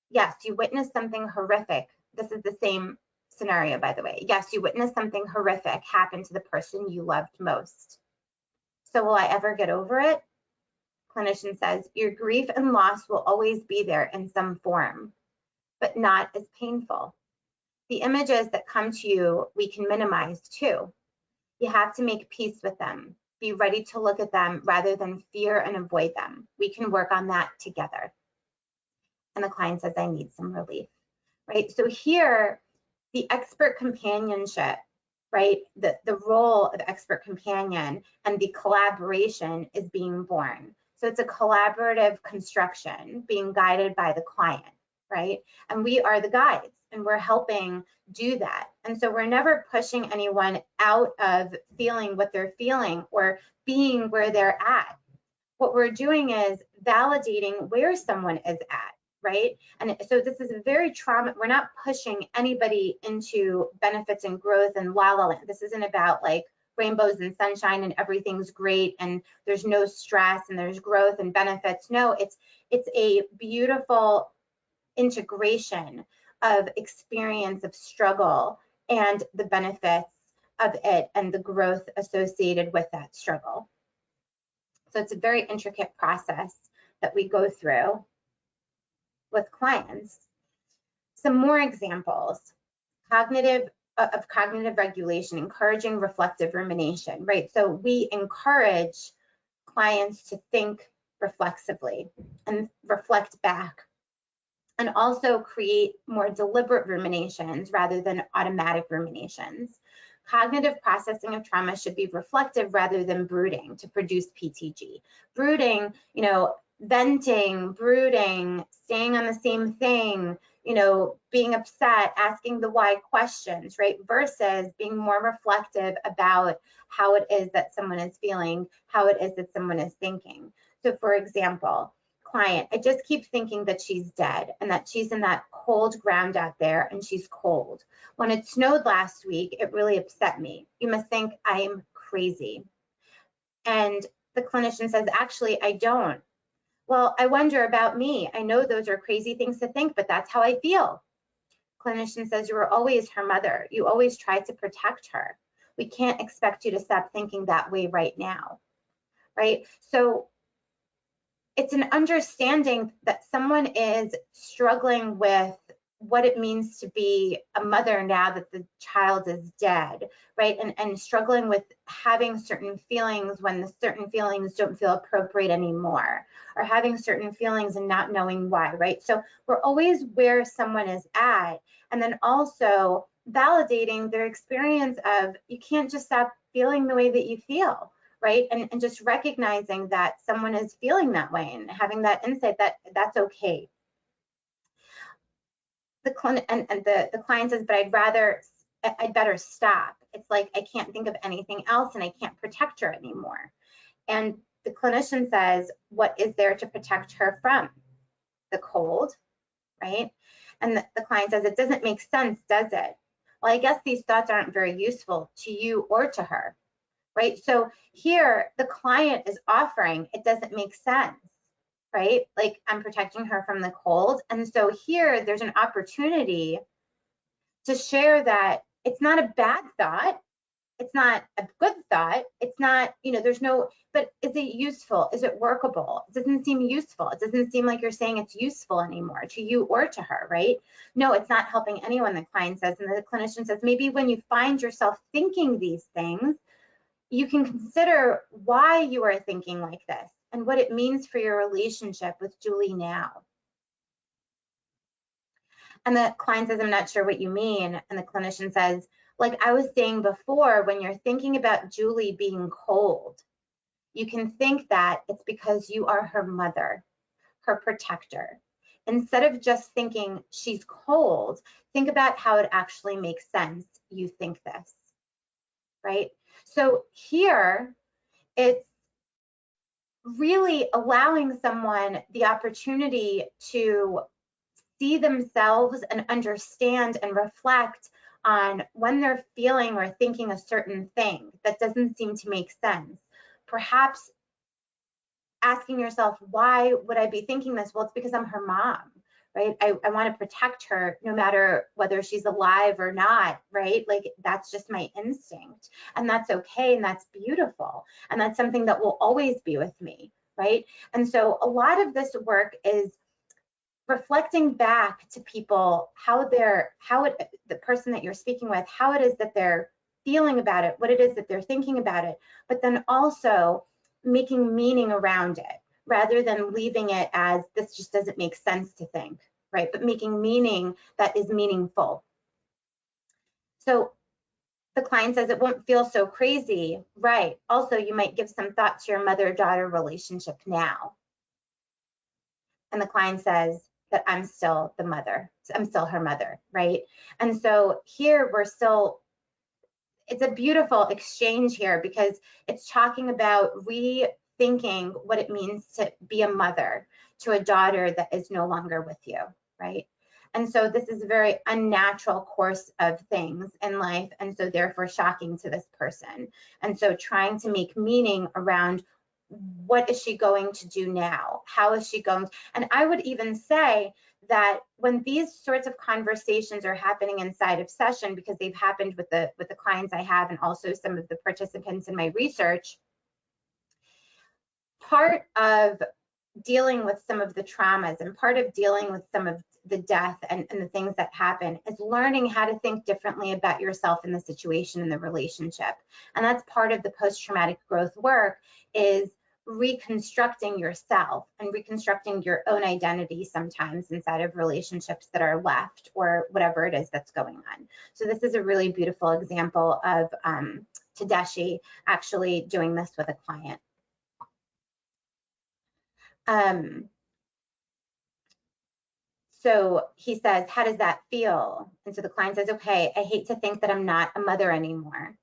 Yes, you witnessed something horrific. This is the same scenario, by the way. Yes, you witnessed something horrific happen to the person you loved most. So will I ever get over it? Clinician says, your grief and loss will always be there in some form, but not as painful. The images that come to you, we can minimize too. You have to make peace with them. Be ready to look at them rather than fear and avoid them. We can work on that together. And the client says, I need some relief, right? So here, the expert companionship, right? The role of expert companion and the collaboration is being born. So it's a collaborative construction being guided by the client, right? And we are the guides and we're helping do that. And so we're never pushing anyone out of feeling what they're feeling or being where they're at. What we're doing is validating where someone is at, right? And so this is a very trauma, we're not pushing anybody into benefits and growth and la la land. This isn't about like rainbows and sunshine and everything's great and there's no stress and there's growth and benefits. No, it's a beautiful integration of experience of struggle and the benefits of it and the growth associated with that struggle. So it's a very intricate process that we go through with clients. Some more examples. Cognitive regulation, encouraging reflective rumination, right? So we encourage clients to think reflexively and reflect back, and also create more deliberate ruminations rather than automatic ruminations. Cognitive processing of trauma should be reflective rather than brooding to produce PTG. Brooding, venting, brooding, staying on the same thing, being upset, asking the why questions, right? Versus being more reflective about how it is that someone is feeling, how it is that someone is thinking. So for example, client, I just keep thinking that she's dead and that she's in that cold ground out there and she's cold. When it snowed last week, it really upset me. You must think I'm crazy. And the clinician says, actually, I don't. Well, I wonder about me. I know those are crazy things to think, but that's how I feel. Clinician says, you were always her mother. You always tried to protect her. We can't expect you to stop thinking that way right now, right? So it's an understanding that someone is struggling with what it means to be a mother now that the child is dead, right? And struggling with having certain feelings when the certain feelings don't feel appropriate anymore, or having certain feelings and not knowing why, right? So we're always where someone is at, and then also validating their experience of you can't just stop feeling the way that you feel, right? And just recognizing that someone is feeling that way and having that insight that that's okay. The client says, but I'd better stop. It's like, I can't think of anything else and I can't protect her anymore. And the clinician says, what is there to protect her from? The cold, right? And the client says, it doesn't make sense, does it? Well, I guess these thoughts aren't very useful to you or to her, right? So here the client is offering, it doesn't make sense, right? Like, I'm protecting her from the cold. And so here there's an opportunity to share that it's not a bad thought. It's not a good thought. It's not, there's no, but is it useful? Is it workable? It doesn't seem useful. It doesn't seem like you're saying it's useful anymore to you or to her, right? No, it's not helping anyone, the client says. And the clinician says, maybe when you find yourself thinking these things, you can consider why you are thinking like this and what it means for your relationship with Julie now. And the client says, I'm not sure what you mean. And the clinician says, like I was saying before, when you're thinking about Julie being cold, you can think that it's because you are her mother, her protector. Instead of just thinking she's cold, think about how it actually makes sense you think this, right? So here, it's really allowing someone the opportunity to see themselves and understand and reflect on when they're feeling or thinking a certain thing that doesn't seem to make sense. Perhaps asking yourself, why would I be thinking this? Well, it's because I'm her mom, right? I want to protect her no matter whether she's alive or not, right? Like, that's just my instinct. And that's okay. And that's beautiful. And that's something that will always be with me, right? And so a lot of this work is reflecting back to people the person that you're speaking with, how it is that they're feeling about it, what it is that they're thinking about it, but then also making meaning around it rather than leaving it as this just doesn't make sense to think, right? But making meaning that is meaningful. So the client says it won't feel so crazy, right? Also, you might give some thought to your mother-daughter relationship now. And the client says that I'm still the mother. I'm still her mother, right? And so here it's a beautiful exchange here because it's talking about rethinking what it means to be a mother to a daughter that is no longer with you, right? And so this is a very unnatural course of things in life, and so therefore shocking to this person. And so trying to make meaning around what is she going to do now? How is she going? And I would even say that when these sorts of conversations are happening inside of session, because they've happened with the clients I have and also some of the participants in my research, part of dealing with some of the traumas and part of dealing with some of the death and the things that happen is learning how to think differently about yourself in the situation and the relationship. And that's part of the post-traumatic growth work, is reconstructing yourself and reconstructing your own identity sometimes inside of relationships that are left or whatever it is that's going on. So this is a really beautiful example of Tedeschi actually doing this with a client. So he says, how does that feel? And so the client says, okay, I hate to think that I'm not a mother anymore.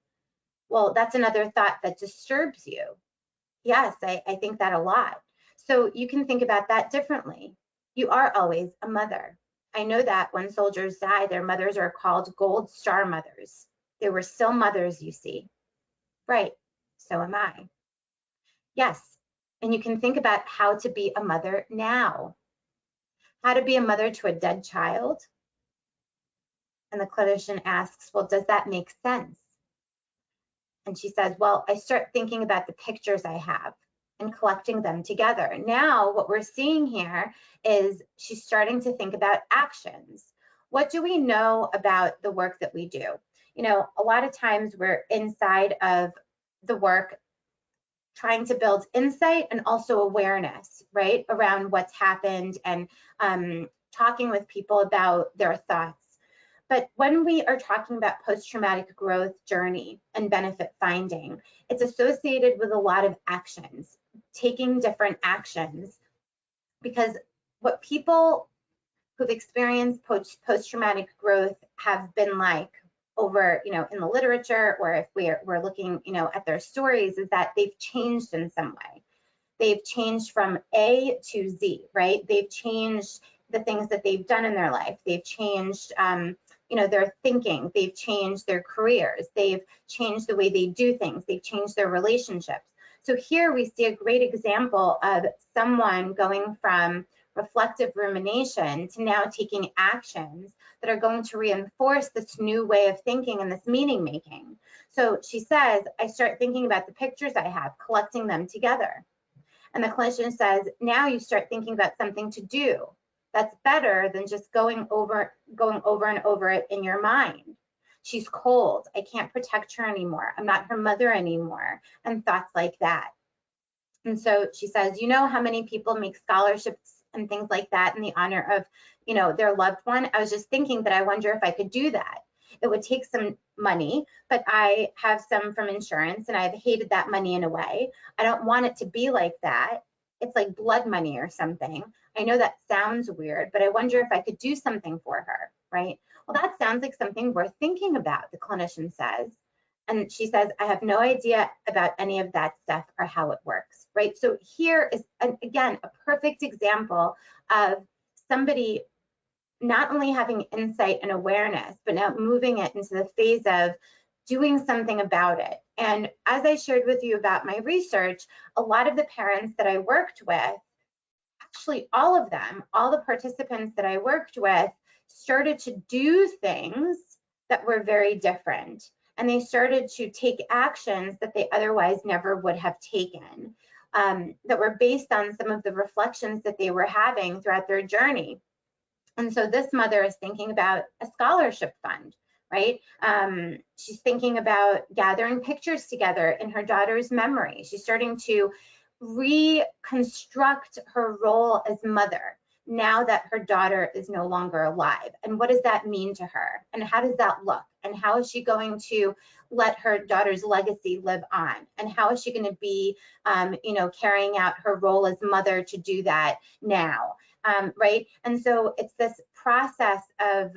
Well, that's another thought that disturbs you. Yes, I think that a lot. So you can think about that differently. You are always a mother. I know that when soldiers die, their mothers are called Gold Star mothers. They were still mothers, you see. Right, so am I. Yes, and you can think about how to be a mother now. How to be a mother to a dead child. And the clinician asks, well, does that make sense? And she says, well, I start thinking about the pictures I have and collecting them together. Now what we're seeing here is she's starting to think about actions. What do we know about the work that we do? You know, a lot of times we're inside of the work trying to build insight and also awareness, right, around what's happened and talking with people about their thoughts. But when we are talking about post-traumatic growth journey and benefit finding, it's associated with a lot of actions, taking different actions, because what people who've experienced post-traumatic growth have been like over, in the literature, or if we're looking, at their stories, is that they've changed in some way. They've changed from A to Z, right? They've changed the things that they've done in their life. They've changed, their thinking. They've changed their careers. They've changed the way they do things. They've changed their relationships. So here we see a great example of someone going from reflective rumination to now taking actions that are going to reinforce this new way of thinking and this meaning making. So she says, I start thinking about the pictures I have, collecting them together. And the clinician says, now you start thinking about something to do. That's better than just going over and over it in your mind. She's cold. I can't protect her anymore. I'm not her mother anymore. And thoughts like that. And so she says, you know how many people make scholarships and things like that in the honor of, their loved one? I was just thinking that I wonder if I could do that. It would take some money, but I have some from insurance and I've hated that money in a way. I don't want it to be like that. It's like blood money or something. I know that sounds weird, but I wonder if I could do something for her, right? Well, that sounds like something worth thinking about, the clinician says. And she says, I have no idea about any of that stuff or how it works, right? So here is, again, a perfect example of somebody not only having insight and awareness, but now moving it into the phase of doing something about it. And as I shared with you about my research, a lot of the parents that I worked with, actually all of them, all the participants that I worked with, started to do things that were very different. And they started to take actions that they otherwise never would have taken, that were based on some of the reflections that they were having throughout their journey. And so this mother is thinking about a scholarship fund, right? She's thinking about gathering pictures together in her daughter's memory. She's starting to reconstruct her role as mother now that her daughter is no longer alive. And what does that mean to her? And how does that look? And how is she going to let her daughter's legacy live on? And how is she going to be, carrying out her role as mother to do that now? Right? And so it's this process of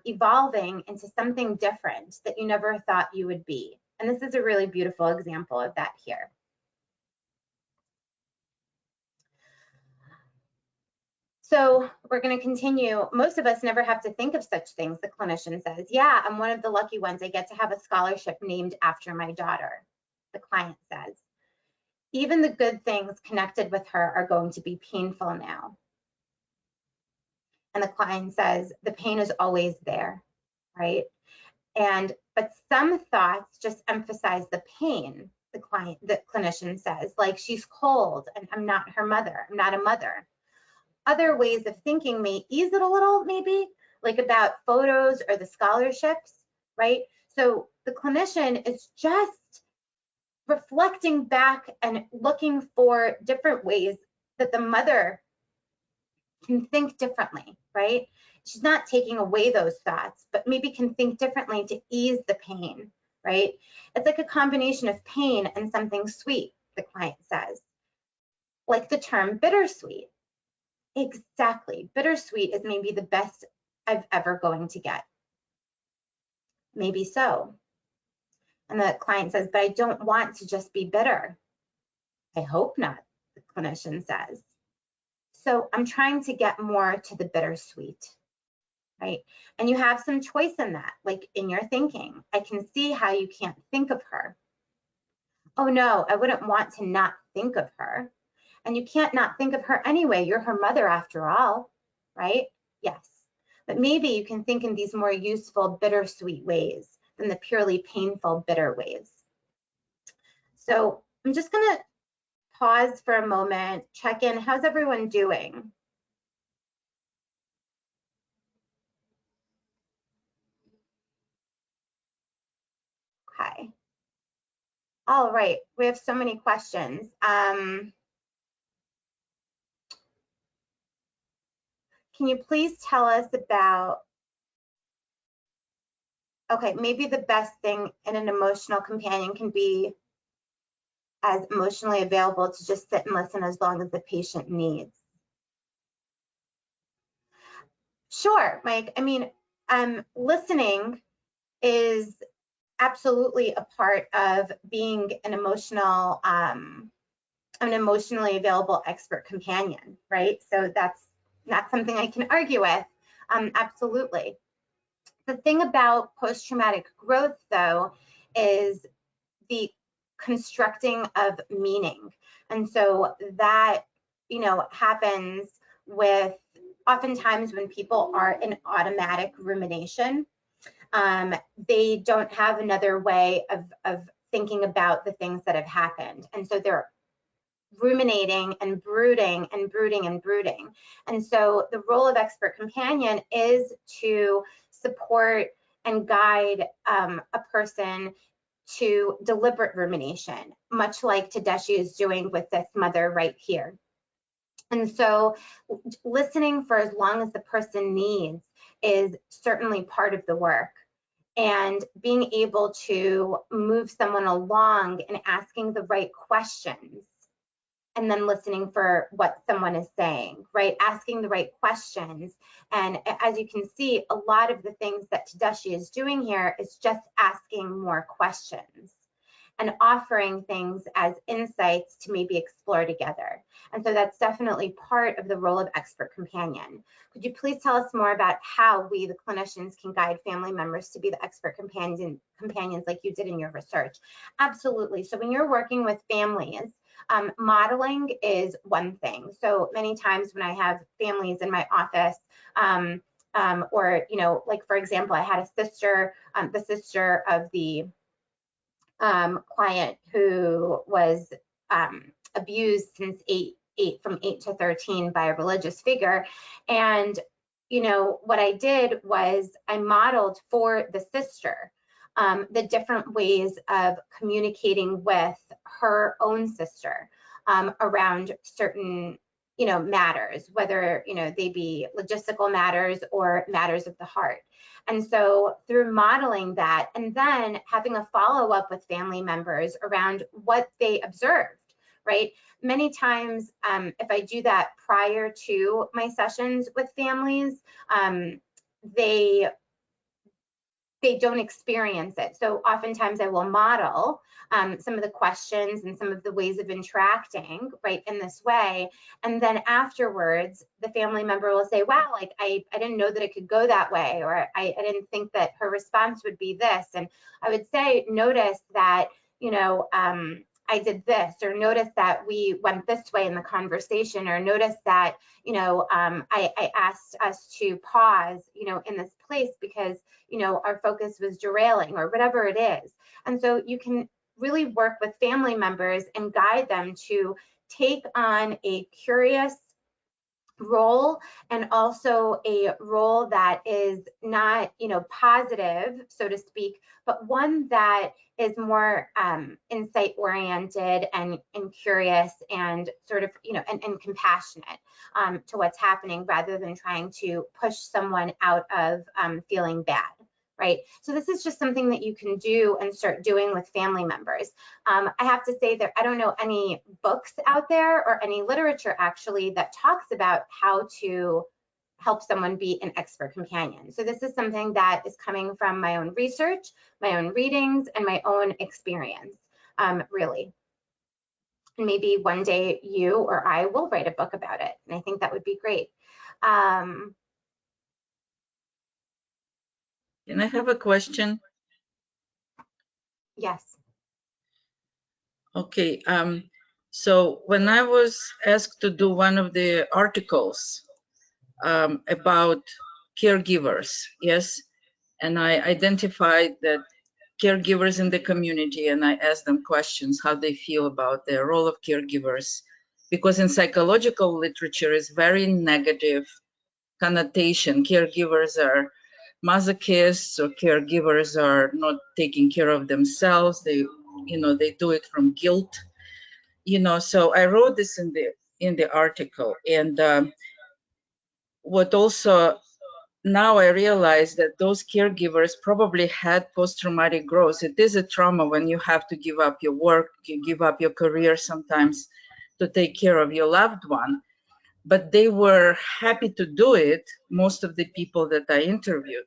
evolving into something different that you never thought you would be. And this is a really beautiful example of that here. So we're going to continue. Most of us never have to think of such things, the clinician says. Yeah, I'm one of the lucky ones. I get to have a scholarship named after my daughter, the client says. Even the good things connected with her are going to be painful now. And the client says, the pain is always there, right? But some thoughts just emphasize the pain, the clinician says, like she's cold and I'm not her mother, I'm not a mother. Other ways of thinking may ease it a little, maybe, like about photos or the scholarships, right? So the clinician is just reflecting back and looking for different ways that the mother can think differently, right? She's not taking away those thoughts, but maybe can think differently to ease the pain, right? It's like a combination of pain and something sweet, the client says, like the term bittersweet. Exactly. Bittersweet is maybe the best I've ever going to get. Maybe so. And the client says, but I don't want to just be bitter. I hope not, the clinician says. So I'm trying to get more to the bittersweet, right? And you have some choice in that, like in your thinking. I can see how you can't think of her. Oh no, I wouldn't want to not think of her. And you can't not think of her anyway. You're her mother after all, right? Yes. But maybe you can think in these more useful, bittersweet ways than the purely painful, bitter ways. So I'm just going to pause for a moment, check in. How's everyone doing? Okay. All right. We have so many questions. Can you please tell us about Okay, maybe the best thing in an emotional companion can be as emotionally available to just sit and listen as long as the patient needs. Sure, Mike. I mean, listening is absolutely a part of being an emotionally available expert companion, right? So that's not something I can argue with. Absolutely. The thing about post-traumatic growth, though, is the constructing of meaning. And so that, happens with oftentimes when people are in automatic rumination. They don't have another way of thinking about the things that have happened. And so they're ruminating and brooding and brooding and brooding. And so the role of expert companion is to support and guide a person to deliberate rumination, much like Tedeschi is doing with this mother right here. And so listening for as long as the person needs is certainly part of the work. And being able to move someone along and asking the right questions, and then listening for what someone is saying, right? Asking the right questions. And as you can see, a lot of the things that Tedeschi is doing here is just asking more questions and offering things as insights to maybe explore together. And so that's definitely part of the role of expert companion. Could you please tell us more about how we, the clinicians, can guide family members to be the expert companions like you did in your research? Absolutely. So when you're working with families, modeling is one thing. So many times when I have families in my office, or, like for example, I had a sister, the sister of the client who was abused since from 8 to 13 by a religious figure. And, what I did was I modeled for the sister the different ways of communicating with her own sister around certain, matters, whether, they be logistical matters or matters of the heart. And so through modeling that and then having a follow-up with family members around what they observed, right? Many times, if I do that prior to my sessions with families, they don't experience it. So oftentimes I will model some of the questions and some of the ways of interacting, right, in this way. And then afterwards, the family member will say, wow, like I didn't know that it could go that way, or I didn't think that her response would be this. And I would say, notice that, I did this, or notice that we went this way in the conversation, or notice that, I asked us to pause, in this place because, our focus was derailing, or whatever it is. And so you can really work with family members and guide them to take on a curious role, and also a role that is not, positive, so to speak, but one that is more insight oriented and curious and sort of, and compassionate to what's happening, rather than trying to push someone out of feeling bad. Right. So this is just something that you can do and start doing with family members. I have to say that I don't know any books out there or any literature actually that talks about how to help someone be an expert companion. So this is something that is coming from my own research, my own readings, and my own experience, really. And maybe one day you or I will write a book about it. And I think that would be great. Can I have a question? Yes. Okay. So when I was asked to do one of the articles about caregivers, yes, and I identified that caregivers in the community, and I asked them questions, how they feel about the role of caregivers, because in psychological literature is very negative connotation. Caregivers are masochists, or caregivers are not taking care of themselves. They do it from guilt. So I wrote this in the article, and what also now I realize that those caregivers probably had post-traumatic growth. It is a trauma when you have to give up your work, you give up your career sometimes to take care of your loved one. But they were happy to do it, most of the people that I interviewed.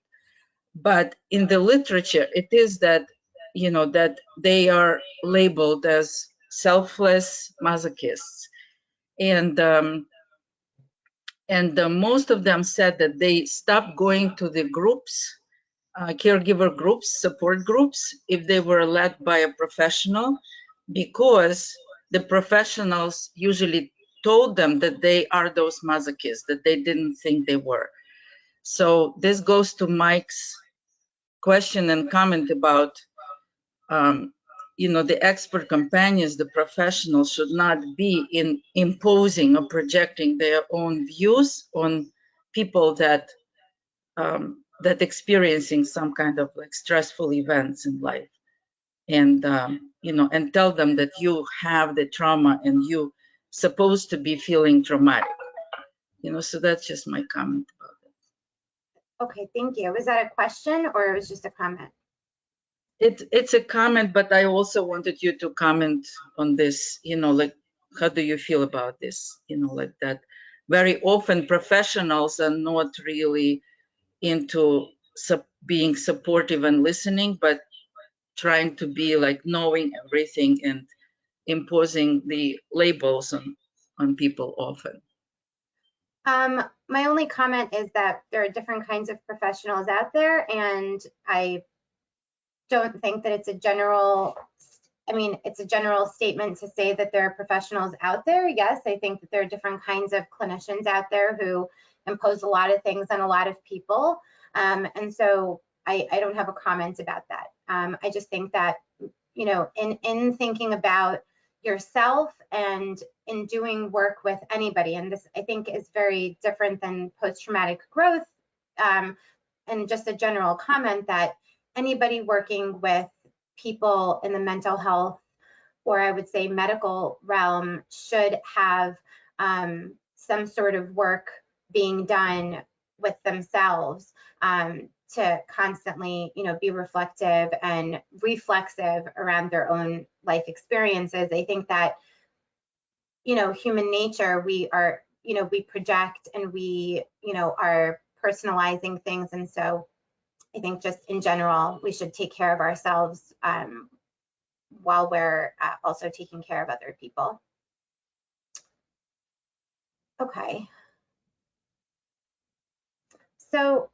But in the literature, it is that, you know, that they are labeled as selfless masochists. And most of them said that they stopped going to the groups, caregiver groups, support groups, if they were led by a professional, because the professionals usually told them that they are those masochists, that they didn't think they were. So this goes to Mike's question and comment about, you know, the expert companions, the professionals should not be imposing or projecting their own views on people that that experiencing some kind of like stressful events in life, and you know, and tell them that you have the trauma and you supposed to be feeling traumatic, you know. So that's just my comment about it. Okay, thank you. Was that a question or it was just a comment? It's a comment, but I also wanted you to comment on this, you know, like, how do you feel about this? You know, like that very often professionals are not really into being supportive and listening, but trying to be like knowing everything and imposing the labels on people often. My only comment is that there are different kinds of professionals out there, and I don't think that it's a general, I mean, it's a general statement to say that there are professionals out there. Yes, I think that there are different kinds of clinicians out there who impose a lot of things on a lot of people. And so I don't have a comment about that. I just think that, you know, in thinking about yourself and in doing work with anybody, and this I think is very different than post-traumatic growth, and just a general comment that anybody working with people in the mental health, or I would say medical realm, should have some sort of work being done with themselves to constantly, you know, be reflective and reflexive around their own life experiences. I think that, you know, human nature, we are, you know, we project and we, you know, are personalizing things. And so I think just in general, we should take care of ourselves while we're also taking care of other people. Okay. So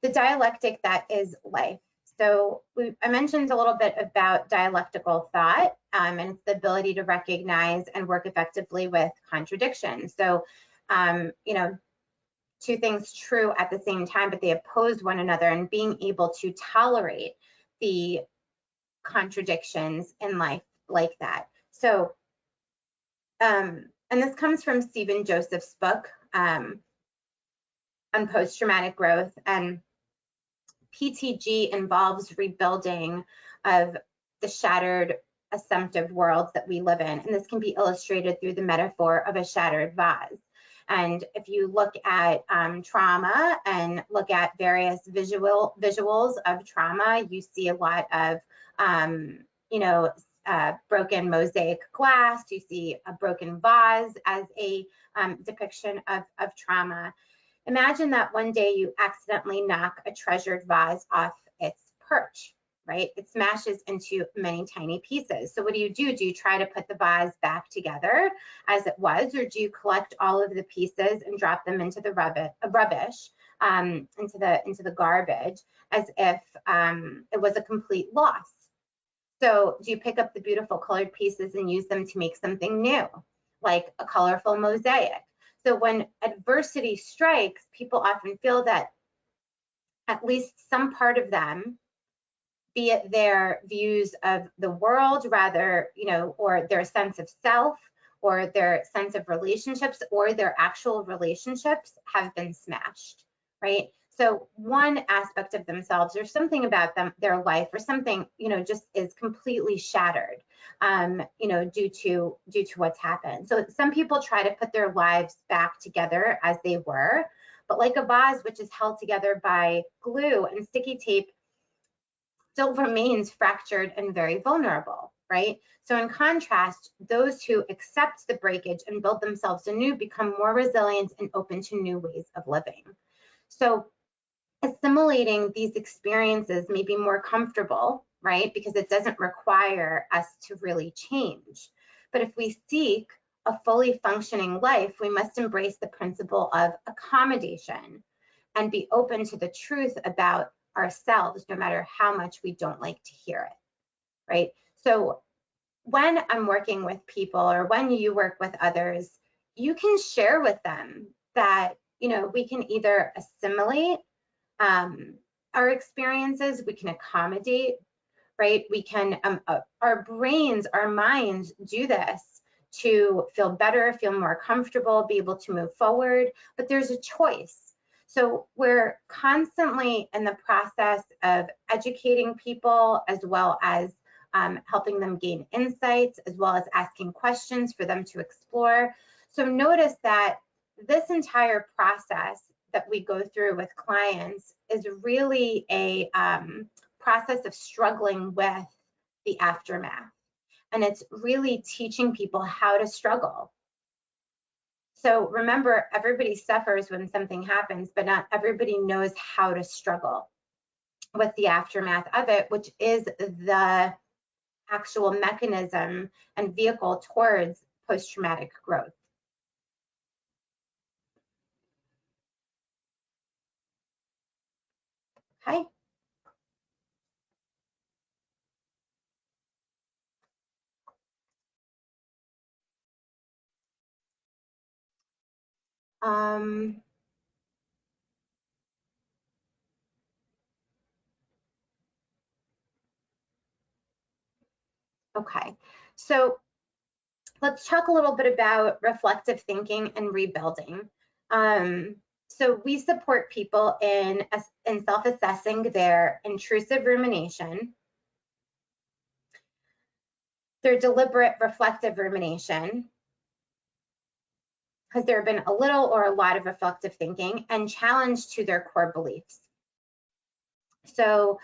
the dialectic that is life. So I mentioned a little bit about dialectical thought, and it's the ability to recognize and work effectively with contradictions. So, you know, two things true at the same time, but they oppose one another, and being able to tolerate the contradictions in life like that. So, and this comes from Stephen Joseph's book on post-traumatic growth, and PTG involves rebuilding of the shattered assumptive worlds that we live in. And this can be illustrated through the metaphor of a shattered vase. And if you look at trauma and look at various visuals of trauma, you see a lot of, you know, broken mosaic glass. You see a broken vase as a depiction of trauma. Imagine that one day you accidentally knock a treasured vase off its perch, right? It smashes into many tiny pieces. So what do? Do you try to put the vase back together as it was, or do you collect all of the pieces and drop them into the rubbish, into the garbage, as if it was a complete loss? So do you pick up the beautiful colored pieces and use them to make something new, like a colorful mosaic? So when adversity strikes, people often feel that at least some part of them, be it their views of the world, rather, you know, or their sense of self, or their sense of relationships, or their actual relationships, have been smashed, right? So one aspect of themselves, or something about them, their life, or something, you know, just is completely shattered. you know, due to what's happened. So some people try to put their lives back together as they were, but like a vase which is held together by glue and sticky tape still remains fractured and very vulnerable, right? So in contrast, those who accept the breakage and build themselves anew become more resilient and open to new ways of living. So assimilating these experiences may be more comfortable, right? Because it doesn't require us to really change. But if we seek a fully functioning life, we must embrace the principle of accommodation and be open to the truth about ourselves, no matter how much we don't like to hear it, right? So when I'm working with people, or when you work with others, you can share with them that, you know, we can either assimilate our experiences, we can accommodate, right? We can, our brains, our minds do this to feel better, feel more comfortable, be able to move forward, but there's a choice. So we're constantly in the process of educating people, as well as helping them gain insights, as well as asking questions for them to explore. So notice that this entire process that we go through with clients is really a process of struggling with the aftermath. And it's really teaching people how to struggle. So remember, everybody suffers when something happens, but not everybody knows how to struggle with the aftermath of it, which is the actual mechanism and vehicle towards post-traumatic growth. Okay. Okay, so let's talk a little bit about reflective thinking and rebuilding. So we support people in self-assessing their intrusive rumination, their deliberate reflective rumination, because there have been a little or a lot of reflective thinking, and challenge to their core beliefs. So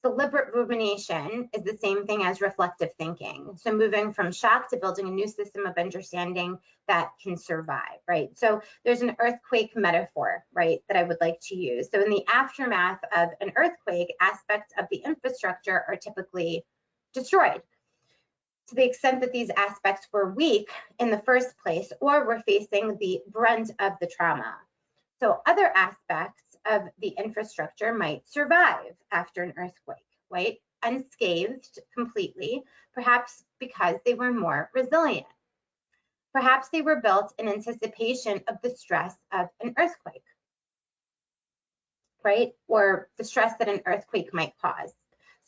deliberate rumination is the same thing as reflective thinking. So moving from shock to building a new system of understanding that can survive, right? So there's an earthquake metaphor, right, that I would like to use. So in the aftermath of an earthquake, aspects of the infrastructure are typically destroyed, to the extent that these aspects were weak in the first place, or were facing the brunt of the trauma. So other aspects of the infrastructure might survive after an earthquake, right? Unscathed completely, perhaps because they were more resilient. Perhaps they were built in anticipation of the stress of an earthquake, right? Or the stress that an earthquake might cause.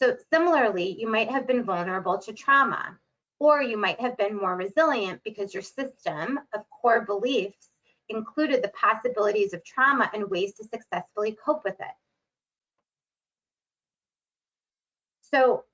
So similarly, you might have been vulnerable to trauma, or you might have been more resilient because your system of core beliefs included the possibilities of trauma and ways to successfully cope with it. So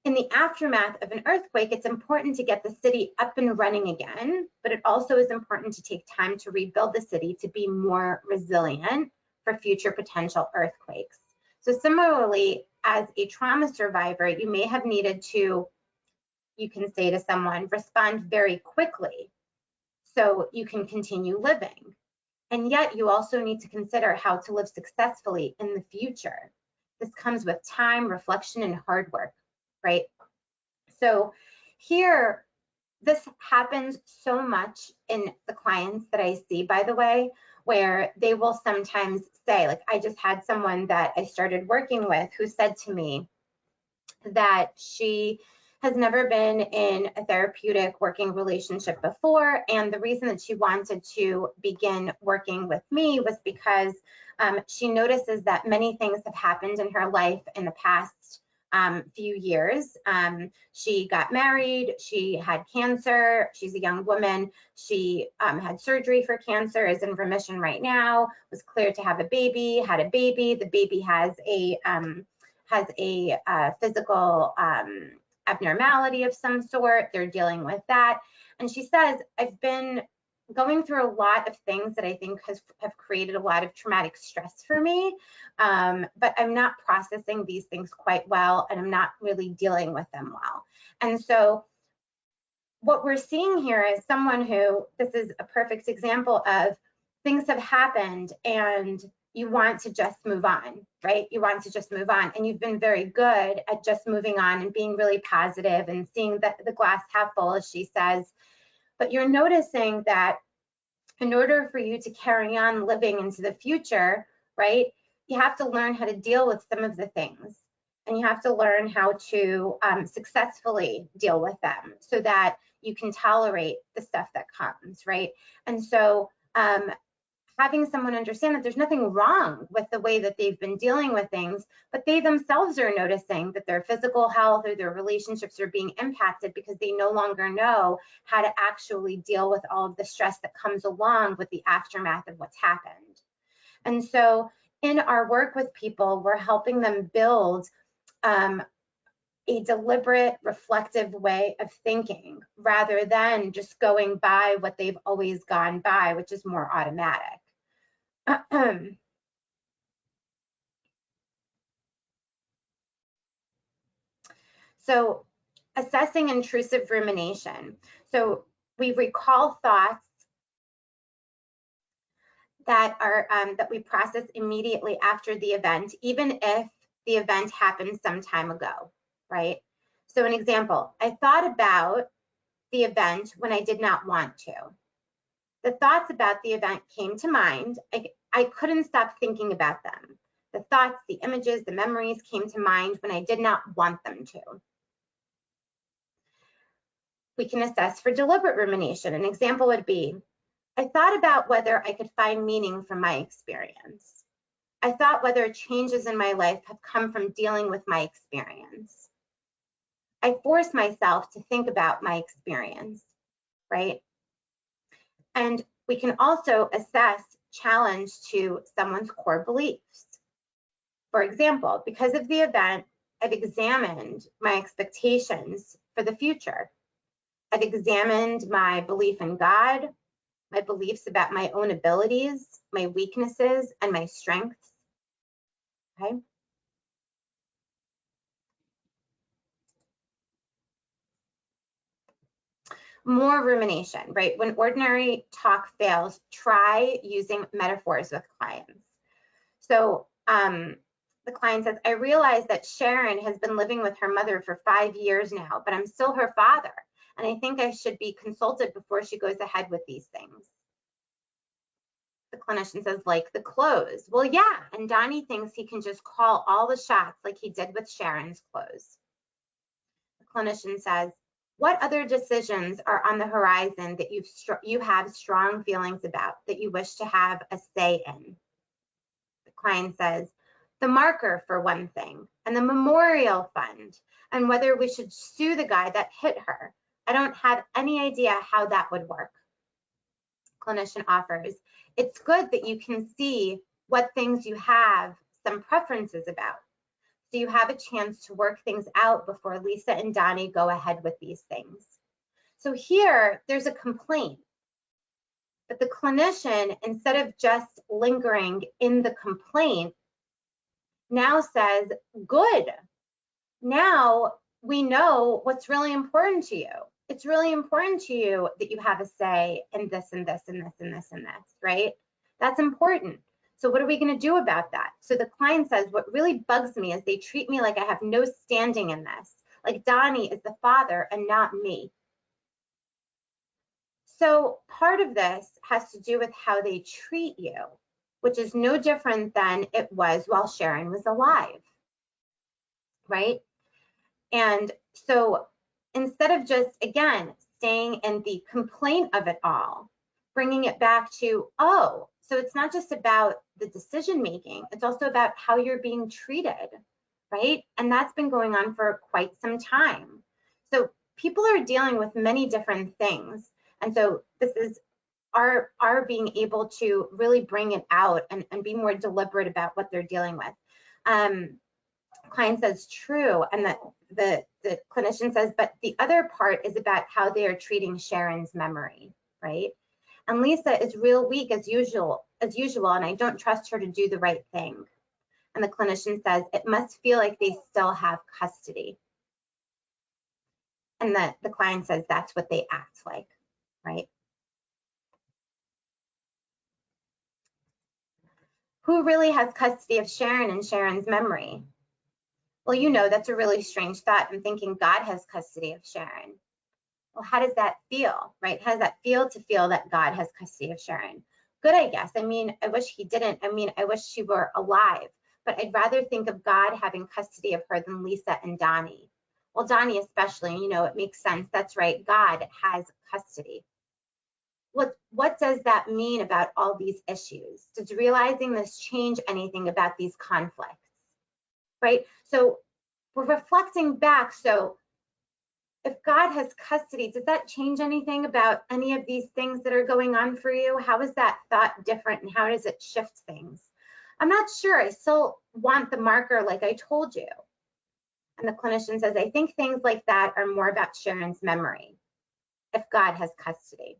in the aftermath of an earthquake, it's important to get the city up and running again, but it also is important to take time to rebuild the city to be more resilient for future potential earthquakes. So similarly, as a trauma survivor, you may have needed to, you can say to someone, respond very quickly so you can continue living. And yet you also need to consider how to live successfully in the future. This comes with time, reflection, and hard work, right? So here, this happens so much in the clients that I see, by the way, where they will sometimes say, like, I just had someone that I started working with who said to me that she has never been in a therapeutic working relationship before. And the reason that she wanted to begin working with me was because she notices that many things have happened in her life in the past few years. She got married, she had cancer, she's a young woman, she had surgery for cancer, is in remission right now, was cleared to have a baby, had a baby, the baby has a has a physical abnormality of some sort. They're dealing with that. And she says, I've been going through a lot of things that I think have created a lot of traumatic stress for me, but I'm not processing these things quite well, and I'm not really dealing with them well. And so what we're seeing here is someone who, this is a perfect example of things have happened and you want to just move on, right? You want to just move on, and you've been very good at just moving on and being really positive and seeing that the glass half full, as she says. But you're noticing that in order for you to carry on living into the future, right, you have to learn how to deal with some of the things, and you have to learn how to successfully deal with them so that you can tolerate the stuff that comes, right? And so having someone understand that there's nothing wrong with the way that they've been dealing with things, but they themselves are noticing that their physical health or their relationships are being impacted because they no longer know how to actually deal with all of the stress that comes along with the aftermath of what's happened. And so in our work with people, we're helping them build a deliberate, reflective way of thinking rather than just going by what they've always gone by, which is more automatic. So assessing intrusive rumination. So we recall thoughts that are that we process immediately after the event, even if the event happened some time ago, right? So an example, I thought about the event when I did not want to. The thoughts about the event came to mind. I couldn't stop thinking about them. The thoughts, the images, the memories came to mind when I did not want them to. We can assess for deliberate rumination. An example would be, I thought about whether I could find meaning from my experience. I thought whether changes in my life have come from dealing with my experience. I force myself to think about my experience, right? And we can also assess challenge to someone's core beliefs. For example, because of the event, I've examined my expectations for the future. I've examined my belief in God, my beliefs about my own abilities, my weaknesses, and my strengths. Okay. More rumination, right? When ordinary talk fails, try using metaphors with clients. So the client says, I realize that Sharon has been living with her mother for 5 years now, but I'm still her father. And I think I should be consulted before she goes ahead with these things. The clinician says, like the clothes. Well, yeah, and Donnie thinks he can just call all the shots like he did with Sharon's clothes. The clinician says, what other decisions are on the horizon that you have strong feelings about that you wish to have a say in? The client says, the marker for one thing, and the memorial fund, and whether we should sue the guy that hit her. I don't have any idea how that would work. Clinician offers, it's good that you can see what things you have some preferences about. So you have a chance to work things out before Lisa and Donnie go ahead with these things. So here, there's a complaint. But the clinician, instead of just lingering in the complaint, now says, good. Now we know what's really important to you. It's really important to you that you have a say in this and this and this and this and this, right? That's important. So what are we going to do about that? So the client says, what really bugs me is they treat me like I have no standing in this, like Donnie is the father and not me. So part of this has to do with how they treat you, which is no different than it was while Sharon was alive, right? And so instead of just, again, staying in the complaint of it all, bringing it back to, oh, so it's not just about the decision making, it's also about how you're being treated, right? And that's been going on for quite some time. So people are dealing with many different things. And so this is our being able to really bring it out and be more deliberate about what they're dealing with. Client says true, and the clinician says, but the other part is about how they are treating Sharon's memory, right? And Lisa is real weak as usual, and I don't trust her to do the right thing. And the clinician says, it must feel like they still have custody. And the client says, that's what they act like, right? Who really has custody of Sharon and Sharon's memory? Well, you know, that's a really strange thought. I'm thinking God has custody of Sharon. Well, how does that feel, right? How does that feel to feel that God has custody of Sharon? Good, I guess. I mean, I wish he didn't. I mean, I wish she were alive, but I'd rather think of God having custody of her than Lisa and Donnie. Well, Donnie especially, you know, it makes sense. That's right. God has custody. What does that mean about all these issues? Does realizing this change anything about these conflicts, right? So we're reflecting back. So if God has custody, does that change anything about any of these things that are going on for you? How is that thought different, and how does it shift things? I'm not sure. I still want the marker like I told you. And the clinician says, I think things like that are more about Sharon's memory, if God has custody.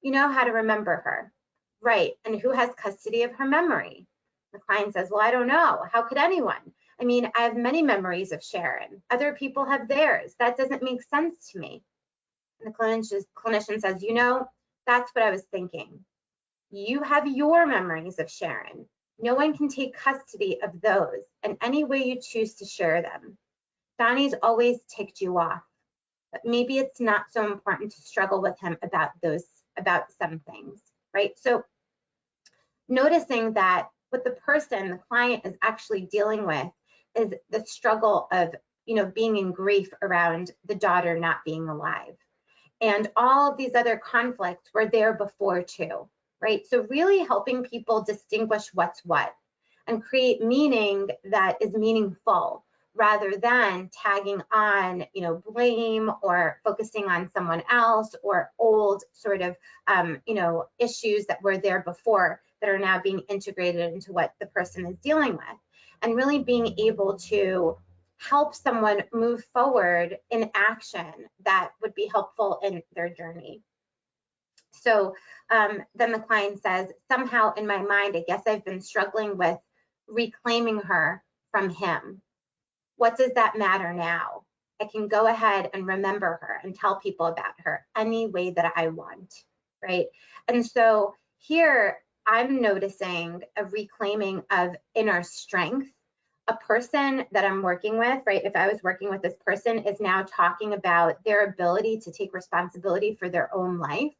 You know how to remember her, right? And who has custody of her memory? The client says, well, I don't know. How could anyone? I mean, I have many memories of Sharon. Other people have theirs. That doesn't make sense to me. And the clinician says, you know, that's what I was thinking. You have your memories of Sharon. No one can take custody of those in any way you choose to share them. Donnie's always ticked you off, but maybe it's not so important to struggle with him about some things, right? So noticing that what the person, the client, is actually dealing with is the struggle of, you know, being in grief around the daughter not being alive. And all of these other conflicts were there before too, right? So really helping people distinguish what's what and create meaning that is meaningful, rather than tagging on, you know, blame or focusing on someone else or old sort of, you know, issues that were there before that are now being integrated into what the person is dealing with, and really being able to help someone move forward in action that would be helpful in their journey. So then the client says, somehow in my mind, I guess I've been struggling with reclaiming her from him. What does that matter now? I can go ahead and remember her and tell people about her any way that I want, right? And so here I'm noticing a reclaiming of inner strength. A person that I'm working with, right, if I was working with this person, is now talking about their ability to take responsibility for their own life.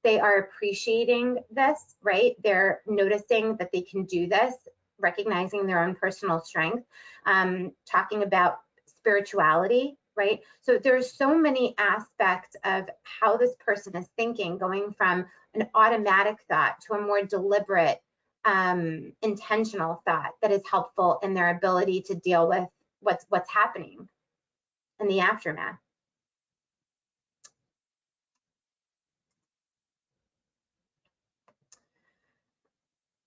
They are appreciating this, right? They're noticing that they can do this, recognizing their own personal strength, talking about spirituality, right? So there's so many aspects of how this person is thinking, going from an automatic thought to a more deliberate, intentional thought that is helpful in their ability to deal with what's happening in the aftermath.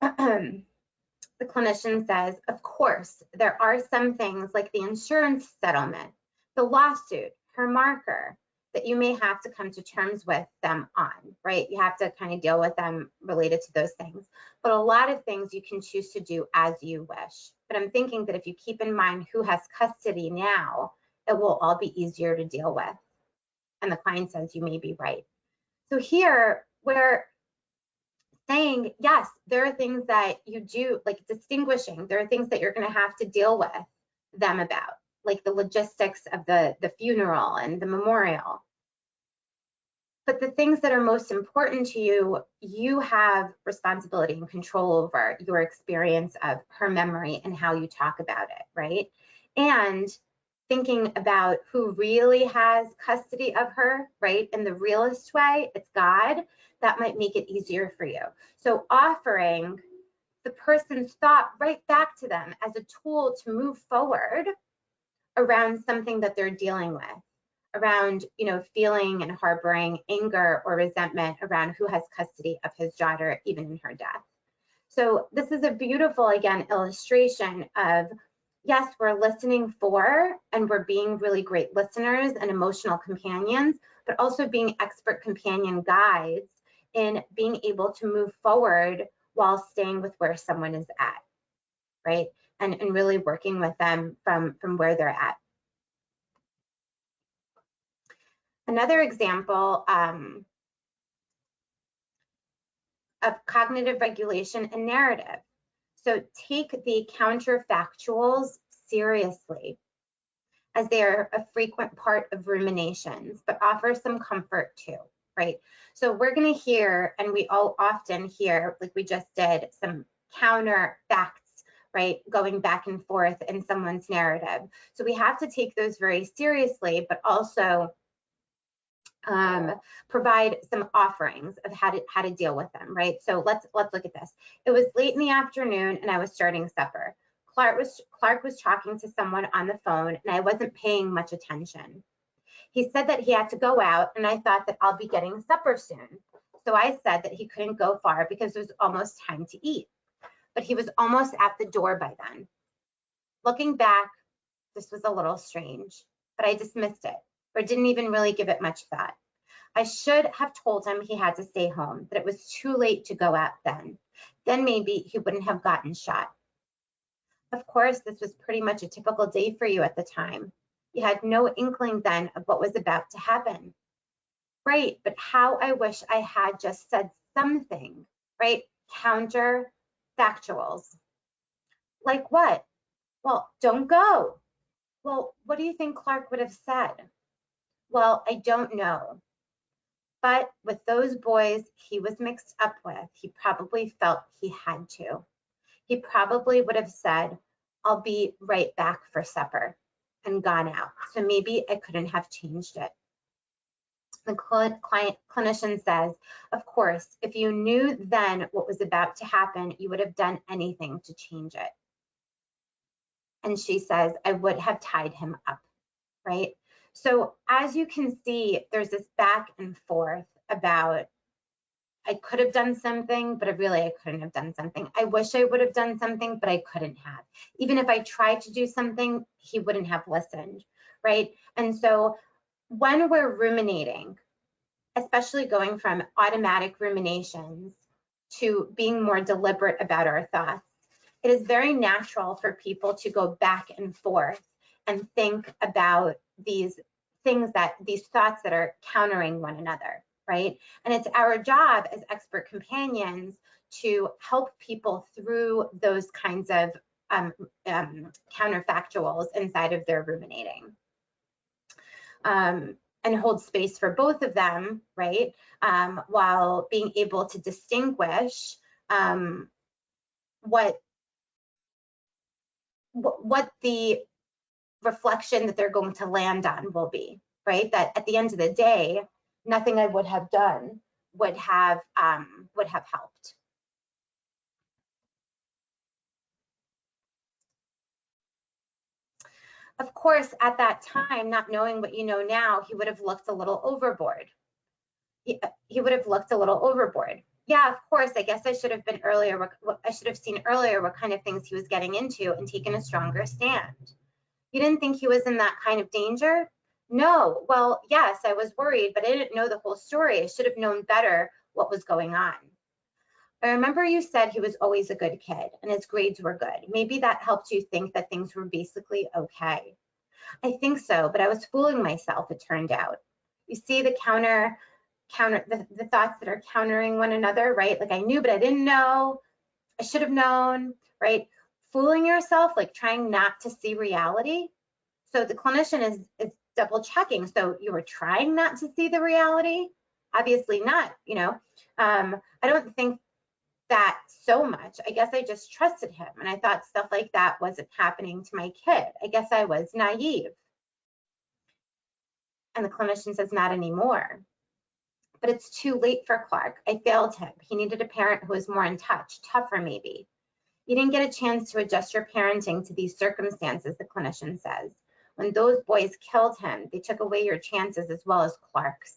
The clinician says, of course, there are some things like the insurance settlement, the lawsuit, her marker, that you may have to come to terms with them on, right? You have to kind of deal with them related to those things. But a lot of things you can choose to do as you wish. But I'm thinking that if you keep in mind who has custody now, it will all be easier to deal with. And the client says, you may be right. So here, we're saying, yes, there are things that you do, like distinguishing, there are things that you're going to have to deal with them about, like the logistics of the funeral and the memorial. But the things that are most important to you, you have responsibility and control over your experience of her memory and how you talk about it, right? And thinking about who really has custody of her, right? In the realest way, it's God. That might make it easier for you. So offering the person's thought right back to them as a tool to move forward around something that they're dealing with, around, you know, feeling and harboring anger or resentment around who has custody of his daughter, even in her death. So this is a beautiful, again, illustration of yes, we're listening for, and we're being really great listeners and emotional companions, but also being expert companion guides in being able to move forward while staying with where someone is at, right? And really working with them from where they're at. Another example of cognitive regulation and narrative. So take the counterfactuals seriously, as they are a frequent part of ruminations, but offer some comfort too, right? So we're going to hear, and we all often hear, like we just did, some counter facts, right, going back and forth in someone's narrative. So we have to take those very seriously, but also provide some offerings of how to deal with them, right? So let's look at this. It was late in the afternoon and I was starting supper. Clark was talking to someone on the phone and I wasn't paying much attention. He said that he had to go out and I thought that I'll be getting supper soon. So I said that he couldn't go far because it was almost time to eat, but he was almost at the door by then. Looking back, this was a little strange, but I dismissed it or didn't even really give it much thought. I should have told him he had to stay home, that it was too late to go out then. Then maybe he wouldn't have gotten shot. Of course, this was pretty much a typical day for you at the time. You had no inkling then of what was about to happen. Right, but how I wish I had just said something, right? Counter factuals. Like what? Well, don't go. Well, what do you think Clark would have said? Well, I don't know. But with those boys he was mixed up with, he probably felt he had to. He probably would have said, I'll be right back for supper, and gone out. So maybe I couldn't have changed it. The clinician says, of course, if you knew then what was about to happen, you would have done anything to change it. And she says, I would have tied him up, right? So as you can see, there's this back and forth about, I could have done something, but I couldn't have done something. I wish I would have done something, but I couldn't have. Even if I tried to do something, he wouldn't have listened, right? And so when we're ruminating, especially going from automatic ruminations to being more deliberate about our thoughts, it is very natural for people to go back and forth and think about these thoughts that are countering one another, right? And it's our job as expert companions to help people through those kinds of counterfactuals inside of their ruminating. And hold space for both of them, right? While being able to distinguish what the reflection that they're going to land on will be, right? That at the end of the day, nothing I would have done would have helped. Of course, at that time, not knowing what you know now, he would have looked a little overboard. He would have looked a little overboard. Yeah, of course, I guess I should have been earlier. I should have seen earlier what kind of things he was getting into and taken a stronger stand. You didn't think he was in that kind of danger? No. Well, yes, I was worried, but I didn't know the whole story. I should have known better what was going on. I remember you said he was always a good kid and his grades were good. Maybe that helped you think that things were basically okay. I think so, but I was fooling myself, it turned out. You see the the thoughts that are countering one another, right? Like I knew, but I didn't know. I should have known, right? Fooling yourself, like trying not to see reality. So the clinician is double checking. So you were trying not to see the reality? Obviously not, you know. I don't think that so much. I guess I just trusted him and I thought stuff like that wasn't happening to my kid. I guess I was naive. And the clinician says, not anymore. But it's too late for Clark. I failed him. He needed a parent who was more in touch, tougher maybe. You didn't get a chance to adjust your parenting to these circumstances, the clinician says. When those boys killed him, they took away your chances as well as Clark's.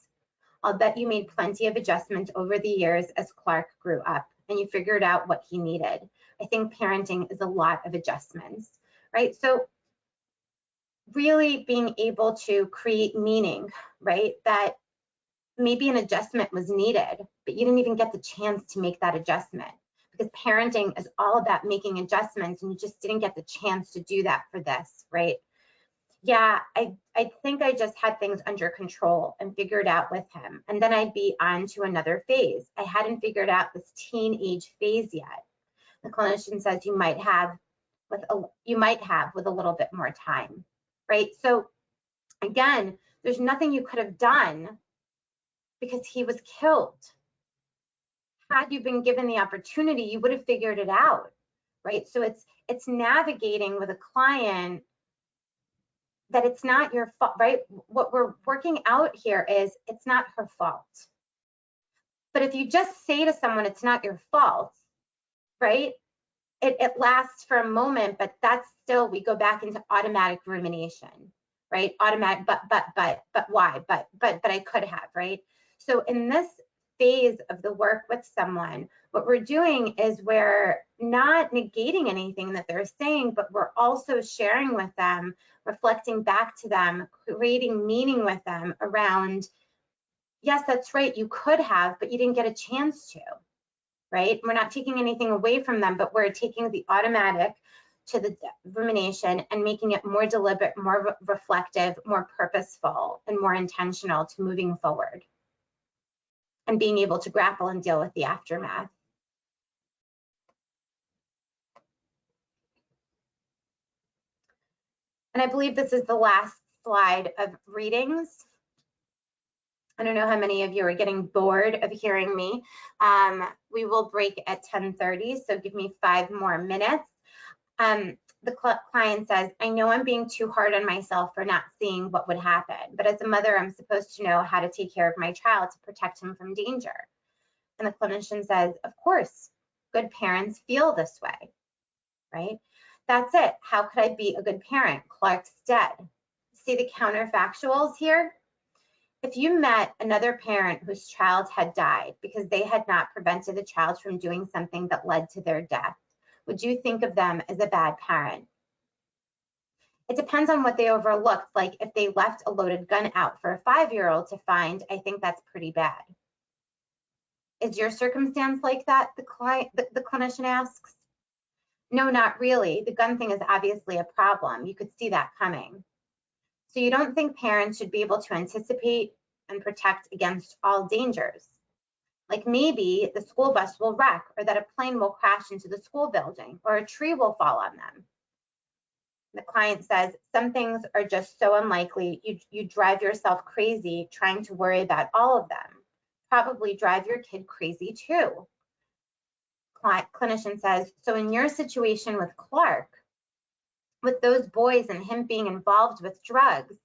I'll bet you made plenty of adjustment over the years as Clark grew up and you figured out what he needed. I think parenting is a lot of adjustments, right? So really being able to create meaning, right? That maybe an adjustment was needed, but you didn't even get the chance to make that adjustment, because parenting is all about making adjustments and you just didn't get the chance to do that for this, right? Yeah, I think I just had things under control and figured out with him, and then I'd be on to another phase. I hadn't figured out this teenage phase yet. The clinician says you might have with a little bit more time, right? So again, there's nothing you could have done because he was killed. Had you been given the opportunity, you would have figured it out, right? So it's navigating with a client that it's not your fault, right? What we're working out here is it's not her fault. But if you just say to someone it's not your fault, right? It lasts for a moment, but that's still, we go back into automatic rumination, right? Automatic, but why? But I could have, right? So in this phase of the work with someone, what we're doing is we're not negating anything that they're saying, but we're also sharing with them, reflecting back to them, creating meaning with them around, yes, that's right, you could have, but you didn't get a chance to, right? We're not taking anything away from them, but we're taking the automatic to the rumination and making it more deliberate, more reflective, more purposeful, and more intentional to moving forward and being able to grapple and deal with the aftermath. And I believe this is the last slide of readings. I don't know how many of you are getting bored of hearing me. We will break at 10:30, so give me 5 more minutes. The client says, I know I'm being too hard on myself for not seeing what would happen, but as a mother, I'm supposed to know how to take care of my child to protect him from danger. And the clinician says, of course, good parents feel this way, right? That's it. How could I be a good parent? Clark's dead. See the counterfactuals here? If you met another parent whose child had died because they had not prevented the child from doing something that led to their death, would you think of them as a bad parent? It depends on what they overlooked. Like if they left a loaded gun out for a 5-year-old to find, I think that's pretty bad. Is your circumstance like that? The clinician asks. No, not really. The gun thing is obviously a problem. You could see that coming. So you don't think parents should be able to anticipate and protect against all dangers? Like maybe the school bus will wreck, or that a plane will crash into the school building, or a tree will fall on them. The client says, some things are just so unlikely, you drive yourself crazy trying to worry about all of them. Probably drive your kid crazy too. Clinician says, so in your situation with Clark, with those boys and him being involved with drugs,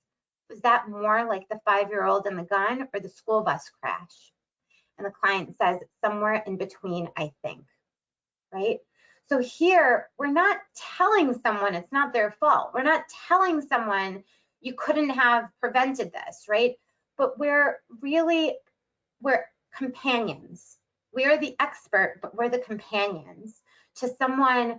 was that more like the 5-year-old and the gun or the school bus crash? And the client says, somewhere in between, I think, right? So here, we're not telling someone it's not their fault. We're not telling someone you couldn't have prevented this, right? But we're companions. We are the expert, but we're the companions to someone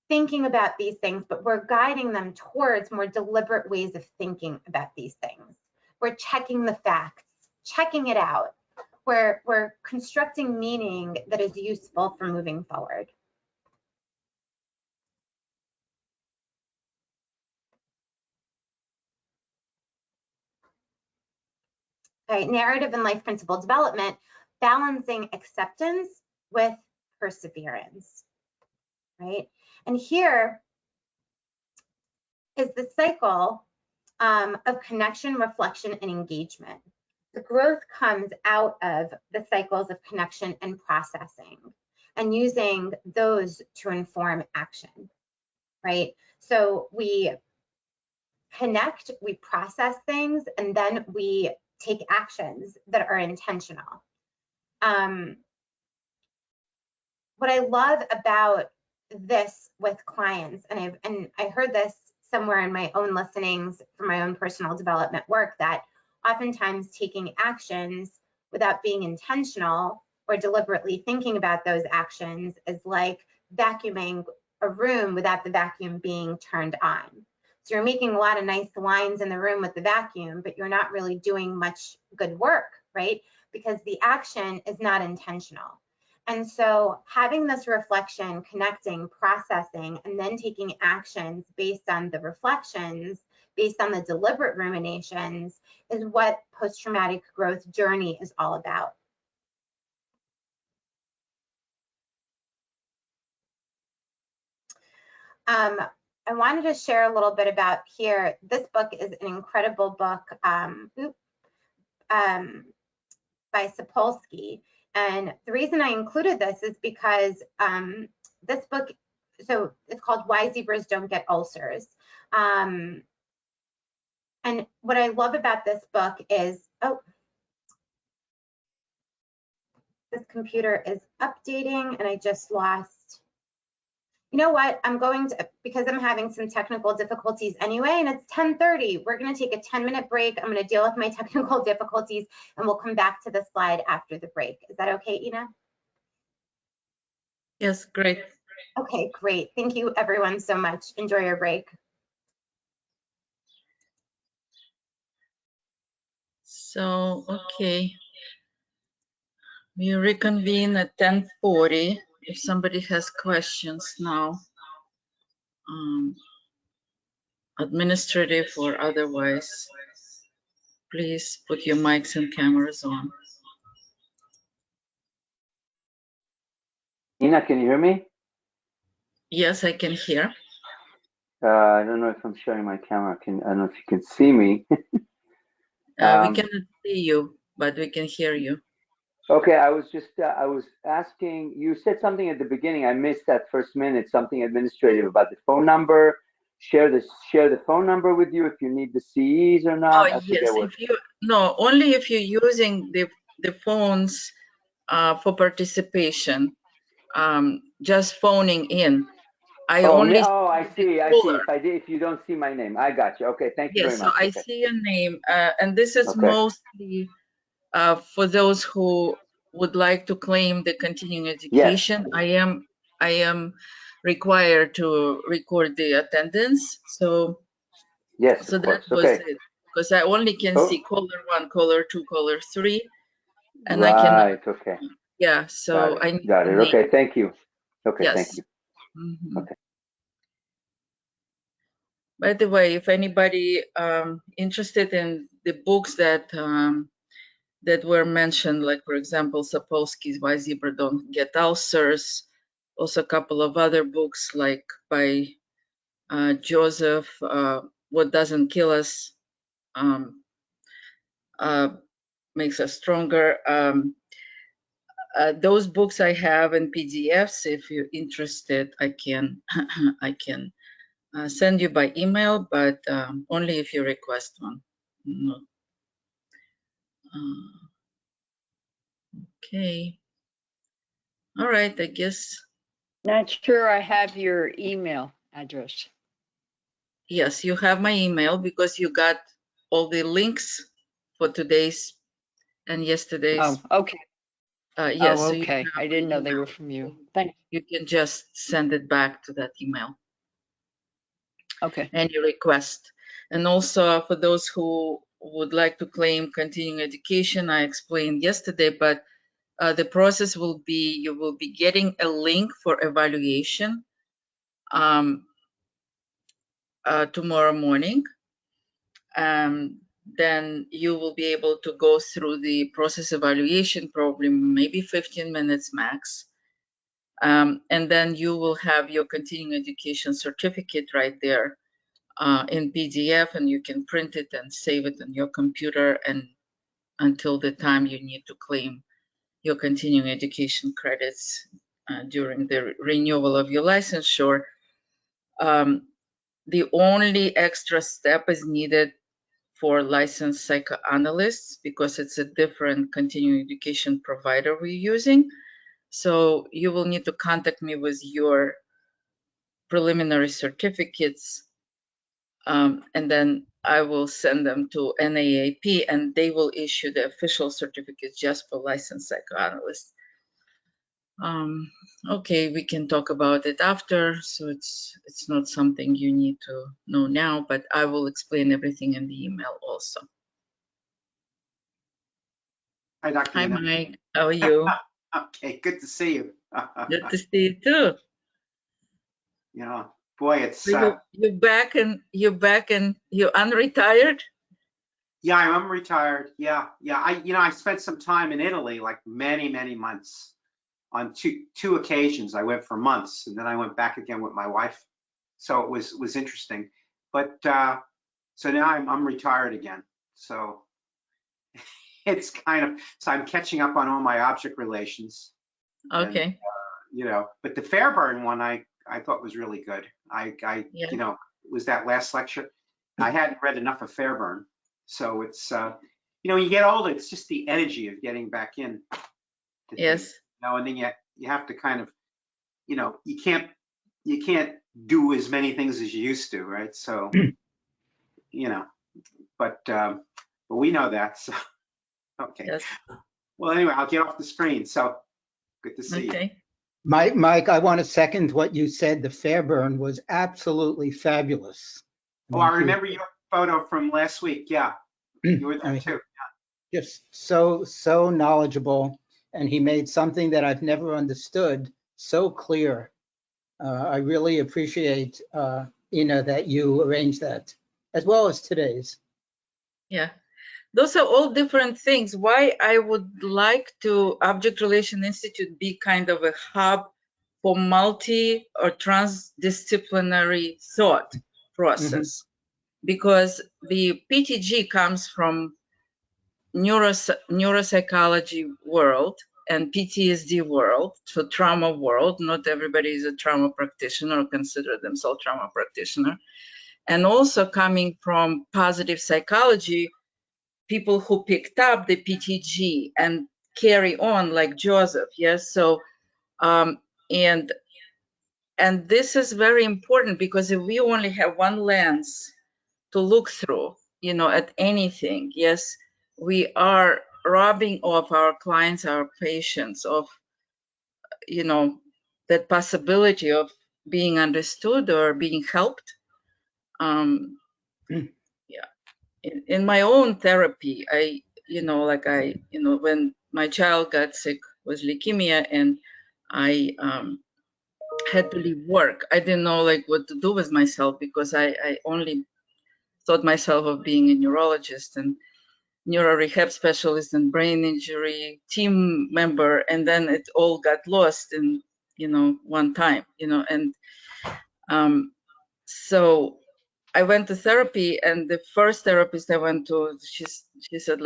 thinking about these things, but we're guiding them towards more deliberate ways of thinking about these things. We're checking the facts, checking it out. We're constructing meaning that is useful for moving forward. Okay, narrative and life principle development, balancing acceptance with perseverance, right? And here is the cycle of connection, reflection, and engagement. The growth comes out of the cycles of connection and processing and using those to inform action, right? So we connect, we process things, and then we take actions that are intentional. What I love about this with clients, and I heard this somewhere in my own listenings for my own personal development work, that oftentimes taking actions without being intentional or deliberately thinking about those actions is like vacuuming a room without the vacuum being turned on. So you're making a lot of nice lines in the room with the vacuum, but you're not really doing much good work, right? Because the action is not intentional. And so having this reflection, connecting, processing, and then taking actions based on the reflections, based on the deliberate ruminations, is what post-traumatic growth journey is all about. I wanted to share a little bit about here. This book is an incredible book by Sapolsky. And the reason I included this is because this book, so it's called Why Zebras Don't Get Ulcers. And what I love about this book is, oh, this computer is updating and I just lost. You know what, I'm going to, because I'm having some technical difficulties anyway, and it's 10:30, we're going to take a 10-minute break. I'm going to deal with my technical difficulties and we'll come back to the slide after the break. Is that okay, Ina? Yes, great. Okay, great. Thank you everyone so much. Enjoy your break. So, okay. We reconvene at 10:40. If somebody has questions now, administrative or otherwise, please put your mics and cameras on. Ina, can you hear me? Yes, I can hear. I don't know if I'm sharing my camera. I don't know if you can see me. We cannot see you, but we can hear you. Okay, I was asking, you said something at the beginning. I missed that first minute, something administrative about the phone number. Share the phone number with you if you need the CEs or not. Oh, yes, only if you're using the phones for participation, just phoning in. I see. If you don't see my name, I got you. Okay, thank you very much. Yes, so I see your name, and this is mostly for those who would like to claim the continuing education. Yes. I am required to record the attendance. So yes, so that was it, because I only can see caller 1, caller 2, caller 3, and I can. Okay. Yeah. So I need got it. Okay. Thank you. Okay. Yes. Thank you. Okay. By the way, if anybody interested in the books that that were mentioned, like for example, Sapolsky's Why Zebra Don't Get Ulcers, also a couple of other books like by Joseph, What Doesn't Kill Us Makes Us Stronger. Those books I have in PDFs. If you're interested, I can I can send you by email, but only if you request one. No. Okay. All right, I guess. Not sure I have your email address. Yes, you have my email because you got all the links for today's and yesterday's. Oh, okay. Yes. Oh, okay. So I didn't know they were from you. Thanks. You can just send it back to that email. Okay. Any request. And also for those who would like to claim continuing education, I explained yesterday, but the process will be, you will be getting a link for evaluation tomorrow morning. Then you will be able to go through the process evaluation, probably maybe 15 minutes max. And then you will have your continuing education certificate right there in PDF, and you can print it and save it on your computer, and until the time you need to claim your continuing education credits during the renewal of your licensure. The only extra step is needed for licensed psychoanalysts because it's a different continuing education provider we're using. So you will need to contact me with your preliminary certificates, and then I will send them to NAAP, and they will issue the official certificates just for licensed psychoanalysts. Okay, we can talk about it after, so it's not something you need to know now, but I will explain everything in the email also. Hi, Dr. Hi, Nina. Mike. How are you? Okay, good to see you. Good to see you too. Yeah, boy, it's So you're unretired? yeah, I'm retired. Yeah, yeah. I spent some time in Italy, like many months. On two occasions, I went for months, and then I went back again with my wife. So it was interesting. But so now I'm retired again. So it's so I'm catching up on all my object relations. And, Okay. but the Fairburn one I thought was really good. Yeah. It was that last lecture. I hadn't read enough of Fairburn. So it's, when you get older, it's just the energy of getting back in. To Yes. things, and then you have to kind of, you can't do as many things as you used to, right? So, but we know that. So, okay. Yes. Well, anyway, I'll get off the screen. So good to see you. Okay. Mike, I want to second what you said. The Fairburn was absolutely fabulous. Oh, I remember your photo from last week. Yeah, you were there too. Just so knowledgeable, and he made something that I've never understood so clear. I really appreciate, that you arranged that, as well as today's. Yeah. Those are all different things. Why I would like to Object Relation Institute be kind of a hub for multi or transdisciplinary thought process, because the PTG comes from neuropsychology world and PTSD world, so trauma world. Not everybody is a trauma practitioner or consider themselves trauma practitioner. And also coming from positive psychology, people who picked up the PTG and carry on like Joseph. Yes. So, and this is very important, because if we only have one lens to look through, at anything, yes, we are robbing of our clients, our patients, of, that possibility of being understood or being helped. Yeah. In my own therapy, when my child got sick with leukemia and I had to leave work, I didn't know what to do with myself, because I only thought myself of being a neurologist and neuro rehab specialist and brain injury team member, and then it all got lost in one time, and so I went to therapy, and the first therapist I went to, she said,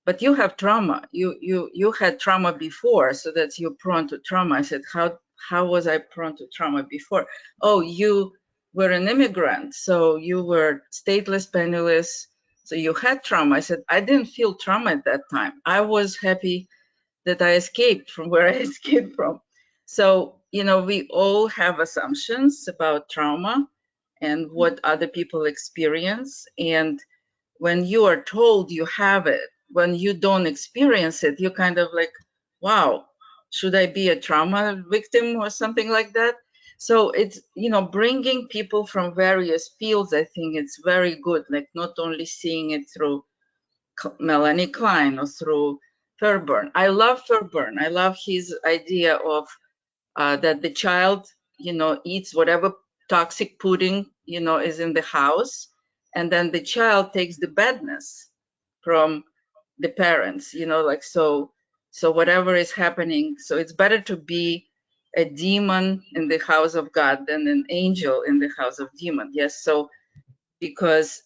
but you have trauma. You had trauma before, so that you're prone to trauma. I said, how was I prone to trauma before? Oh, you were an immigrant, so you were stateless, penniless, so you had trauma. I said, I didn't feel trauma at that time. I was happy that I escaped from where I escaped from. So, we all have assumptions about trauma and what other people experience. And when you are told you have it, when you don't experience it, you're kind of like, wow, should I be a trauma victim or something like that? So it's, bringing people from various fields, I think it's very good, not only seeing it through Melanie Klein or through Fairburn. I love Fairburn. I love his idea of that the child, eats whatever toxic pudding, is in the house, and then the child takes the badness from the parents, so whatever is happening. So it's better to be a demon in the house of God than an angel in the house of demon. Yes. So because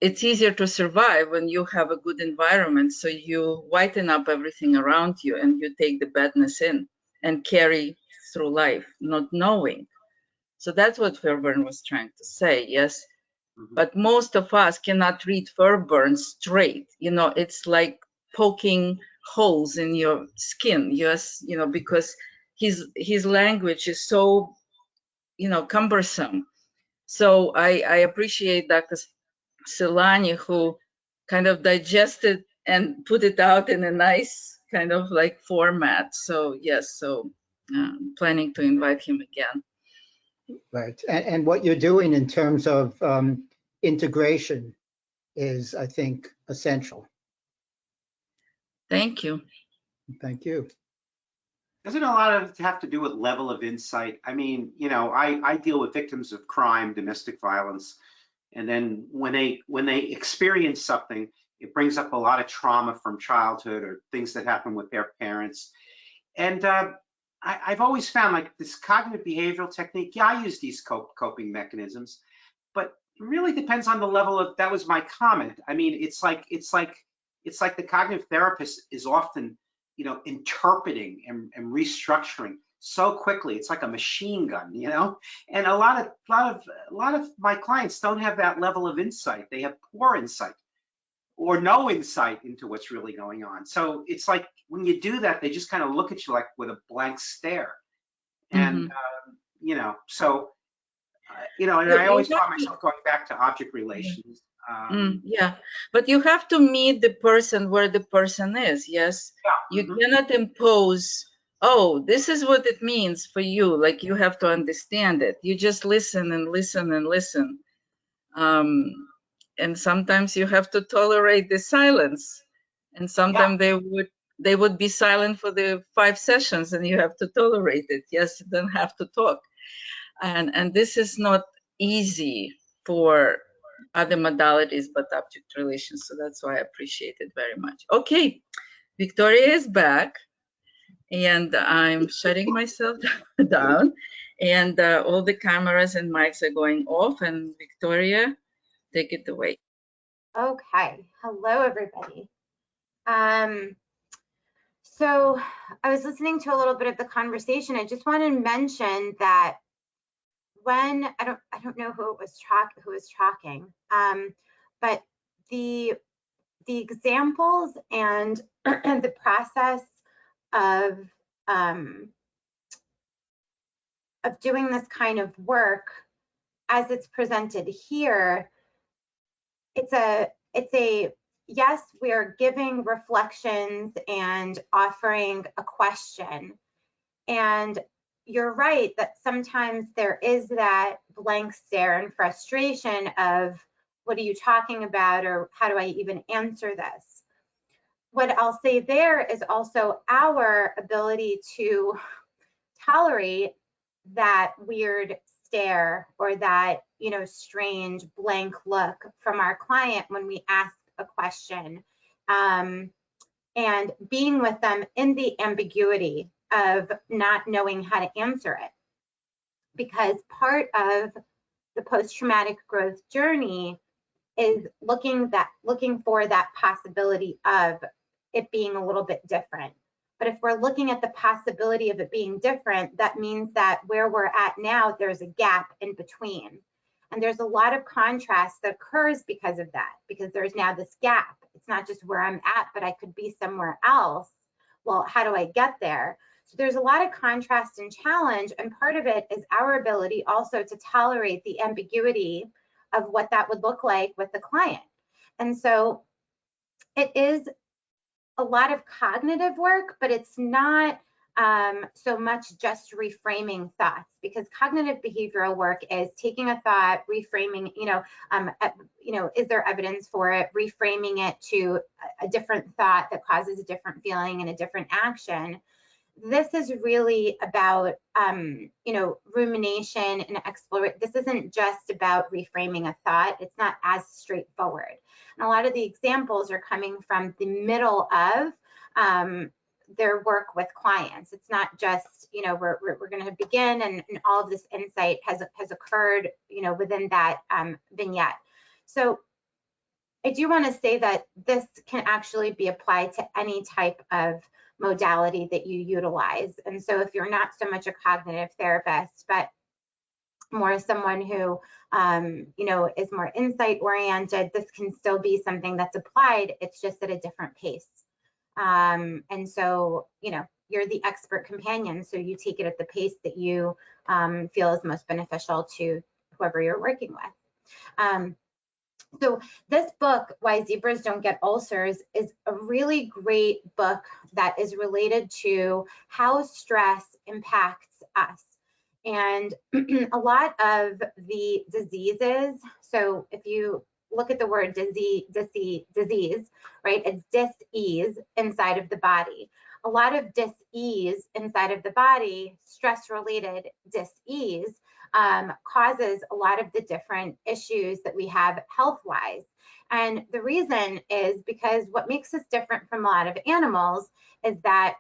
it's easier to survive when you have a good environment. So you whiten up everything around you and you take the badness in and carry through life, not knowing. So that's what Fairburn was trying to say, yes. But most of us cannot read Fairburn straight. It's like poking holes in your skin, yes, because his language is so, cumbersome. So I appreciate Dr. Silani, who kind of digested and put it out in a nice kind of format. So yes, so planning to invite him again. Right. And what you're doing in terms of integration is, I think, essential. Thank you. Thank you. Doesn't a lot of it have to do with level of insight? I mean, you know, I deal with victims of crime, domestic violence, and then when they experience something, it brings up a lot of trauma from childhood or things that happen with their parents. And I've always found like this cognitive behavioral technique, yeah, I use these coping mechanisms, but it really depends on the level of, that was my comment. I mean, it's like the cognitive therapist is often, you know, interpreting and restructuring so quickly. It's like a machine gun, you know. And a lot of my clients don't have that level of insight. They have poor insight or no insight into what's really going on. So it's like when you do that, they just kind of look at you like with a blank stare. And you know, so you know, and I always find myself going back to object relations. Yeah, but you have to meet the person where the person is. Yes, Yeah. You cannot impose, oh, this is what it means for you. Like, you have to understand it. You just listen and listen and listen. And sometimes you have to tolerate the silence. And sometimes they would be silent for the 5 sessions, and you have to tolerate it. Yes, you don't have to talk. And this is not easy for other modalities but object relations. So that's why I appreciate it very much. Okay, Victoria is back, and I'm shutting myself down, and all the cameras and mics are going off, and Victoria, take it away. Okay, hello everybody. So I was listening to a little bit of the conversation. I just want to mention that when I don't know who was talking, but the examples and the process of doing this kind of work as it's presented here, it's a yes, we are giving reflections and offering a question. And you're right that sometimes there is that blank stare and frustration of, what are you talking about, or how do I even answer this? What I'll say there is also our ability to tolerate that weird stare or that, you know, strange blank look from our client when we ask a question, and being with them in the ambiguity of not knowing how to answer it. Because part of the post-traumatic growth journey is looking for that possibility of it being a little bit different. But if we're looking at the possibility of it being different, that means that where we're at now, there's a gap in between. And there's a lot of contrast that occurs because of that, because there's now this gap. It's not just where I'm at, but I could be somewhere else. Well, how do I get there? So there's a lot of contrast and challenge, and part of it is our ability also to tolerate the ambiguity of what that would look like with the client. And so it is a lot of cognitive work, but it's not so much just reframing thoughts, because cognitive behavioral work is taking a thought, reframing, is there evidence for it, reframing it to a different thought that causes a different feeling and a different action. This is really about, rumination and exploration. This isn't just about reframing a thought. It's not as straightforward. And a lot of the examples are coming from the middle of their work with clients. It's not just, we're going to begin and all of this insight has occurred, within that vignette. So I do want to say that this can actually be applied to any type of modality that you utilize. And so if you're not so much a cognitive therapist, but more someone who, is more insight oriented, this can still be something that's applied. It's just at a different pace. And so, you're the expert companion. So you take it at the pace that you feel is most beneficial to whoever you're working with. So this book, Why Zebras Don't Get Ulcers, is a really great book that is related to how stress impacts us. And a lot of the diseases, so if you look at the word disease, right, it's dis-ease inside of the body. A lot of dis-ease inside of the body, stress-related dis-ease, causes a lot of the different issues that we have health-wise. And the reason is because what makes us different from a lot of animals is that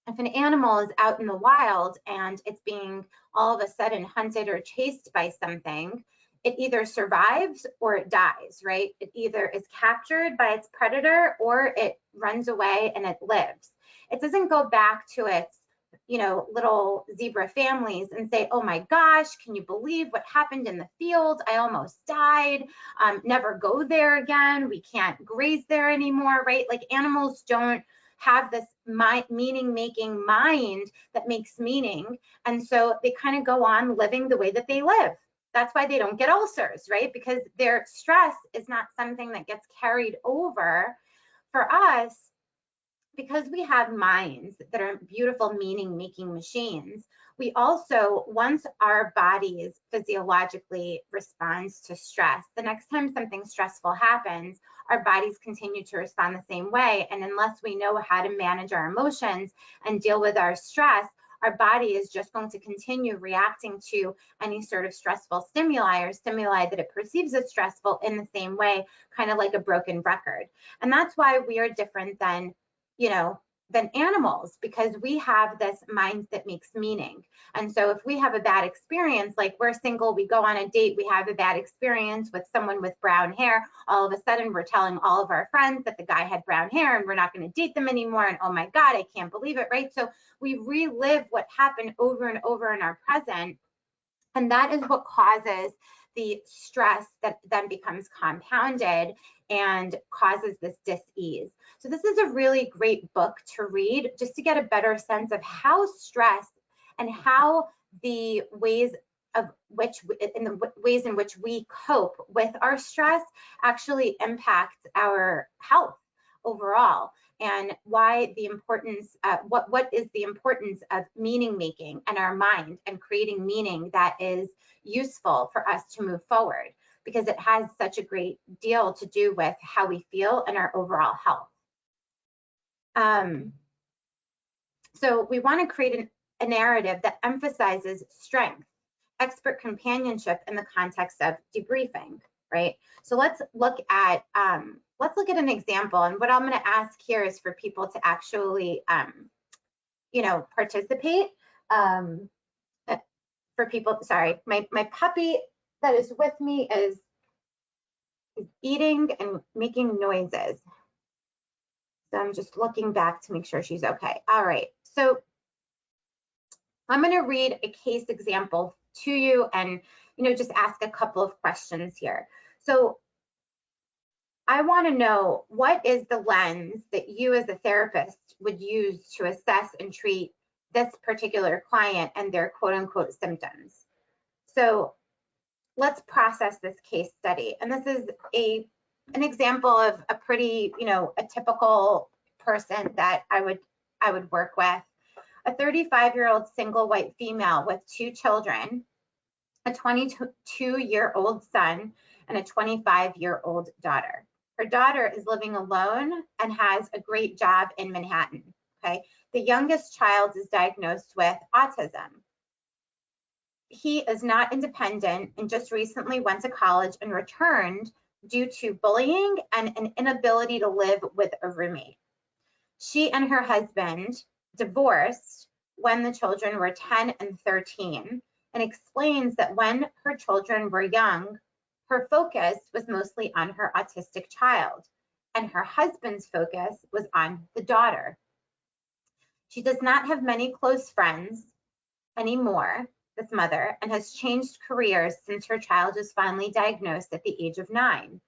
if an animal is out in the wild and it's being all of a sudden hunted or chased by something, it either survives or it dies, right? It either is captured by its predator or it runs away and it lives. It doesn't go back to its little zebra families and say, oh my gosh, can you believe what happened in the field? I almost died. Never go there again. We can't graze there anymore, right? Like animals don't have this meaning-making mind that makes meaning. And so they kind of go on living the way that they live. That's why they don't get ulcers, right? Because their stress is not something that gets carried over. For us, because we have minds that are beautiful meaning-making machines, we also, once our bodies physiologically responds to stress, the next time something stressful happens, our bodies continue to respond the same way. And unless we know how to manage our emotions and deal with our stress, our body is just going to continue reacting to any sort of stressful stimuli or stimuli that it perceives as stressful in the same way, kind of like a broken record. And that's why we are different than animals, because we have this mind that makes meaning. And so if we have a bad experience, like we're single, we go on a date, we have a bad experience with someone with brown hair, all of a sudden we're telling all of our friends that the guy had brown hair and we're not going to date them anymore. And oh my God, I can't believe it, right? So we relive what happened over and over in our present. And that is what causes the stress that then becomes compounded and causes this dis-ease. So this is a really great book to read just to get a better sense of how stress and how the ways in which we cope with our stress actually impacts our health overall, and why the importance, what is the importance of meaning making in our mind and creating meaning that is useful for us to move forward, because it has such a great deal to do with how we feel and our overall health. So we want to create a narrative that emphasizes strength, expert companionship in the context of debriefing, right? So let's look at an example. And what I'm going to ask here is for people to actually, participate. For people, sorry, my puppy that is with me is eating and making noises. So I'm just looking back to make sure she's okay. All right, so I'm going to read a case example to you and, just ask a couple of questions here. So I want to know, what is the lens that you as a therapist would use to assess and treat this particular client and their quote unquote symptoms? So let's process this case study. And this is an example of a pretty, a typical person that I would work with. A 35-year-old single white female with 2 children, a 22-year-old son, and a 25-year-old daughter. Her daughter is living alone and has a great job in Manhattan, okay? The youngest child is diagnosed with autism. He is not independent and just recently went to college and returned due to bullying and an inability to live with a roommate. She and her husband divorced when the children were 10 and 13, and explains that when her children were young, her focus was mostly on her autistic child, and her husband's focus was on the daughter. She does not have many close friends anymore, this mother, and has changed careers since her child was finally diagnosed at the age of 9.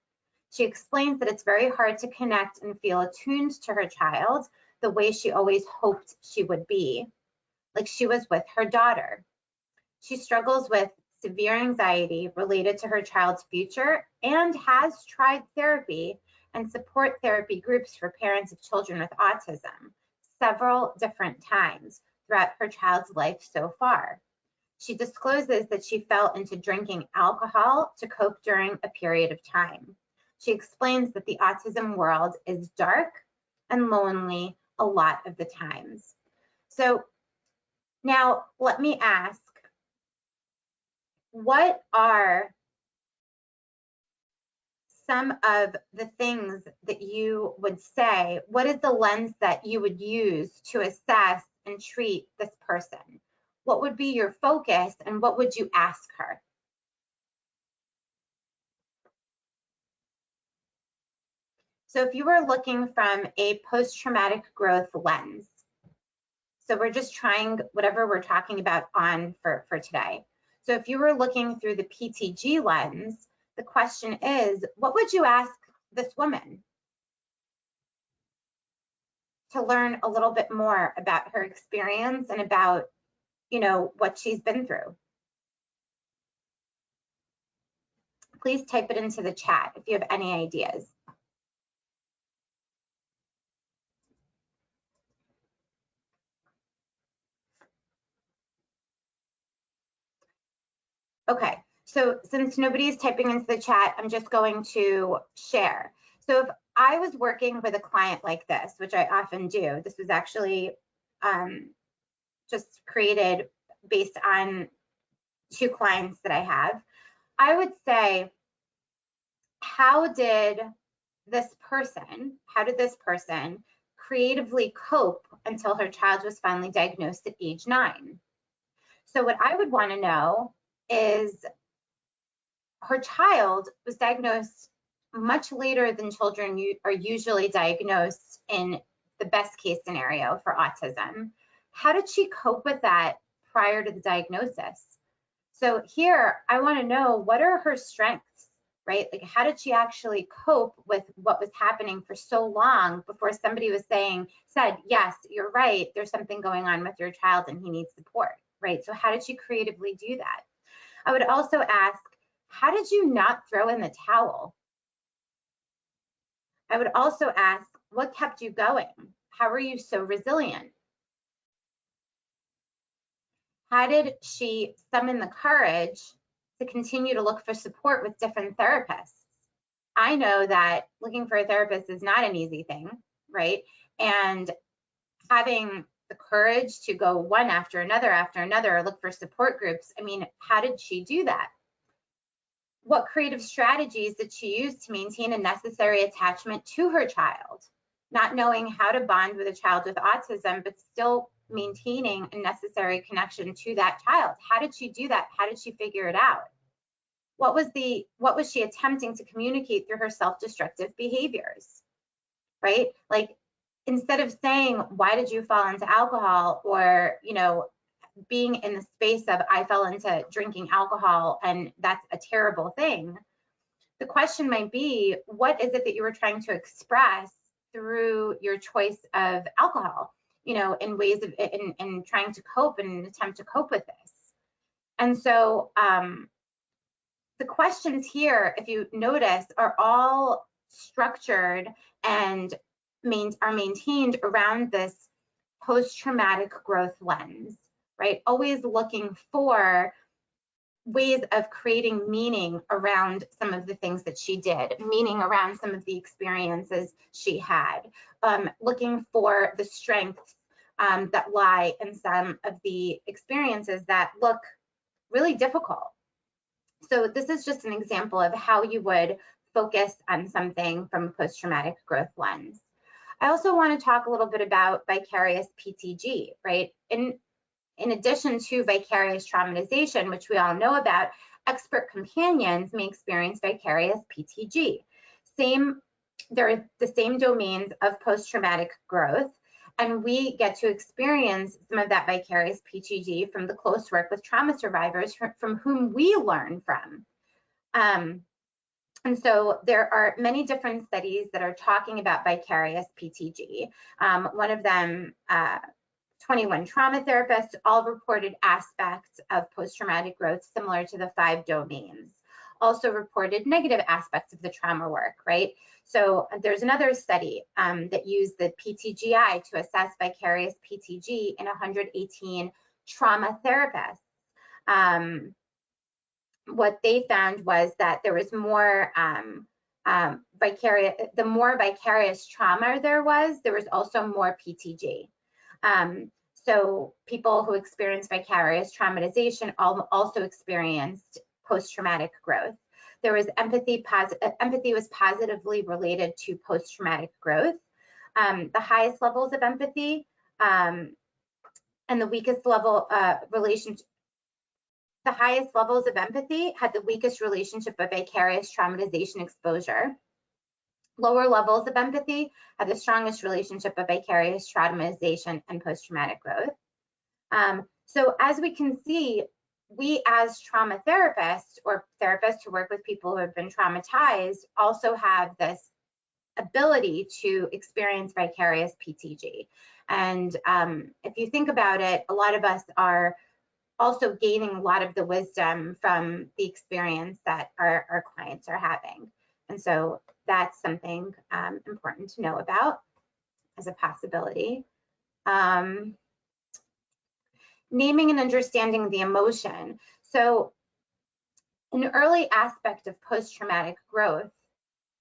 She explains that it's very hard to connect and feel attuned to her child the way she always hoped she would be, like she was with her daughter. She struggles with severe anxiety related to her child's future and has tried therapy and support therapy groups for parents of children with autism several different times throughout her child's life so far. She discloses that she fell into drinking alcohol to cope during a period of time. She explains that the autism world is dark and lonely a lot of the times. So now let me ask, what are some of the things that you would say? What is the lens that you would use to assess and treat this person? What would be your focus and what would you ask her? So if you were looking from a post-traumatic growth lens, so we're just trying whatever we're talking about on for today. So if you were looking through the PTG lens, the question is, what would you ask this woman to learn a little bit more about her experience and about, you know, what she's been through? Please type it into the chat if you have any ideas. Okay, so since nobody's typing into the chat, I'm just going to share. So if I was working with a client like this, which I often do, this was actually just created based on 2 clients that I have, I would say, how did this person creatively cope until her child was finally diagnosed at age 9? So what I would want to know is, her child was diagnosed much later than children are usually diagnosed in the best case scenario for autism. How did she cope with that prior to the diagnosis? So here, I want to know, what are her strengths, right? Like, how did she actually cope with what was happening for so long before somebody said, yes, you're right, there's something going on with your child and he needs support, right? So how did she creatively do that? I would also ask, how did you not throw in the towel? I would also ask, what kept you going? How were you so resilient? How did she summon the courage to continue to look for support with different therapists? I know that looking for a therapist is not an easy thing, right? And having the courage to go one after another, look for support groups. I mean, how did she do that? What creative strategies did she use to maintain a necessary attachment to her child? Not knowing how to bond with a child with autism, but still maintaining a necessary connection to that child. How did she do that? How did she figure it out? What was she attempting to communicate through her self-destructive behaviors, right? Like, instead of saying, why did you fall into alcohol? Or, you know, being in the space of, I fell into drinking alcohol and that's a terrible thing. The question might be, what is it that you were trying to express through your choice of alcohol, you know, in ways of, in trying to cope and attempt to cope with this? And so the questions here, if you notice, are all structured and are maintained around this post-traumatic growth lens, right? Always looking for ways of creating meaning around some of the things that she did, meaning around some of the experiences she had, looking for the strengths that lie in some of the experiences that look really difficult. So this is just an example of how you would focus on something from a post-traumatic growth lens. I also want to talk a little bit about vicarious PTG, right? In addition to vicarious traumatization, which we all know about, expert companions may experience vicarious PTG. They're the same domains of post-traumatic growth, and we get to experience some of that vicarious PTG from the close work with trauma survivors from whom we learn from. And so there are many different studies that are talking about vicarious PTG. One of them 21 trauma therapists, all reported aspects of post-traumatic growth similar to the 5 domains. Also reported negative aspects of the trauma work, right? So there's another study that used the PTGI to assess vicarious PTG in 118 trauma therapists. What they found was that there was more vicarious, the more vicarious trauma there was also more PTG. So people who experienced vicarious traumatization also experienced post-traumatic growth. There was empathy was positively related to post-traumatic growth. The highest levels of empathy and the weakest level the highest levels of empathy had the weakest relationship of vicarious traumatization exposure. Lower levels of empathy have the strongest relationship of vicarious traumatization and post-traumatic growth. So as we can see, we as trauma therapists or therapists who work with people who have been traumatized also have this ability to experience vicarious PTG. And if you think about it, a lot of us are also gaining a lot of the wisdom from the experience that our clients are having. And so that's something important to know about as a possibility. Naming and understanding the emotion. So an early aspect of post-traumatic growth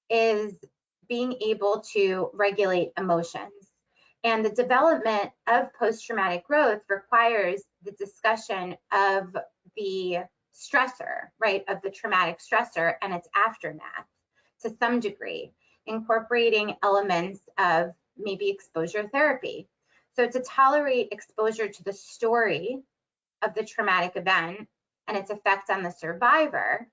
is being able to regulate emotions. And the development of post-traumatic growth requires the discussion of the stressor, right, of the traumatic stressor and its aftermath to some degree, incorporating elements of maybe exposure therapy. So to tolerate exposure to the story of the traumatic event and its effect on the survivor,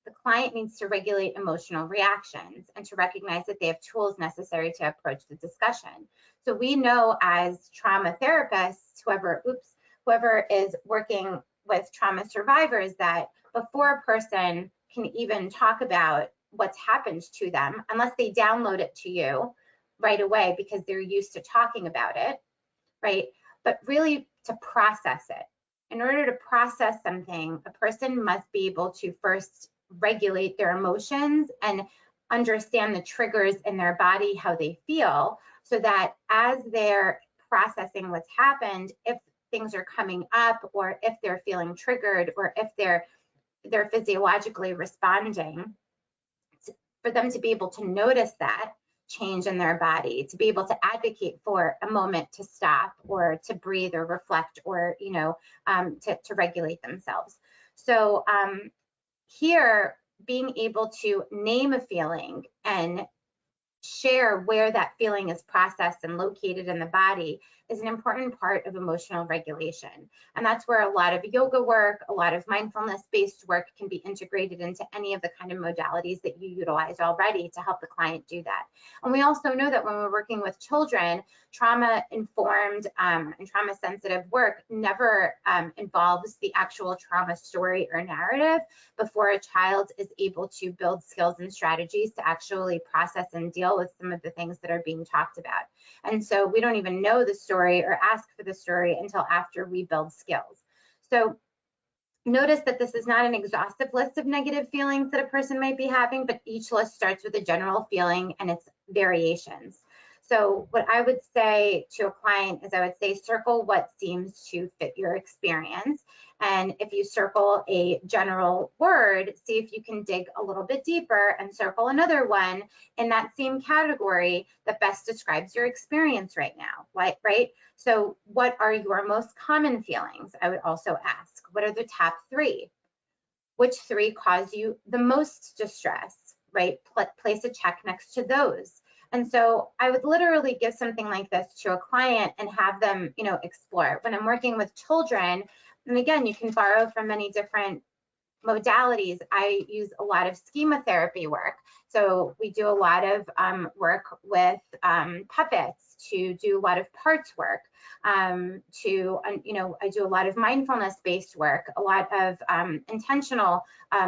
the client needs to regulate emotional reactions and to recognize that they have tools necessary to approach the discussion. So we know as trauma therapists, whoever is working with trauma survivors, that before a person can even talk about what's happened to them, unless they download it to you right away because they're used to talking about it, right? But really to process it. In order to process something, a person must be able to first regulate their emotions and understand the triggers in their body, how they feel, so that as they're processing what's happened, if things are coming up or if they're feeling triggered or if they're physiologically responding, for them to be able to notice that change in their body, to be able to advocate for a moment to stop or to breathe or reflect or, to regulate themselves. So here, being able to name a feeling and share where that feeling is processed and located in the body is an important part of emotional regulation. And that's where a lot of yoga work, a lot of mindfulness-based work can be integrated into any of the kind of modalities that you utilize already to help the client do that. And we also know that when we're working with children, trauma-informed and trauma-sensitive work never involves the actual trauma story or narrative before a child is able to build skills and strategies to actually process and deal with some of the things that are being talked about. And so we don't even know the story or ask for the story until after we build skills. So notice that this is not an exhaustive list of negative feelings that a person might be having, but each list starts with a general feeling and its variations. So what I would say to a client is I would say circle what seems to fit your experience. And if you circle a general word, see if you can dig a little bit deeper and circle another one in that same category that best describes your experience right now, right? So what are your most common feelings? I would also ask, what are the top 3? Which 3 cause you the most distress, right? Place a check next to those. And so I would literally give something like this to a client and have them, explore. When I'm working with children, and again, you can borrow from many different modalities. I use a lot of schema therapy work. So we do a lot of work with puppets, to do a lot of parts work, I do a lot of mindfulness-based work, a lot of intentional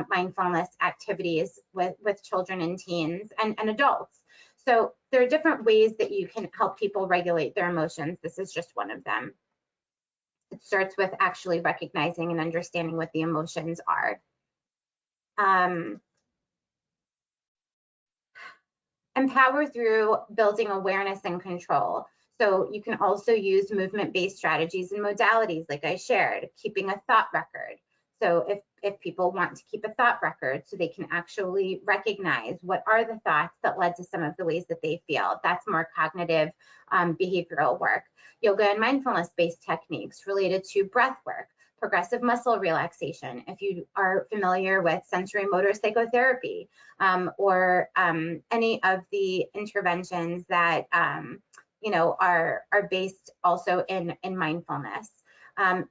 mindfulness activities with children and teens and adults. So there are different ways that you can help people regulate their emotions. This is just one of them. it starts with actually recognizing and understanding what the emotions are. Empower through building awareness and control. So you can also use movement-based strategies and modalities like I shared, keeping a thought record. So if people want to keep a thought record so they can actually recognize what are the thoughts that led to some of the ways that they feel, that's more cognitive behavioral work. Yoga and mindfulness-based techniques related to breath work, progressive muscle relaxation, if you are familiar with sensory motor psychotherapy, or any of the interventions that you know are based also in mindfulness.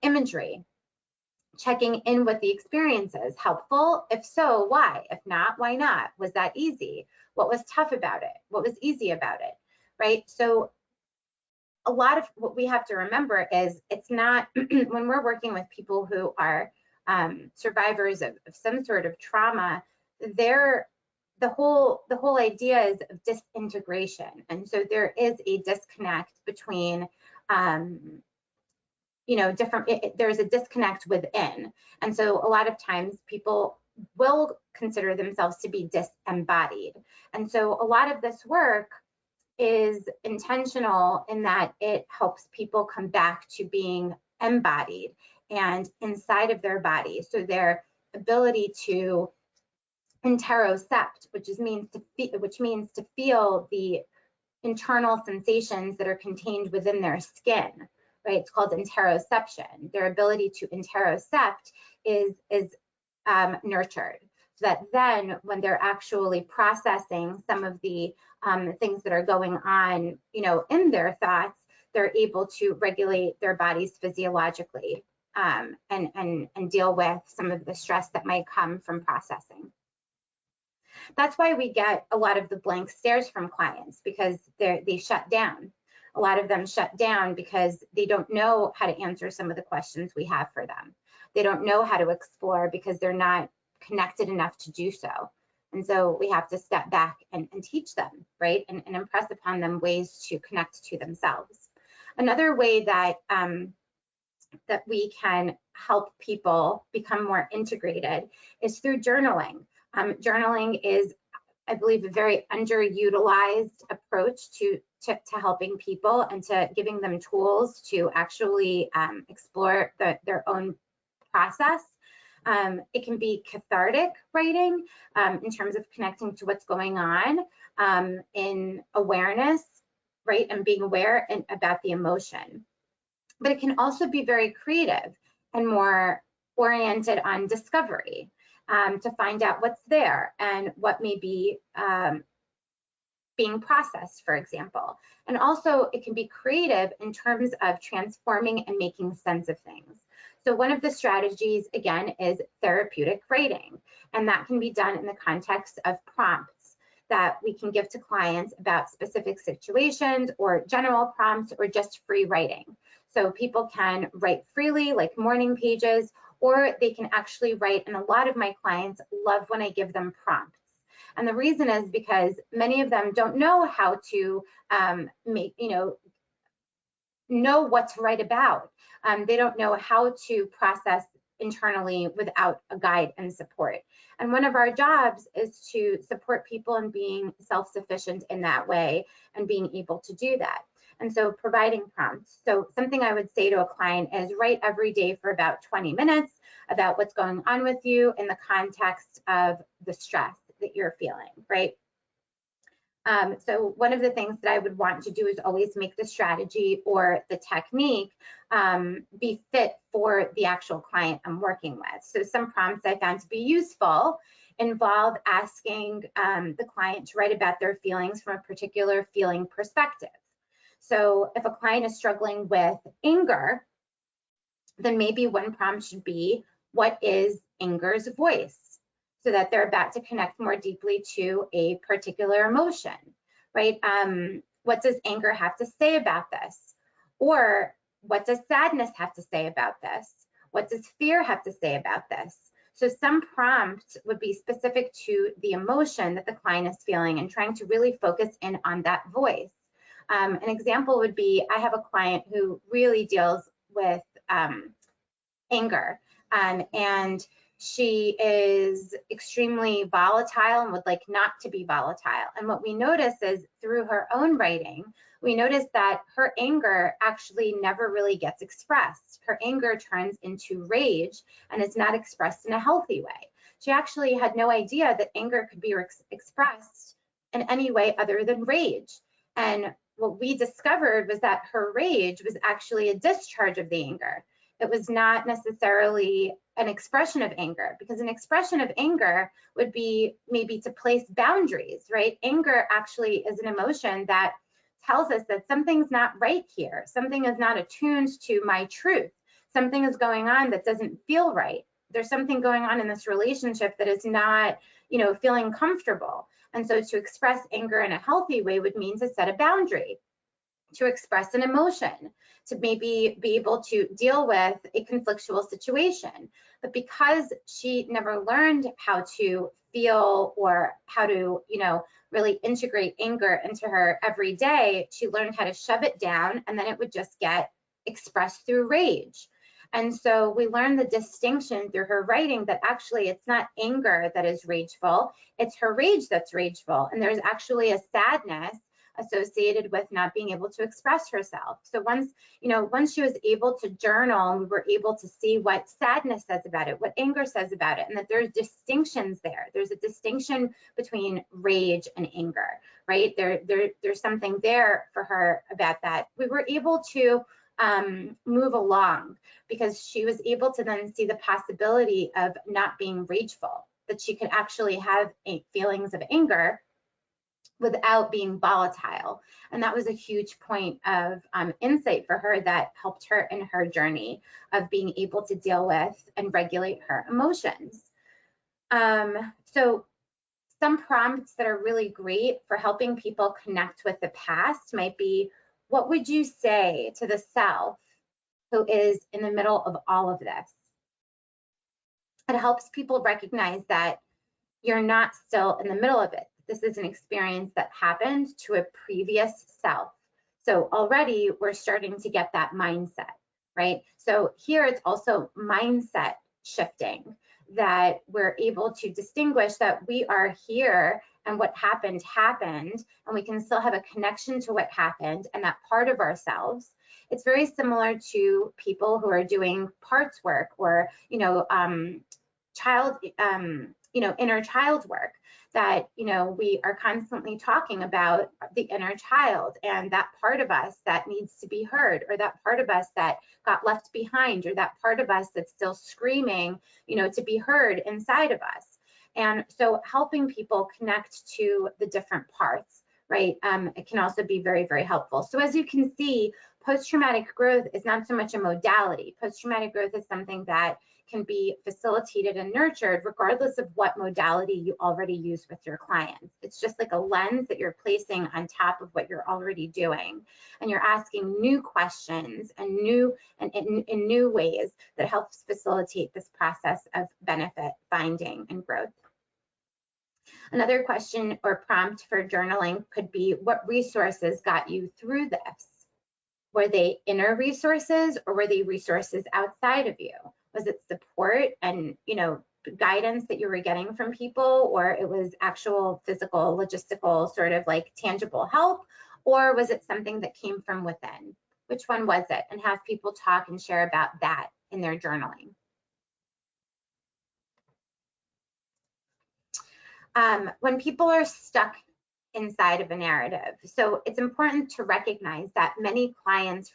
Imagery, checking in with the experiences. Helpful? If so, why? If not, why not? Was that easy? What was tough about it? What was easy about it? Right? So a lot of what we have to remember is it's not, when we're working with people who are survivors of some sort of trauma, the whole idea is of disintegration. And so there is a disconnect between you know, there's a disconnect within. And so a lot of times people will consider themselves to be disembodied. And so a lot of this work is intentional in that it helps people come back to being embodied and inside of their body. So their ability to interocept, which means to feel the internal sensations that are contained within their skin, right? It's called interoception. Their ability to interocept is nurtured, so that then when they're actually processing some of the things that are going on, you know, in their thoughts, they're able to regulate their bodies physiologically and deal with some of the stress that might come from processing. That's why we get a lot of the blank stares from clients, because they shut down. A lot of them shut down because they don't know how to answer some of the questions we have for them. They don't know how to explore because they're not connected enough to do so. And so we have to step back and teach them, right? And impress upon them ways to connect to themselves. Another way that that we can help people become more integrated is through journaling. Journaling is, I believe, a very underutilized approach to helping people and to giving them tools to actually explore their own process. It can be cathartic writing in terms of connecting to what's going on in awareness, right, and being aware about the emotion. But it can also be very creative and more oriented on discovery. To find out what's there and what may be being processed, for example. And also it can be creative in terms of transforming and making sense of things. So one of the strategies, again, is therapeutic writing. And that can be done in the context of prompts that we can give to clients about specific situations, or general prompts, or just free writing. So people can write freely, like morning pages, or they can actually write, and a lot of my clients love when I give them prompts. And the reason is because many of them don't know how to know what to write about. They don't know how to process internally without a guide and support. And one of our jobs is to support people in being self-sufficient in that way and being able to do that. And so providing prompts. So something I would say to a client is write every day for about 20 minutes about what's going on with you in the context of the stress that you're feeling, right? So one of the things that I would want to do is always make the strategy or the technique be fit for the actual client I'm working with. So some prompts I found to be useful involve asking the client to write about their feelings from a particular feeling perspective. So if a client is struggling with anger, then maybe one prompt should be, what is anger's voice? So that they're about to connect more deeply to a particular emotion, right? What does anger have to say about this? Or what does sadness have to say about this? What does fear have to say about this? So some prompts would be specific to the emotion that the client is feeling and trying to really focus in on that voice. An example would be, I have a client who really deals with anger. And she is extremely volatile and would like not to be volatile. And what we notice is through her own writing, we notice that her anger actually never really gets expressed. Her anger turns into rage and is not expressed in a healthy way. She actually had no idea that anger could be expressed in any way other than rage. And what we discovered was that her rage was actually a discharge of the anger. It was not necessarily an expression of anger, because an expression of anger would be maybe to place boundaries, right? Anger actually is an emotion that tells us that something's not right here. Something is not attuned to my truth. Something is going on that doesn't feel right. There's something going on in this relationship that is not, feeling comfortable. And so to express anger in a healthy way would mean to set a boundary, to express an emotion, to maybe be able to deal with a conflictual situation. But because she never learned how to feel or how to, really integrate anger into her every day, she learned how to shove it down, and then it would just get expressed through rage. And so we learned the distinction through her writing that actually it's not anger that is rageful, it's her rage that's rageful. And there's actually a sadness associated with not being able to express herself. So once she was able to journal, and we were able to see what sadness says about it, what anger says about it, and that there's distinctions there. There's a distinction between rage and anger, right? There's something there for her about that. We were able to move along because she was able to then see the possibility of not being rageful, that she could actually have feelings of anger without being volatile. And that was a huge point of insight for her that helped her in her journey of being able to deal with and regulate her emotions. So some prompts that are really great for helping people connect with the past might be, what would you say to the self who is in the middle of all of this? It helps people recognize that you're not still in the middle of it. This is an experience that happened to a previous self. So already we're starting to get that mindset, right? So here it's also mindset shifting, that we're able to distinguish that we are here and what happened, and we can still have a connection to what happened and that part of ourselves. It's very similar to people who are doing parts work or, inner child work, that, we are constantly talking about the inner child and that part of us that needs to be heard, or that part of us that got left behind, or that part of us that's still screaming, to be heard inside of us. And so helping people connect to the different parts, right? It can also be very, very helpful. So as you can see, post-traumatic growth is not so much a modality. Post-traumatic growth is something that can be facilitated and nurtured regardless of what modality you already use with your clients. It's just like a lens that you're placing on top of what you're already doing. And you're asking new questions and in new ways that helps facilitate this process of benefit finding and growth. Another question or prompt for journaling could be, what resources got you through this? Were they inner resources, or were they resources outside of you? Was it support and, guidance that you were getting from people, or it was actual physical, logistical, sort of like tangible help, or was it something that came from within? Which one was it? And have people talk and share about that in their journaling. When people are stuck inside of a narrative, so it's important to recognize that many clients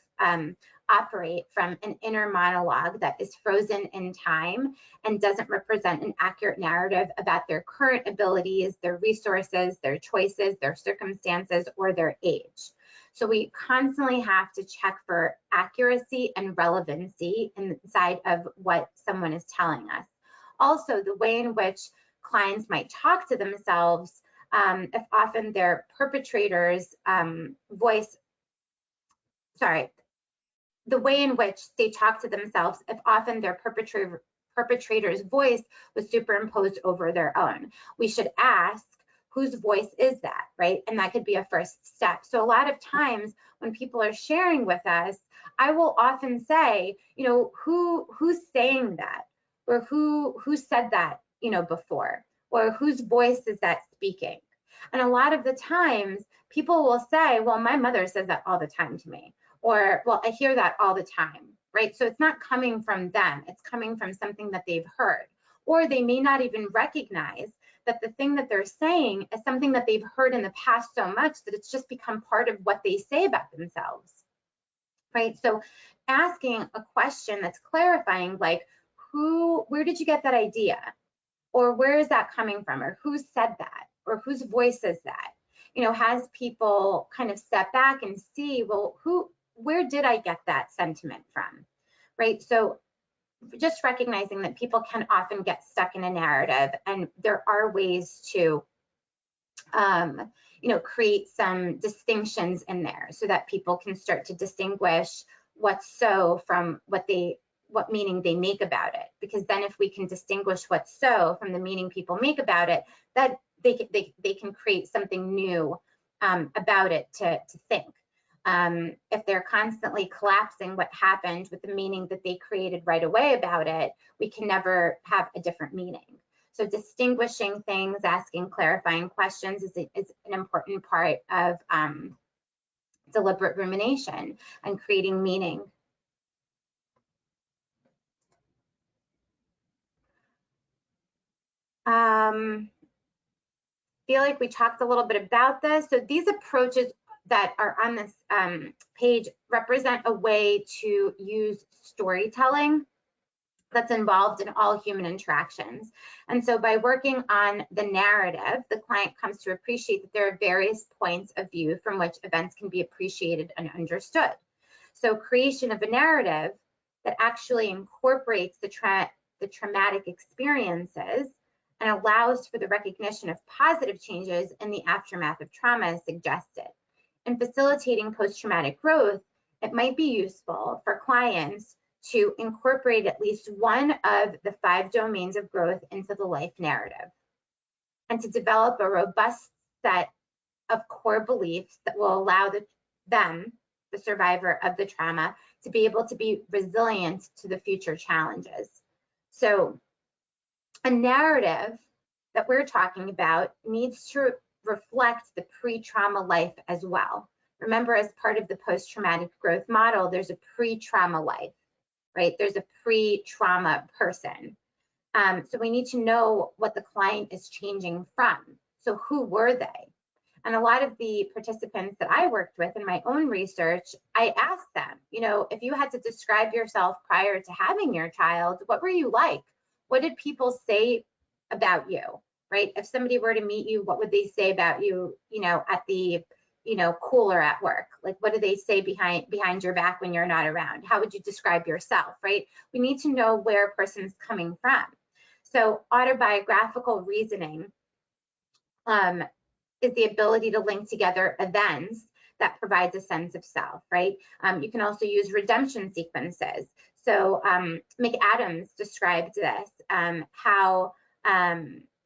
operate from an inner monologue that is frozen in time and doesn't represent an accurate narrative about their current abilities, their resources, their choices, their circumstances, or their age. So we constantly have to check for accuracy and relevancy inside of what someone is telling us. Also, the way in which clients might talk to themselves, if often their perpetrator's the way in which they talk to themselves, if often their perpetrator's voice was superimposed over their own. We should ask, whose voice is that, right? And that could be a first step. So a lot of times when people are sharing with us, I will often say, you know, who's saying that, or who said that, you know, before, or whose voice is that speaking? And a lot of the times people will say, well, my mother says that all the time to me, or, well, I hear that all the time, right? So it's not coming from them, it's coming from something that they've heard. Or they may not even recognize that the thing that they're saying is something that they've heard in the past so much that it's just become part of what they say about themselves, right? So asking a question that's clarifying, like, where did you get that idea? Or where is that coming from? Or who said that? Or whose voice is that? You know, has people kind of step back and see, well, where did I get that sentiment from, right? So just recognizing that people can often get stuck in a narrative, and there are ways to, you know, create some distinctions in there so that people can start to distinguish what's so from what meaning they make about it. Because then if we can distinguish what's so from the meaning people make about it, that they can create something new about it to think. If they're constantly collapsing what happened with the meaning that they created right away about it, we can never have a different meaning. So distinguishing things, asking clarifying questions is an important part of deliberate rumination and creating meaning. Feel like we talked a little bit about this. So these approaches that are on this page represent a way to use storytelling that's involved in all human interactions. And so by working on the narrative, the client comes to appreciate that there are various points of view from which events can be appreciated and understood. So creation of a narrative that actually incorporates the traumatic experiences and allows for the recognition of positive changes in the aftermath of trauma is suggested. In facilitating post-traumatic growth, it might be useful for clients to incorporate at least one of the 5 domains of growth into the life narrative, and to develop a robust set of core beliefs that will allow the survivor of the trauma, to be able to be resilient to the future challenges. So a narrative that we're talking about needs to reflect the pre-trauma life as well. Remember, as part of the post-traumatic growth model, there's a pre-trauma life, right? There's a pre-trauma person. So we need to know what the client is changing from. So who were they? And a lot of the participants that I worked with in my own research, I asked them, you know, if you had to describe yourself prior to having your child, what were you like? What did people say about you, right? If somebody were to meet you, what would they say about you, you know, at the, you know, cooler at work? Like, what do they say behind your back when you're not around? How would you describe yourself, right? We need to know where a person's coming from. So autobiographical reasoning is the ability to link together events that provides a sense of self, right? You can also use redemption sequences. So McAdams described this, how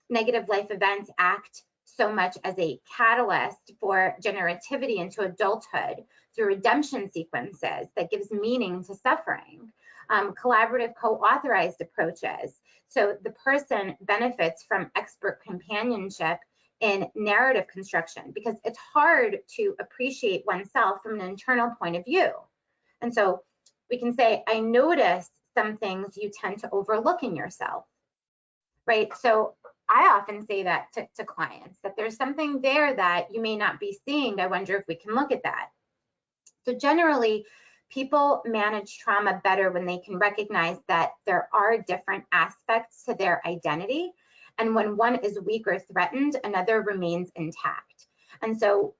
negative life events act so much as a catalyst for generativity into adulthood through redemption sequences that gives meaning to suffering. Collaborative co-authorized approaches. So the person benefits from expert companionship in narrative construction, because it's hard to appreciate oneself from an internal point of view. And so we can say, I notice some things you tend to overlook in yourself, right? So I often say that to clients, that there's something there that you may not be seeing. I wonder if we can look at that. So generally, people manage trauma better when they can recognize that there are different aspects to their identity. And when one is weak or threatened, another remains intact. And so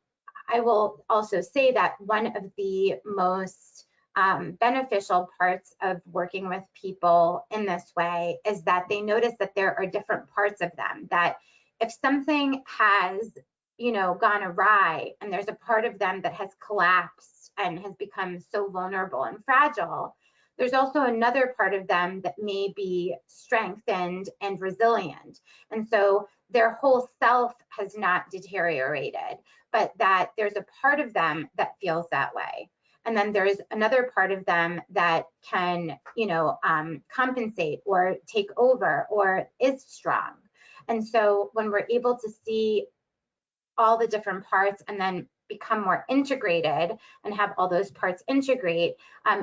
I will also say that one of the most beneficial parts of working with people in this way is that they notice that there are different parts of them, that if something has, you know, gone awry and there's a part of them that has collapsed and has become so vulnerable and fragile, there's also another part of them that may be strengthened and resilient. And so their whole self has not deteriorated, but that there's a part of them that feels that way. And then there's another part of them that can, compensate or take over or is strong. And so when we're able to see all the different parts and then become more integrated and have all those parts integrate,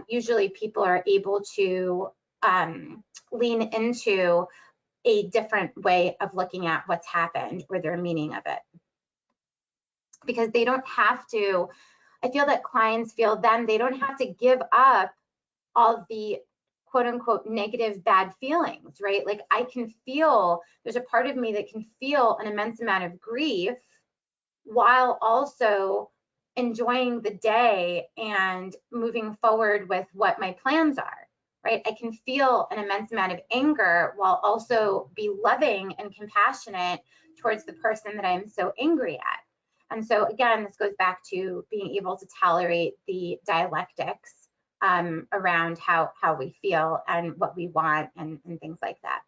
usually people are able to lean into a different way of looking at what's happened or their meaning of it. Because they don't have to, I feel that clients feel then they don't have to give up all the quote unquote negative bad feelings, right? Like I can feel, there's a part of me that can feel an immense amount of grief while also enjoying the day and moving forward with what my plans are, right? I can feel an immense amount of anger while also be loving and compassionate towards the person that I'm so angry at. And so again, this goes back to being able to tolerate the dialectics around how we feel and what we want and things like that.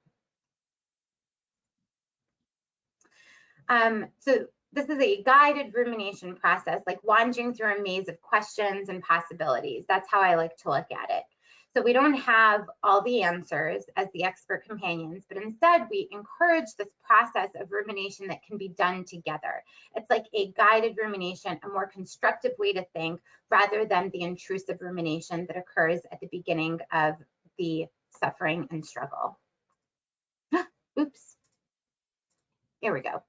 So this is a guided rumination process, like wandering through a maze of questions and possibilities. That's how I like to look at it. So we don't have all the answers as the expert companions, but instead we encourage this process of rumination that can be done together. It's like a guided rumination, a more constructive way to think rather than the intrusive rumination that occurs at the beginning of the suffering and struggle. Oops. Here we go.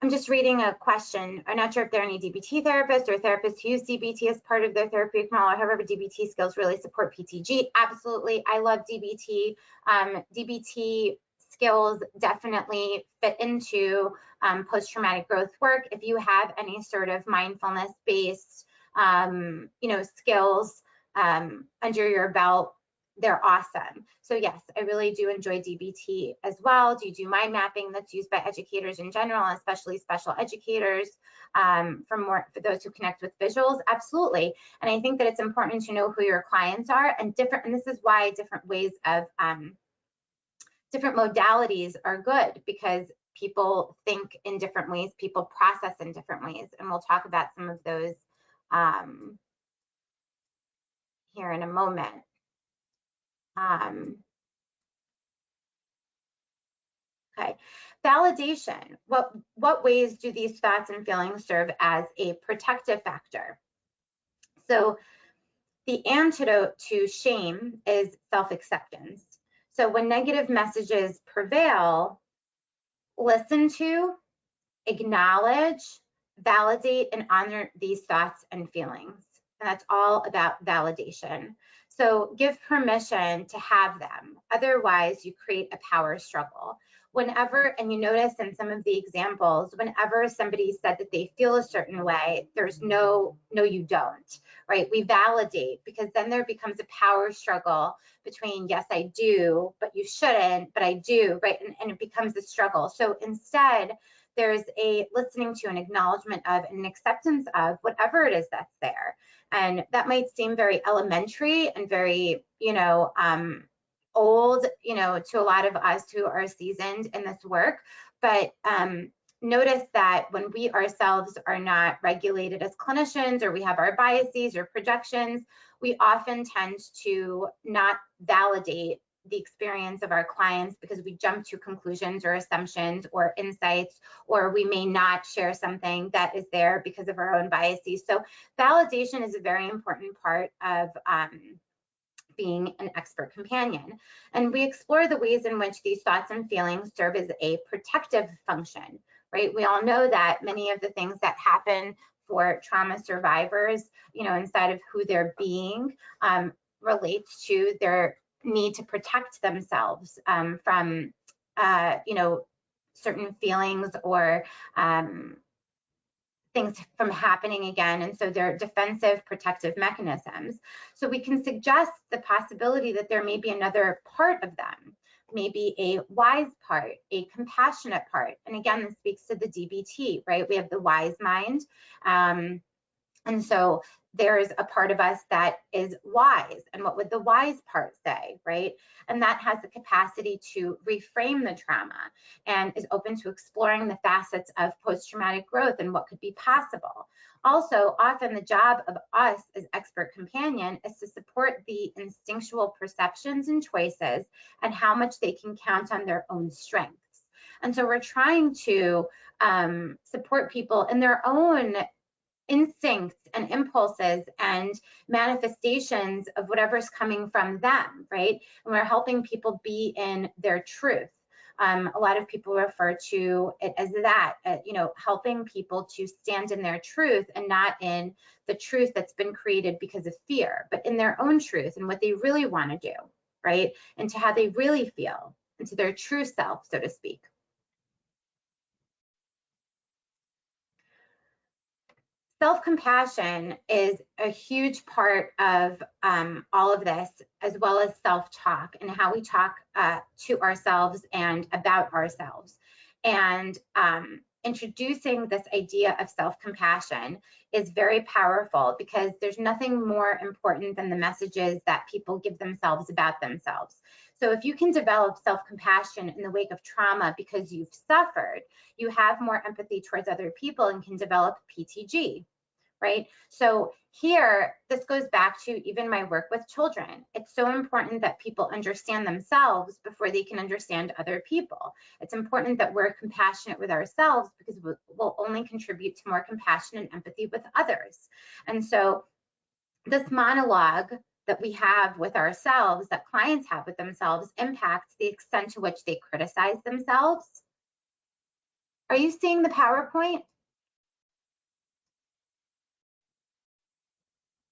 I'm just reading a question. I'm not sure if there are any DBT therapists or therapists who use DBT as part of their therapeutic model. However, DBT skills really support PTG. Absolutely, I love DBT. DBT skills definitely fit into post-traumatic growth work. If you have any sort of mindfulness-based, skills under your belt, they're awesome. So yes, I really do enjoy DBT as well. Do you do mind mapping that's used by educators in general, especially special educators, for those who connect with visuals? Absolutely. And I think that it's important to know who your clients are and this is why different ways of different modalities are good, because people think in different ways, people process in different ways, and we'll talk about some of those here in a moment. Okay, validation. What ways do these thoughts and feelings serve as a protective factor? So the antidote to shame is self-acceptance. So when negative messages prevail, listen to, acknowledge, validate, and honor these thoughts and feelings. And that's all about validation. So give permission to have them. Otherwise, you create a power struggle. Whenever, and you notice in some of the examples, whenever somebody said that they feel a certain way, there's no, you don't, right? We validate, because then there becomes a power struggle between, yes, I do, but you shouldn't, but I do, right? And it becomes a struggle. So instead, there's a listening to, an acknowledgement of, an acceptance of whatever it is that's there. And that might seem very elementary and very, old, to a lot of us who are seasoned in this work. But notice that when we ourselves are not regulated as clinicians, or we have our biases or projections, we often tend to not validate the experience of our clients because we jump to conclusions or assumptions or insights, or we may not share something that is there because of our own biases. So validation is a very important part of being an expert companion. And we explore the ways in which these thoughts and feelings serve as a protective function, right? We all know that many of the things that happen for trauma survivors, inside of who they're being, relates to their need to protect themselves from, certain feelings or things from happening again. And so they're defensive protective mechanisms. So we can suggest the possibility that there may be another part of them, maybe a wise part, a compassionate part. And again, this speaks to the DBT, right? We have the wise mind, And so there's a part of us that is wise. And what would the wise part say, right? And that has the capacity to reframe the trauma and is open to exploring the facets of post-traumatic growth and what could be possible. Also, often the job of us as expert companion is to support the instinctual perceptions and choices and how much they can count on their own strengths. And so we're trying to support people in their own instincts and impulses and manifestations of whatever's coming from them, right? And we're helping people be in their truth. A lot of people refer to it as that, you know, helping people to stand in their truth and not in the truth that's been created because of fear, but in their own truth and what they really want to do, right? And to how they really feel, and to their true self, so to speak. Self-compassion is a huge part of all of this, as well as self-talk and how we talk to ourselves and about ourselves. And introducing this idea of self-compassion is very powerful, because there's nothing more important than the messages that people give themselves about themselves. So if you can develop self-compassion in the wake of trauma because you've suffered, you have more empathy towards other people and can develop PTG, right? So here, this goes back to even my work with children. It's so important that people understand themselves before they can understand other people. It's important that we're compassionate with ourselves, because we'll only contribute to more compassion and empathy with others. And so this monologue that we have with ourselves, that clients have with themselves, impacts the extent to which they criticize themselves. Are you seeing the PowerPoint?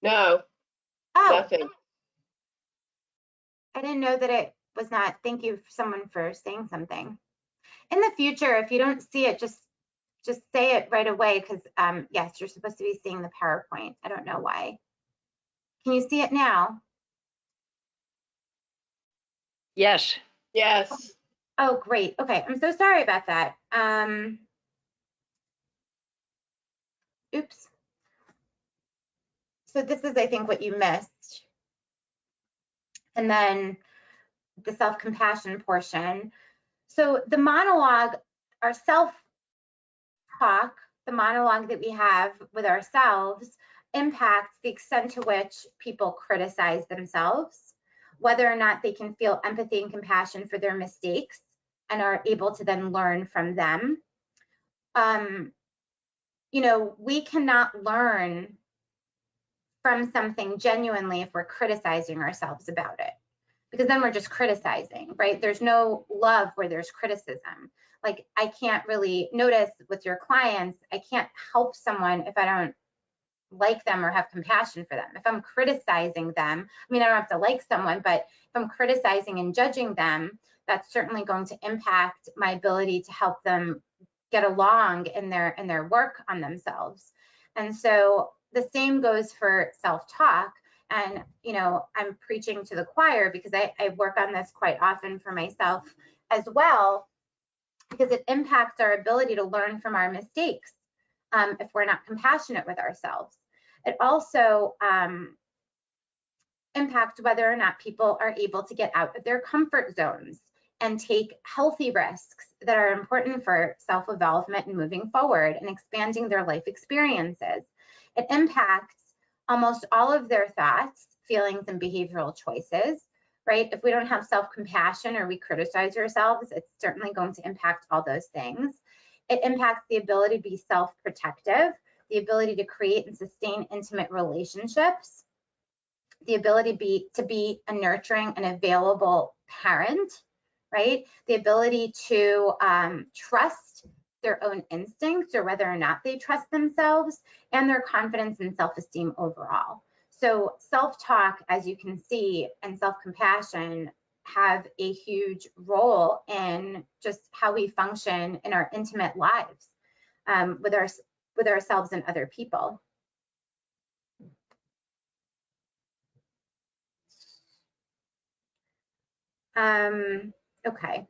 No, Oh, nothing. I didn't know that it was not. Thank you, someone, for saying something. In the future, if you don't see it, just say it right away, because yes, you're supposed to be seeing the PowerPoint. I don't know why. Can you see it now? Yes. Yes. Oh, great. Okay, I'm so sorry about that. Oops. So this is, I think, what you missed. And then the self-compassion portion. So the monologue, our self-talk, the monologue that we have with ourselves, impacts the extent to which people criticize themselves, whether or not they can feel empathy and compassion for their mistakes and are able to then learn from them. You know, we cannot learn from something genuinely if we're criticizing ourselves about it, because then we're just criticizing, right? There's no love where there's criticism. Like, I can't really notice with your clients, I can't help someone if I don't like them or have compassion for them. If I'm criticizing them, I mean, I don't have to like someone, but if I'm criticizing and judging them, that's certainly going to impact my ability to help them get along in their work on themselves. And so the same goes for self-talk. And, you know, I'm preaching to the choir, because I work on this quite often for myself as well, because it impacts our ability to learn from our mistakes if we're not compassionate with ourselves. It also impacts whether or not people are able to get out of their comfort zones and take healthy risks that are important for self-development and moving forward and expanding their life experiences. It impacts almost all of their thoughts, feelings, and behavioral choices, right? If we don't have self-compassion or we criticize ourselves, it's certainly going to impact all those things. It impacts the ability to be self-protective, the ability to create and sustain intimate relationships, the ability to be a nurturing and available parent, right? The ability to trust their own instincts, or whether or not they trust themselves, and their confidence and self-esteem overall. So self-talk, as you can see, and self-compassion have a huge role in just how we function in our intimate lives with ourselves and other people. Okay.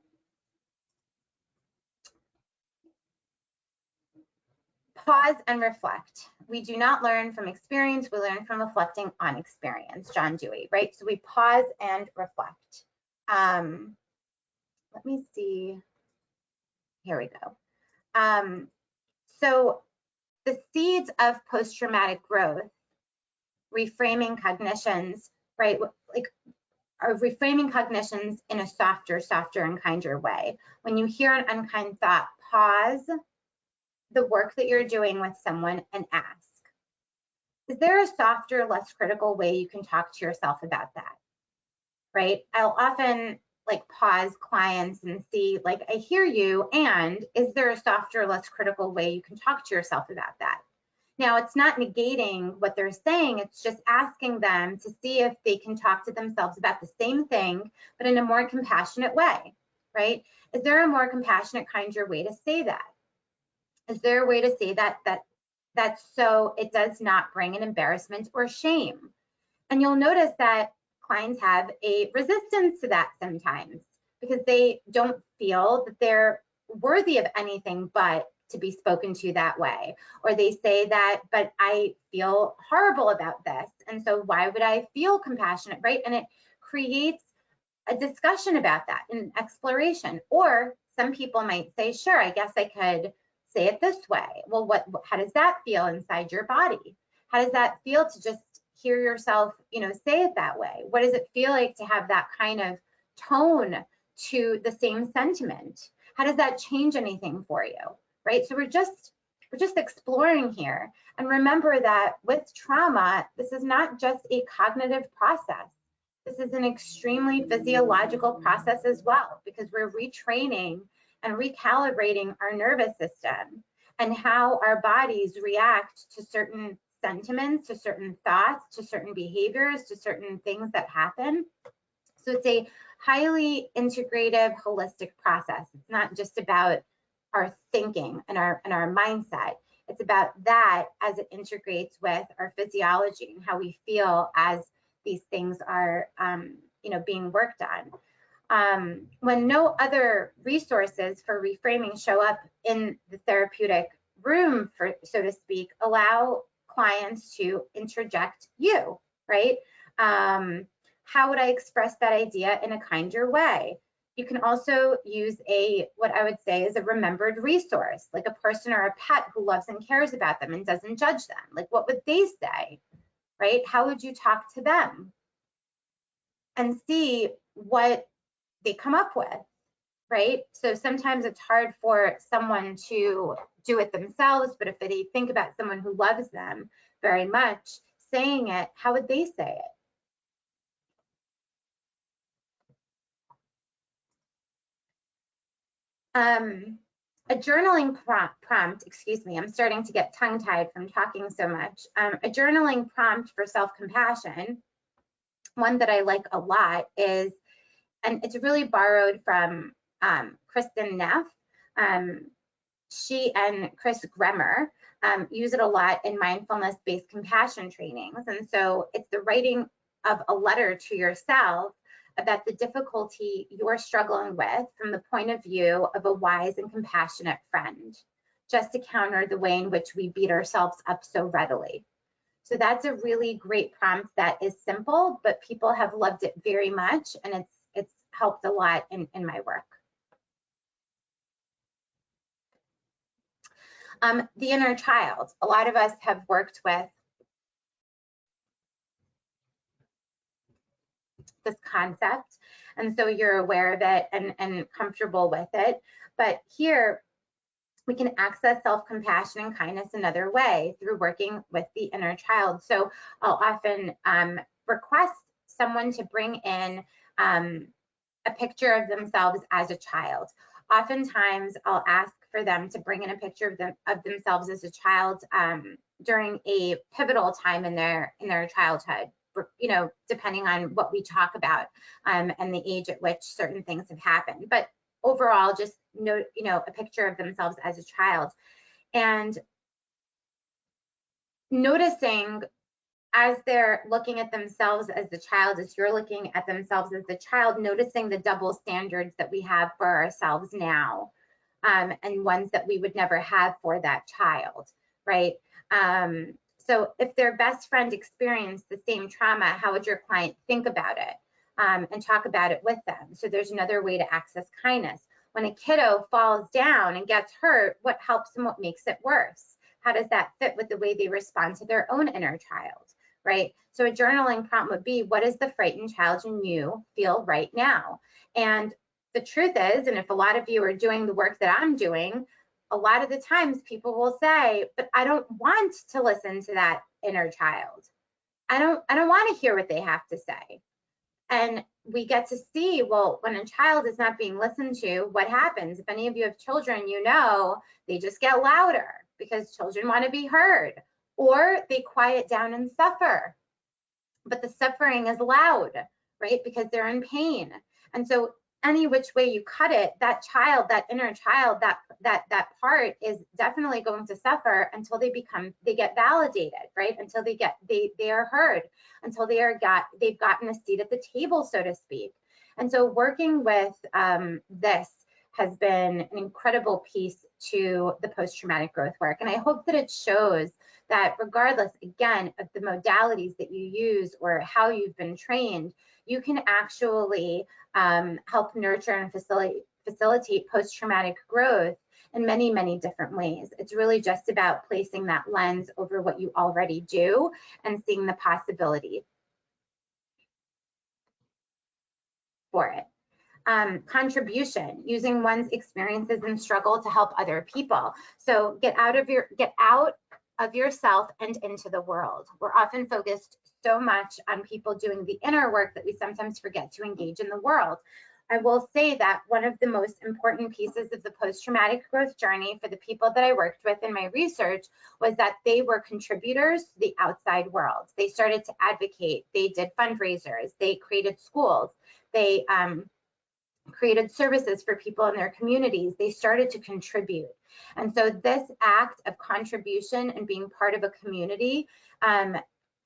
pause and reflect. We do not learn from experience, we learn from reflecting on experience, John Dewey, right? So we pause and reflect. Let me see, here we go. So the seeds of post-traumatic growth, reframing cognitions, right? Like, are reframing cognitions in a softer and kinder way. When you hear an unkind thought, pause the work that you're doing with someone and ask, is there a softer, less critical way you can talk to yourself about that, right? I'll often like pause clients and see, like, I hear you, and is there a softer, less critical way you can talk to yourself about that? Now, it's not negating what they're saying, it's just asking them to see if they can talk to themselves about the same thing, but in a more compassionate way, right? Is there a more compassionate, kinder way to say that? Is there a way to say that's so it does not bring an embarrassment or shame? And you'll notice that clients have a resistance to that sometimes because they don't feel that they're worthy of anything but to be spoken to that way. Or they say that, but I feel horrible about this. And so why would I feel compassionate, right? And it creates a discussion about that, an exploration. Or some people might say, sure, I guess I could say it this way. Well, how does that feel inside your body? How does that feel to just hear yourself, say it that way? What does it feel like to have that kind of tone to the same sentiment? How does that change anything for you, right? So we're just exploring here. And remember that with trauma, this is not just a cognitive process. This is an extremely physiological process as well, because we're retraining and recalibrating our nervous system and how our bodies react to certain sentiments, to certain thoughts, to certain behaviors, to certain things that happen. So it's a highly integrative, holistic process. It's not just about our thinking and our mindset. It's about that as it integrates with our physiology and how we feel as these things are, being worked on. When no other resources for reframing show up in the therapeutic room, so to speak, allow clients to interject you, right? How would I express that idea in a kinder way? You can also use what I would say is a remembered resource, like a person or a pet who loves and cares about them and doesn't judge them. Like, what would they say, right? How would you talk to them? And see what they come up with, right? So sometimes it's hard for someone to do it themselves, but if they think about someone who loves them very much, saying it, how would they say it? A journaling prompt, excuse me, I'm starting to get tongue-tied from talking so much. A journaling prompt for self-compassion, one that I like a lot is, and it's really borrowed from Kristen Neff. She and Chris Gremmer use it a lot in mindfulness-based compassion trainings. And so it's the writing of a letter to yourself about the difficulty you're struggling with from the point of view of a wise and compassionate friend, just to counter the way in which we beat ourselves up so readily. So that's a really great prompt that is simple, but people have loved it very much, and it's helped a lot in my work. The inner child. A lot of us have worked with this concept, and so you're aware of it and comfortable with it. But here, we can access self-compassion and kindness another way through working with the inner child. So I'll often request someone to bring in a picture of themselves as a child. Oftentimes, I'll ask for them to bring in a picture of themselves as a child during a pivotal time in their childhood, depending on what we talk about and the age at which certain things have happened. But overall, just note, a picture of themselves as a child, and noticing as they're looking at themselves as the child, as you're looking at themselves as the child, noticing the double standards that we have for ourselves now, and ones that we would never have for that child, right? So if their best friend experienced the same trauma, how would your client think about it and talk about it with them? So there's another way to access kindness. When a kiddo falls down and gets hurt, what helps and what makes it worse? How does that fit with the way they respond to their own inner child, right? So a journaling prompt would be, what does the frightened child in you feel right now? And the truth is, and if a lot of you are doing the work that I'm doing, a lot of the times people will say, but I don't want to listen to that inner child. I don't want to hear what they have to say. And we get to see, well, when a child is not being listened to, what happens? If any of you have children, you know, they just get louder because children want to be heard, or they quiet down and suffer. But the suffering is loud, right? Because they're in pain. And so any which way you cut it, that child, that inner child, that part is definitely going to suffer until they get validated, right? Until they are heard, until they've gotten a seat at the table, so to speak. And so working with this has been an incredible piece to the post-traumatic growth work. And I hope that it shows that regardless, again, of the modalities that you use or how you've been trained, you can actually help nurture and facilitate post-traumatic growth in many, many different ways. It's really just about placing that lens over what you already do and seeing the possibility for it. Contribution, using one's experiences and struggle to help other people. So get out of yourself and into the world. We're often focused so much on people doing the inner work that we sometimes forget to engage in the world. I will say that one of the most important pieces of the post-traumatic growth journey for the people that I worked with in my research was that they were contributors to the outside world. They started to advocate, they did fundraisers, they created schools, they created services for people in their communities. They started to contribute. And so this act of contribution and being part of a community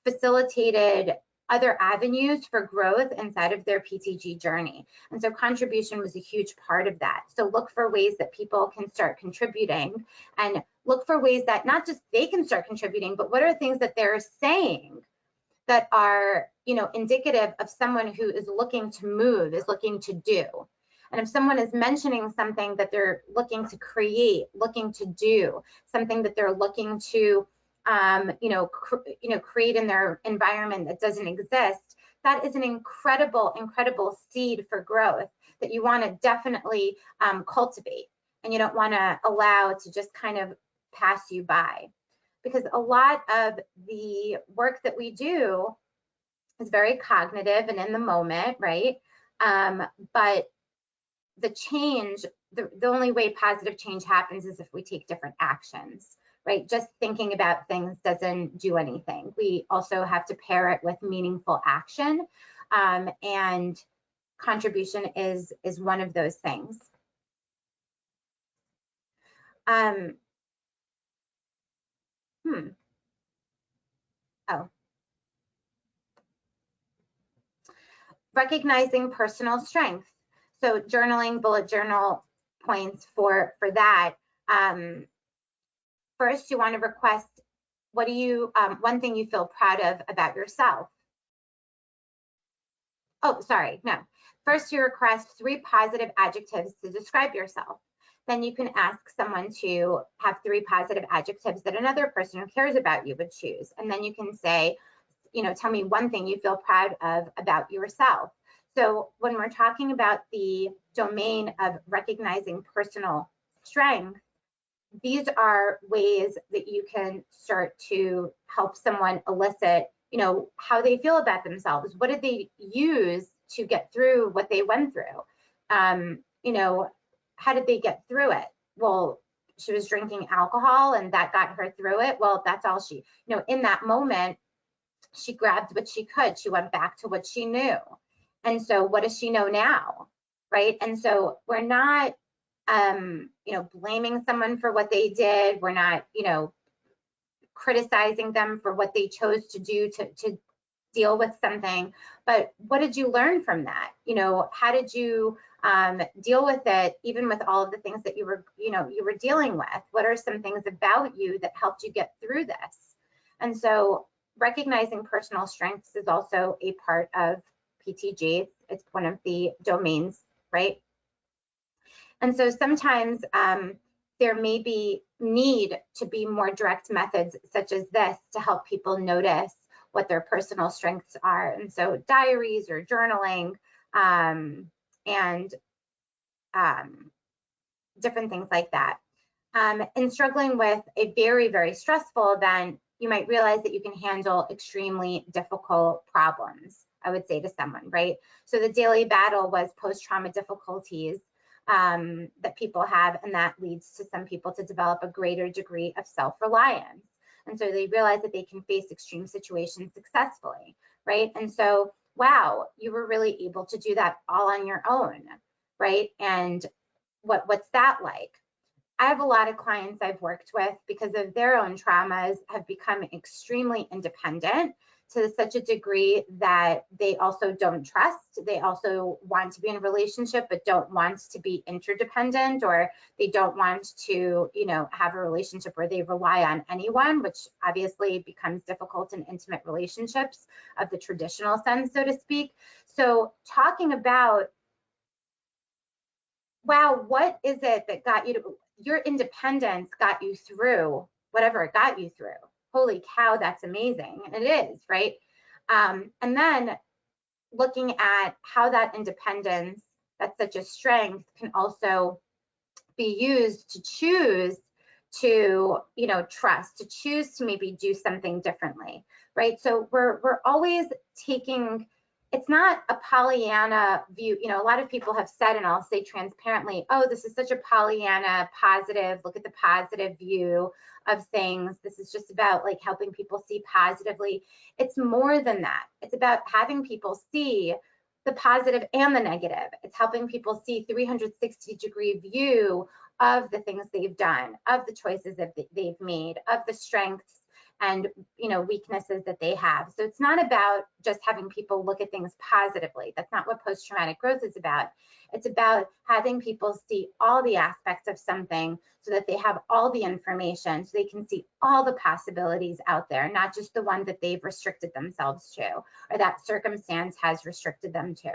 facilitated other avenues for growth inside of their PTG journey. And so contribution was a huge part of that. So look for ways that people can start contributing, and look for ways that not just they can start contributing, but what are things that they're saying that are, indicative of someone who is looking to move, is looking to do. And if someone is mentioning something that they're looking to create, looking to do, something that they're looking to, create in their environment that doesn't exist, that is an incredible, incredible seed for growth that you want to definitely cultivate, and you don't want to allow to just kind of pass you by. Because a lot of the work that we do is very cognitive and in the moment, right? But the change, the only way positive change happens is if we take different actions, right? Just thinking about things doesn't do anything. We also have to pair it with meaningful action, and contribution is one of those things. Recognizing personal strength. So journaling, bullet journal points for that. First, you want to request, what do you, one thing you feel proud of about yourself? Oh, sorry, no. First, you request 3 positive adjectives to describe yourself. Then you can ask someone to have 3 positive adjectives that another person who cares about you would choose. And then you can say, tell me one thing you feel proud of about yourself. So when we're talking about the domain of recognizing personal strength, these are ways that you can start to help someone elicit, how they feel about themselves. What did they use to get through what they went through? How did they get through it? Well, she was drinking alcohol and that got her through it. Well, that's all she, in that moment, she grabbed what she could. She went back to what she knew. And so what does she know now, right? And so we're not, blaming someone for what they did. We're not, criticizing them for what they chose to do to deal with something, but what did you learn from that? You know, how did you deal with it, even with all of the things that you were dealing with? What are some things about you that helped you get through this? And so recognizing personal strengths is also a part of PTG. It's one of the domains, right? And so sometimes there may be need to be more direct methods such as this to help people notice what their personal strengths are. And so diaries or journaling and different things like that. In struggling with a very, very stressful event, you might realize that you can handle extremely difficult problems, I would say to someone, right? So the daily battle was post-trauma difficulties that people have, and that leads to some people to develop a greater degree of self-reliance. And so they realize that they can face extreme situations successfully, right? And so, wow, you were really able to do that all on your own, right? And what's that like? I have a lot of clients I've worked with because of their own traumas have become extremely independent to such a degree that they also don't trust. They also want to be in a relationship, but don't want to be interdependent, or they don't want to, you know, have a relationship where they rely on anyone, which obviously becomes difficult in intimate relationships of the traditional sense, so to speak. So talking about, wow, what is it that got you to, your independence got you through whatever it got you through? Holy cow, that's amazing. And it is, right? And then looking at how that independence, that's such a strength, can also be used to choose to, you know, trust, to choose to maybe do something differently, right? So we're always taking, it's not a Pollyanna view. You know, a lot of people have said, and I'll say transparently, oh, this is such a Pollyanna positive, look at the positive view of things. This is just about like helping people see positively. It's more than that. It's about having people see the positive and the negative. It's helping people see 360-degree view of the things they've done, of the choices that they've made, of the strengths and, you know, weaknesses that they have. So it's not about just having people look at things positively. That's not what post-traumatic growth is about. It's about having people see all the aspects of something so that they have all the information, so they can see all the possibilities out there, not just the one that they've restricted themselves to, or that circumstance has restricted them to.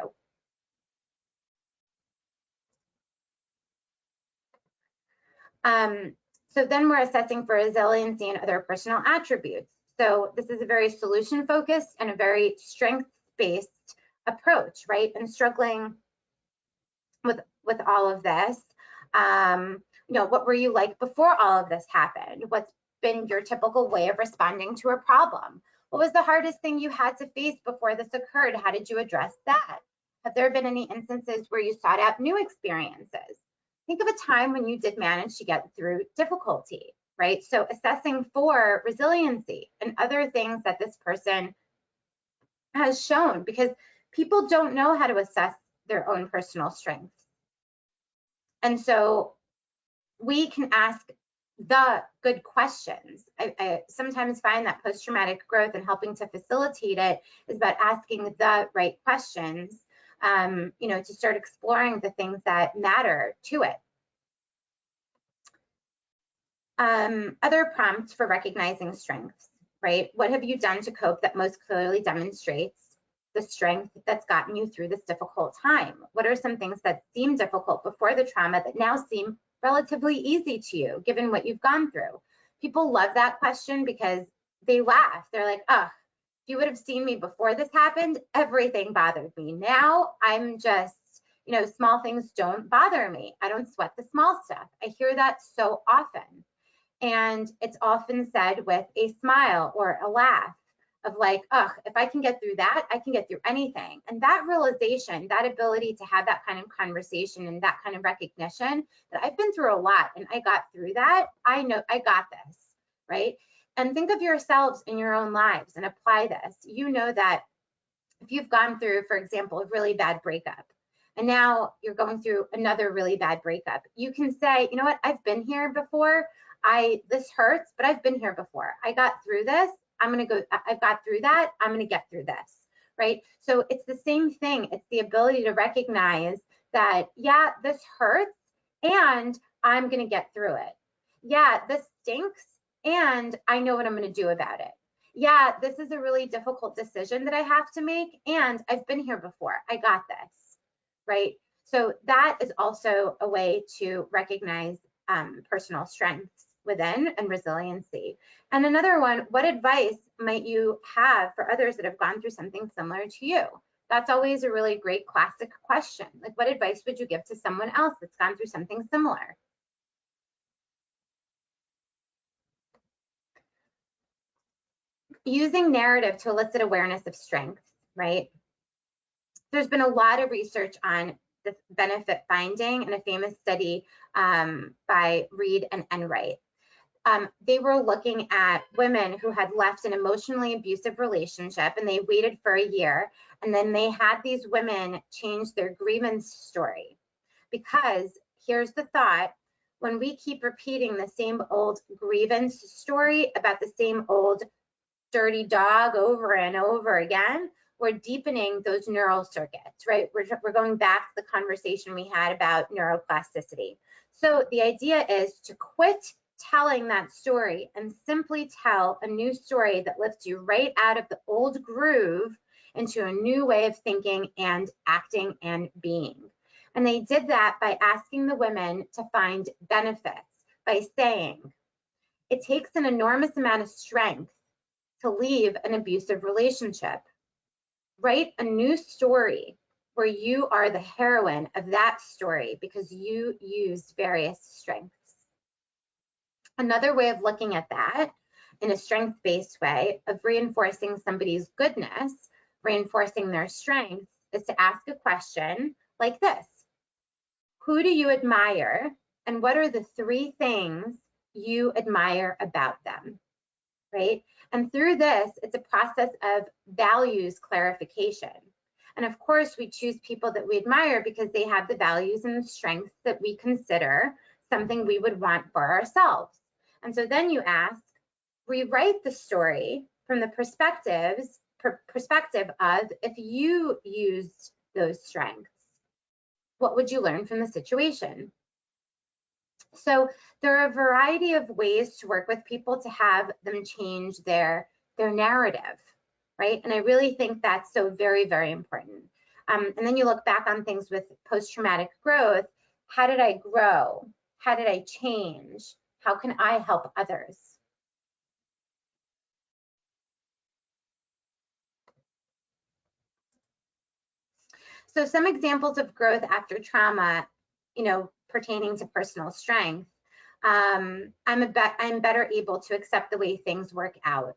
So then we're assessing for resiliency and other personal attributes. So this is a very solution focused and a very strength based approach, right? And struggling with all of this, you know, what were you like before all of this happened? What's been your typical way of responding to a problem? What was the hardest thing you had to face before this occurred? How did you address that? Have there been any instances where you sought out new experiences? Think of a time when you did manage to get through difficulty, right? So assessing for resiliency and other things that this person has shown, because people don't know how to assess their own personal strengths. And so we can ask the good questions. I sometimes find that post-traumatic growth and helping to facilitate it is about asking the right questions, you know, to start exploring the things that matter to it. Other prompts for recognizing strengths, right? What have you done to cope that most clearly demonstrates the strength that's gotten you through this difficult time? What are some things that seemed difficult before the trauma that now seem relatively easy to you, given what you've gone through? People love that question because they laugh. They're like, oh, if you would have seen me before this happened, everything bothered me. Now I'm just, you know, small things don't bother me. I don't sweat the small stuff. I hear that so often. And it's often said with a smile or a laugh of like, oh, if I can get through that, I can get through anything. And that realization, that ability to have that kind of conversation and that kind of recognition that I've been through a lot and I got through that, I know I got this, right? And think of yourselves in your own lives and apply this. You know that if you've gone through, for example, a really bad breakup, and now you're going through another really bad breakup, you can say, you know what, I've been here before. This hurts, but I've been here before. I got through this. I've got through that. I'm going to get through this, right? So it's the same thing. It's the ability to recognize that, yeah, this hurts and I'm going to get through it. Yeah, this stinks and I know what I'm going to do about it. Yeah, this is a really difficult decision that I have to make and I've been here before. I got this, right? So that is also a way to recognize personal strengths within and resiliency. And another one, what advice might you have for others that have gone through something similar to you? That's always a really great classic question. Like, what advice would you give to someone else that's gone through something similar? Using narrative to elicit awareness of strengths, right? There's been a lot of research on this benefit finding and a famous study by Reed and Enright. They were looking at women who had left an emotionally abusive relationship and they waited for a year, and then they had these women change their grievance story. Because here's the thought, when we keep repeating the same old grievance story about the same old dirty dog over and over again, we're deepening those neural circuits, right? We're going back to the conversation we had about neuroplasticity. So the idea is to quit telling that story and simply tell a new story that lifts you right out of the old groove into a new way of thinking and acting and being. And they did that by asking the women to find benefits by saying, it takes an enormous amount of strength to leave an abusive relationship. Write a new story where you are the heroine of that story because you used various strengths. Another way of looking at that in a strength-based way of reinforcing somebody's goodness, reinforcing their strengths, is to ask a question like this. Who do you admire and what are the 3 things you admire about them, right? And through this, it's a process of values clarification. And of course, we choose people that we admire because they have the values and the strengths that we consider something we would want for ourselves. And so then you ask, rewrite the story from the perspective of if you used those strengths, what would you learn from the situation? So there are a variety of ways to work with people to have them change their narrative, right? And I really think that's so very, very important. And then you look back on things with post-traumatic growth. How did I grow? How did I change? How can I help others? So some examples of growth after trauma, pertaining to personal strength. I'm better able to accept the way things work out.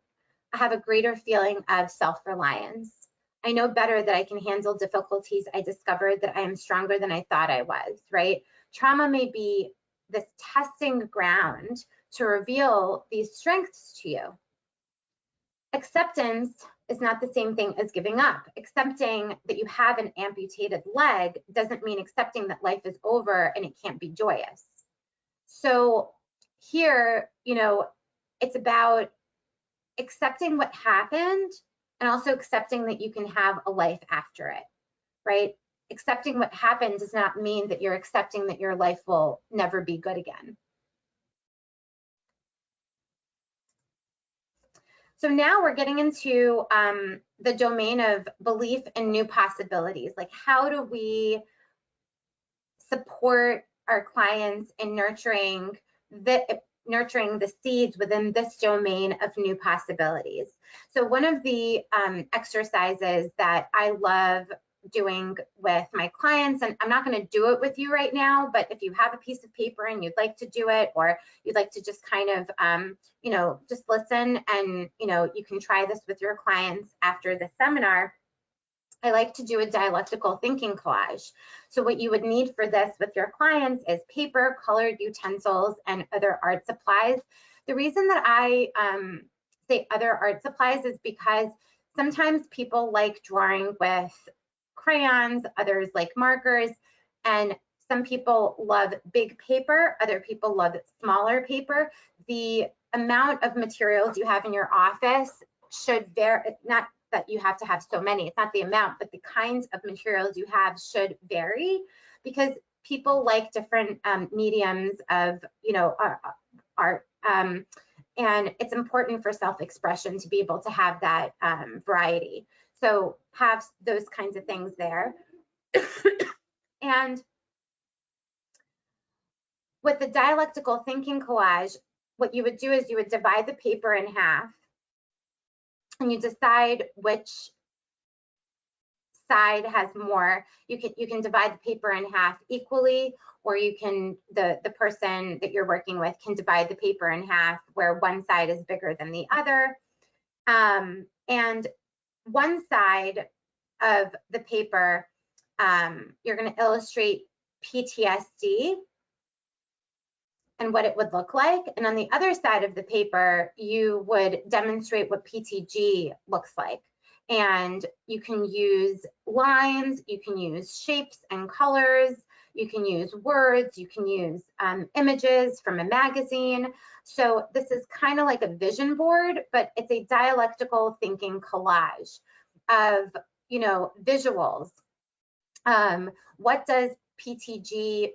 I have a greater feeling of self-reliance. I know better that I can handle difficulties. I discovered that I am stronger than I thought I was, right? Trauma may be this testing ground to reveal these strengths to you. Acceptance is not the same thing as giving up. Accepting that you have an amputated leg doesn't mean accepting that life is over and it can't be joyous. So here, it's about accepting what happened and also accepting that you can have a life after it, right? Accepting what happened does not mean that you're accepting that your life will never be good again. So now we're getting into the domain of belief in new possibilities. Like, how do we support our clients in nurturing the seeds within this domain of new possibilities? So one of the exercises that I love doing with my clients, and I'm not going to do it with you right now, but if you have a piece of paper and you'd like to do it, or you'd like to just kind of just listen, and you can try this with your clients after the seminar, I like to do a dialectical thinking collage. So what you would need for this with your clients is paper, colored utensils, and other art supplies. The reason that I say other art supplies is because sometimes people like drawing with crayons, others like markers, and some people love big paper, other people love smaller paper. The amount of materials you have in your office should vary, not that you have to have so many. It's not the amount, but the kinds of materials you have should vary, because people like different mediums of, you know, art. And it's important for self-expression to be able to have that variety. So have those kinds of things there. And with the dialectical thinking collage, what you would do is you would divide the paper in half, and you decide which side has more. You can divide the paper in half equally, or you can, the person that you're working with can divide the paper in half where one side is bigger than the other. And one side of the paper, you're going to illustrate PTSD and what it would look like. And on the other side of the paper, you would demonstrate what PTG looks like. And you can use lines, you can use shapes and colors, you can use words, you can use images from a magazine. So this is kind of like a vision board, but it's a dialectical thinking collage of, you know, visuals. What does PTG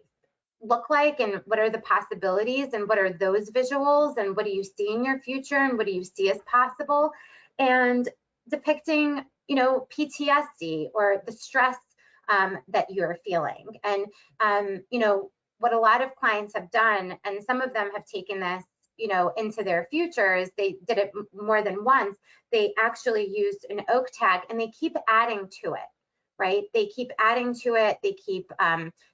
look like, and what are the possibilities, and what are those visuals, and what do you see in your future, and what do you see as possible, and depicting, you know, PTSD or the stress that you're feeling. And you know, what a lot of clients have done, and some of them have taken this, you know, into their futures, they did it more than once, they actually used an oak tag and they keep adding to it, right? They keep adding to it, they keep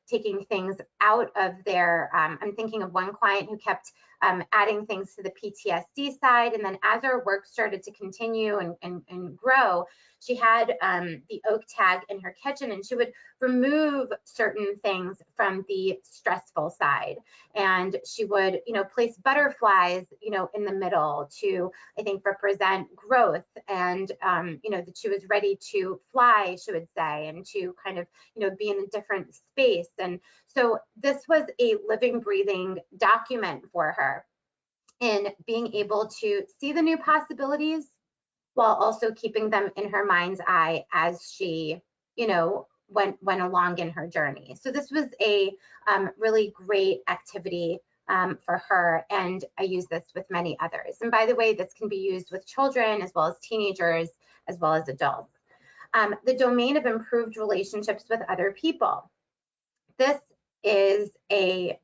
taking things out of their, I'm thinking of one client who kept adding things to the PTSD side, and then as our work started to continue and grow, she had the oak tag in her kitchen, and she would remove certain things from the stressful side, and she would, you know, place butterflies, you know, in the middle to, I think, represent growth, and you know, that she was ready to fly, she would say, and to kind of, you know, be in a different space. And so this was a living, breathing document for her in being able to see the new possibilities while also keeping them in her mind's eye as she, you know, went along in her journey. So this was a really great activity for her, and I use this with many others. And by the way, this can be used with children as well as teenagers as well as adults. The domain of improved relationships with other people. This is a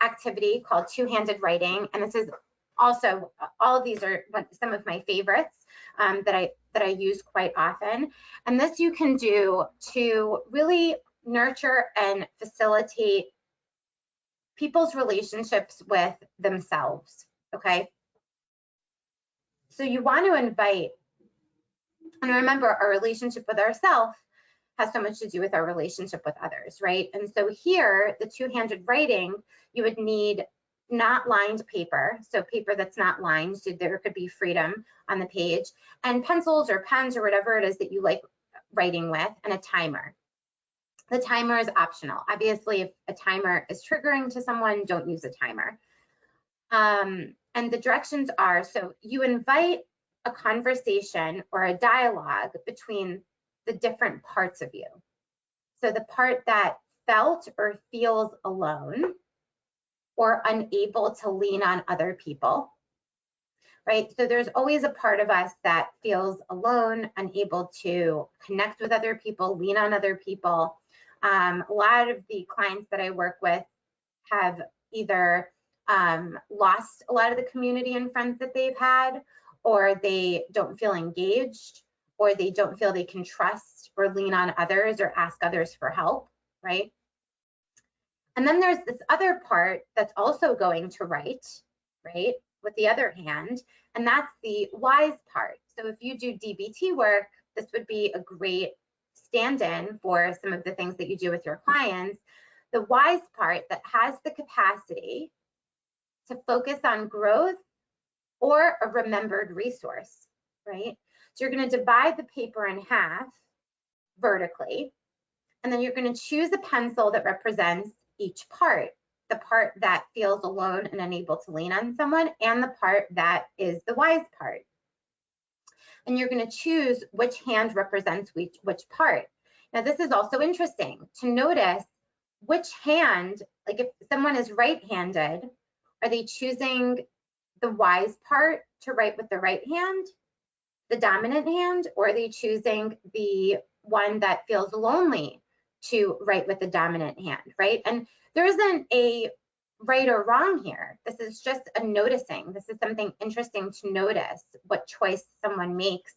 activity called two-handed writing, and this is also, all of these are some of my favorites that I use quite often. And this you can do to really nurture and facilitate people's relationships with themselves, okay? So you want to invite, and remember, our relationship with ourselves has so much to do with our relationship with others, right? And so here, the two-handed writing, you would need not lined paper, so paper that's not lined, so there could be freedom on the page, and pencils or pens or whatever it is that you like writing with, and a timer. The timer is optional. Obviously, if a timer is triggering to someone, don't use a timer. And the directions are, so you invite a conversation or a dialogue between the different parts of you. So the part that felt or feels alone or unable to lean on other people, right? So there's always a part of us that feels alone, unable to connect with other people, lean on other people. A lot of the clients that I work with have either lost a lot of the community and friends that they've had, or they don't feel engaged, or they don't feel they can trust or lean on others or ask others for help, right? And then there's this other part that's also going to write, right, with the other hand, and that's the wise part. So if you do DBT work, this would be a great stand-in for some of the things that you do with your clients. The wise part that has the capacity to focus on growth or a remembered resource, right? So you're going to divide the paper in half vertically, and then you're going to choose a pencil that represents each part, the part that feels alone and unable to lean on someone, and the part that is the wise part. and you're going to choose which hand represents which part. Now, this is also interesting to notice which hand, like if someone is right-handed, are they choosing the wise part to write with the right hand, the dominant hand, or are they choosing the one that feels lonely to write with the dominant hand, right? And there isn't a right or wrong here. This is just a noticing. This is something interesting to notice what choice someone makes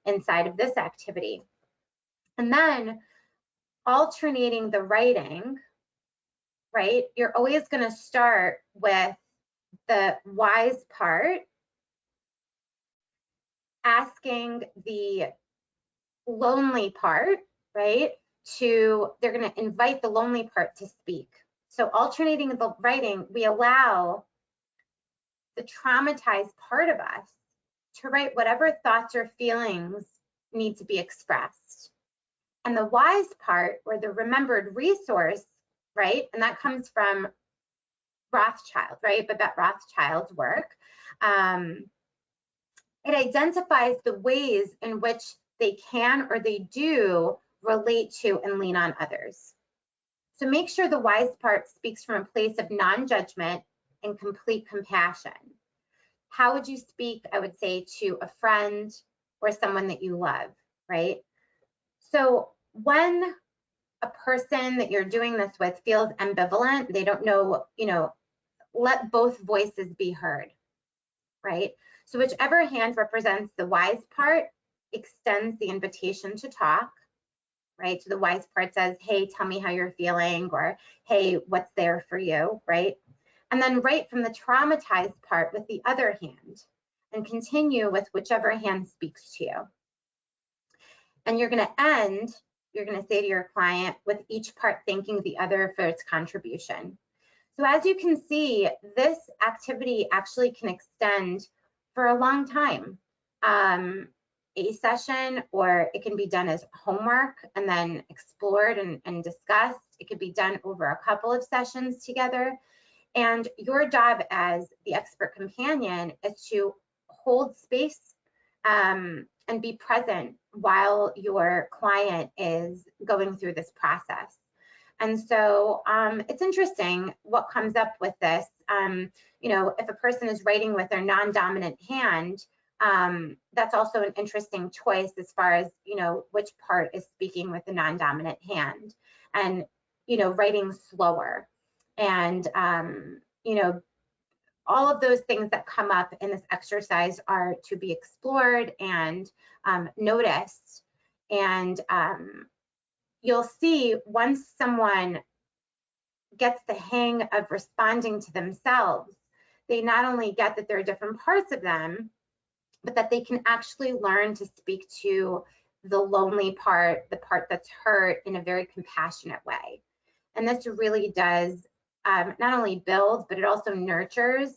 inside of this activity. And then alternating the writing, right? You're always going to start with the wise part, asking the lonely part, right? They're going to invite the lonely part to speak. So alternating the writing, we allow the traumatized part of us to write whatever thoughts or feelings need to be expressed. And the wise part, or the remembered resource, right? And that comes from Rothschild, right? Babette Rothschild's work. It identifies the ways in which they can or they do relate to and lean on others. So make sure the wise part speaks from a place of non-judgment and complete compassion. How would you speak, I would say, to a friend or someone that you love, right? So when a person that you're doing this with feels ambivalent, they don't know, let both voices be heard, right? So whichever hand represents the wise part extends the invitation to talk, right? So the wise part says, hey, tell me how you're feeling, or hey, what's there for you, right? And then write from the traumatized part with the other hand and continue with whichever hand speaks to you. And you're going to say to your client with each part thanking the other for its contribution. So as you can see, this activity actually can extend for a long time. A session, or it can be done as homework and then explored and discussed. It could be done over a couple of sessions together. And your job as the expert companion is to hold space and be present while your client is going through this process. And so it's interesting what comes up with this. If a person is writing with their non-dominant hand, that's also an interesting choice as far as, which part is speaking with the non-dominant hand, and, writing slower. And, all of those things that come up in this exercise are to be explored and noticed. And you'll see once someone gets the hang of responding to themselves, they not only get that there are different parts of them, but that they can actually learn to speak to the lonely part, the part that's hurt, in a very compassionate way. And this really does not only build, but it also nurtures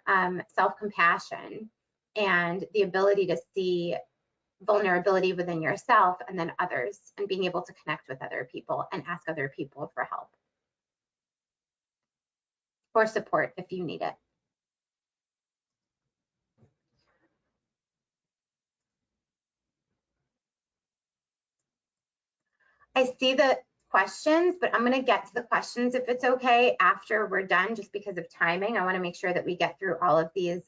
self-compassion and the ability to see vulnerability within yourself and then others, and being able to connect with other people and ask other people for help or support if you need it. I see the questions, but I'm going to get to the questions, if it's okay, after we're done, just because of timing. I want to make sure that we get through all of these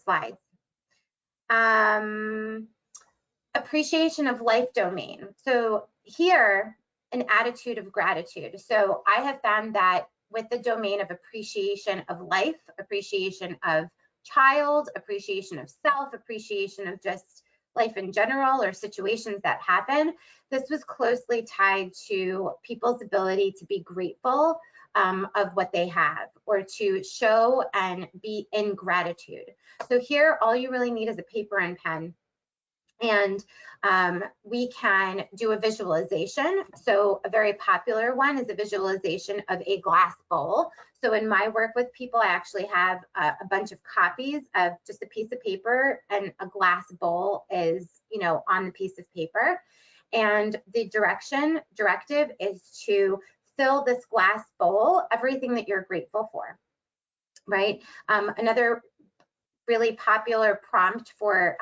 slides. Appreciation of life domain. So here, an attitude of gratitude. So I have found that with the domain of appreciation of life, appreciation of child, appreciation of self, appreciation of just life in general, or situations that happen, this was closely tied to people's ability to be grateful of what they have, or to show and be in gratitude. So here, all you really need is a paper and pen. And we can do a visualization. So a very popular one is a visualization of a glass bowl. So in my work with people, I actually have a bunch of copies of just a piece of paper, and a glass bowl is, on the piece of paper. And the directive is to fill this glass bowl, everything that you're grateful for, right? Another really popular prompt for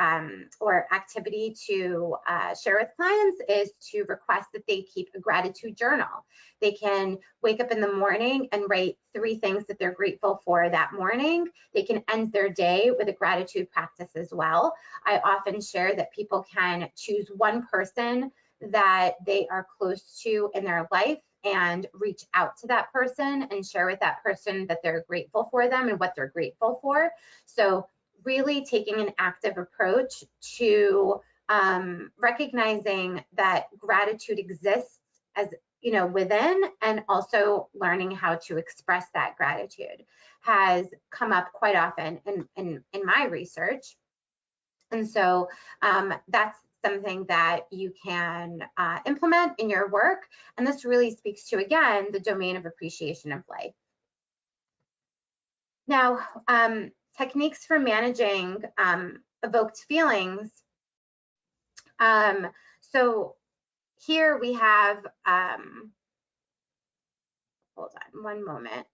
or activity to share with clients is to request that they keep a gratitude journal. They can wake up in the morning and write 3 things that they're grateful for that morning. They can end their day with a gratitude practice as well. I often share that people can choose one person that they are close to in their life and reach out to that person and share with that person that they're grateful for them and what they're grateful for. So really taking an active approach to recognizing that gratitude exists as, you know, within, and also learning how to express that gratitude has come up quite often in my research. And so that's something that you can implement in your work. And this really speaks to, again, the domain of appreciation of life. Now, techniques for managing evoked feelings. So here we have, hold on one moment.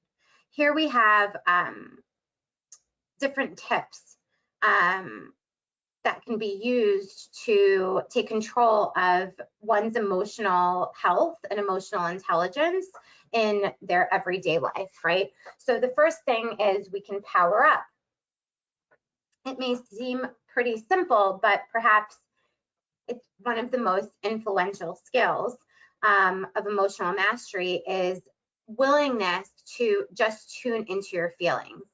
Here we have different tips that can be used to take control of one's emotional health and emotional intelligence in their everyday life, right? So the first thing is we can power up. It may seem pretty simple, but perhaps it's one of the most influential skills of emotional mastery is willingness to just tune into your feelings,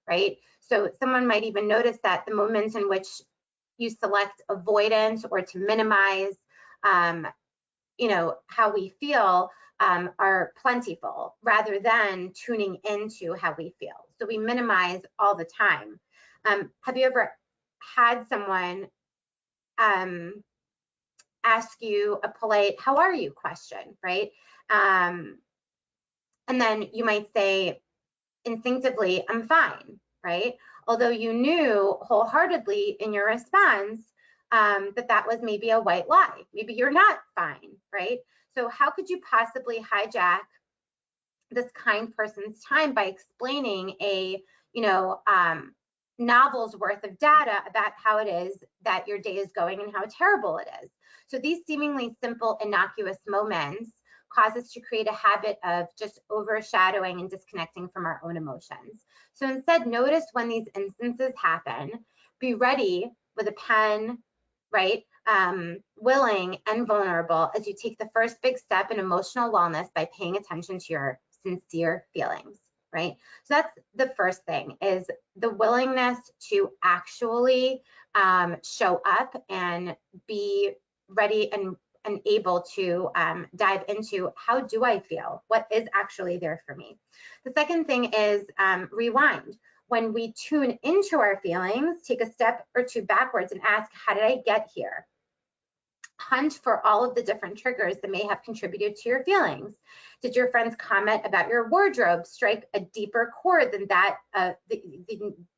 right? So someone might even notice that the moments in which you select avoidance or to minimize, you know, how we feel are plentiful rather than tuning into how we feel. So we minimize all the time. Have you ever had someone ask you a polite "how are you" question, right? And then you might say instinctively, "I'm fine," right? Although you knew wholeheartedly in your response that that was maybe a white lie. Maybe you're not fine, right? So how could you possibly hijack this kind person's time by explaining a, you know, novel's worth of data about how it is that your day is going and how terrible it is? So these seemingly simple, innocuous moments cause us to create a habit of just overshadowing and disconnecting from our own emotions. So instead, notice when these instances happen, be ready with a pen, right? Willing and vulnerable as you take the first big step in emotional wellness by paying attention to your sincere feelings, right? So that's the first thing, is the willingness to actually show up and be ready and able to dive into how do I feel? What is actually there for me? The second thing is rewind. When we tune into our feelings, take a step or two backwards and ask, how did I get here? Hunt for all of the different triggers that may have contributed to your feelings. Did your friend's comment about your wardrobe strike a deeper chord than that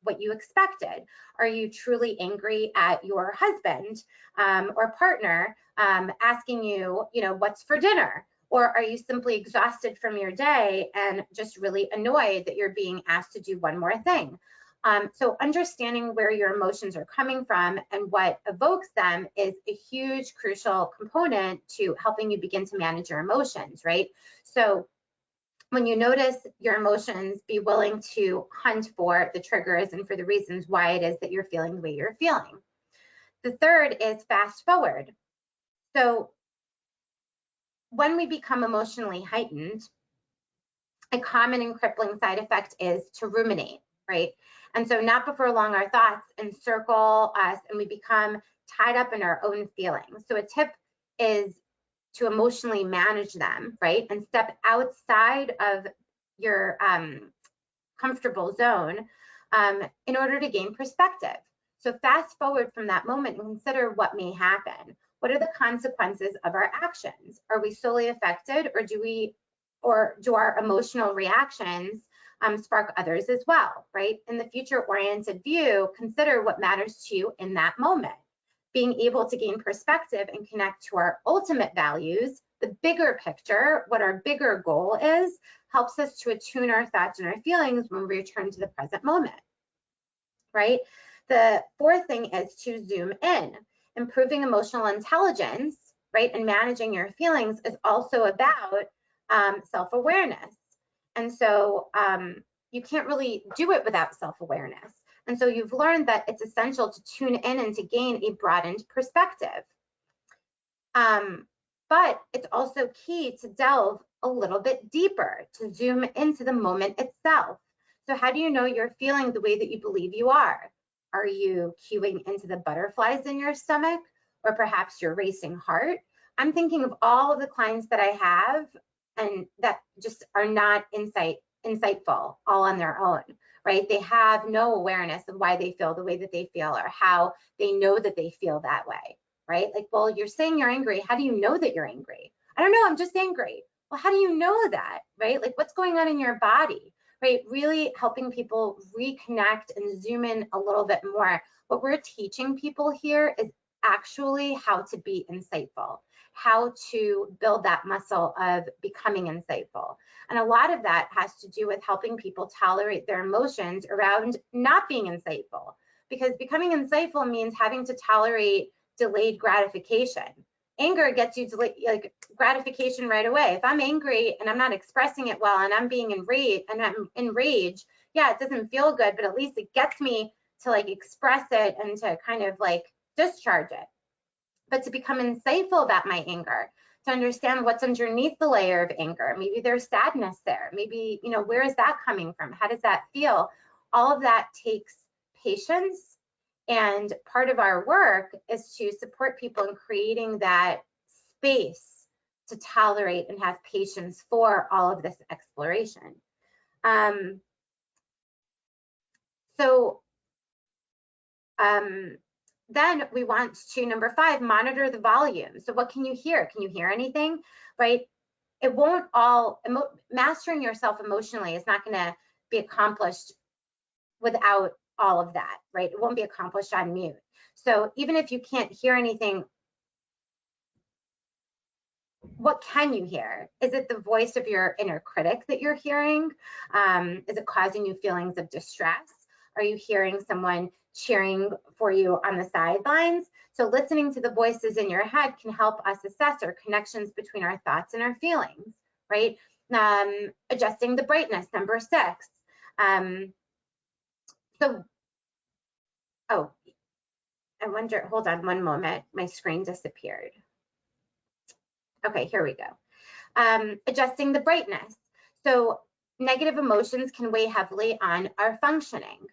what you expected? Are you truly angry at your husband or partner asking you, you know, what's for dinner? Or are you simply exhausted from your day and just really annoyed that you're being asked to do one more thing? So understanding where your emotions are coming from and what evokes them is a huge, crucial component to helping you begin to manage your emotions, right? So when you notice your emotions, be willing to hunt for the triggers and for the reasons why it is that you're feeling the way you're feeling. The third is fast forward. So when we become emotionally heightened, a common and crippling side effect is to ruminate, right? And so not before long, our thoughts encircle us and we become tied up in our own feelings. So a tip is to emotionally manage them, right? And step outside of your comfortable zone in order to gain perspective. So fast forward from that moment and consider what may happen. What are the consequences of our actions? Are we solely affected, or do our emotional reactions spark others as well, right? In the future-oriented view, consider what matters to you in that moment. Being able to gain perspective and connect to our ultimate values, the bigger picture, what our bigger goal is, helps us to attune our thoughts and our feelings when we return to the present moment, right? The fourth thing is to zoom in. Improving emotional intelligence, right, and managing your feelings is also about self-awareness. And so you can't really do it without self-awareness. And so you've learned that it's essential to tune in and to gain a broadened perspective. But it's also key to delve a little bit deeper, to zoom into the moment itself. So how do you know you're feeling the way that you believe you are? Are you cueing into the butterflies in your stomach, or perhaps your racing heart? I'm thinking of all of the clients that I have and that just are not insightful all on their own, right? They have no awareness of why they feel the way that they feel or how they know that they feel that way, right? Like, well, you're saying you're angry. How do you know that you're angry? I don't know, I'm just angry. Well, how do you know that, right? Like, what's going on in your body, right? Really helping people reconnect and zoom in a little bit more. What we're teaching people here is actually how to be insightful, how to build that muscle of becoming insightful. And a lot of that has to do with helping people tolerate their emotions around not being insightful, because becoming insightful means having to tolerate delayed gratification. Anger gets you like gratification right away. If I'm angry and I'm not expressing it well and I'm being enraged, yeah, it doesn't feel good, but at least it gets me to like express it and to kind of like discharge it. But to become insightful about my anger, to understand what's underneath the layer of anger, maybe there's sadness there, maybe, you know, where is that coming from? How does that feel? All of that takes patience. And part of our work is to support people in creating that space to tolerate and have patience for all of this exploration. Then we want to, number 5, monitor the volume. So what can you hear? Can you hear anything, right? It won't all, mastering yourself emotionally is not going to be accomplished without all of that, right? It won't be accomplished on mute. So even if you can't hear anything, what can you hear? Is it the voice of your inner critic that you're hearing? Is it causing you feelings of distress? Are you hearing someone cheering for you on the sidelines? So listening to the voices in your head can help us assess our connections between our thoughts and our feelings, right? Adjusting the brightness, number 6. Oh, I wonder, hold on one moment, my screen disappeared. Okay, here we go. Adjusting the brightness. So negative emotions can weigh heavily on our functioning.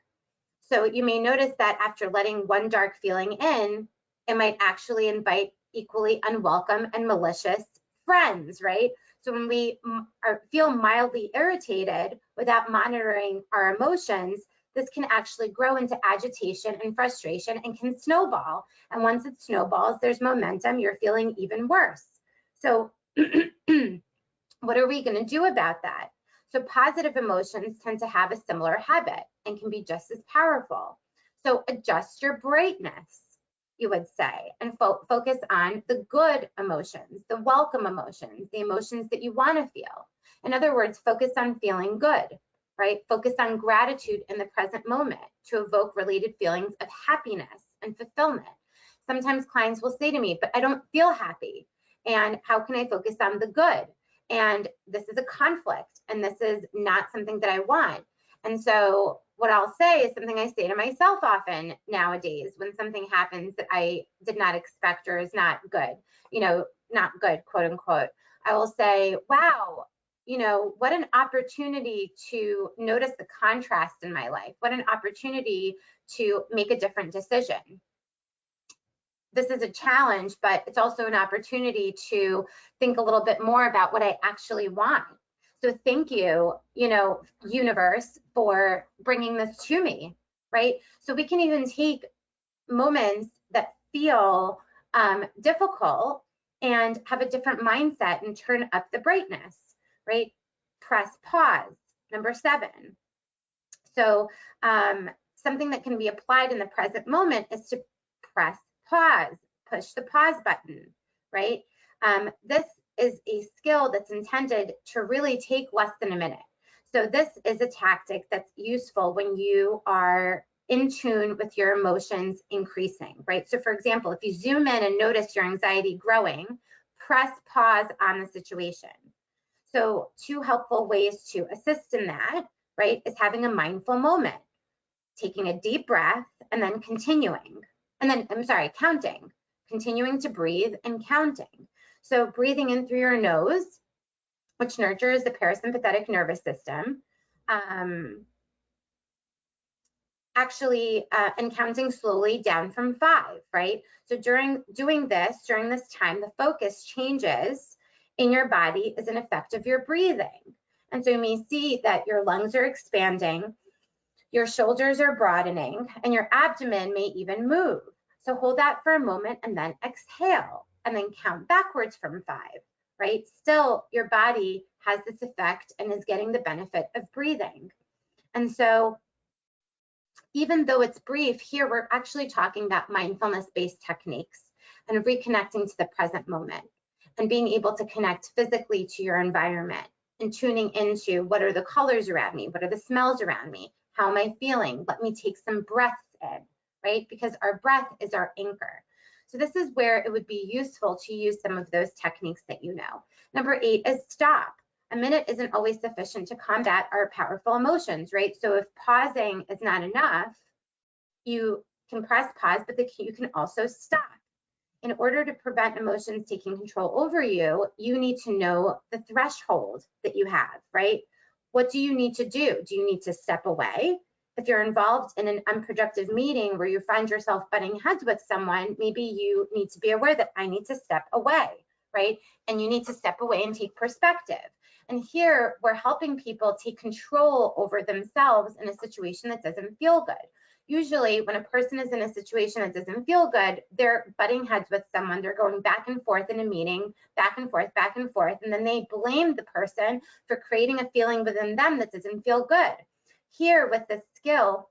So you may notice that after letting one dark feeling in, it might actually invite equally unwelcome and malicious friends, right? So when we feel mildly irritated without monitoring our emotions, this can actually grow into agitation and frustration and can snowball. And once it snowballs, there's momentum, you're feeling even worse. So what are we going to do about that? So positive emotions tend to have a similar habit and can be just as powerful. So adjust your brightness, you would say, and focus on the good emotions, the welcome emotions, the emotions that you want to feel. In other words, focus on feeling good, right? Focus on gratitude in the present moment to evoke related feelings of happiness and fulfillment. Sometimes clients will say to me, but I don't feel happy. And how can I focus on the good? And this is a conflict, and this is not something that I want. And so what I'll say is something I say to myself often nowadays when something happens that I did not expect or is not good, you know, not good, quote unquote. I will say, wow, you know, what an opportunity to notice the contrast in my life. What an opportunity to make a different decision. This is a challenge, but it's also an opportunity to think a little bit more about what I actually want. So thank you, you know, universe, for bringing this to me, right? So we can even take moments that feel difficult and have a different mindset and turn up the brightness, right? Press pause, number 7. So something that can be applied in the present moment is to press pause, push the pause button, right? This is a skill that's intended to really take less than a minute. So this is a tactic that's useful when you are in tune with your emotions increasing, right? So for example, if you zoom in and notice your anxiety growing, press pause on the situation. So 2 helpful ways to assist in that, right, is having a mindful moment, taking a deep breath and then continuing, and then, counting, continuing to breathe and counting. So breathing in through your nose, which nurtures the parasympathetic nervous system, and counting slowly down from 5, right? So during this time, the focus changes in your body as an effect of your breathing. And so you may see that your lungs are expanding, your shoulders are broadening, and your abdomen may even move. So hold that for a moment and then exhale, and then count backwards from 5, right? Still, your body has this effect and is getting the benefit of breathing. And so even though it's brief, here we're actually talking about mindfulness-based techniques and reconnecting to the present moment and being able to connect physically to your environment and tuning into what are the colors around me, what are the smells around me, how am I feeling? Let me take some breaths in, right? Because our breath is our anchor. So this is where it would be useful to use some of those techniques that you know. Number 8 is stop. A minute isn't always sufficient to combat our powerful emotions, right? So if pausing is not enough, you can press pause, but you can also stop. In order to prevent emotions taking control over you, you need to know the threshold that you have, right? What do you need to do? Do you need to step away? If you're involved in an unproductive meeting where you find yourself butting heads with someone, maybe you need to be aware that I need to step away, right? And you need to step away and take perspective. And here we're helping people take control over themselves in a situation that doesn't feel good. Usually when a person is in a situation that doesn't feel good, they're butting heads with someone, they're going back and forth in a meeting, back and forth, and then they blame the person for creating a feeling within them that doesn't feel good. Here with the skill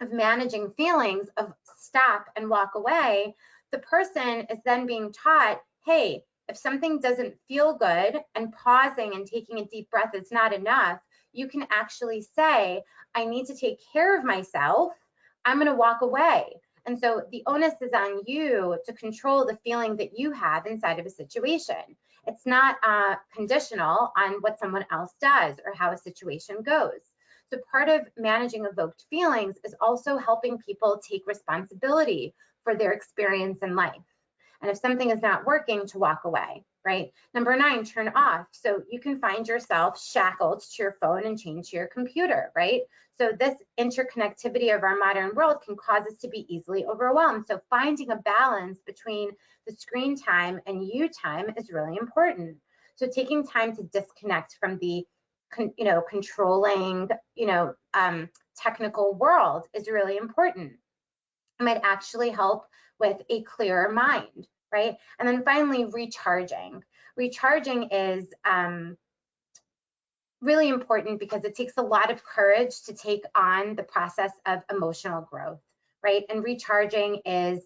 of managing feelings, of stop and walk away, the person is then being taught, hey, if something doesn't feel good and pausing and taking a deep breath is not enough, you can actually say, I need to take care of myself. I'm going to walk away. And so the onus is on you to control the feeling that you have inside of a situation. It's not conditional on what someone else does or how a situation goes. So part of managing evoked feelings is also helping people take responsibility for their experience in life. And if something is not working, to walk away, right? Number 9, turn off. So you can find yourself shackled to your phone and chained to your computer, right? So this interconnectivity of our modern world can cause us to be easily overwhelmed. So finding a balance between the screen time and you time is really important. So taking time to disconnect from the controlling, technical world is really important. It might actually help with a clearer mind, right? And then finally, recharging. Recharging is really important because it takes a lot of courage to take on the process of emotional growth, right? And recharging is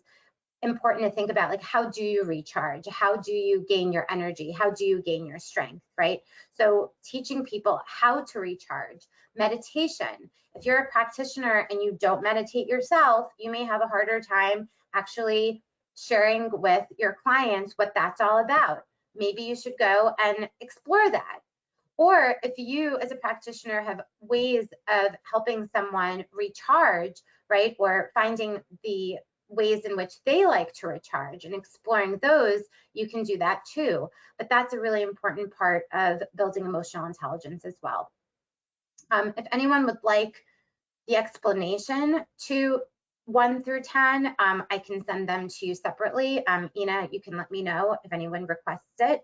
important to think about, like, how do you recharge? How do you gain your energy? How do you gain your strength, right? So teaching people how to recharge. Meditation. If you're a practitioner and you don't meditate yourself, you may have a harder time actually sharing with your clients what that's all about. Maybe you should go and explore that. Or if you as a practitioner have ways of helping someone recharge, right, or finding the ways in which they like to recharge and exploring those, you can do that too. But that's a really important part of building emotional intelligence as well. If anyone would like the explanation to 1 through 10, I can send them to you separately. Ina, you can let me know if anyone requests it.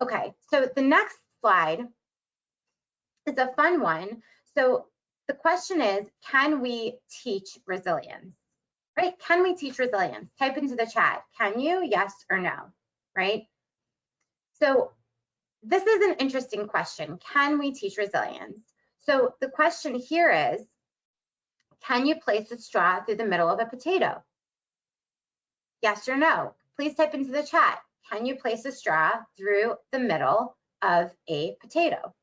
Okay, so the next slide is a fun one. So the question is, can we teach resilience, right? Can we teach resilience? Type into the chat, can you, yes or no, right? So this is an interesting question. Can we teach resilience? So the question here is, can you place a straw through the middle of a potato? Yes or no? Please type into the chat. Can you place a straw through the middle of a potato?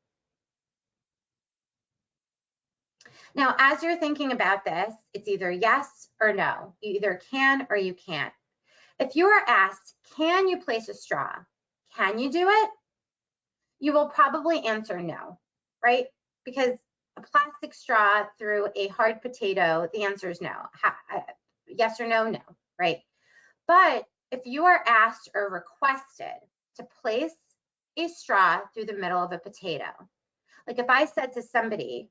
Now, as you're thinking about this, it's either yes or no. You either can or you can't. If you are asked, can you place a straw? Can you do it? You will probably answer no, right? Because a plastic straw through a hard potato, the answer is no. Yes or no, no, right? But if you are asked or requested to place a straw through the middle of a potato, like if I said to somebody,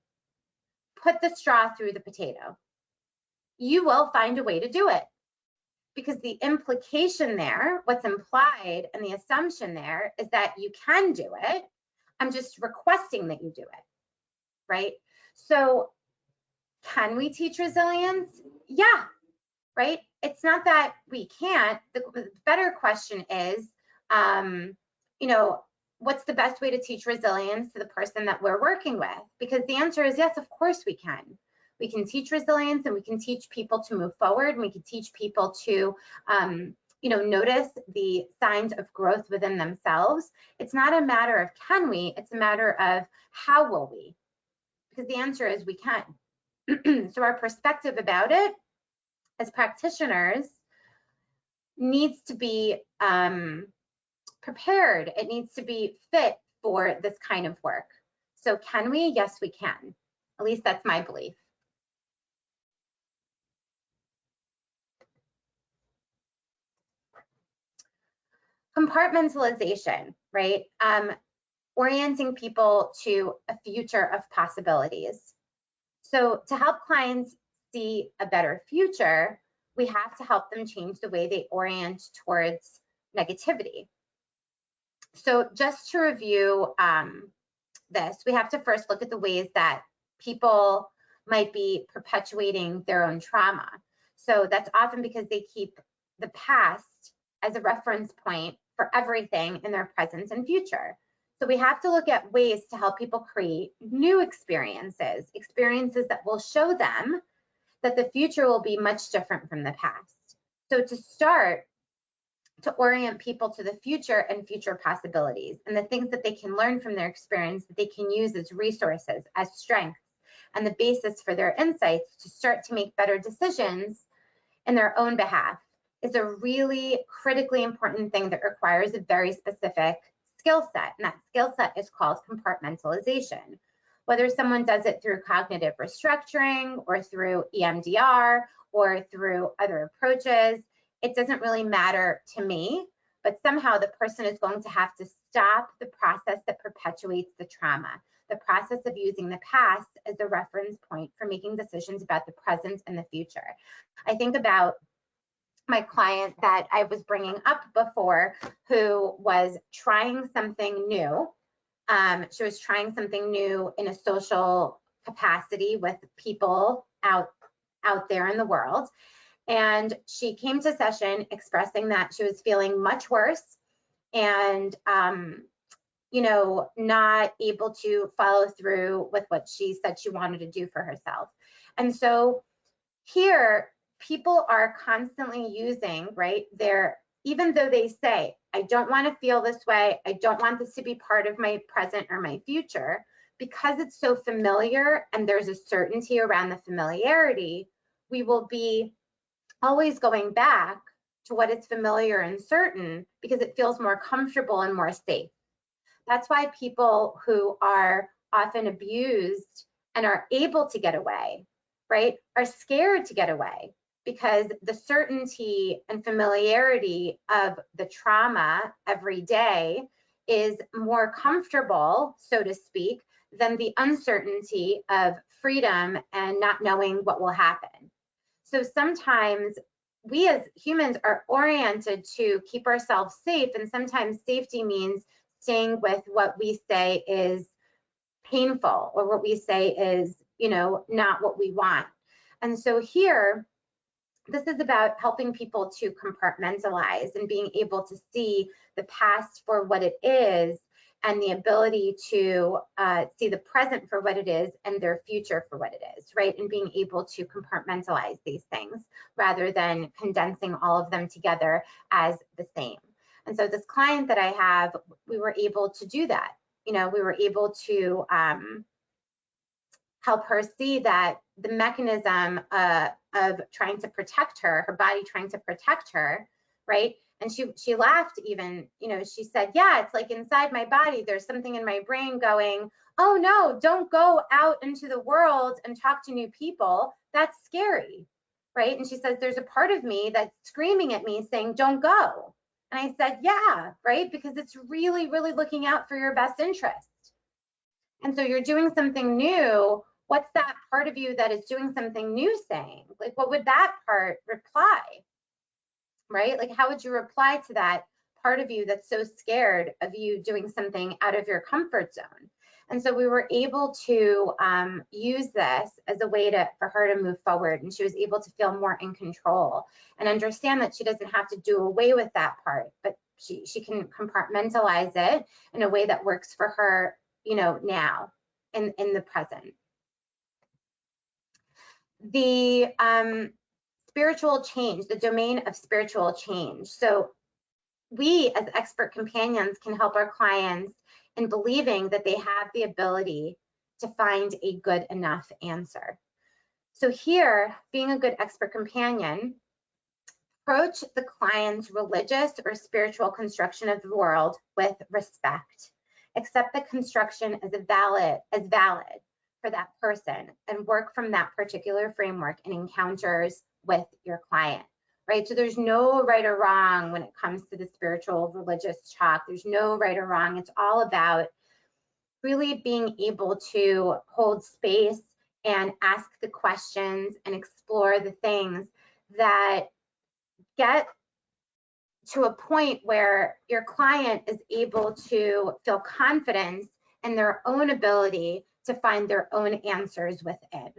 put the straw through the potato, you will find a way to do it. Because the implication there, what's implied and the assumption there is that you can do it. I'm just requesting that you do it, right? So can we teach resilience? Yeah, right? It's not that we can't. The better question is, you know, what's the best way to teach resilience to the person that we're working with? Because the answer is yes, of course we can. We can teach resilience, and we can teach people to move forward, and we can teach people to, you know, notice the signs of growth within themselves. It's not a matter of can we, it's a matter of how will we? Because the answer is we can. So our perspective about it as practitioners needs to be prepared. It needs to be fit for this kind of work. So can we? Yes, we can. At least that's my belief. Compartmentalization, right? Orienting people to a future of possibilities. So to help clients see a better future, we have to help them change the way they orient towards negativity. So just to review this, we have to first look at the ways that people might be perpetuating their own trauma. So that's often because they keep the past as a reference point for everything in their present and future. So we have to look at ways to help people create new experiences, experiences that will show them that the future will be much different from the past. So to start, to orient people to the future and future possibilities and the things that they can learn from their experience that they can use as resources, as strengths, and the basis for their insights to start to make better decisions in their own behalf is a really critically important thing that requires a very specific skill set. And that skill set is called compartmentalization. Whether someone does it through cognitive restructuring or through EMDR or through other approaches, it doesn't really matter to me, but somehow the person is going to have to stop the process that perpetuates the trauma, the process of using the past as a reference point for making decisions about the present and the future. I think about my client that I was bringing up before who was trying something new. She was trying something new in a social capacity with people out there in the world. And she came to session expressing that she was feeling much worse and, you know, not able to follow through with what she said she wanted to do for herself. And so here, people are constantly using, right, even though they say, I don't want to feel this way, I don't want this to be part of my present or my future, because it's so familiar and there's a certainty around the familiarity, we will be always going back to what is familiar and certain because it feels more comfortable and more safe. That's why people who are often abused and are able to get away, right, are scared to get away because the certainty and familiarity of the trauma every day is more comfortable, so to speak, than the uncertainty of freedom and not knowing what will happen. So sometimes we as humans are oriented to keep ourselves safe, and sometimes safety means staying with what we say is painful or what we say is, you know, not what we want. And so here, this is about helping people to compartmentalize and being able to see the past for what it is and the ability to see the present for what it is and their future for what it is, right? And being able to compartmentalize these things rather than condensing all of them together as the same. And so this client that I have, we were able to do that. You know, we were able to help her see that the mechanism of trying to protect her body trying to protect her, right? And she laughed even, you know, she said, yeah, it's like inside my body, there's something in my brain going, oh no, don't go out into the world and talk to new people. That's scary, right? And she says, there's a part of me that's screaming at me saying, don't go. And I said, yeah, right? Because it's really, really looking out for your best interest. And so you're doing something new. What's that part of you that is doing something new saying? Like, what would that part reply, right? Like, how would you reply to that part of you that's so scared of you doing something out of your comfort zone? And so we were able to use this as a way for her to move forward, and she was able to feel more in control and understand that she doesn't have to do away with that part, but she can compartmentalize it in a way that works for her, you know, now in the present. The spiritual change, the domain of spiritual change. So we as expert companions can help our clients in believing that they have the ability to find a good enough answer. So here, being a good expert companion, approach the client's religious or spiritual construction of the world with respect. Accept the construction as valid for that person and work from that particular framework in encounters with your client, right? So there's no right or wrong when it comes to the spiritual religious talk. There's no right or wrong. It's all about really being able to hold space and ask the questions and explore the things that get to a point where your client is able to feel confidence in their own ability to find their own answers within.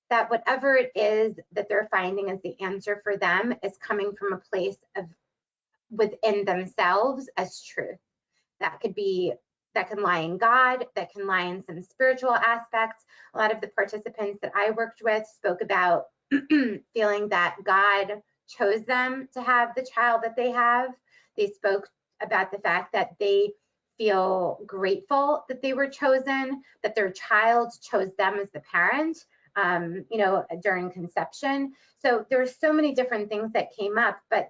That whatever it is that they're finding as the answer for them is coming from a place of within themselves as truth. That can lie in God, that can lie in some spiritual aspects. A lot of the participants that I worked with spoke about feeling that God chose them to have the child that they have. They spoke about the fact that they feel grateful that they were chosen, that their child chose them as the parent, you know, during conception. So there were so many different things that came up, but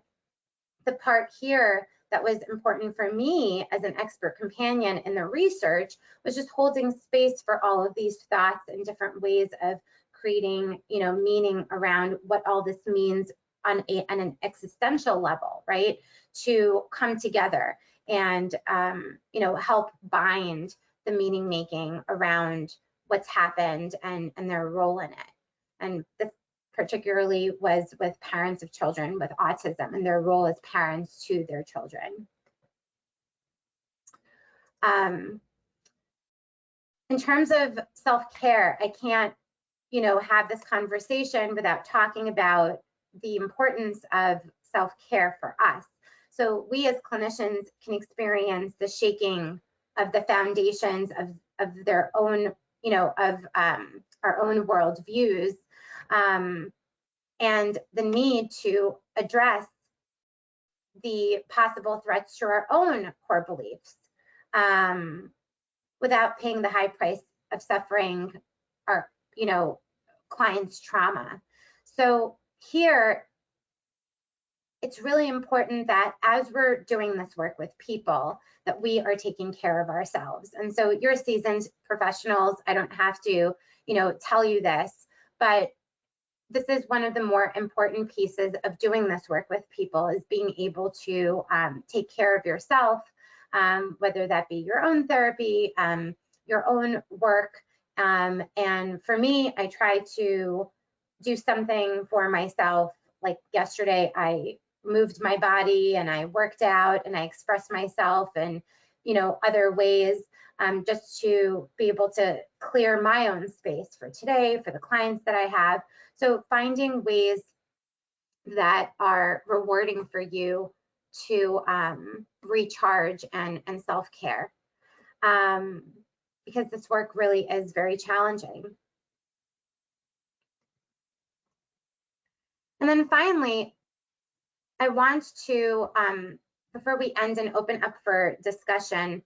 the part here that was important for me as an expert companion in the research was just holding space for all of these thoughts and different ways of creating, you know, meaning around what all this means on an existential level, right? To come together and, you know, help bind the meaning making around what's happened and their role in it. And this particularly was with parents of children with autism and their role as parents to their children. In terms of self-care, I can't, you know, have this conversation without talking about the importance of self-care for us. So we as clinicians can experience the shaking of the foundations of their own, you know, of our own world views, and the need to address the possible threats to our own core beliefs without paying the high price of suffering our, you know, clients' trauma. So here, it's really important that as we're doing this work with people, that we are taking care of ourselves. And so you're seasoned professionals. I don't have to, you know, tell you this, but this is one of the more important pieces of doing this work with people, is being able to take care of yourself, whether that be your own therapy, your own work. And for me, I try to do something for myself. Like yesterday, I moved my body and I worked out and I expressed myself and, you know, other ways, just to be able to clear my own space for today, for the clients that I have. So finding ways that are rewarding for you to recharge and self-care, because this work really is very challenging. And then finally, I want to, before we end and open up for discussion,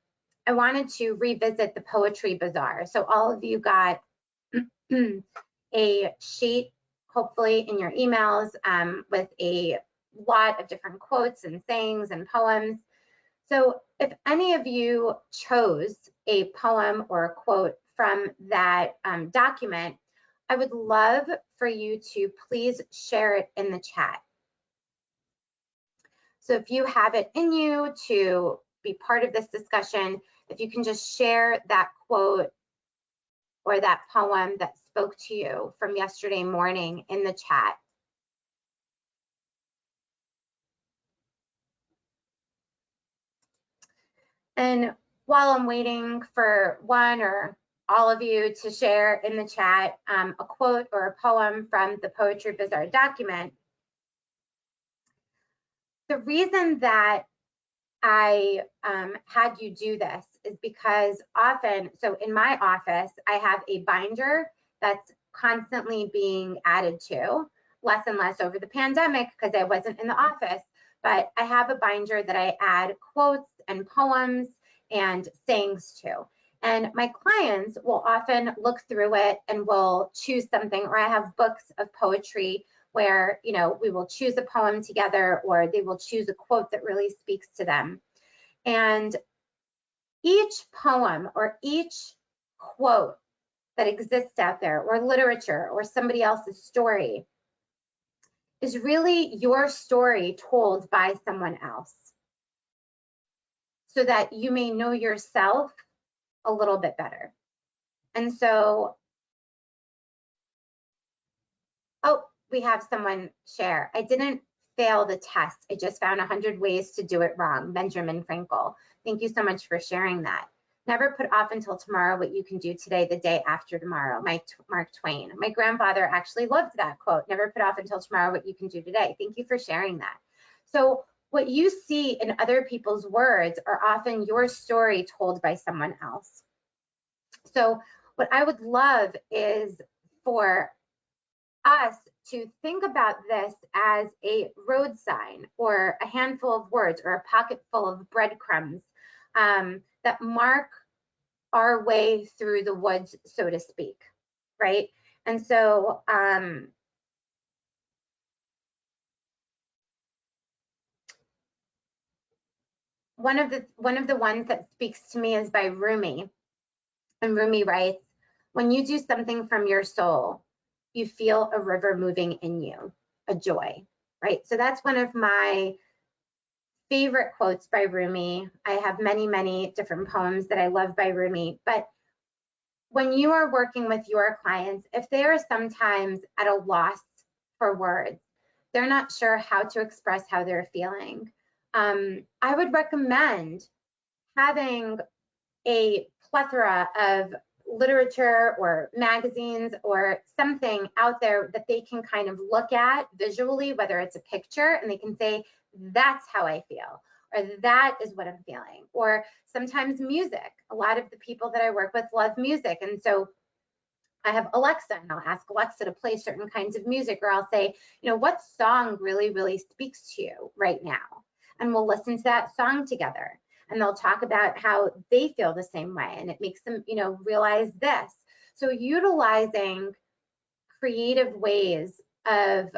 I wanted to revisit the Poetry Bazaar. So all of you got a sheet, hopefully in your emails, with a lot of different quotes and sayings and poems. So if any of you chose a poem or a quote from that document, I would love for you to please share it in the chat. So if you have it in you to be part of this discussion, if you can just share that quote or that poem that spoke to you from yesterday morning in the chat. And while I'm waiting for one or all of you to share in the chat a quote or a poem from the Poetry Bazaar document, the reason that I had you do this is because often, so in my office, I have a binder that's constantly being added to, less and less over the pandemic because I wasn't in the office, but I have a binder that I add quotes and poems and sayings to. And my clients will often look through it and will choose something, or I have books of poetry where, you know, we will choose a poem together, or they will choose a quote that really speaks to them. And each poem or each quote that exists out there, or literature, or somebody else's story, is really your story told by someone else, so that you may know yourself a little bit better. And so, oh, we have someone share. I didn't fail the test. I just found 100 ways to do it wrong. Benjamin Frankel. Thank you so much for sharing that. Never put off until tomorrow what you can do today, the day after tomorrow. Mark Twain. My grandfather actually loved that quote. Never put off until tomorrow what you can do today. Thank you for sharing that. So what you see in other people's words are often your story told by someone else. So what I would love is for us to think about this as a road sign, or a handful of words, or a pocket full of breadcrumbs that mark our way through the woods, so to speak, right? And so one of the ones that speaks to me is by Rumi. And Rumi writes, when you do something from your soul, you feel a river moving in you, a joy, right? So that's one of my favorite quotes by Rumi. I have many, many different poems that I love by Rumi. But when you are working with your clients, if they are sometimes at a loss for words, they're not sure how to express how they're feeling, I would recommend having a plethora of literature or magazines or something out there that they can kind of look at visually, whether it's a picture, and they can say, that's how I feel, or that is what I'm feeling. Or sometimes music. A lot of the people that I work with love music. And so I have Alexa, and I'll ask Alexa to play certain kinds of music, or I'll say, you know, what song really, really speaks to you right now? And we'll listen to that song together. And they'll talk about how they feel the same way, and it makes them, you know, realize this. So utilizing creative ways of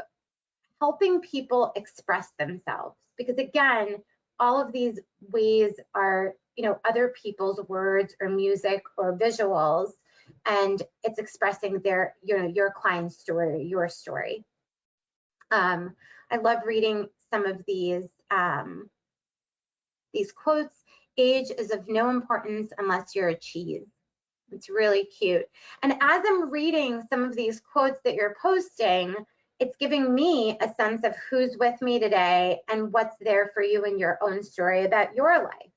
helping people express themselves, because again, all of these ways are, you know, other people's words or music or visuals, and it's expressing their, you know, your client's story, your story. I love reading some of these quotes. Age is of no importance unless you're a cheese. It's really cute. And as I'm reading some of these quotes that you're posting, it's giving me a sense of who's with me today and what's there for you in your own story about your life,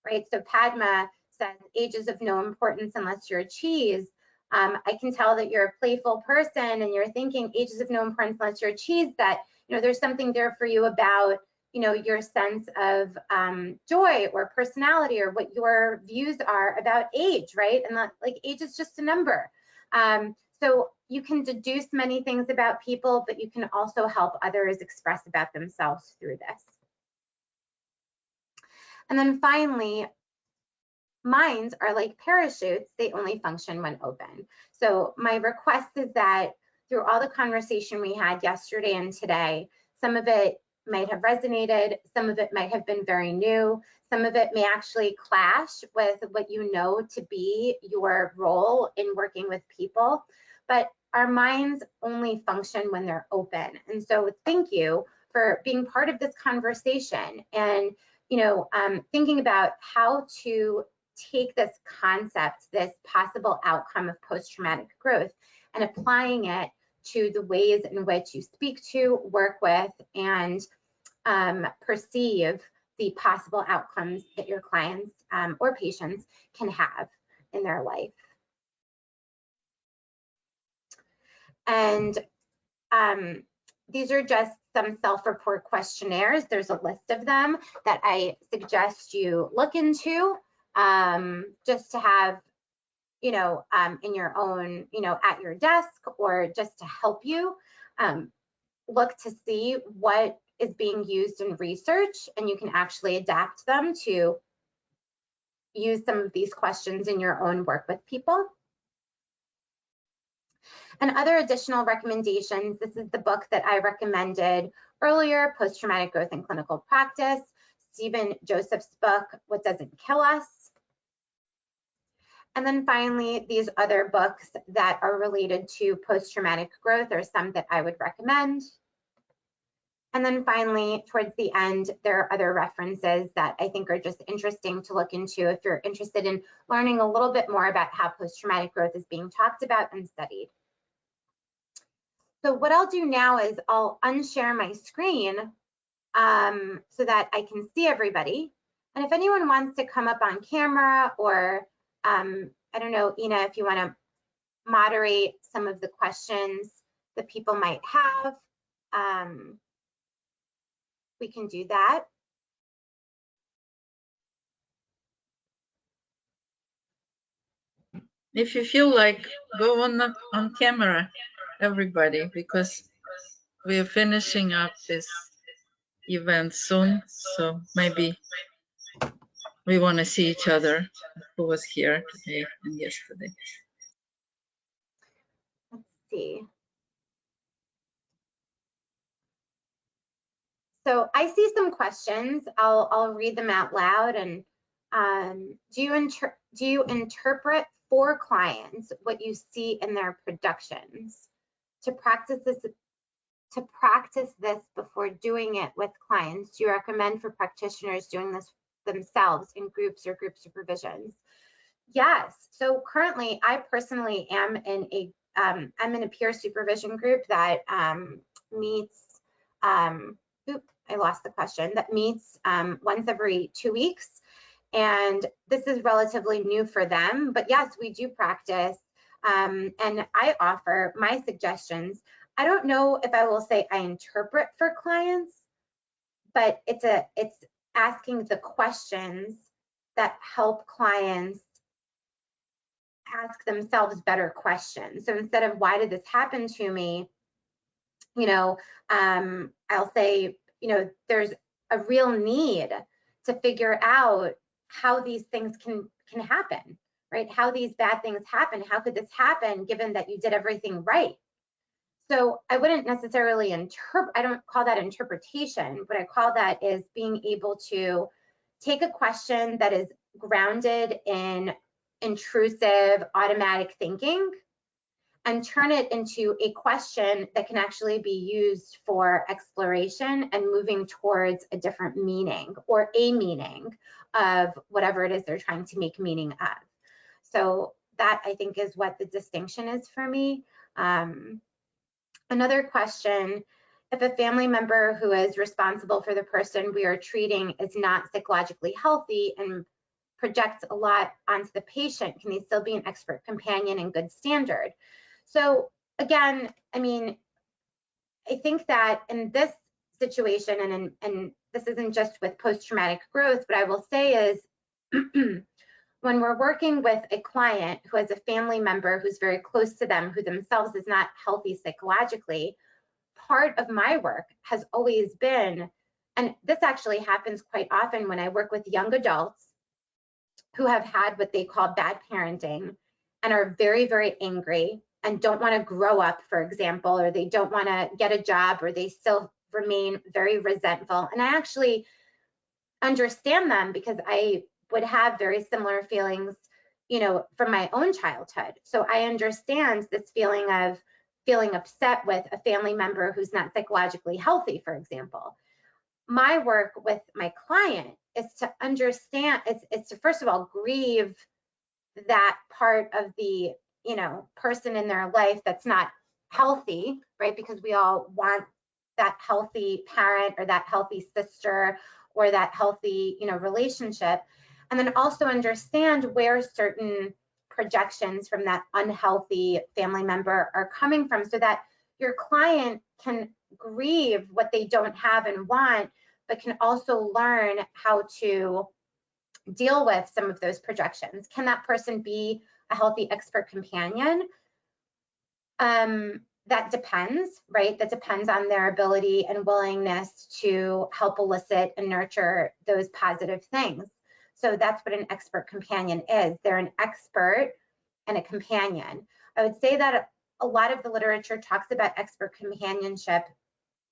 right? So Padma says, age is of no importance unless you're a cheese. I can tell that you're a playful person and you're thinking age is of no importance unless you're a cheese, that, you know, there's something there for you about, you know, your sense of joy or personality, or what your views are about age, right? And that, like, age is just a number. So you can deduce many things about people, but you can also help others express about themselves through this. And then finally, minds are like parachutes, they only function when open. So my request is that through all the conversation we had yesterday and today, some of it might have resonated, some of it might have been very new, some of it may actually clash with what you know to be your role in working with people, but our minds only function when they're open. And so thank you for being part of this conversation and thinking about how to take this concept, this possible outcome of post-traumatic growth, and applying it to the ways in which you speak to, work with, and perceive the possible outcomes that your clients or patients can have in their life. And these are just some self-report questionnaires. There's a list of them that I suggest you look into just to have, in your own, at your desk, or just to help you look to see what is being used in research, and you can actually adapt them to use some of these questions in your own work with people. And other additional recommendations, this is the book that I recommended earlier, Post-Traumatic Growth in Clinical Practice, Stephen Joseph's book, What Doesn't Kill Us. And then finally, these other books that are related to post-traumatic growth are some that I would recommend. And then finally, towards the end, there are other references that I think are just interesting to look into if you're interested in learning a little bit more about how post-traumatic growth is being talked about and studied. So what I'll do now is I'll unshare my screen so that I can see everybody. And if anyone wants to come up on camera, or I don't know, Ina, if you want to moderate some of the questions that people might have, we can do that. If you feel like, go on camera, everybody, because we are finishing up this event soon, so maybe we want to see each other, who was here today and yesterday. Let's see. So I see some questions. I'll read them out loud. And do you interpret for clients what you see in their productions? To practice this before doing it with clients, do you recommend for practitioners doing this themselves in groups or group supervisions? Yes. So currently, I personally am in a peer supervision group that meets. I lost the question. That meets once every 2 weeks, and this is relatively new for them. But yes, we do practice, and I offer my suggestions. I don't know if I will say I interpret for clients, but it's asking the questions that help clients ask themselves better questions. So instead of why did this happen to me, I'll say, there's a real need to figure out how these things can happen, right? How these bad things happen. How could this happen given that you did everything right? So I wouldn't necessarily I don't call that interpretation. What I call that is being able to take a question that is grounded in intrusive automatic thinking and turn it into a question that can actually be used for exploration and moving towards a different meaning or a meaning of whatever it is they're trying to make meaning of. So that, I think, is what the distinction is for me. Another question, if a family member who is responsible for the person we are treating is not psychologically healthy and projects a lot onto the patient, can they still be an expert companion and good standard? So again, I mean, I think that in this situation, and this isn't just with post-traumatic growth, but I will say is when we're working with a client who has a family member who's very close to them, who themselves is not healthy psychologically, part of my work has always been, and this actually happens quite often when I work with young adults who have had what they call bad parenting and are very, very angry and don't want to grow up, for example, or they don't want to get a job, or they still remain very resentful. And I actually understand them because I would have very similar feelings, you know, from my own childhood. So I understand this feeling of feeling upset with a family member who's not psychologically healthy, for example. My work with my client is to understand, it's to first of all grieve that part of the, you know, person in their life that's not healthy, right? Because we all want that healthy parent or that healthy sister or that healthy, you know, relationship. And then also understand where certain projections from that unhealthy family member are coming from, so that your client can grieve what they don't have and want, but can also learn how to deal with some of those projections. Can that person be a healthy expert companion? That depends, right? That depends on their ability and willingness to help elicit and nurture those positive things. So that's what an expert companion is. They're an expert and a companion. I would say that a lot of the literature talks about expert companionship,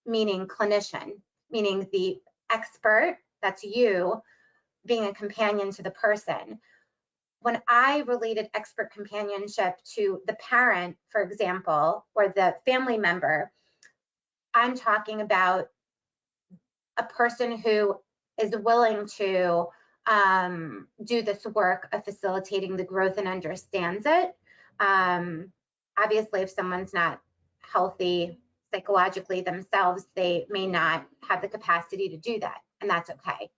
meaning clinician, meaning the expert, that's you, being a companion to the person. When I related expert companionship to the parent, for example, or the family member, I'm talking about a person who is willing to do this work of facilitating the growth and understands it. Obviously, if someone's not healthy psychologically themselves, they may not have the capacity to do that, and that's okay.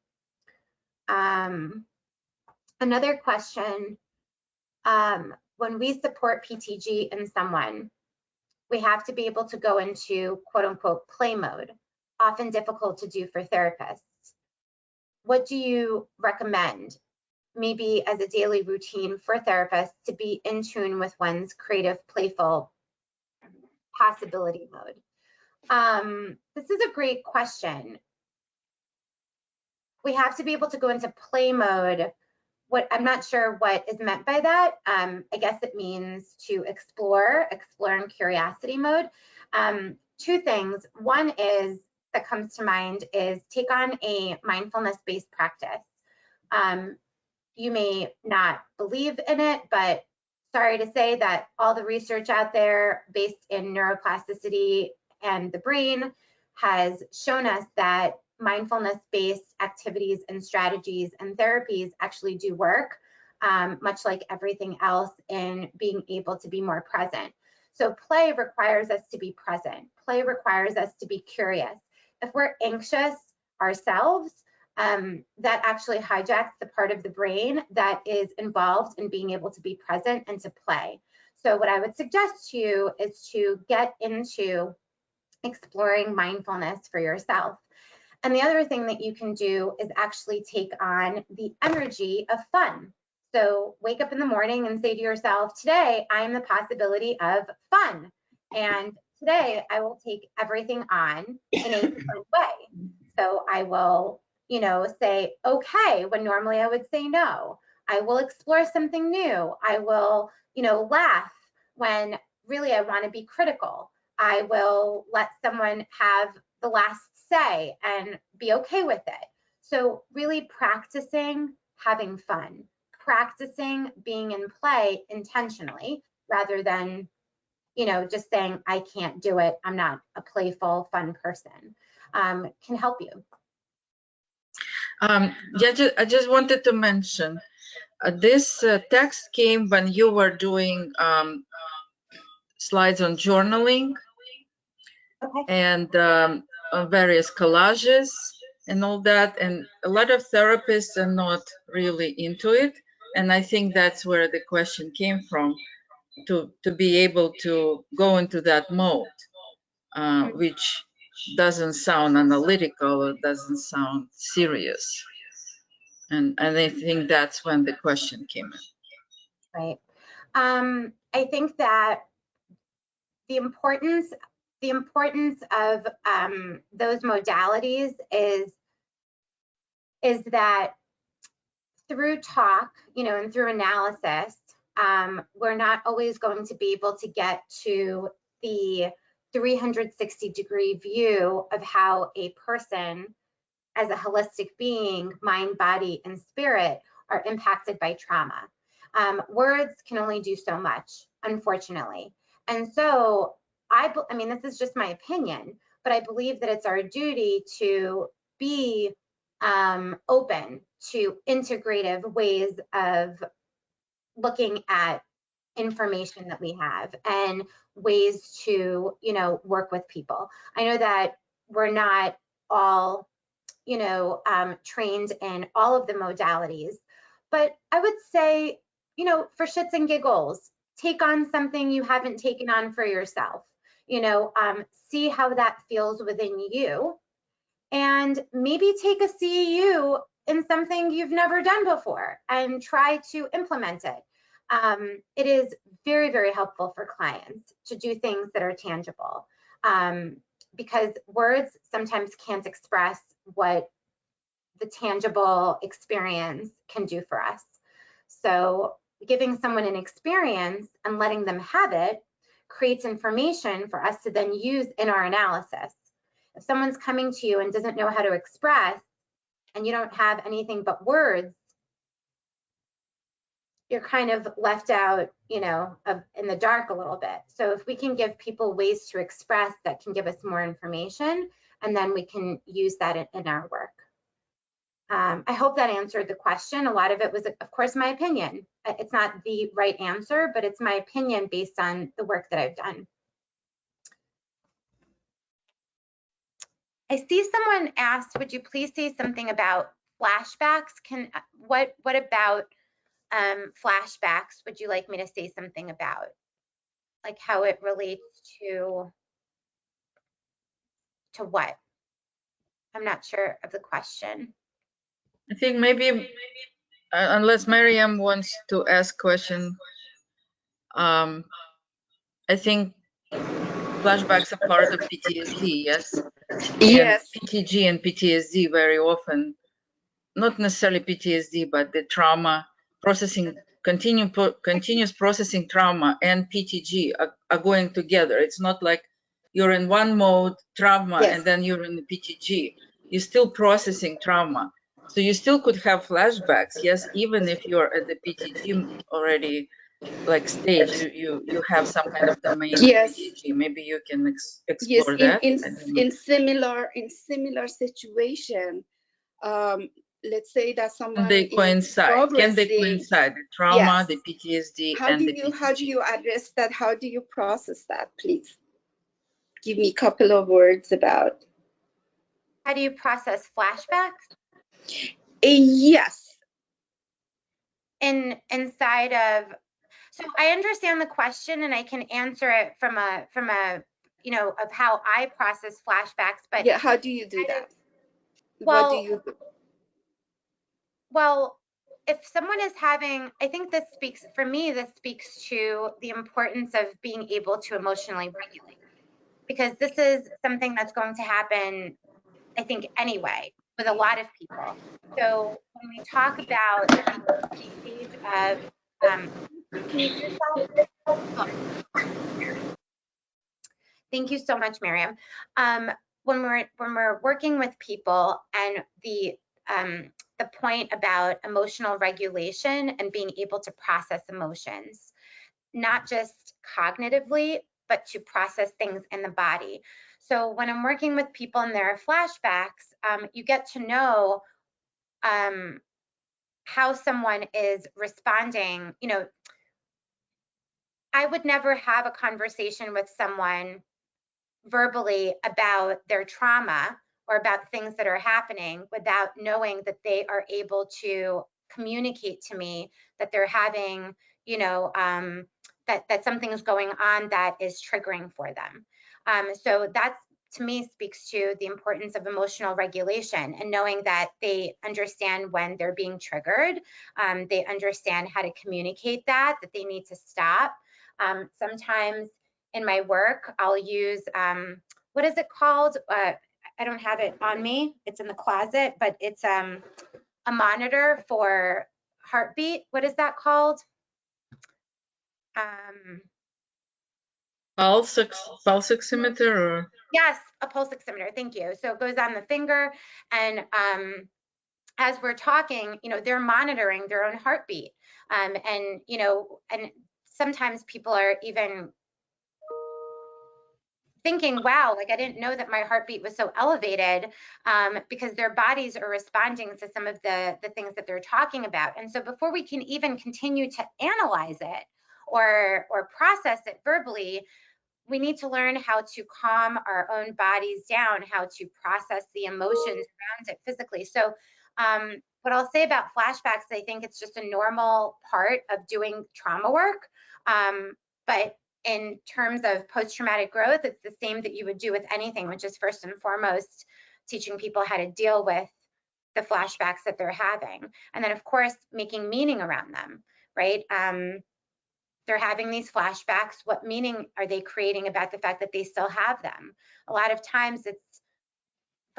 Another question, when we support PTG in someone, we have to be able to go into quote unquote play mode, often difficult to do for therapists. What do you recommend, maybe as a daily routine for therapists, to be in tune with one's creative, playful possibility mode? This is a great question. We have to be able to go into play mode. I'm not sure what is meant by that. I guess it means to explore in curiosity mode. Two things. One is that comes to mind is take on a mindfulness-based practice. You may not believe in it, but sorry to say that all the research out there based in neuroplasticity and the brain has shown us that mindfulness-based activities and strategies and therapies actually do work, much like everything else, in being able to be more present. So play requires us to be present. Play requires us to be curious. If we're anxious ourselves, that actually hijacks the part of the brain that is involved in being able to be present and to play. So what I would suggest to you is to get into exploring mindfulness for yourself. And the other thing that you can do is actually take on the energy of fun. So wake up in the morning and say to yourself, today I am the possibility of fun. And today I will take everything on in a fun way. So I will, you know, say, okay, when normally I would say no. I will explore something new. I will, you know, laugh when really I want to be critical. I will let someone have the last say and be okay with it. So really practicing having fun, practicing being in play intentionally, rather than, you know, just saying, I can't do it, I'm not a playful, fun person, can help you. Yeah, I just wanted to mention, this text came when you were doing slides on journaling. Okay. And various collages and all that. And a lot of therapists are not really into it. And I think that's where the question came from, to be able to go into that mode, which doesn't sound analytical or doesn't sound serious. And I think that's when the question came in. Right. I think that the importance of those modalities is that through talk, and through analysis, we're not always going to be able to get to the 360-degree view of how a person as a holistic being, mind, body, and spirit are impacted by trauma. Words can only do so much, unfortunately. And so I mean, this is just my opinion, but I believe that it's our duty to be open to integrative ways of looking at information that we have and ways to, work with people. I know that we're not all, trained in all of the modalities, but I would say, for shits and giggles, take on something you haven't taken on for yourself, see how that feels within you, and maybe take a CEU in something you've never done before and try to implement it. It is very, very helpful for clients to do things that are tangible, because words sometimes can't express what the tangible experience can do for us. So giving someone an experience and letting them have it creates information for us to then use in our analysis. If someone's coming to you and doesn't know how to express, and you don't have anything but words, you're kind of left out, in the dark a little bit. So if we can give people ways to express that can give us more information, and then we can use that in our work. I hope that answered the question. A lot of it was, of course, my opinion. It's not the right answer, but it's my opinion based on the work that I've done. I see someone asked, would you please say something about flashbacks? What about flashbacks would you like me to say something about? Like how it relates to what? I'm not sure of the question. I think maybe, unless Miriam wants to ask question, I think flashbacks are part of PTSD, yes? Yes. And PTG and PTSD very often, not necessarily PTSD, but the trauma processing, continuous processing trauma and PTG are going together. It's not like you're in one mode, trauma, Yes. and then you're in the PTG. You're still processing trauma. So you still could have flashbacks, yes, even if you're at the PTG already, like stage, you have some kind of domain Yes. PTG. Maybe you can Yes, explore that. in similar situation, let's say that someone They coincide. Can they coincide? The trauma, Yes. the PTSD, How and do the you PTG. how do you address that? How do you process that? Please give me a couple of words about. How do you process flashbacks? Yes. Inside of, so I understand the question and I can answer it from a of how I process flashbacks, but Yeah, how do you do that? Well, What do you do? Well, if someone is having, I think this speaks to the importance of being able to emotionally regulate, because this is something that's going to happen, I think, anyway, with a lot of people. So when we talk about the stage of, mute yourself. Thank you so much, Miriam. When we're working with people, and the point about emotional regulation and being able to process emotions, not just cognitively, but to process things in the body. So when I'm working with people and there are flashbacks, you get to know how someone is responding. I would never have a conversation with someone verbally about their trauma or about things that are happening without knowing that they are able to communicate to me that they're having, that something's going on that is triggering for them. So that, to me, speaks to the importance of emotional regulation and knowing that they understand when they're being triggered. They understand how to communicate that they need to stop. Sometimes in my work, I'll use, what is it called? I don't have it on me. It's in the closet, but it's a monitor for heartbeat. What is that called? Pulse oximeter or? Yes, a pulse oximeter. Thank you. So it goes on the finger, and as we're talking, they're monitoring their own heartbeat. And sometimes people are even thinking, wow, like I didn't know that my heartbeat was so elevated, because their bodies are responding to some of the things that they're talking about. And so before we can even continue to analyze it or process it verbally, we need to learn how to calm our own bodies down, how to process the emotions around it physically. So what I'll say about flashbacks, I think it's just a normal part of doing trauma work. But in terms of post-traumatic growth, it's the same that you would do with anything, which is first and foremost teaching people how to deal with the flashbacks that they're having. And then, of course, making meaning around them, right? They're having these flashbacks. What meaning are they creating about the fact that they still have them? A lot of times it's,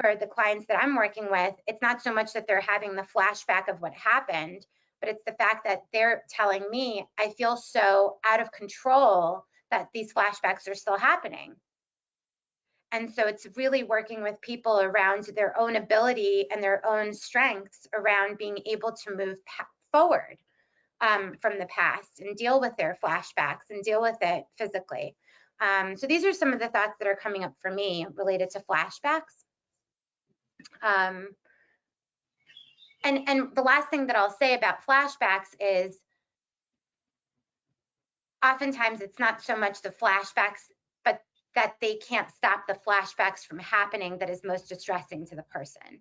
for the clients that I'm working with, it's not so much that they're having the flashback of what happened, but it's the fact that they're telling me, I feel so out of control that these flashbacks are still happening. And so it's really working with people around their own ability and their own strengths around being able to move forward from the past and deal with their flashbacks and deal with it physically. So these are some of the thoughts that are coming up for me related to flashbacks. And the last thing that I'll say about flashbacks is oftentimes it's not so much the flashbacks, but that they can't stop the flashbacks from happening that is most distressing to the person.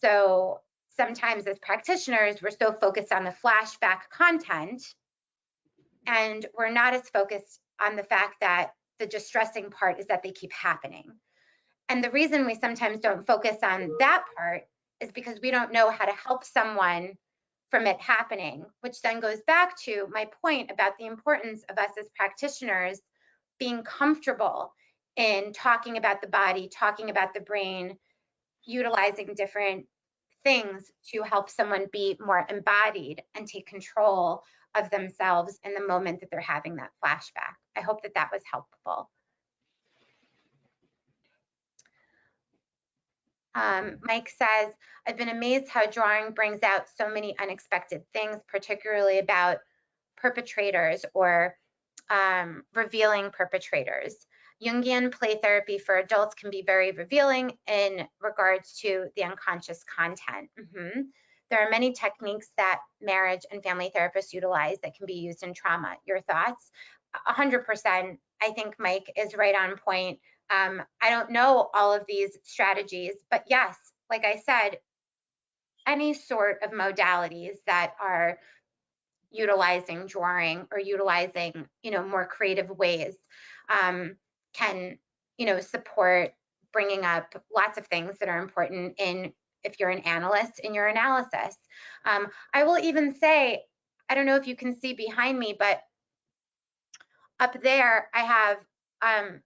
So sometimes as practitioners, we're so focused on the flashback content, and we're not as focused on the fact that the distressing part is that they keep happening. And the reason we sometimes don't focus on that part is because we don't know how to help someone from it happening, which then goes back to my point about the importance of us as practitioners being comfortable in talking about the body, talking about the brain, utilizing different things to help someone be more embodied and take control of themselves in the moment that they're having that flashback. I hope that that was helpful. Mike says, I've been amazed how drawing brings out so many unexpected things, particularly about perpetrators or revealing perpetrators. Jungian play therapy for adults can be very revealing in regards to the unconscious content. There are many techniques that marriage and family therapists utilize that can be used in trauma. Your thoughts? 100%. I think Mike is right on point. I don't know all of these strategies, but yes, like I said, any sort of modalities that are utilizing drawing or utilizing, more creative ways can, support bringing up lots of things that are important in, if you're an analyst, in your analysis. I will even say, I don't know if you can see behind me, but up there I have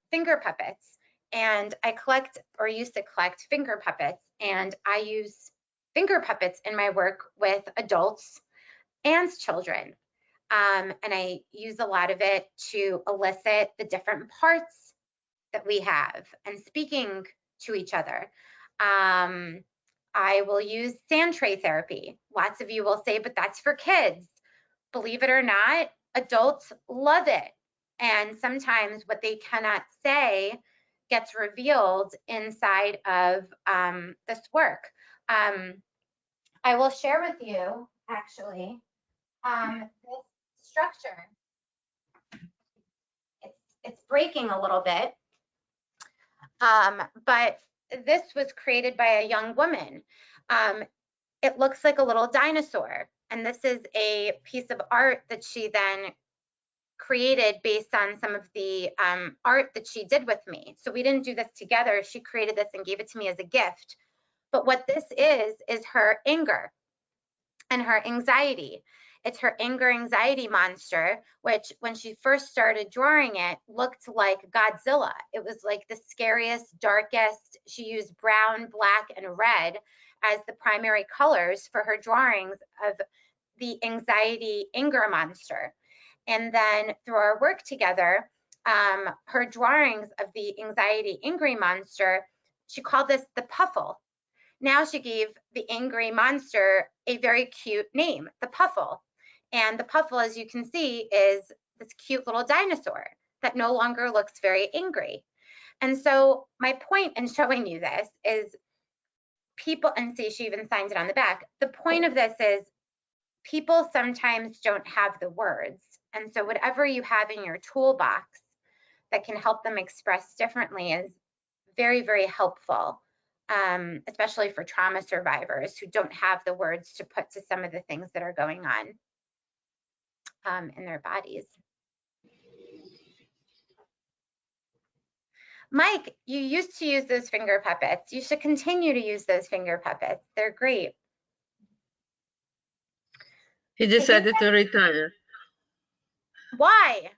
finger puppets. And I collect, or used to collect, finger puppets, and I use finger puppets in my work with adults and children. And I use a lot of it to elicit the different parts that we have and speaking to each other. I will use sand tray therapy. Lots of you will say, but that's for kids. Believe it or not, adults love it. And sometimes what they cannot say gets revealed inside of this work. I will share with you, actually, this structure. It's breaking a little bit, but this was created by a young woman. It looks like a little dinosaur, and this is a piece of art that she then created based on some of the art that she did with me. So we didn't do this together. She created this and gave it to me as a gift. But what this is her anger and her anxiety. It's her anger anxiety monster, which when she first started drawing it looked like Godzilla. It was like the scariest, darkest. She used brown, black, and red as the primary colors for her drawings of the anxiety anger monster. And then through our work together, her drawings of the anxiety angry monster, she called this the Puffle. Now she gave the angry monster a very cute name, the Puffle. And the Puffle, as you can see, is this cute little dinosaur that no longer looks very angry. And so my point in showing you this is people, and see, she even signed it on the back. The point of this is people sometimes don't have the words. And so whatever you have in your toolbox that can help them express differently is very, very helpful, especially for trauma survivors who don't have the words to put to some of the things that are going on in their bodies. Mike, you used to use those finger puppets. You should continue to use those finger puppets. They're great. He decided to retire. Why?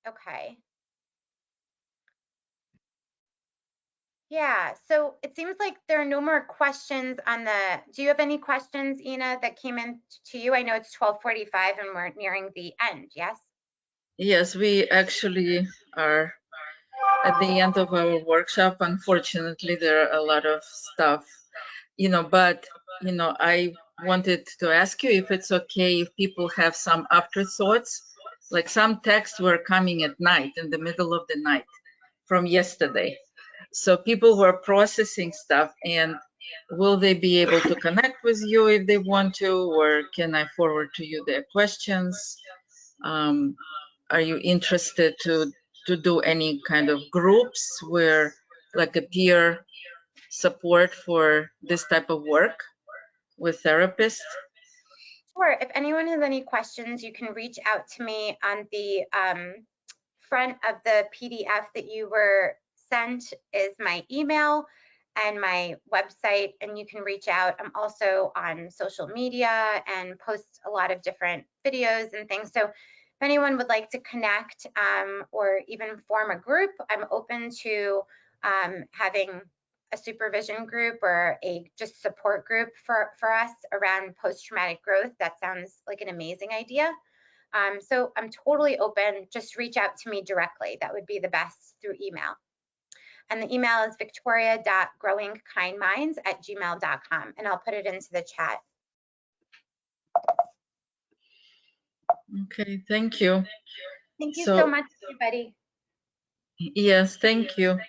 Okay. Yeah, so it seems like there are no more questions on the, do you have any questions, Ina, that came in to you? I know it's 12:45 and we're nearing the end, yes? Yes, we actually are at the end of our workshop. Unfortunately, there are a lot of stuff, but, I wanted to ask you if it's okay if people have some afterthoughts, like some texts were coming at night, in the middle of the night from yesterday. So people were processing stuff, and will they be able to connect with you if they want to, or can I forward to you their questions? Are you interested to do any kind of groups where, like a peer support for this type of work with therapists? Sure, if anyone has any questions, you can reach out to me on the front of the PDF that you were sent is my email and my website, and you can reach out. I'm also on social media and post a lot of different videos and things. So if anyone would like to connect or even form a group, I'm open to having a supervision group or a just support group for us around post-traumatic growth. That sounds like an amazing idea. So I'm totally open. Just reach out to me directly. That would be the best, through email. And the email is victoria.growingkindminds@gmail.com, and I'll put it into the chat. Okay, thank you. Thank you so much, everybody. Yes, thank you.